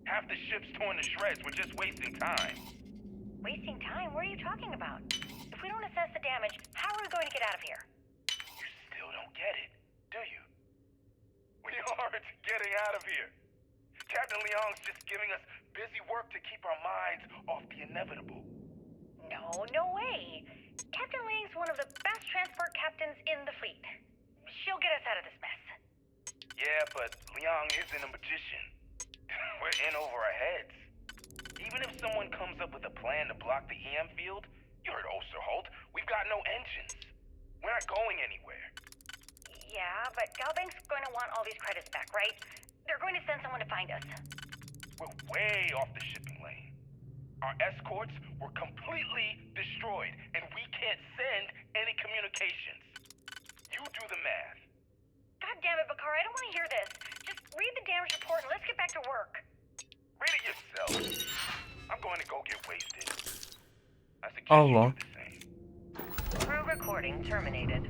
Half the ship's torn to shreds. We're just wasting time. Wasting time? What are you talking about? If we don't assess the damage, how are we going to get out of here? You still don't get it, do you? We aren't getting out of here. Captain Leong's just giving us busy work to keep our minds off the inevitable. No way. Captain Leong's one of the best transport captains in the fleet. She'll get us out of this mess. Yeah, but Leong isn't a magician. We're in over our heads. Even if someone comes up with a plan to block the EM field, you heard Osterholt, we've got no engines. We're not going anywhere. Yeah, but Galbank's going to want all these credits back, right? They're going to send someone to find us. We're way off the shipping lane. Our escorts were completely destroyed, and we can't send any communications. You do the math. God damn it, Bakar, I don't want to hear this. Just read the damage report and let's get back to work. Read it yourself. I'm going to go get wasted. I suggest Allah. you do the same. Crew recording terminated.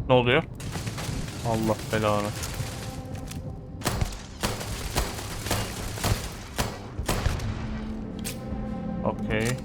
Ne oluyor? Allah belanı. Okey.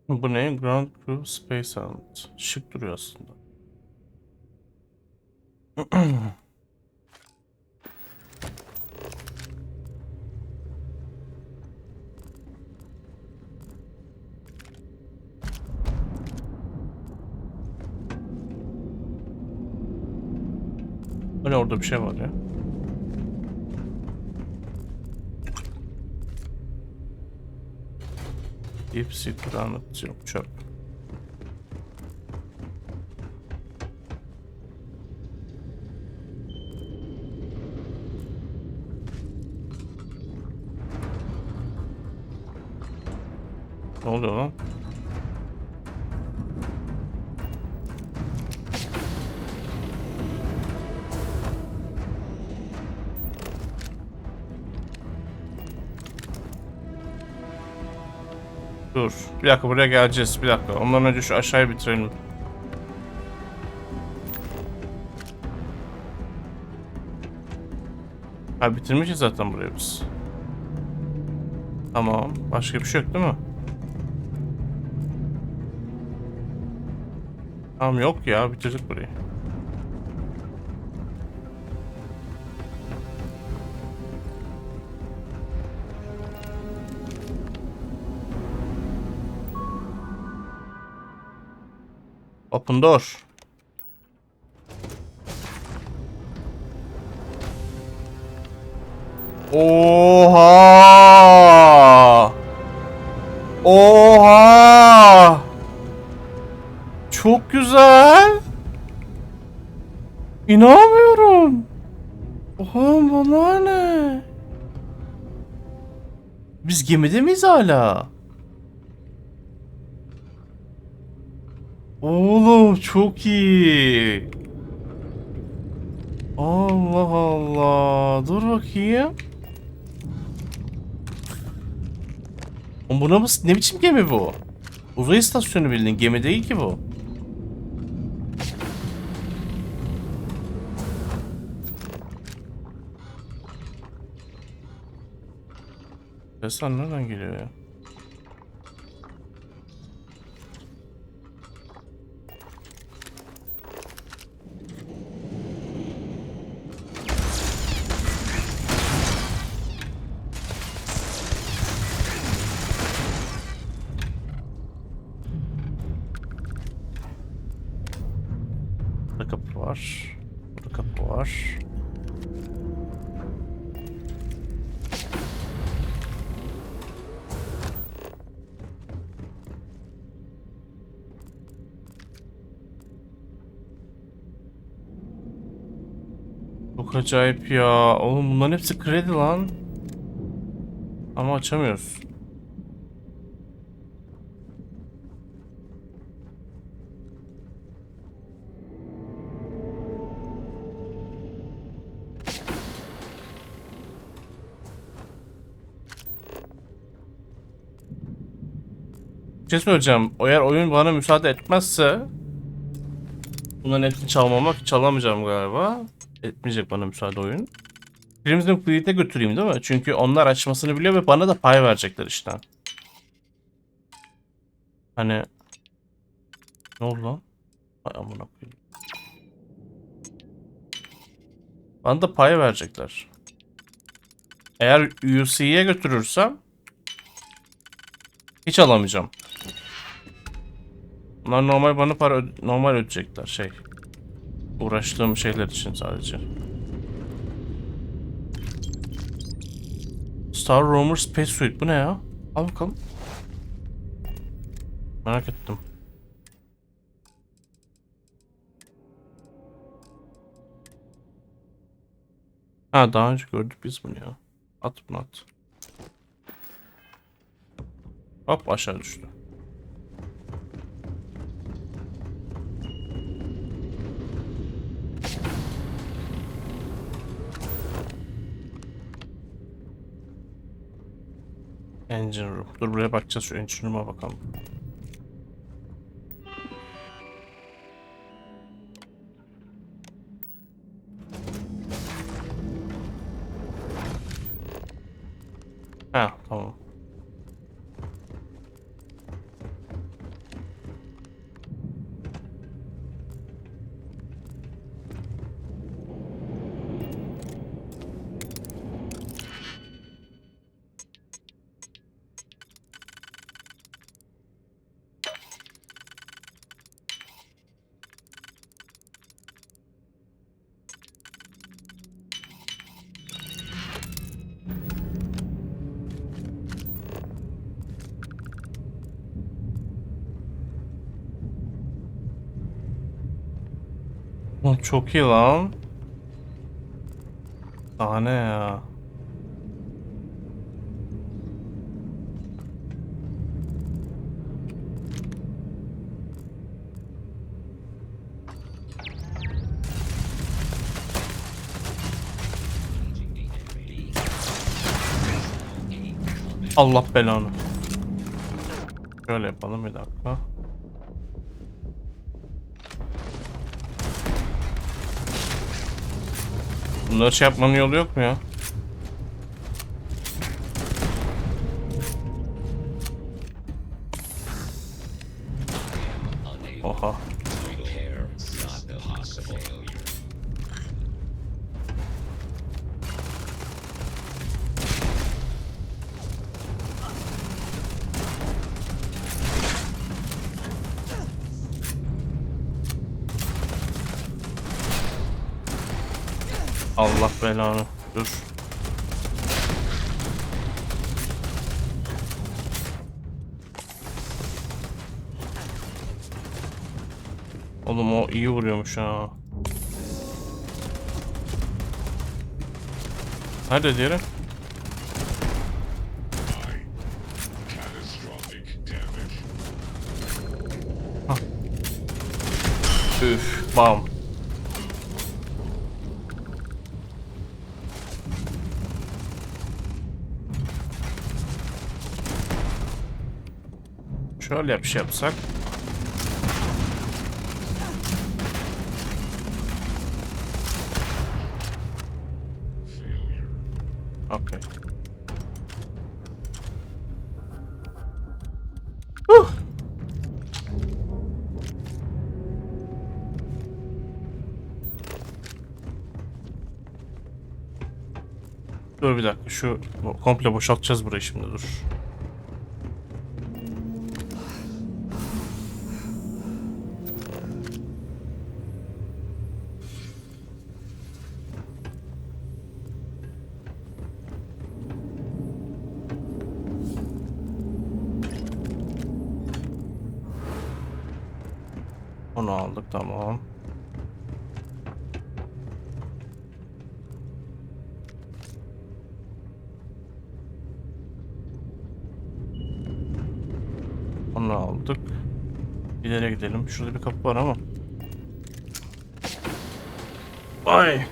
Bu ne? Ground Crew Space Element. Şık duruyor aslında. Hani orada bir şey var ya. Deep Sea Planet yok, çöp. Ne oluyor lan? Dur. Bir dakika, buraya geleceğiz. Bir dakika. Ondan önce şu aşağıyı bitirelim. Ha, bitirmişiz zaten burayı biz. Tamam. Başka bir şey yok değil mi? Tamam, yok ya. Bitirdik burayı. Open door. Oha! Oha! Çok güzel. İnanmıyorum. Oha, bunlar ne? Biz gemide miyiz hala? Oğlum çok iyi. Allah Allah. Dur bakayım. Oğlum, buna ne biçim gemi bu? Uzay istasyonu bildiğin gemi değil ki bu. Sesler nereden geliyor ya? Burada kapı var. Burada kapı var. Çok acayip ya. Oğlum, bunların hepsi kredi lan. Ama açamıyoruz. Bir şey söyleyeceğim. Eğer oyun bana müsaade etmezse bunların hepsini çalamayacağım galiba. Etmeyecek bana müsaade oyun. Crimson Fleet'e götüreyim değil mi? Çünkü onlar açmasını biliyor ve bana da pay verecekler işte. Hani ne oldu lan? Ay amına koyayım. Bana da pay verecekler. Eğer UC'ye götürürsem hiç alamayacağım. Bunlar normal bana para normal ödeyecekler şey. Uğraştığım şeyler için sadece. Star Roamer Space Suite bu ne ya? Al bakalım. Merak ettim. Ha daha önce gördük biz bunu ya. At bunu at. Hop aşağı düştü. Engine room. Dur buraya bakacağız, şu engine room'a bakalım. Ha tamam. Çok iyi lan. Daha ne ya? Allah belanı. Şöyle yapalım bir dakika. Bunları şey yapmanın yolu yok mu ya? Oha. Allah belanı. Dur. Oğlum o iyi vuruyormuş ha. Nerede diğeri? Hah. Üf, bam. Şöyle bir şey yapsak. Okay. Dur bir dakika, şu komple boşaltacağız burayı şimdi, dur. Onu aldık, tamam. Onu aldık. İleri gidelim. Şurada bir kapı var ama. Ay.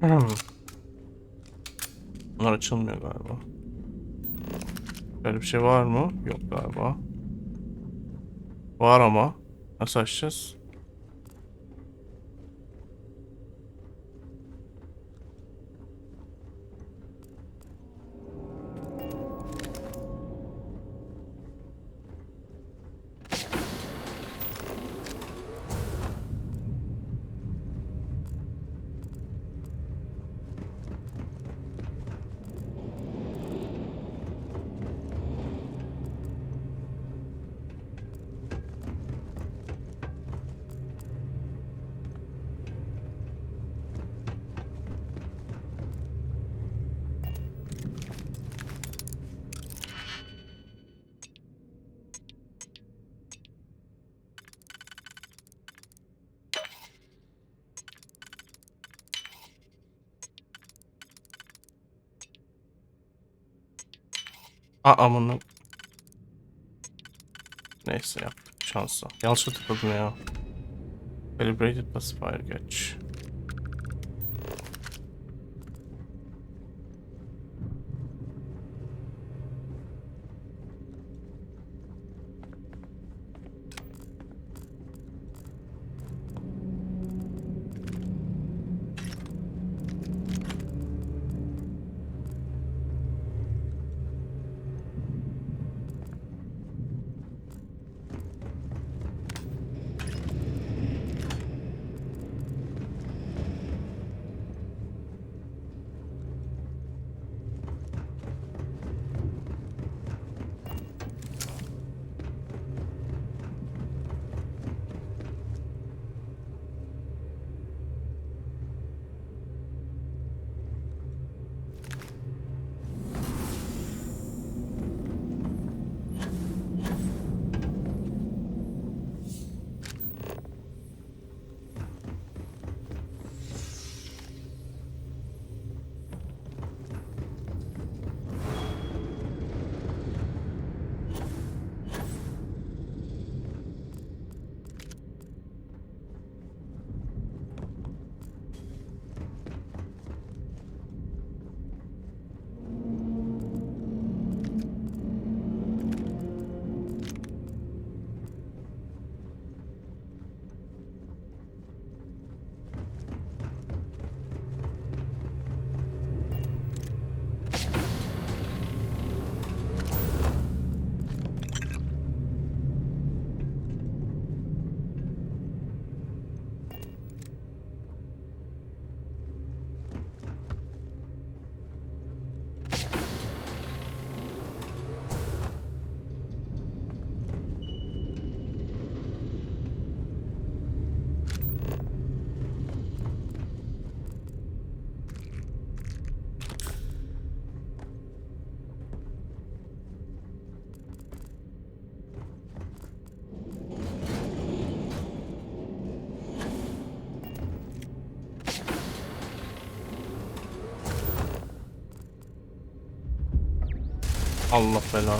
Bunlar açılmıyor galiba. Böyle bir şey var mı? Yok galiba. Var ama. Nasıl açacağız? Amına. Neyse yaptık şansa. Yanlışlıkla tıkladım ya. Calibrated pacifier geç. Allah belanı.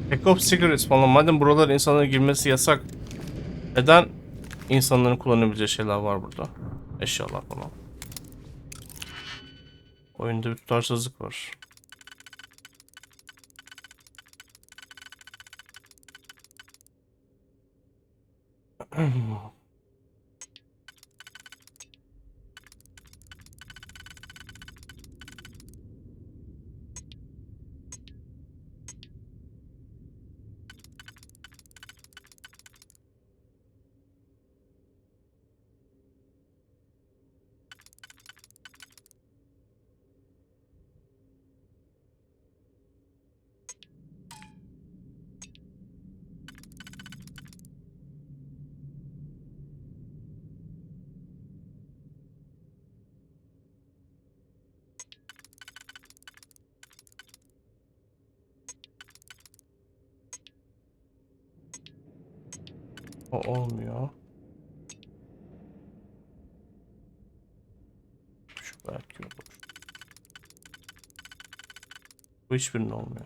Pack of cigarettes falan. Madem buralar insanların girmesi yasak. Neden insanların kullanabileceği şeyler var burada? Eşyalar falan. Oyunda bir tutarsızlık var. O olmuyor. Şu belki olur. Bu hiçbirinin olmuyor.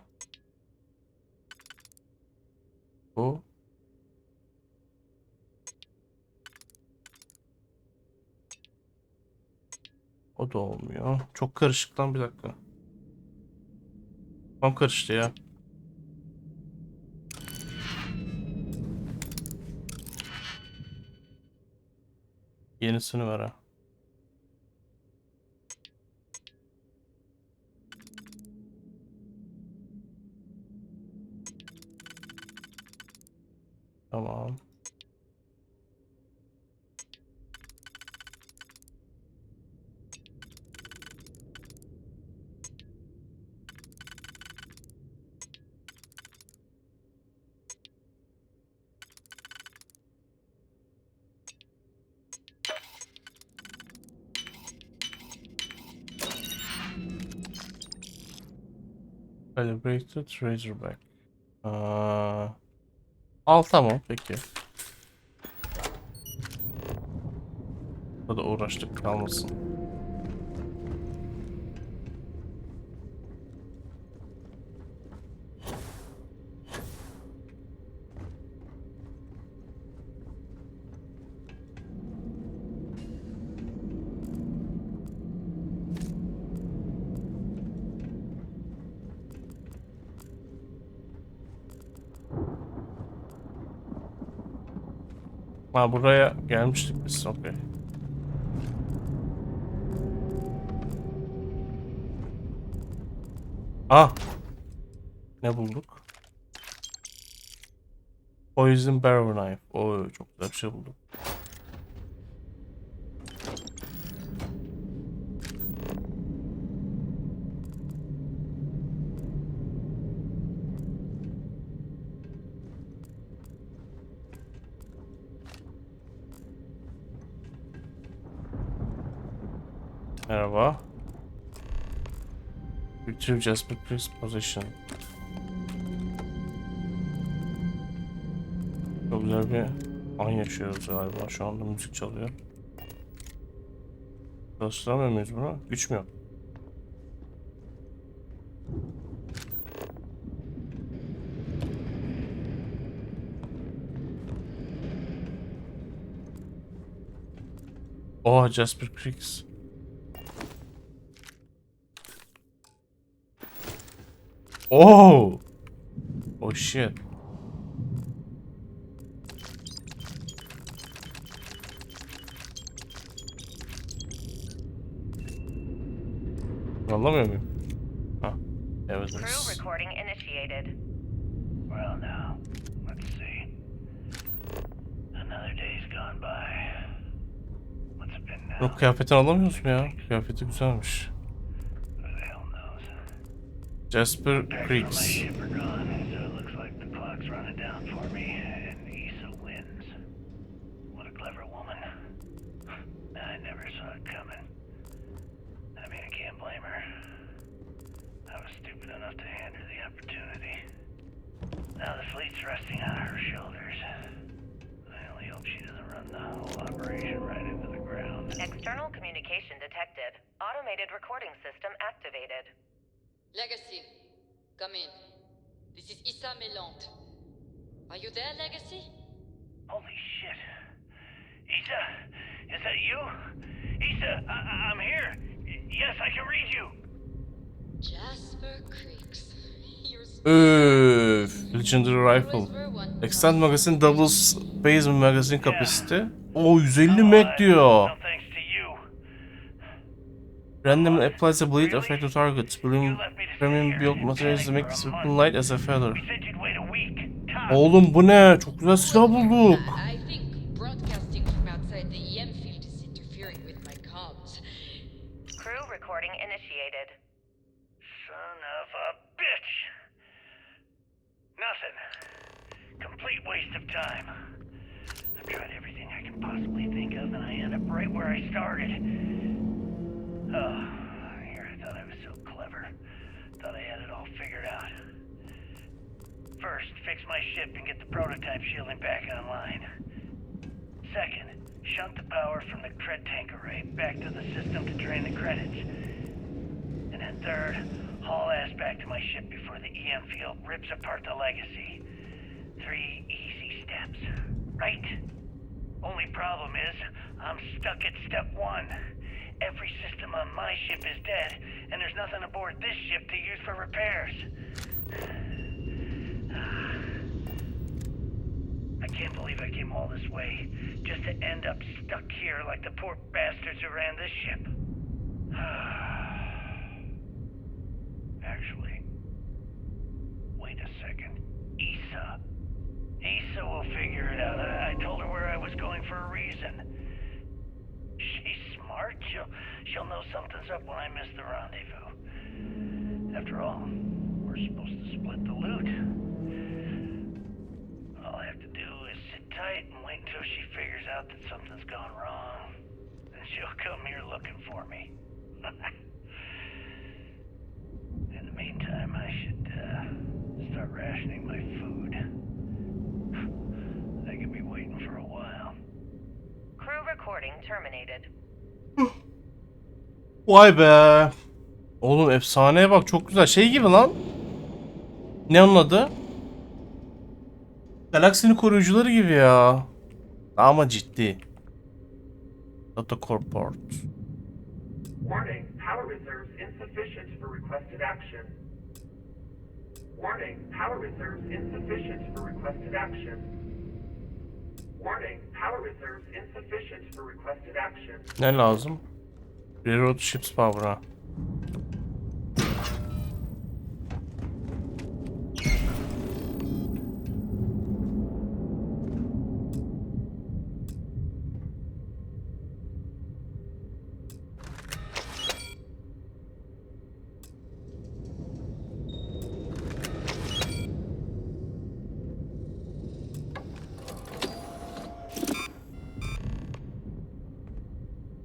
Bu. O da olmuyor. Çok karışık lan, bir dakika. Tam karıştı ya. Yenisini ver ha. Tamam. Calibrated Razorback. Al tamam peki. Burada uğraştık kalmasın. Ha, buraya gelmiştik biz. Okey. Ah. Ne bulduk? Poison Barrow Knife. Oo, çok güzel bir şey bulduk. Merhaba. Retrieve Jasper Creek's position. Çok güzel bir an yaşıyoruz galiba. Şu anda müzik çalıyor. Çalıştıramıyor muyuz bunu? Güç mü yok? Oha, Jasper Creek's. Oh! Oh shit. Anlamıyor muyum? Ha, evet. Crew recording initiated. Well, now, let's see. Another day's gone by. What's it been now? Yok, kıyafetini alamıyoruz mu ya? Kıyafeti güzelmiş. Who the hell knows? Jasper Creeks. So it looks like the clock's running down for me, and Issa wins. What a clever woman. I never saw it coming. I mean, I can't blame her. I was stupid enough to hand her the opportunity. Now the fleet's resting on her shoulders. I only hope she doesn't run the whole operation right into the ground. External communication detected. Automated recording system activated. Legacy, come in. This is Issa Melante. Are you there, Legacy? Holy shit. Issa, is that you? Issa, I'm here. Yes, I can read you. Jasper Creeks. Öf, Legendary Rifle. Extend Magazine Doubles Basement Magazine Capacity. O 150 meg diyor. Randomly applies a bleed effect to targets. Premium build materials make this weapon light as a feather. Oğlum bu ne? Çok güzel silah bulduk. I think broadcasting from outside the EM field is interfering with my comms. Crew recording initiated. Son of a bitch. Nothing. Complete waste of time. I've tried everything I can possibly think of, and I end up right where I started. Oh, here I thought I was so clever. Thought I had it all figured out. First, fix my ship and get the prototype shielding back online. Second, shunt the power from the cred tank array back to the system to drain the credits. And then third, haul ass back to my ship before the EM field rips apart the legacy. 3 easy steps, right? Only problem is, I'm stuck at step 1. Every system on my ship is dead, and there's nothing aboard this ship to use for repairs. I can't believe I came all this way, just to end up stuck here like the poor bastards who ran this ship. Actually, wait a second. Issa will figure it out. I told her where I was going for a reason. She's smart. She'll know something's up when I miss the rendezvous. After all, we're supposed to split the loot. All I have to do is sit tight and wait until she figures out that something's gone wrong. Then she'll come here looking for me. In the meantime, I should start rationing my food. I could be waiting for a while. Crew recording terminated. Vay be. Oğlum efsaneye bak, çok güzel. Şey gibi lan. Ne onun adı? Galaksinin koruyucuları gibi ya. Ama ciddi. Data Corport. Warning, power reserves insufficient for requested action. Warning, power reserves insufficient for requested action. Warning, power reserves insufficient for requested action. Ne lazım? Reroute Ships Power'a.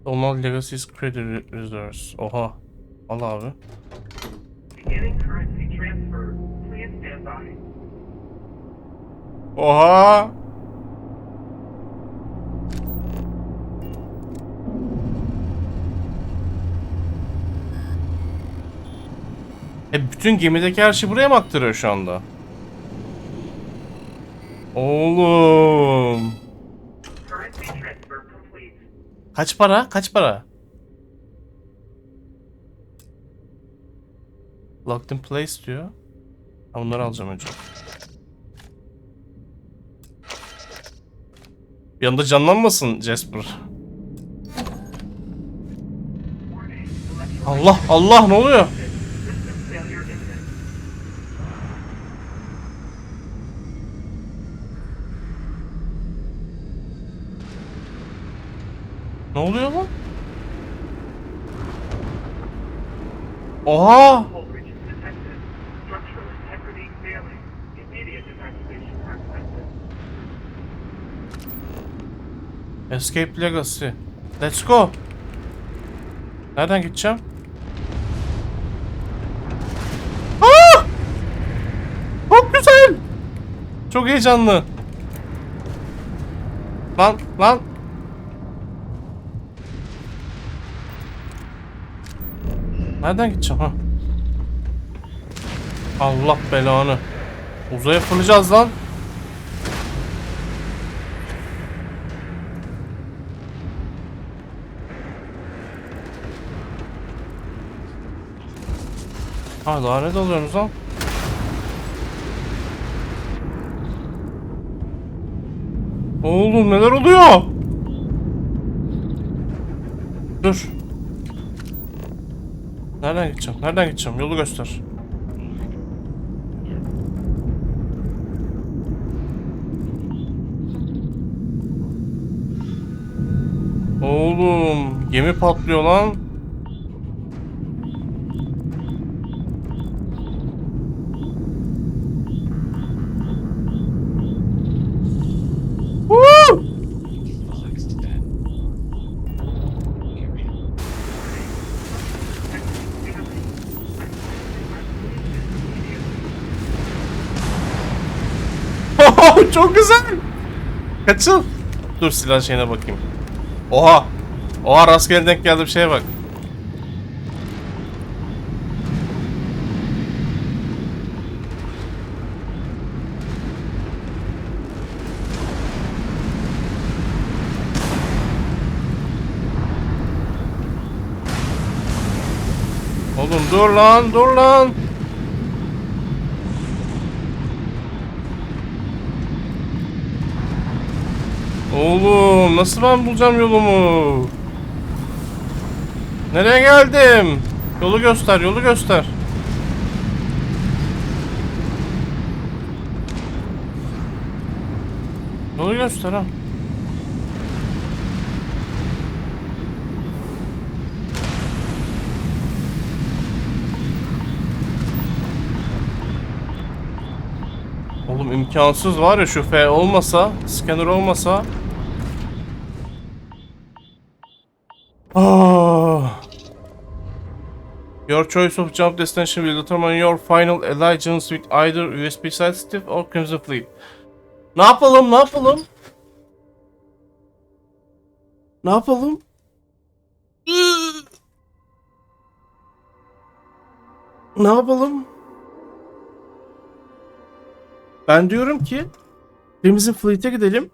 Olmalı Legacy's Credit Reserves. Oha. Al abi. Beginning currency transfer. Please stand by. Oha. Bütün gemideki her şey buraya mı aktarıyor şu anda? Oğlum. Kaç para? Kaç para? Locked in place diyor. Ha, bunları alacağım önce. Bir anda canlanmasın Jasper. Allah Allah, ne oluyor? Ne oluyor lan? Oha! Escape Legacy. Let's go. Nereden gideceğim? Aa! Çok güzel. Çok heyecanlı. Lan. Nereden gideceğim ha? Allah belanı. Uzaya fırlayacağız lan. Ha, daha ne dalıyorsunuz lan? Oğlum neler oluyor? Dur. Nereden gideceğim? Nereden gideceğim? Yolu göster. Oğlum gemi patlıyor lan. Çok güzel. Kaçıl. Dur silah şeyine bakayım. Oha! Oha rastgele denk geldi bir şeye bak. Oğlum dur lan, dur lan. Oğlum nasıl ben bulacağım yolumu? Nereye geldim? Yolu göster, yolu göster. Yolu göster ha. Oğlum imkansız var ya, şu F olmasa, scanner olmasa. Ah. Your choice of jump destination will determine your final allegiance with either USB side stick or Crimson Fleet. Ne yapalım? Ne yapalım? Ne yapalım? Ne yapalım? Ben diyorum ki Crimson Fleet'e gidelim.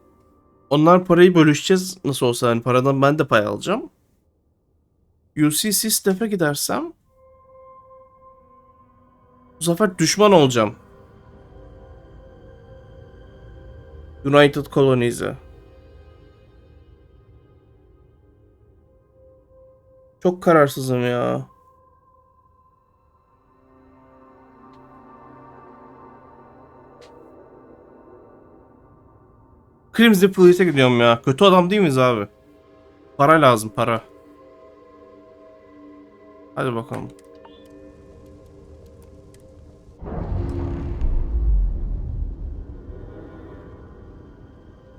Onlar parayı bölüşeceğiz. Nasıl olsa hani paradan ben de pay alacağım. UCC Staff'e gidersem bu sefer düşman olacağım. United Colonies'e. Çok kararsızım ya. Crimson Fleet'e gidiyorum ya. Kötü adam değil miyiz abi? Para lazım, para. Hadi bakalım.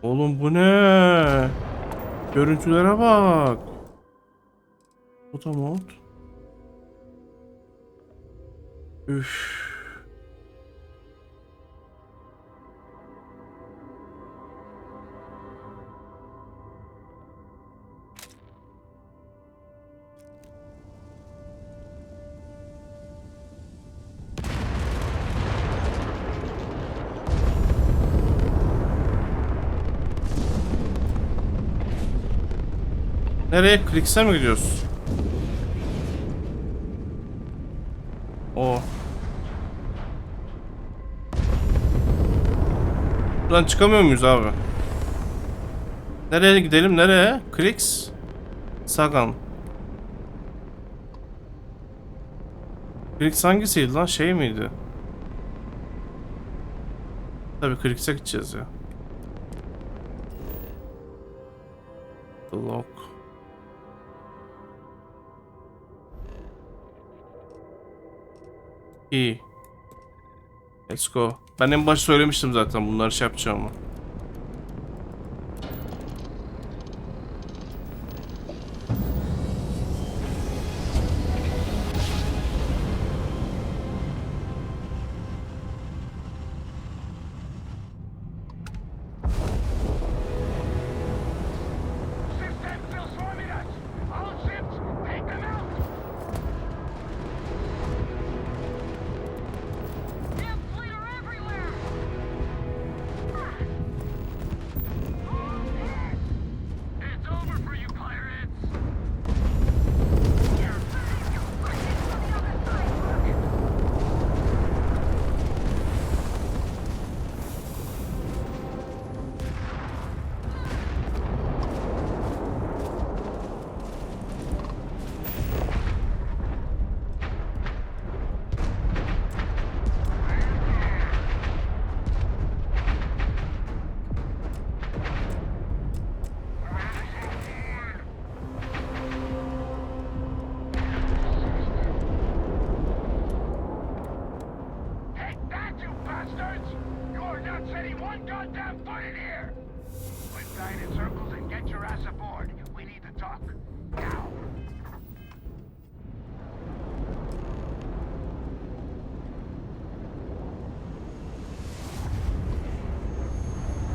Oğlum bu ne? Görüntülere bak. Foto mod. Üff. Nereye? Clicks'e mi gidiyoruz? O. Buradan çıkamıyor muyuz abi? Nereye gidelim? Nereye? Clicks. Sagan. Clicks hangisiydi lan? Şey miydi? Tabii Clicks'e gideceğiz ya. Lock. İyi. Let's go. Ben en başta söylemiştim zaten bunları şey yapacağımı.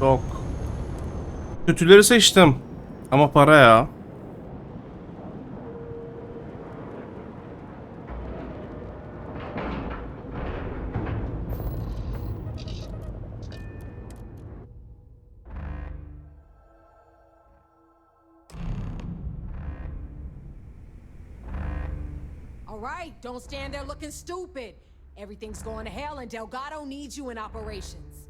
Yok. Kötüleri seçtim. Ama para ya. All right, don't stand there looking stupid. Everything's going to hell and Delgado needs you in operations.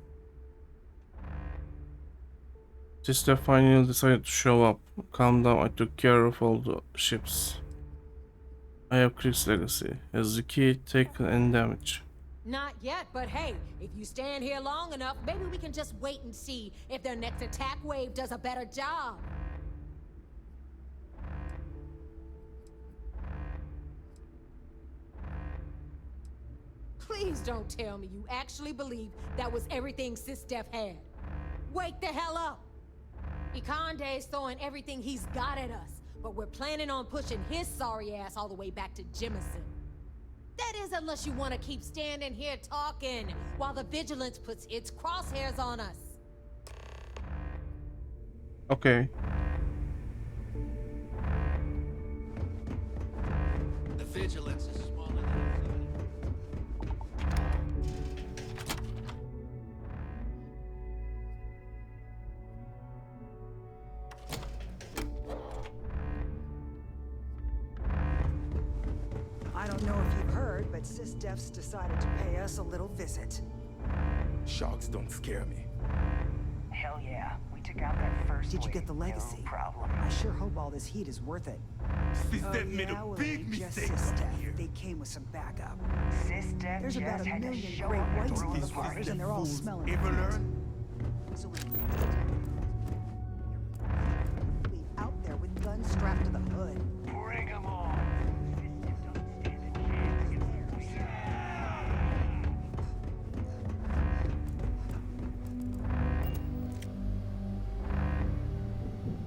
Sister finally decided to show up. Calm down, I took care of all the ships. I have Chris legacy. Has the key taken any damage? Not yet, but hey, if you stand here long enough, maybe we can just wait and see if their next attack wave does a better job. Please don't tell me you actually believe that was everything SysDef had. Wake the hell up! Ikande's throwing everything he's got at us, but we're planning on pushing his sorry ass all the way back to Jemison. That is, unless you want to keep standing here talking while the Vigilance puts its crosshairs on us. Okay. The Vigilance is smaller than I don't know if you've heard, but SysDef's decided to pay us a little visit. Sharks don't scare me. Hell yeah. We took out that first Did you get the wave, legacy? No problem. I sure hope all this heat is worth it. SysDef made a well, big it ain't just mistake coming SysDef. here. They came with some backup. SysDef There's just about a had to million show great up whites and on the these fires, and they're all fools smelling ever fruit. learn? So we leave out there with guns strapped to the hood. Bring them on.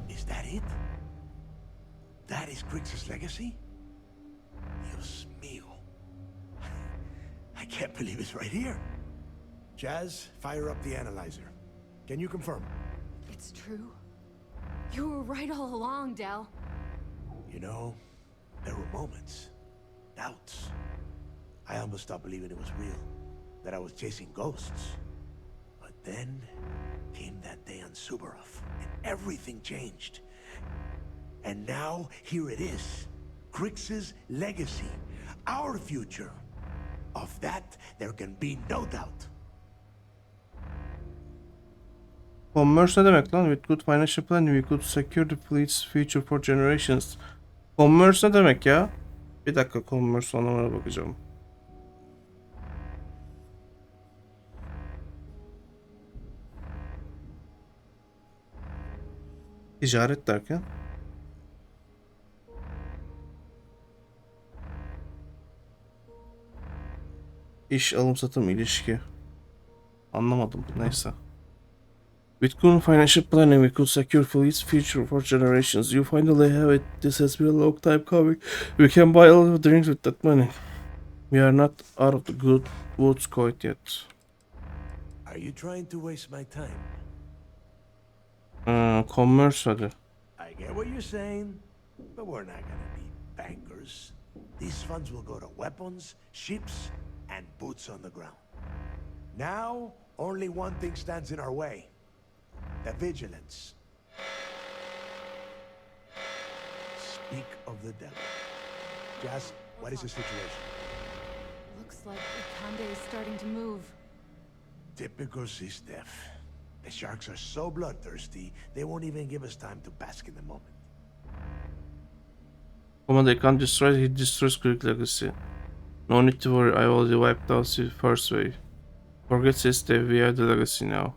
Is that it? That is Grix's legacy? Dios mío. I can't believe it's right here. Jazz, fire up the analyzer. Can you confirm? It's true. You were right all along, Del. You know, there were moments, doubts. I almost stopped believing it was real, that I was chasing ghosts. But then came that day on Subarov, and everything changed. And now, here it is. Grix's legacy. Our future. Of that, there can be no doubt. Commerce ne demek lan? With good financial planning we could secure the fleet's future for generations. Commerce ne demek ya? Bir dakika, commerce anlamına bakacağım. Ticaret derken? İş, alım satım, ilişki. Anlamadım. Neyse. With good financial planning, we could secure fleet's future for generations. You finally have it. This has been a long time coming. We can buy a lot of drinks with that money. We are not out of the good woods quite yet. Are you trying to waste my time? Commerce hadi. I get what you're saying, but we're not gonna be bankers. These funds will go to weapons, ships, and boots on the ground. Now, only one thing stands in our way. The Vigilance. Speak of the devil. Jazz, what is the situation? Looks like Ikande is starting to move. Typical SysDef. The sharks are so bloodthirsty, they won't even give us time to bask in the moment. Command can't destroy, he destroys Greek legacy. No need to worry, I already wiped out the first wave. Forget SysDef, we are the legacy now.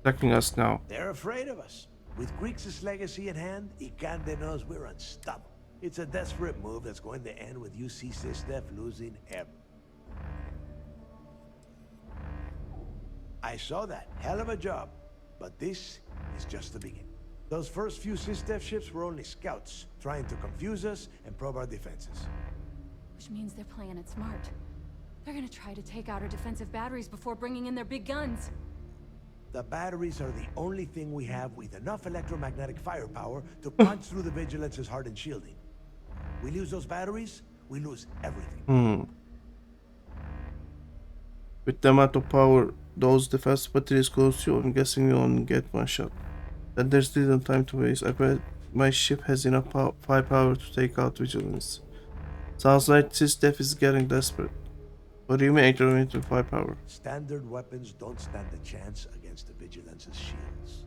Attacking us now. They're afraid of us. With Grix's legacy in hand, Ikande knows we're unstoppable. It's a desperate move that's going to end with UC SysDef losing ever. I saw that. Hell of a job. But this is just the beginning. Those first few SysDef ships were only scouts, trying to confuse us and probe our defenses. Which means they're playing it smart. They're gonna try to take out our defensive batteries before bringing in their big guns. The batteries are the only thing we have with enough electromagnetic firepower to punch through the Vigilance's hardened shielding. We lose those batteries, we lose everything. With the amount of power those defense batteries close to you, I'm guessing you only get one shot. Then there's little time to waste. I bet my ship has enough firepower to take out Vigilance. Sounds like SysDef is getting desperate. What do you mean incremental firepower? Standard weapons don't stand a chance against the Vigilance's shields.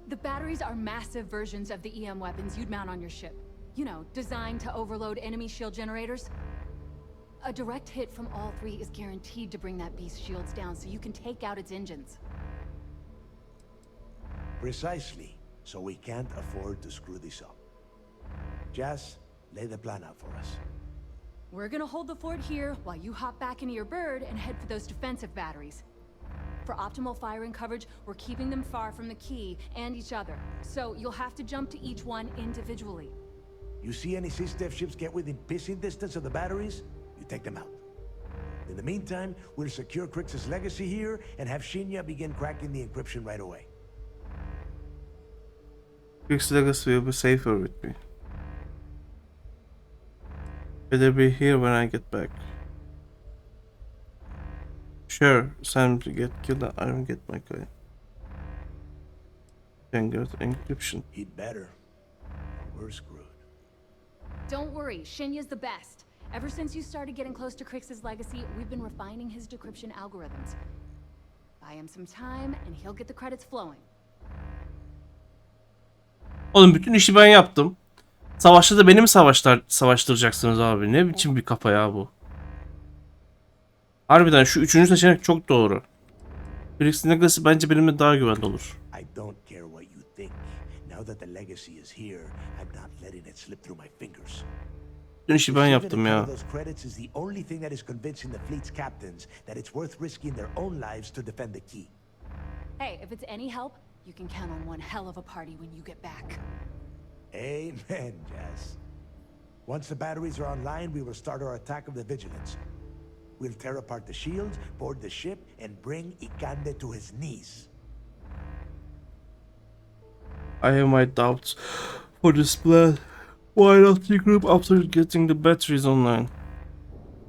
The batteries are massive versions of the EM weapons you'd mount on your ship. You know, designed to overload enemy shield generators. A direct hit from all three is guaranteed to bring that beast's shields down so you can take out its engines. Precisely. So we can't afford to screw this up. Jazz, lay the plan out for us. We're gonna hold the fort here while you hop back into your bird and head for those defensive batteries. For optimal firing coverage, we're keeping them far from the key and each other. So you'll have to jump to each one individually. You see any SysDef ships get within pissing distance of the batteries? You take them out. In the meantime, we'll secure Crix's legacy here and have Shinya begin cracking the encryption right away. Crix's legacy will be safer with me. Better be here when I get back. Sure, Sam to get killed, I don't get my coin. Then go to encryption. He'd better. Or we're screwed. Don't worry, Shinya's the best. Ever since you started getting close to Crix's legacy, we've been refining his decryption algorithms. Buy him some time and he'll get the credits flowing. Oğlum bütün işi ben yaptım. Savaşta da beni mi savaştıracaksınız abi? Ne biçim bir kafa ya bu? Harbiden şu üçüncü seçenek çok doğru. Crix'in legacy bence benimle daha güvenli olur. I don't care what you think. Now that the legacy is here, I'm not letting it slip through my fingers. Bütün işi ben yaptım ya. Those credits is the only thing that is convincing the fleet's captains that it's worth risking their own lives to defend the key. Hey, if it's any help, you can count on one hell of a party when you get back. Amen, Jazz. Once the batteries are online, we will start our attack of the Vigilance. We'll tear apart the shields, board the ship, and bring Ikande to his knees. I have my doubts for this plan. Why not regroup after getting the batteries online?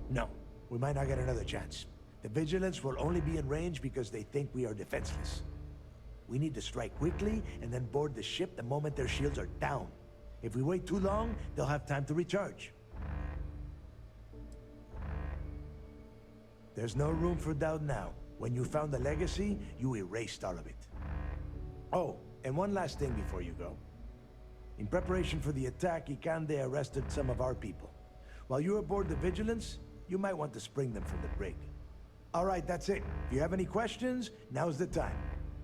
No, we might not get another chance. The Vigilance will only be in range because they think we are defenseless. We need to strike quickly and then board the ship the moment their shields are down. If we wait too long, they'll have time to recharge. There's no room for doubt now. When you found the legacy, you erased all of it. Oh, and one last thing before you go. In preparation for the attack, Ikande arrested some of our people. While you're aboard the Vigilance, you might want to spring them from the brig. All right, that's it. If you have any questions, now's the time.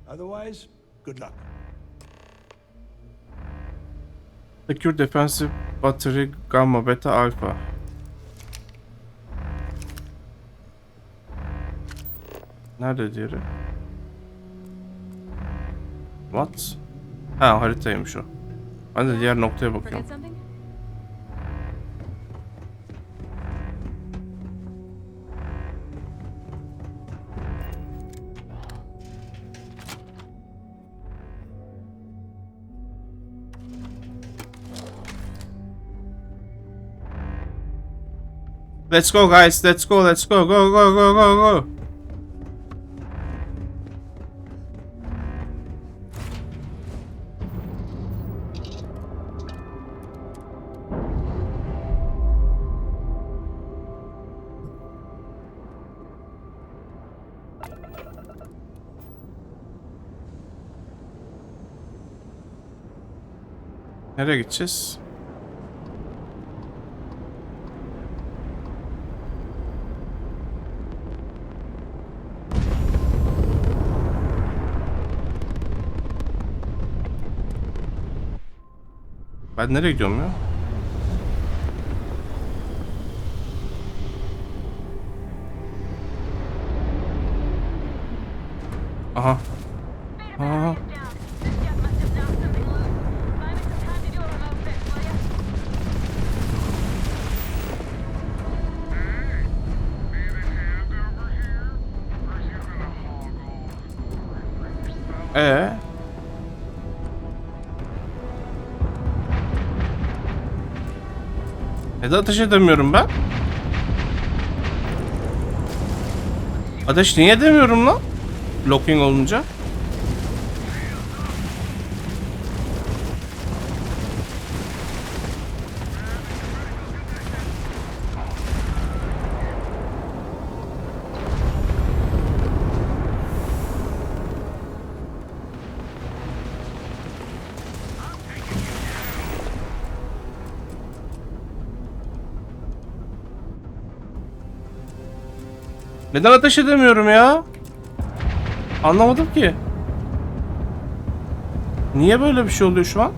Otherwise, good luck. Secure defensive battery gamma beta alpha. Nerede diğeri? What? Ha, haritaymış o. Ben de diğer noktaya bakıyorum. Let's go guys, let's go, go. Nereye gideceğiz? Ben nereye gidiyorum ya? Aha. Aha. Neden ateş edemiyorum ben? Ateş niye edemiyorum lan? Locking olunca. Neden ateş edemiyorum ya? Anlamadım ki. Niye böyle bir şey oluyor şu an?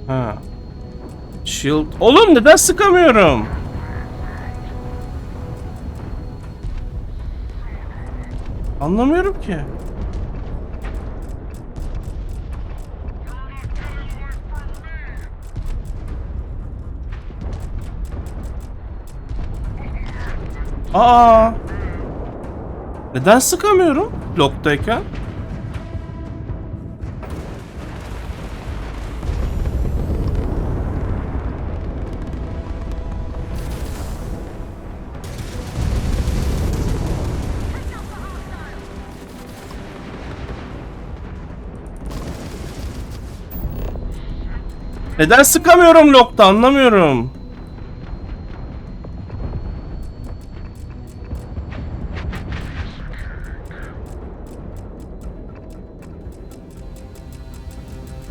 Ha. Shield. Oğlum neden sıkamıyorum? Anlamıyorum ki. Aa! Neden sıkamıyorum bloktayken? Neden sıkamıyorum lokta, anlamıyorum.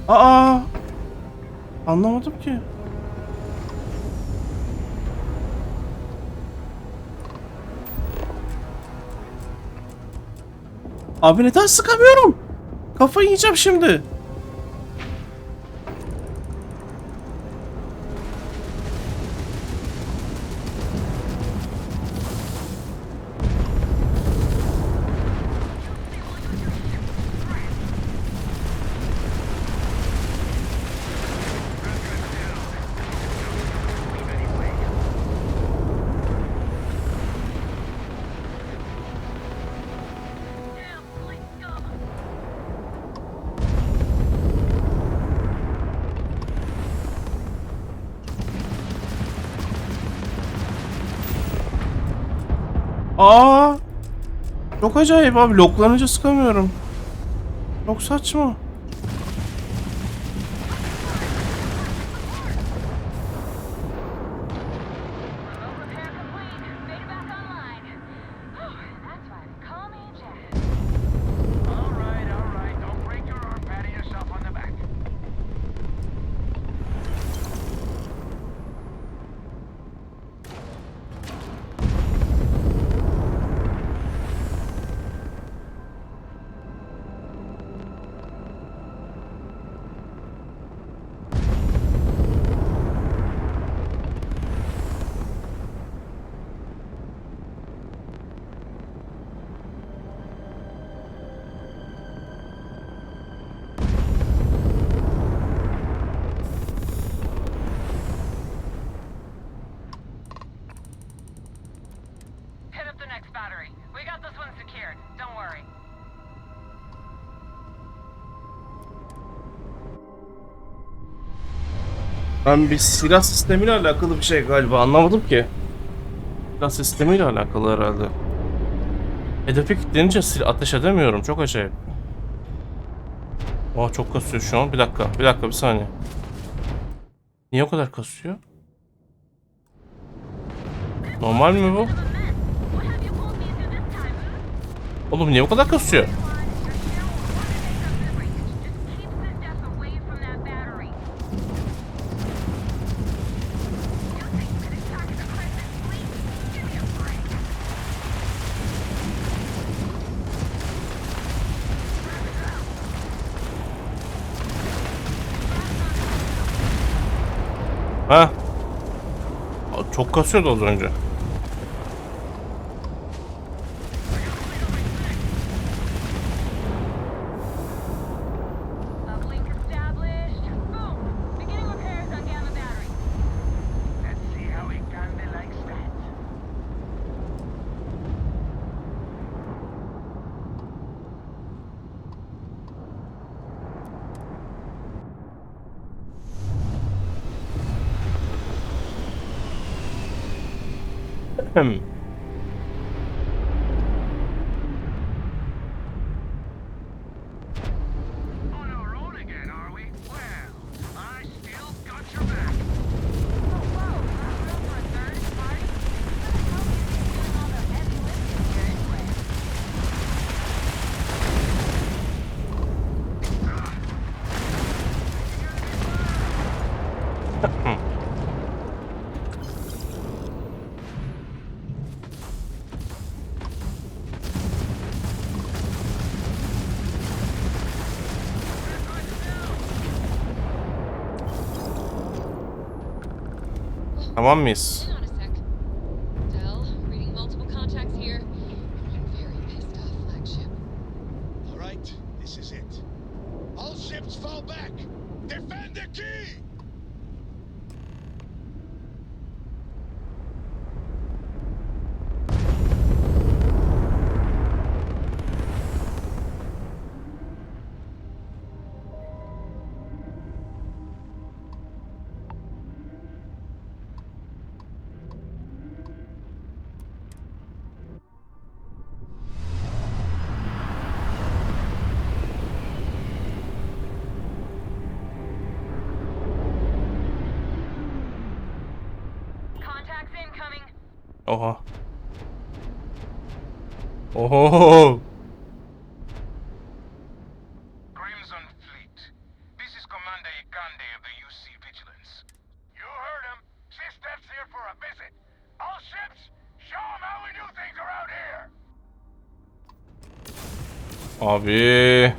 Aa! Anlamadım ki. Abi neden sıkamıyorum? Kafayı yiyeceğim şimdi. Aa! Çok acayip abi. Loklanınca sıkamıyorum. Çok saçma. Ben bir silah sistemiyle alakalı bir şey galiba anlamadım ki. Silah sistemiyle alakalı herhalde. Hedefe kilitlenince ateş edemiyorum. Çok acayip. Aa çok kasıyor şu an. Bir dakika bir saniye. Niye o kadar kasıyor? Normal mi bu? Oğlum niye o kadar kasıyor? Ha? Çok kasıyordu az önce. Tamam mıyız? Oha. Oho. Crimson Fleet. This is Commander Ikande of the UC Vigilance. You heard him. SysDef's here for a visit. All ships, show them how we do things around here. Abi.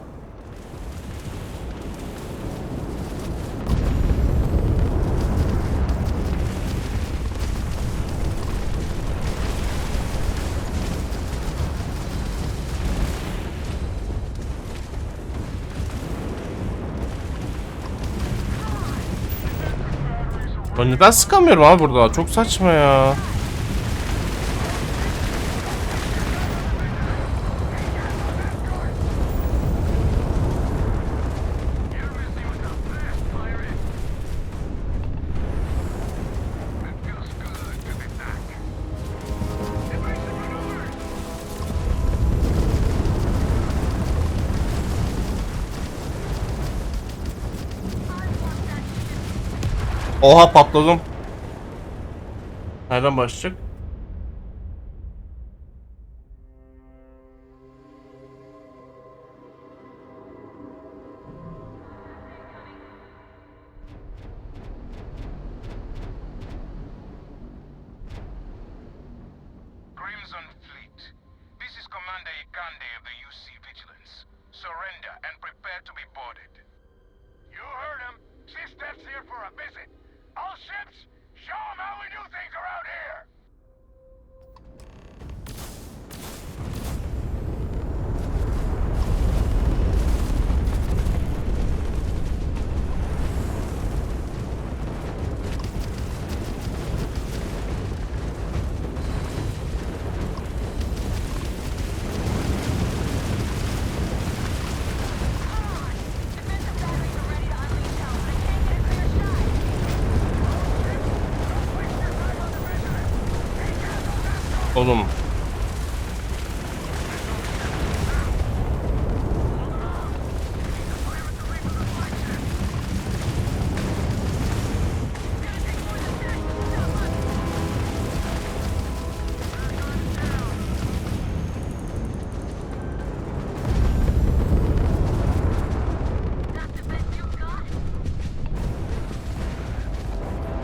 Ben neden sıkamıyorum abi burada? Çok saçma ya. Oha patladım. Nereden başlayacak? Crimson Fleet. This is Commander Ikande of the UC Vigilance. Surrender and prepare to be boarded. You heard him. SysDef's here for a visit. All ships, show them how we do things around here. Oğlum.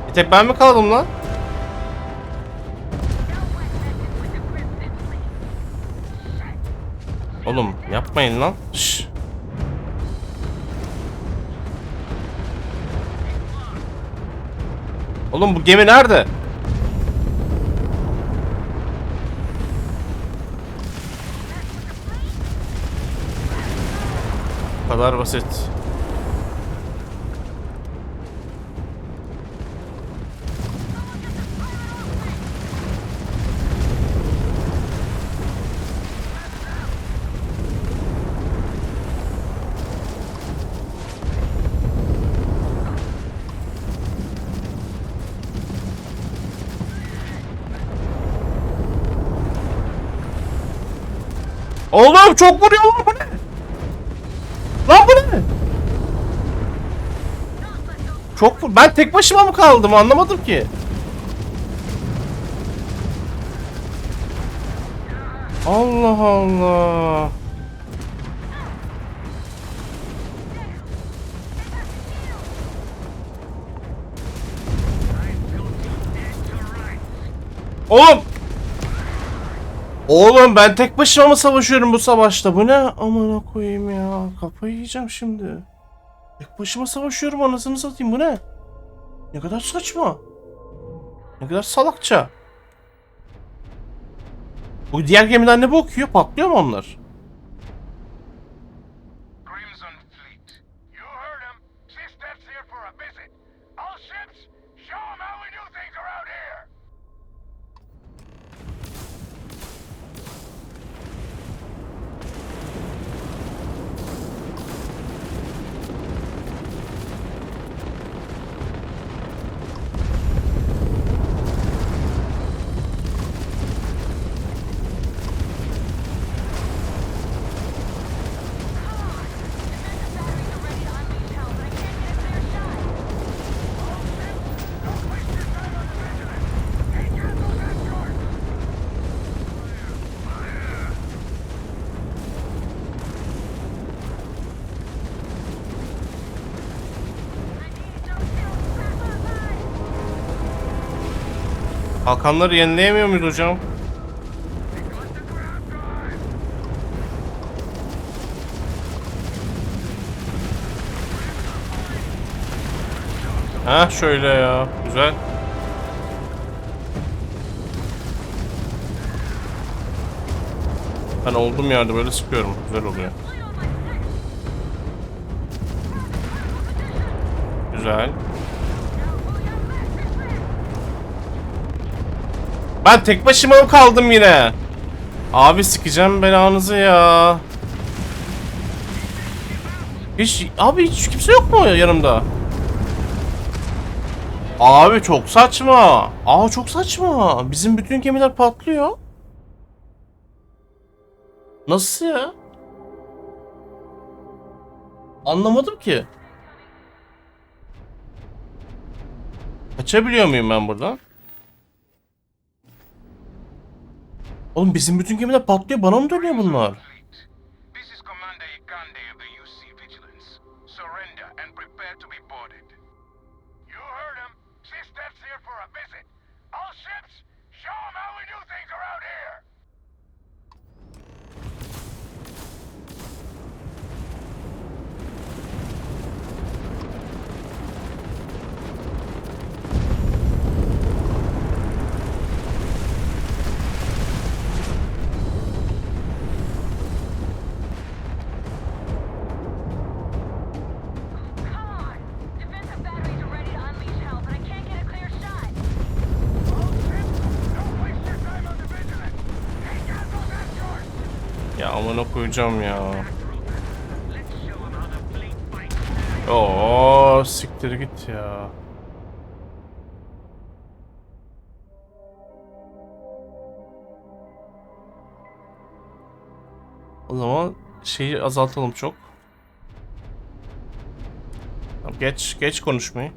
Bir tek ben mi kaldım lan? Oğlum yapmayın lan. Şşş. Oğlum bu gemi nerede? Bu kadar basit. Oğlum çok vuruyor lan, bu ne? Lan bu ne? Çok vur. Ben tek başıma mı kaldım anlamadım ki. Allah Allah. Oğlum. Oğlum ben tek başıma mı savaşıyorum bu savaşta? Bu ne? Amına koyayım ya. Kafayı yiyeceğim şimdi. Tek başıma savaşıyorum, anasını satayım, bu ne? Ne kadar saçma. Ne kadar salakça. Bu diğer gemiler ne bakıyor? Patlıyor mu onlar? Kalkanları yenileyemiyor muyuz hocam? Ha şöyle ya. Güzel. Ben olduğum yerde böyle sıkıyorum. Güzel oluyor. Güzel. Ben tek başıma mı kaldım yine? Abi sikeceğim belanızı ya. Hiç kimse yok mu yanımda? Abi çok saçma. Çok saçma. Bizim bütün gemiler patlıyor. Nasıl ya? Anlamadım ki. Kaçabiliyor muyum ben buradan? Oğlum bizim bütün gemiler patlıyor, bana mı dönüyor bunlar? Ya amına koyacağım ya. Oo, siktir git ya. O zaman şeyi azaltalım çok. Tamam, geç konuşmayı.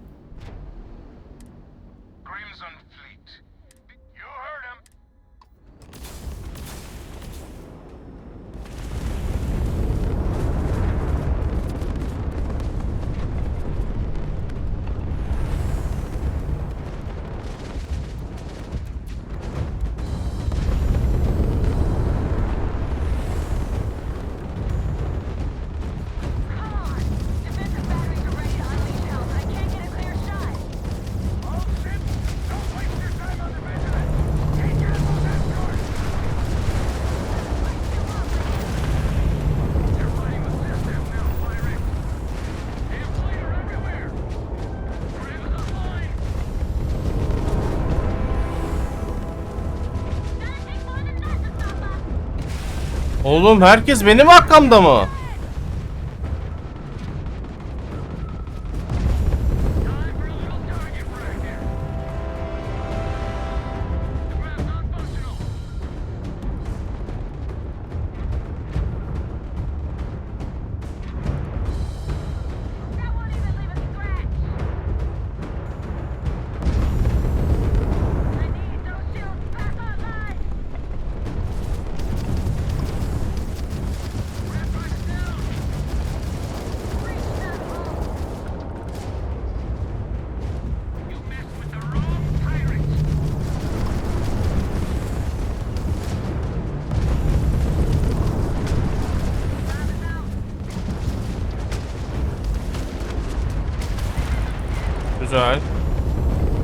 Oğlum herkes benim arkamda mı?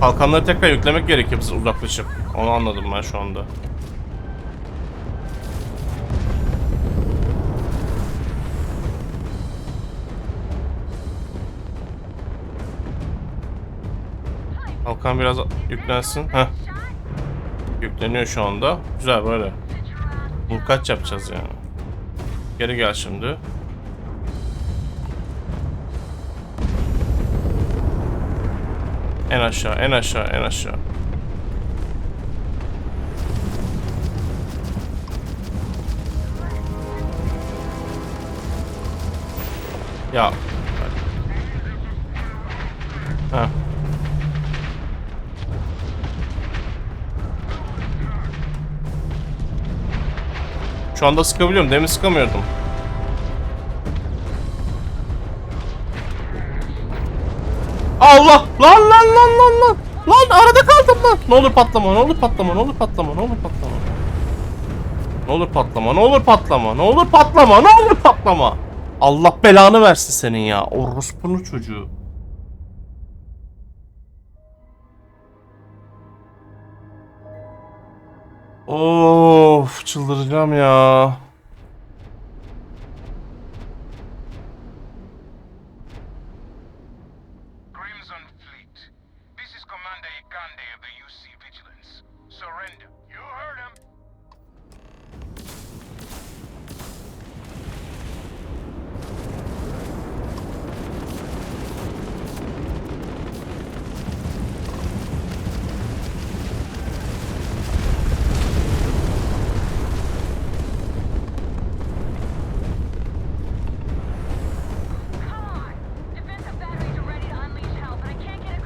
Kalkanları tekrar yüklemek gerekiyor biz uzaklaşıp. Onu anladım ben şu anda. Kalkan biraz yüklensin. Heh. Yükleniyor şu anda. Güzel böyle. Vurkaç yapacağız yani. Geri gel şimdi. En aşağı, en aşağı, en aşağı. Ya. Heh. Şu anda sıkabiliyorum. Demin sıkamıyordum. Allah! Lan! Lan arada kaldım lan. Ne olur patlama, ne olur patlama, ne olur patlama, ne olur patlama. Ne olur patlama, ne olur patlama, ne olur patlama, ne olur patlama. Allah belanı versin senin ya. Orospunun çocuğu. Of, çıldıracağım ya.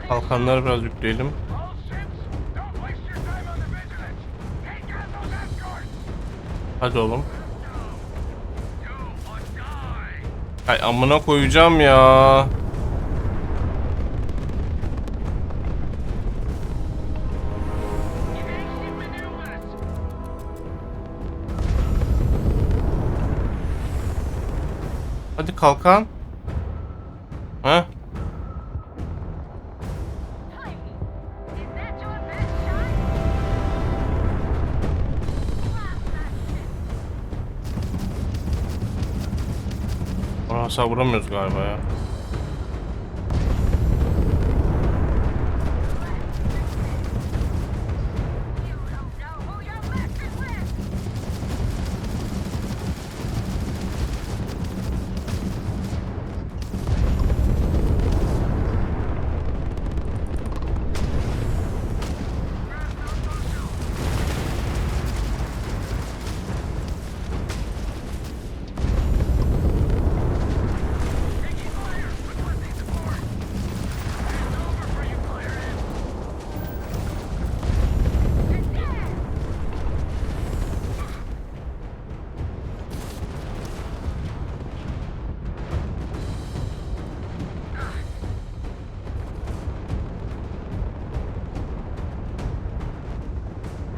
Kalkanları biraz yükleyelim. Hadi oğlum. Ay amına koyacağım ya. Hadi kalkan. Ha? Hasar vuramıyoruz galiba ya.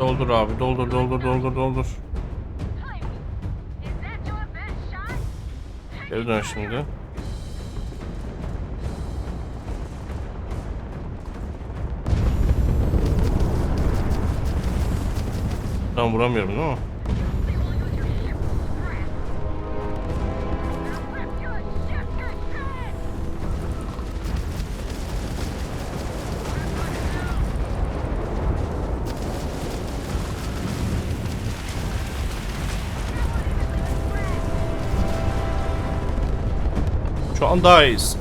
Doldur abi, doldur. Geri dön şimdi. Ben vuramıyorum değil mi? Şu an daha iyiyiz.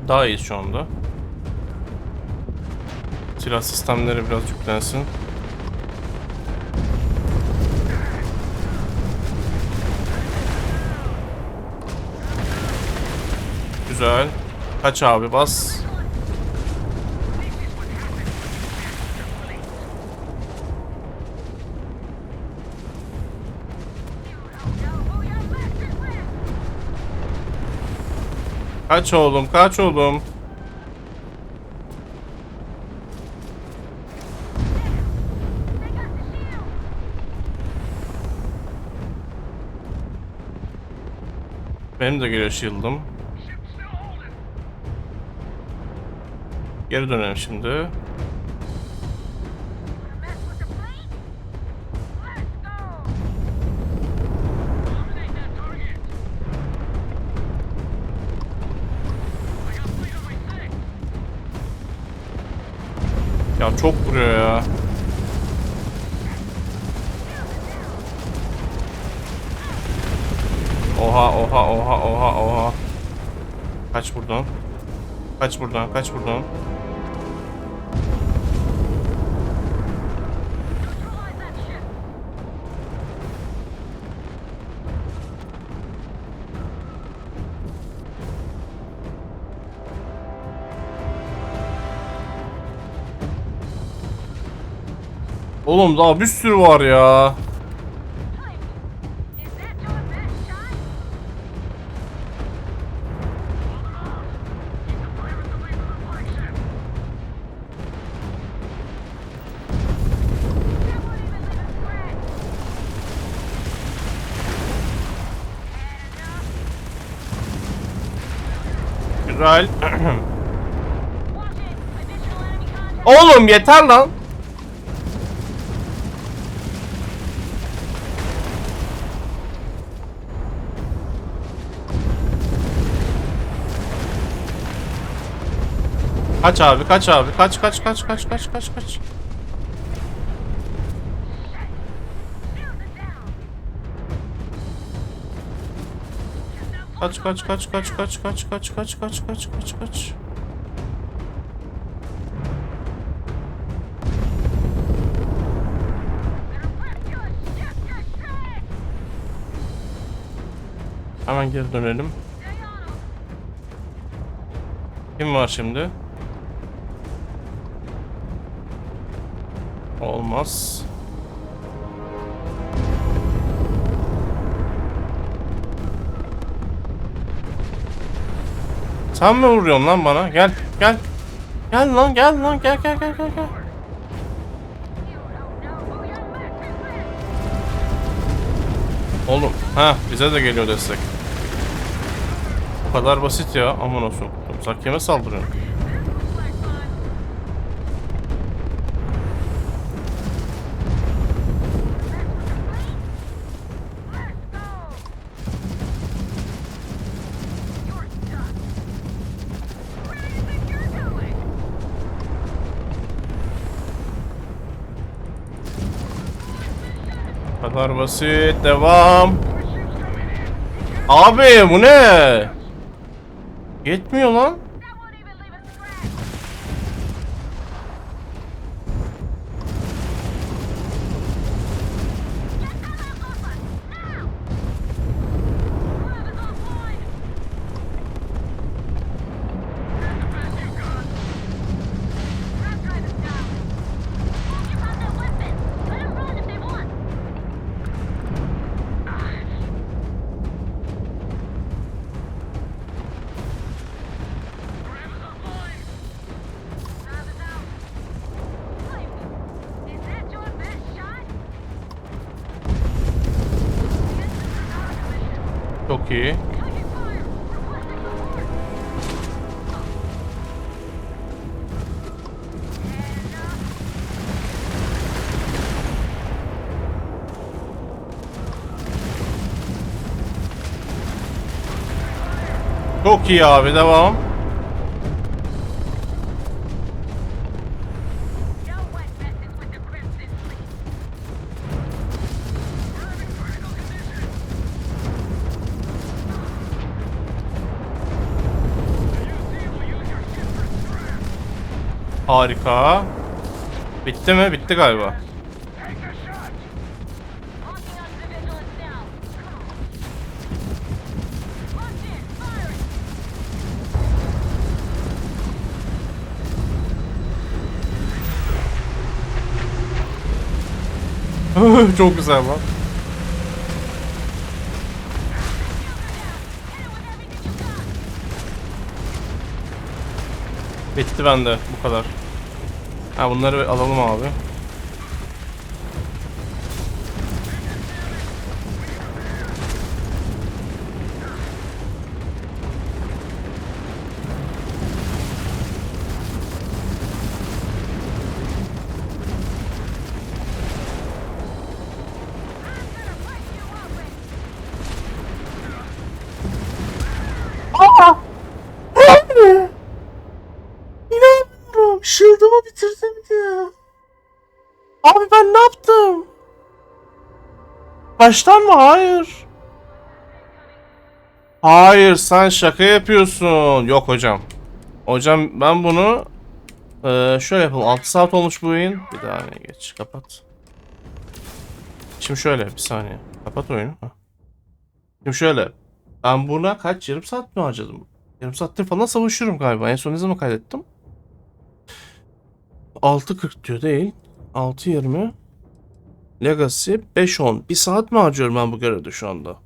Daha iyiyiz şu anda. Silah sistemleri biraz yüklensin. Güzel. Kaç abi, bas. Kaç oğlum, kaç oğlum. Benim de geliyor shield'ım. Geri dönelim şimdi. Ya çok vuruyor ya. Oha oha oha oha oha. Kaç buradan. Kaç buradan, kaç buradan. Oğlum daha bir sürü var ya. Güzel. Oğlum yeter lan. Kaç abi, kaç abi, kaç. Kaç. Hemen geri dönelim. Kim var şimdi? Olmaz. Sen mi vuruyorsun lan bana? Gel. Gel lan. Oğlum, bize de geliyor destek. Bu kadar basit ya. Aman olsun. Uzak kime saldırıyor? Bu kadar basit. Devam. Abi bu ne? Yetmiyor lan. Çok iyi. Çok iyi abi, devam. Harika. Bitti mi? Bitti galiba. Çok güzel bak. Bitti bende bu kadar. Bunları alalım abi. ben ne yaptım? Baştan mı? Hayır. Hayır, sen şaka yapıyorsun. Yok hocam. Hocam ben bunu şöyle yapalım. 6 saat olmuş bu oyun. Bir saniye geç. Kapat. Şimdi şöyle bir saniye. Kapat oyunu. Şimdi şöyle. Ben buna kaç? Yarım saat mi harcadım? Yarım saattir falan savaşıyorum galiba. En son ne zaman kaydettim? 6.40 diyor değil. 6.20. Legacy 5.10. Bir saat mi harcıyorum ben bu görevde şu anda?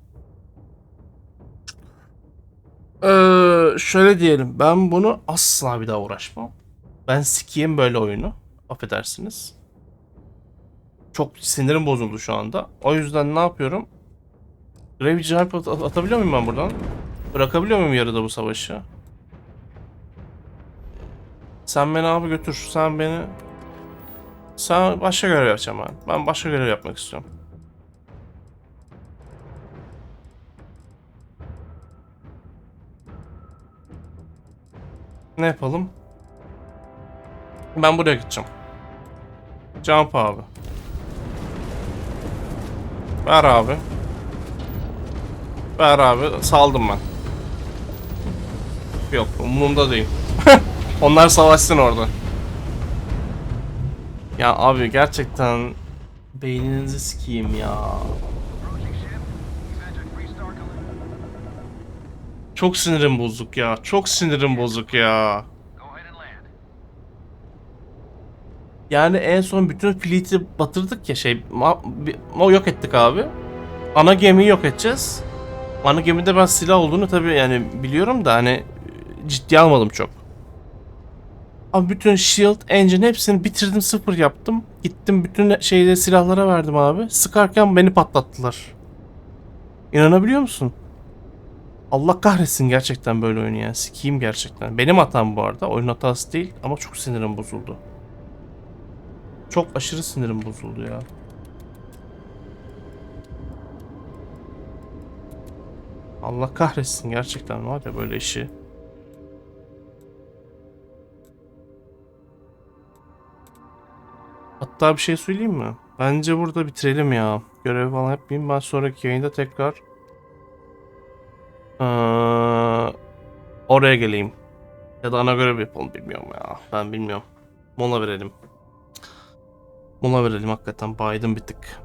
Şöyle diyelim. Ben bunu asla bir daha uğraşmam. Ben sikeyim böyle oyunu. Affedersiniz. Çok sinirim bozuldu şu anda. O yüzden ne yapıyorum? Grave Jump atabiliyor muyum ben buradan? Bırakabiliyor muyum yarıda bu savaşı? Sen beni abi götür. Sen başka görev yapacağım ben. Ben başka görev yapmak istiyorum. Ne yapalım? Ben buraya gideceğim. Jump abi. Ver abi. Ver abi. Saldım ben. Yok, umurumda değil. Onlar savaşsın orada. Ya abi gerçekten beyninizi sikeyim ya. Çok sinirim bozuk ya. Çok sinirim bozuk ya. Yani en son bütün fleet'i batırdık ya o yok ettik abi. Ana gemiyi yok edeceğiz. Ana gemide ben silah olduğunu tabii yani biliyorum da hani ciddiye almadım çok. Abi bütün shield, engine hepsini bitirdim, sıfır yaptım. Gittim bütün silahlara verdim abi. Sıkarken beni patlattılar. İnanabiliyor musun? Allah kahretsin gerçekten böyle oyunu ya. Sikiyim gerçekten. Benim hatam bu arada. Oyun hatası değil ama çok sinirim bozuldu. Çok aşırı sinirim bozuldu ya. Allah kahretsin gerçekten var ya böyle işi. Hatta bir şey söyleyeyim mi? Bence burada bitirelim ya. Görev falan yapmayayım. Ben sonraki yayında tekrar oraya geleyim. Ya da ana görev yapalım, bilmiyorum ya. Ben bilmiyorum. Mola verelim. Mola verelim hakikaten. Baydım bir tık.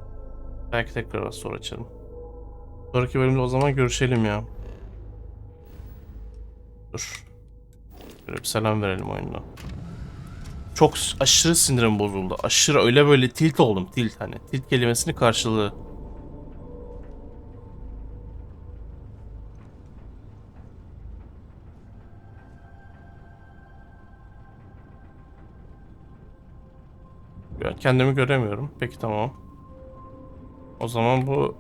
Belki tekrar sonra açarım. Sonraki bölümde o zaman görüşelim ya. Dur. Böyle bir selam verelim oyununa. Çok aşırı sinirim bozuldu. Aşırı öyle böyle tilt oldum. Tilt hani. Tilt kelimesinin karşılığı. Kendimi göremiyorum. Peki tamam. O zaman bu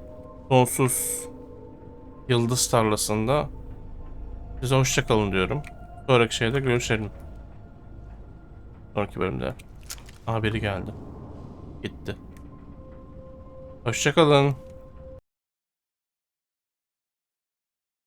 sonsuz yıldız tarlasında size hoşça kalın diyorum. Sonraki şeyde görüşelim. Sonraki bölümde. Aha biri geldi. Gitti. Hoşça kalın.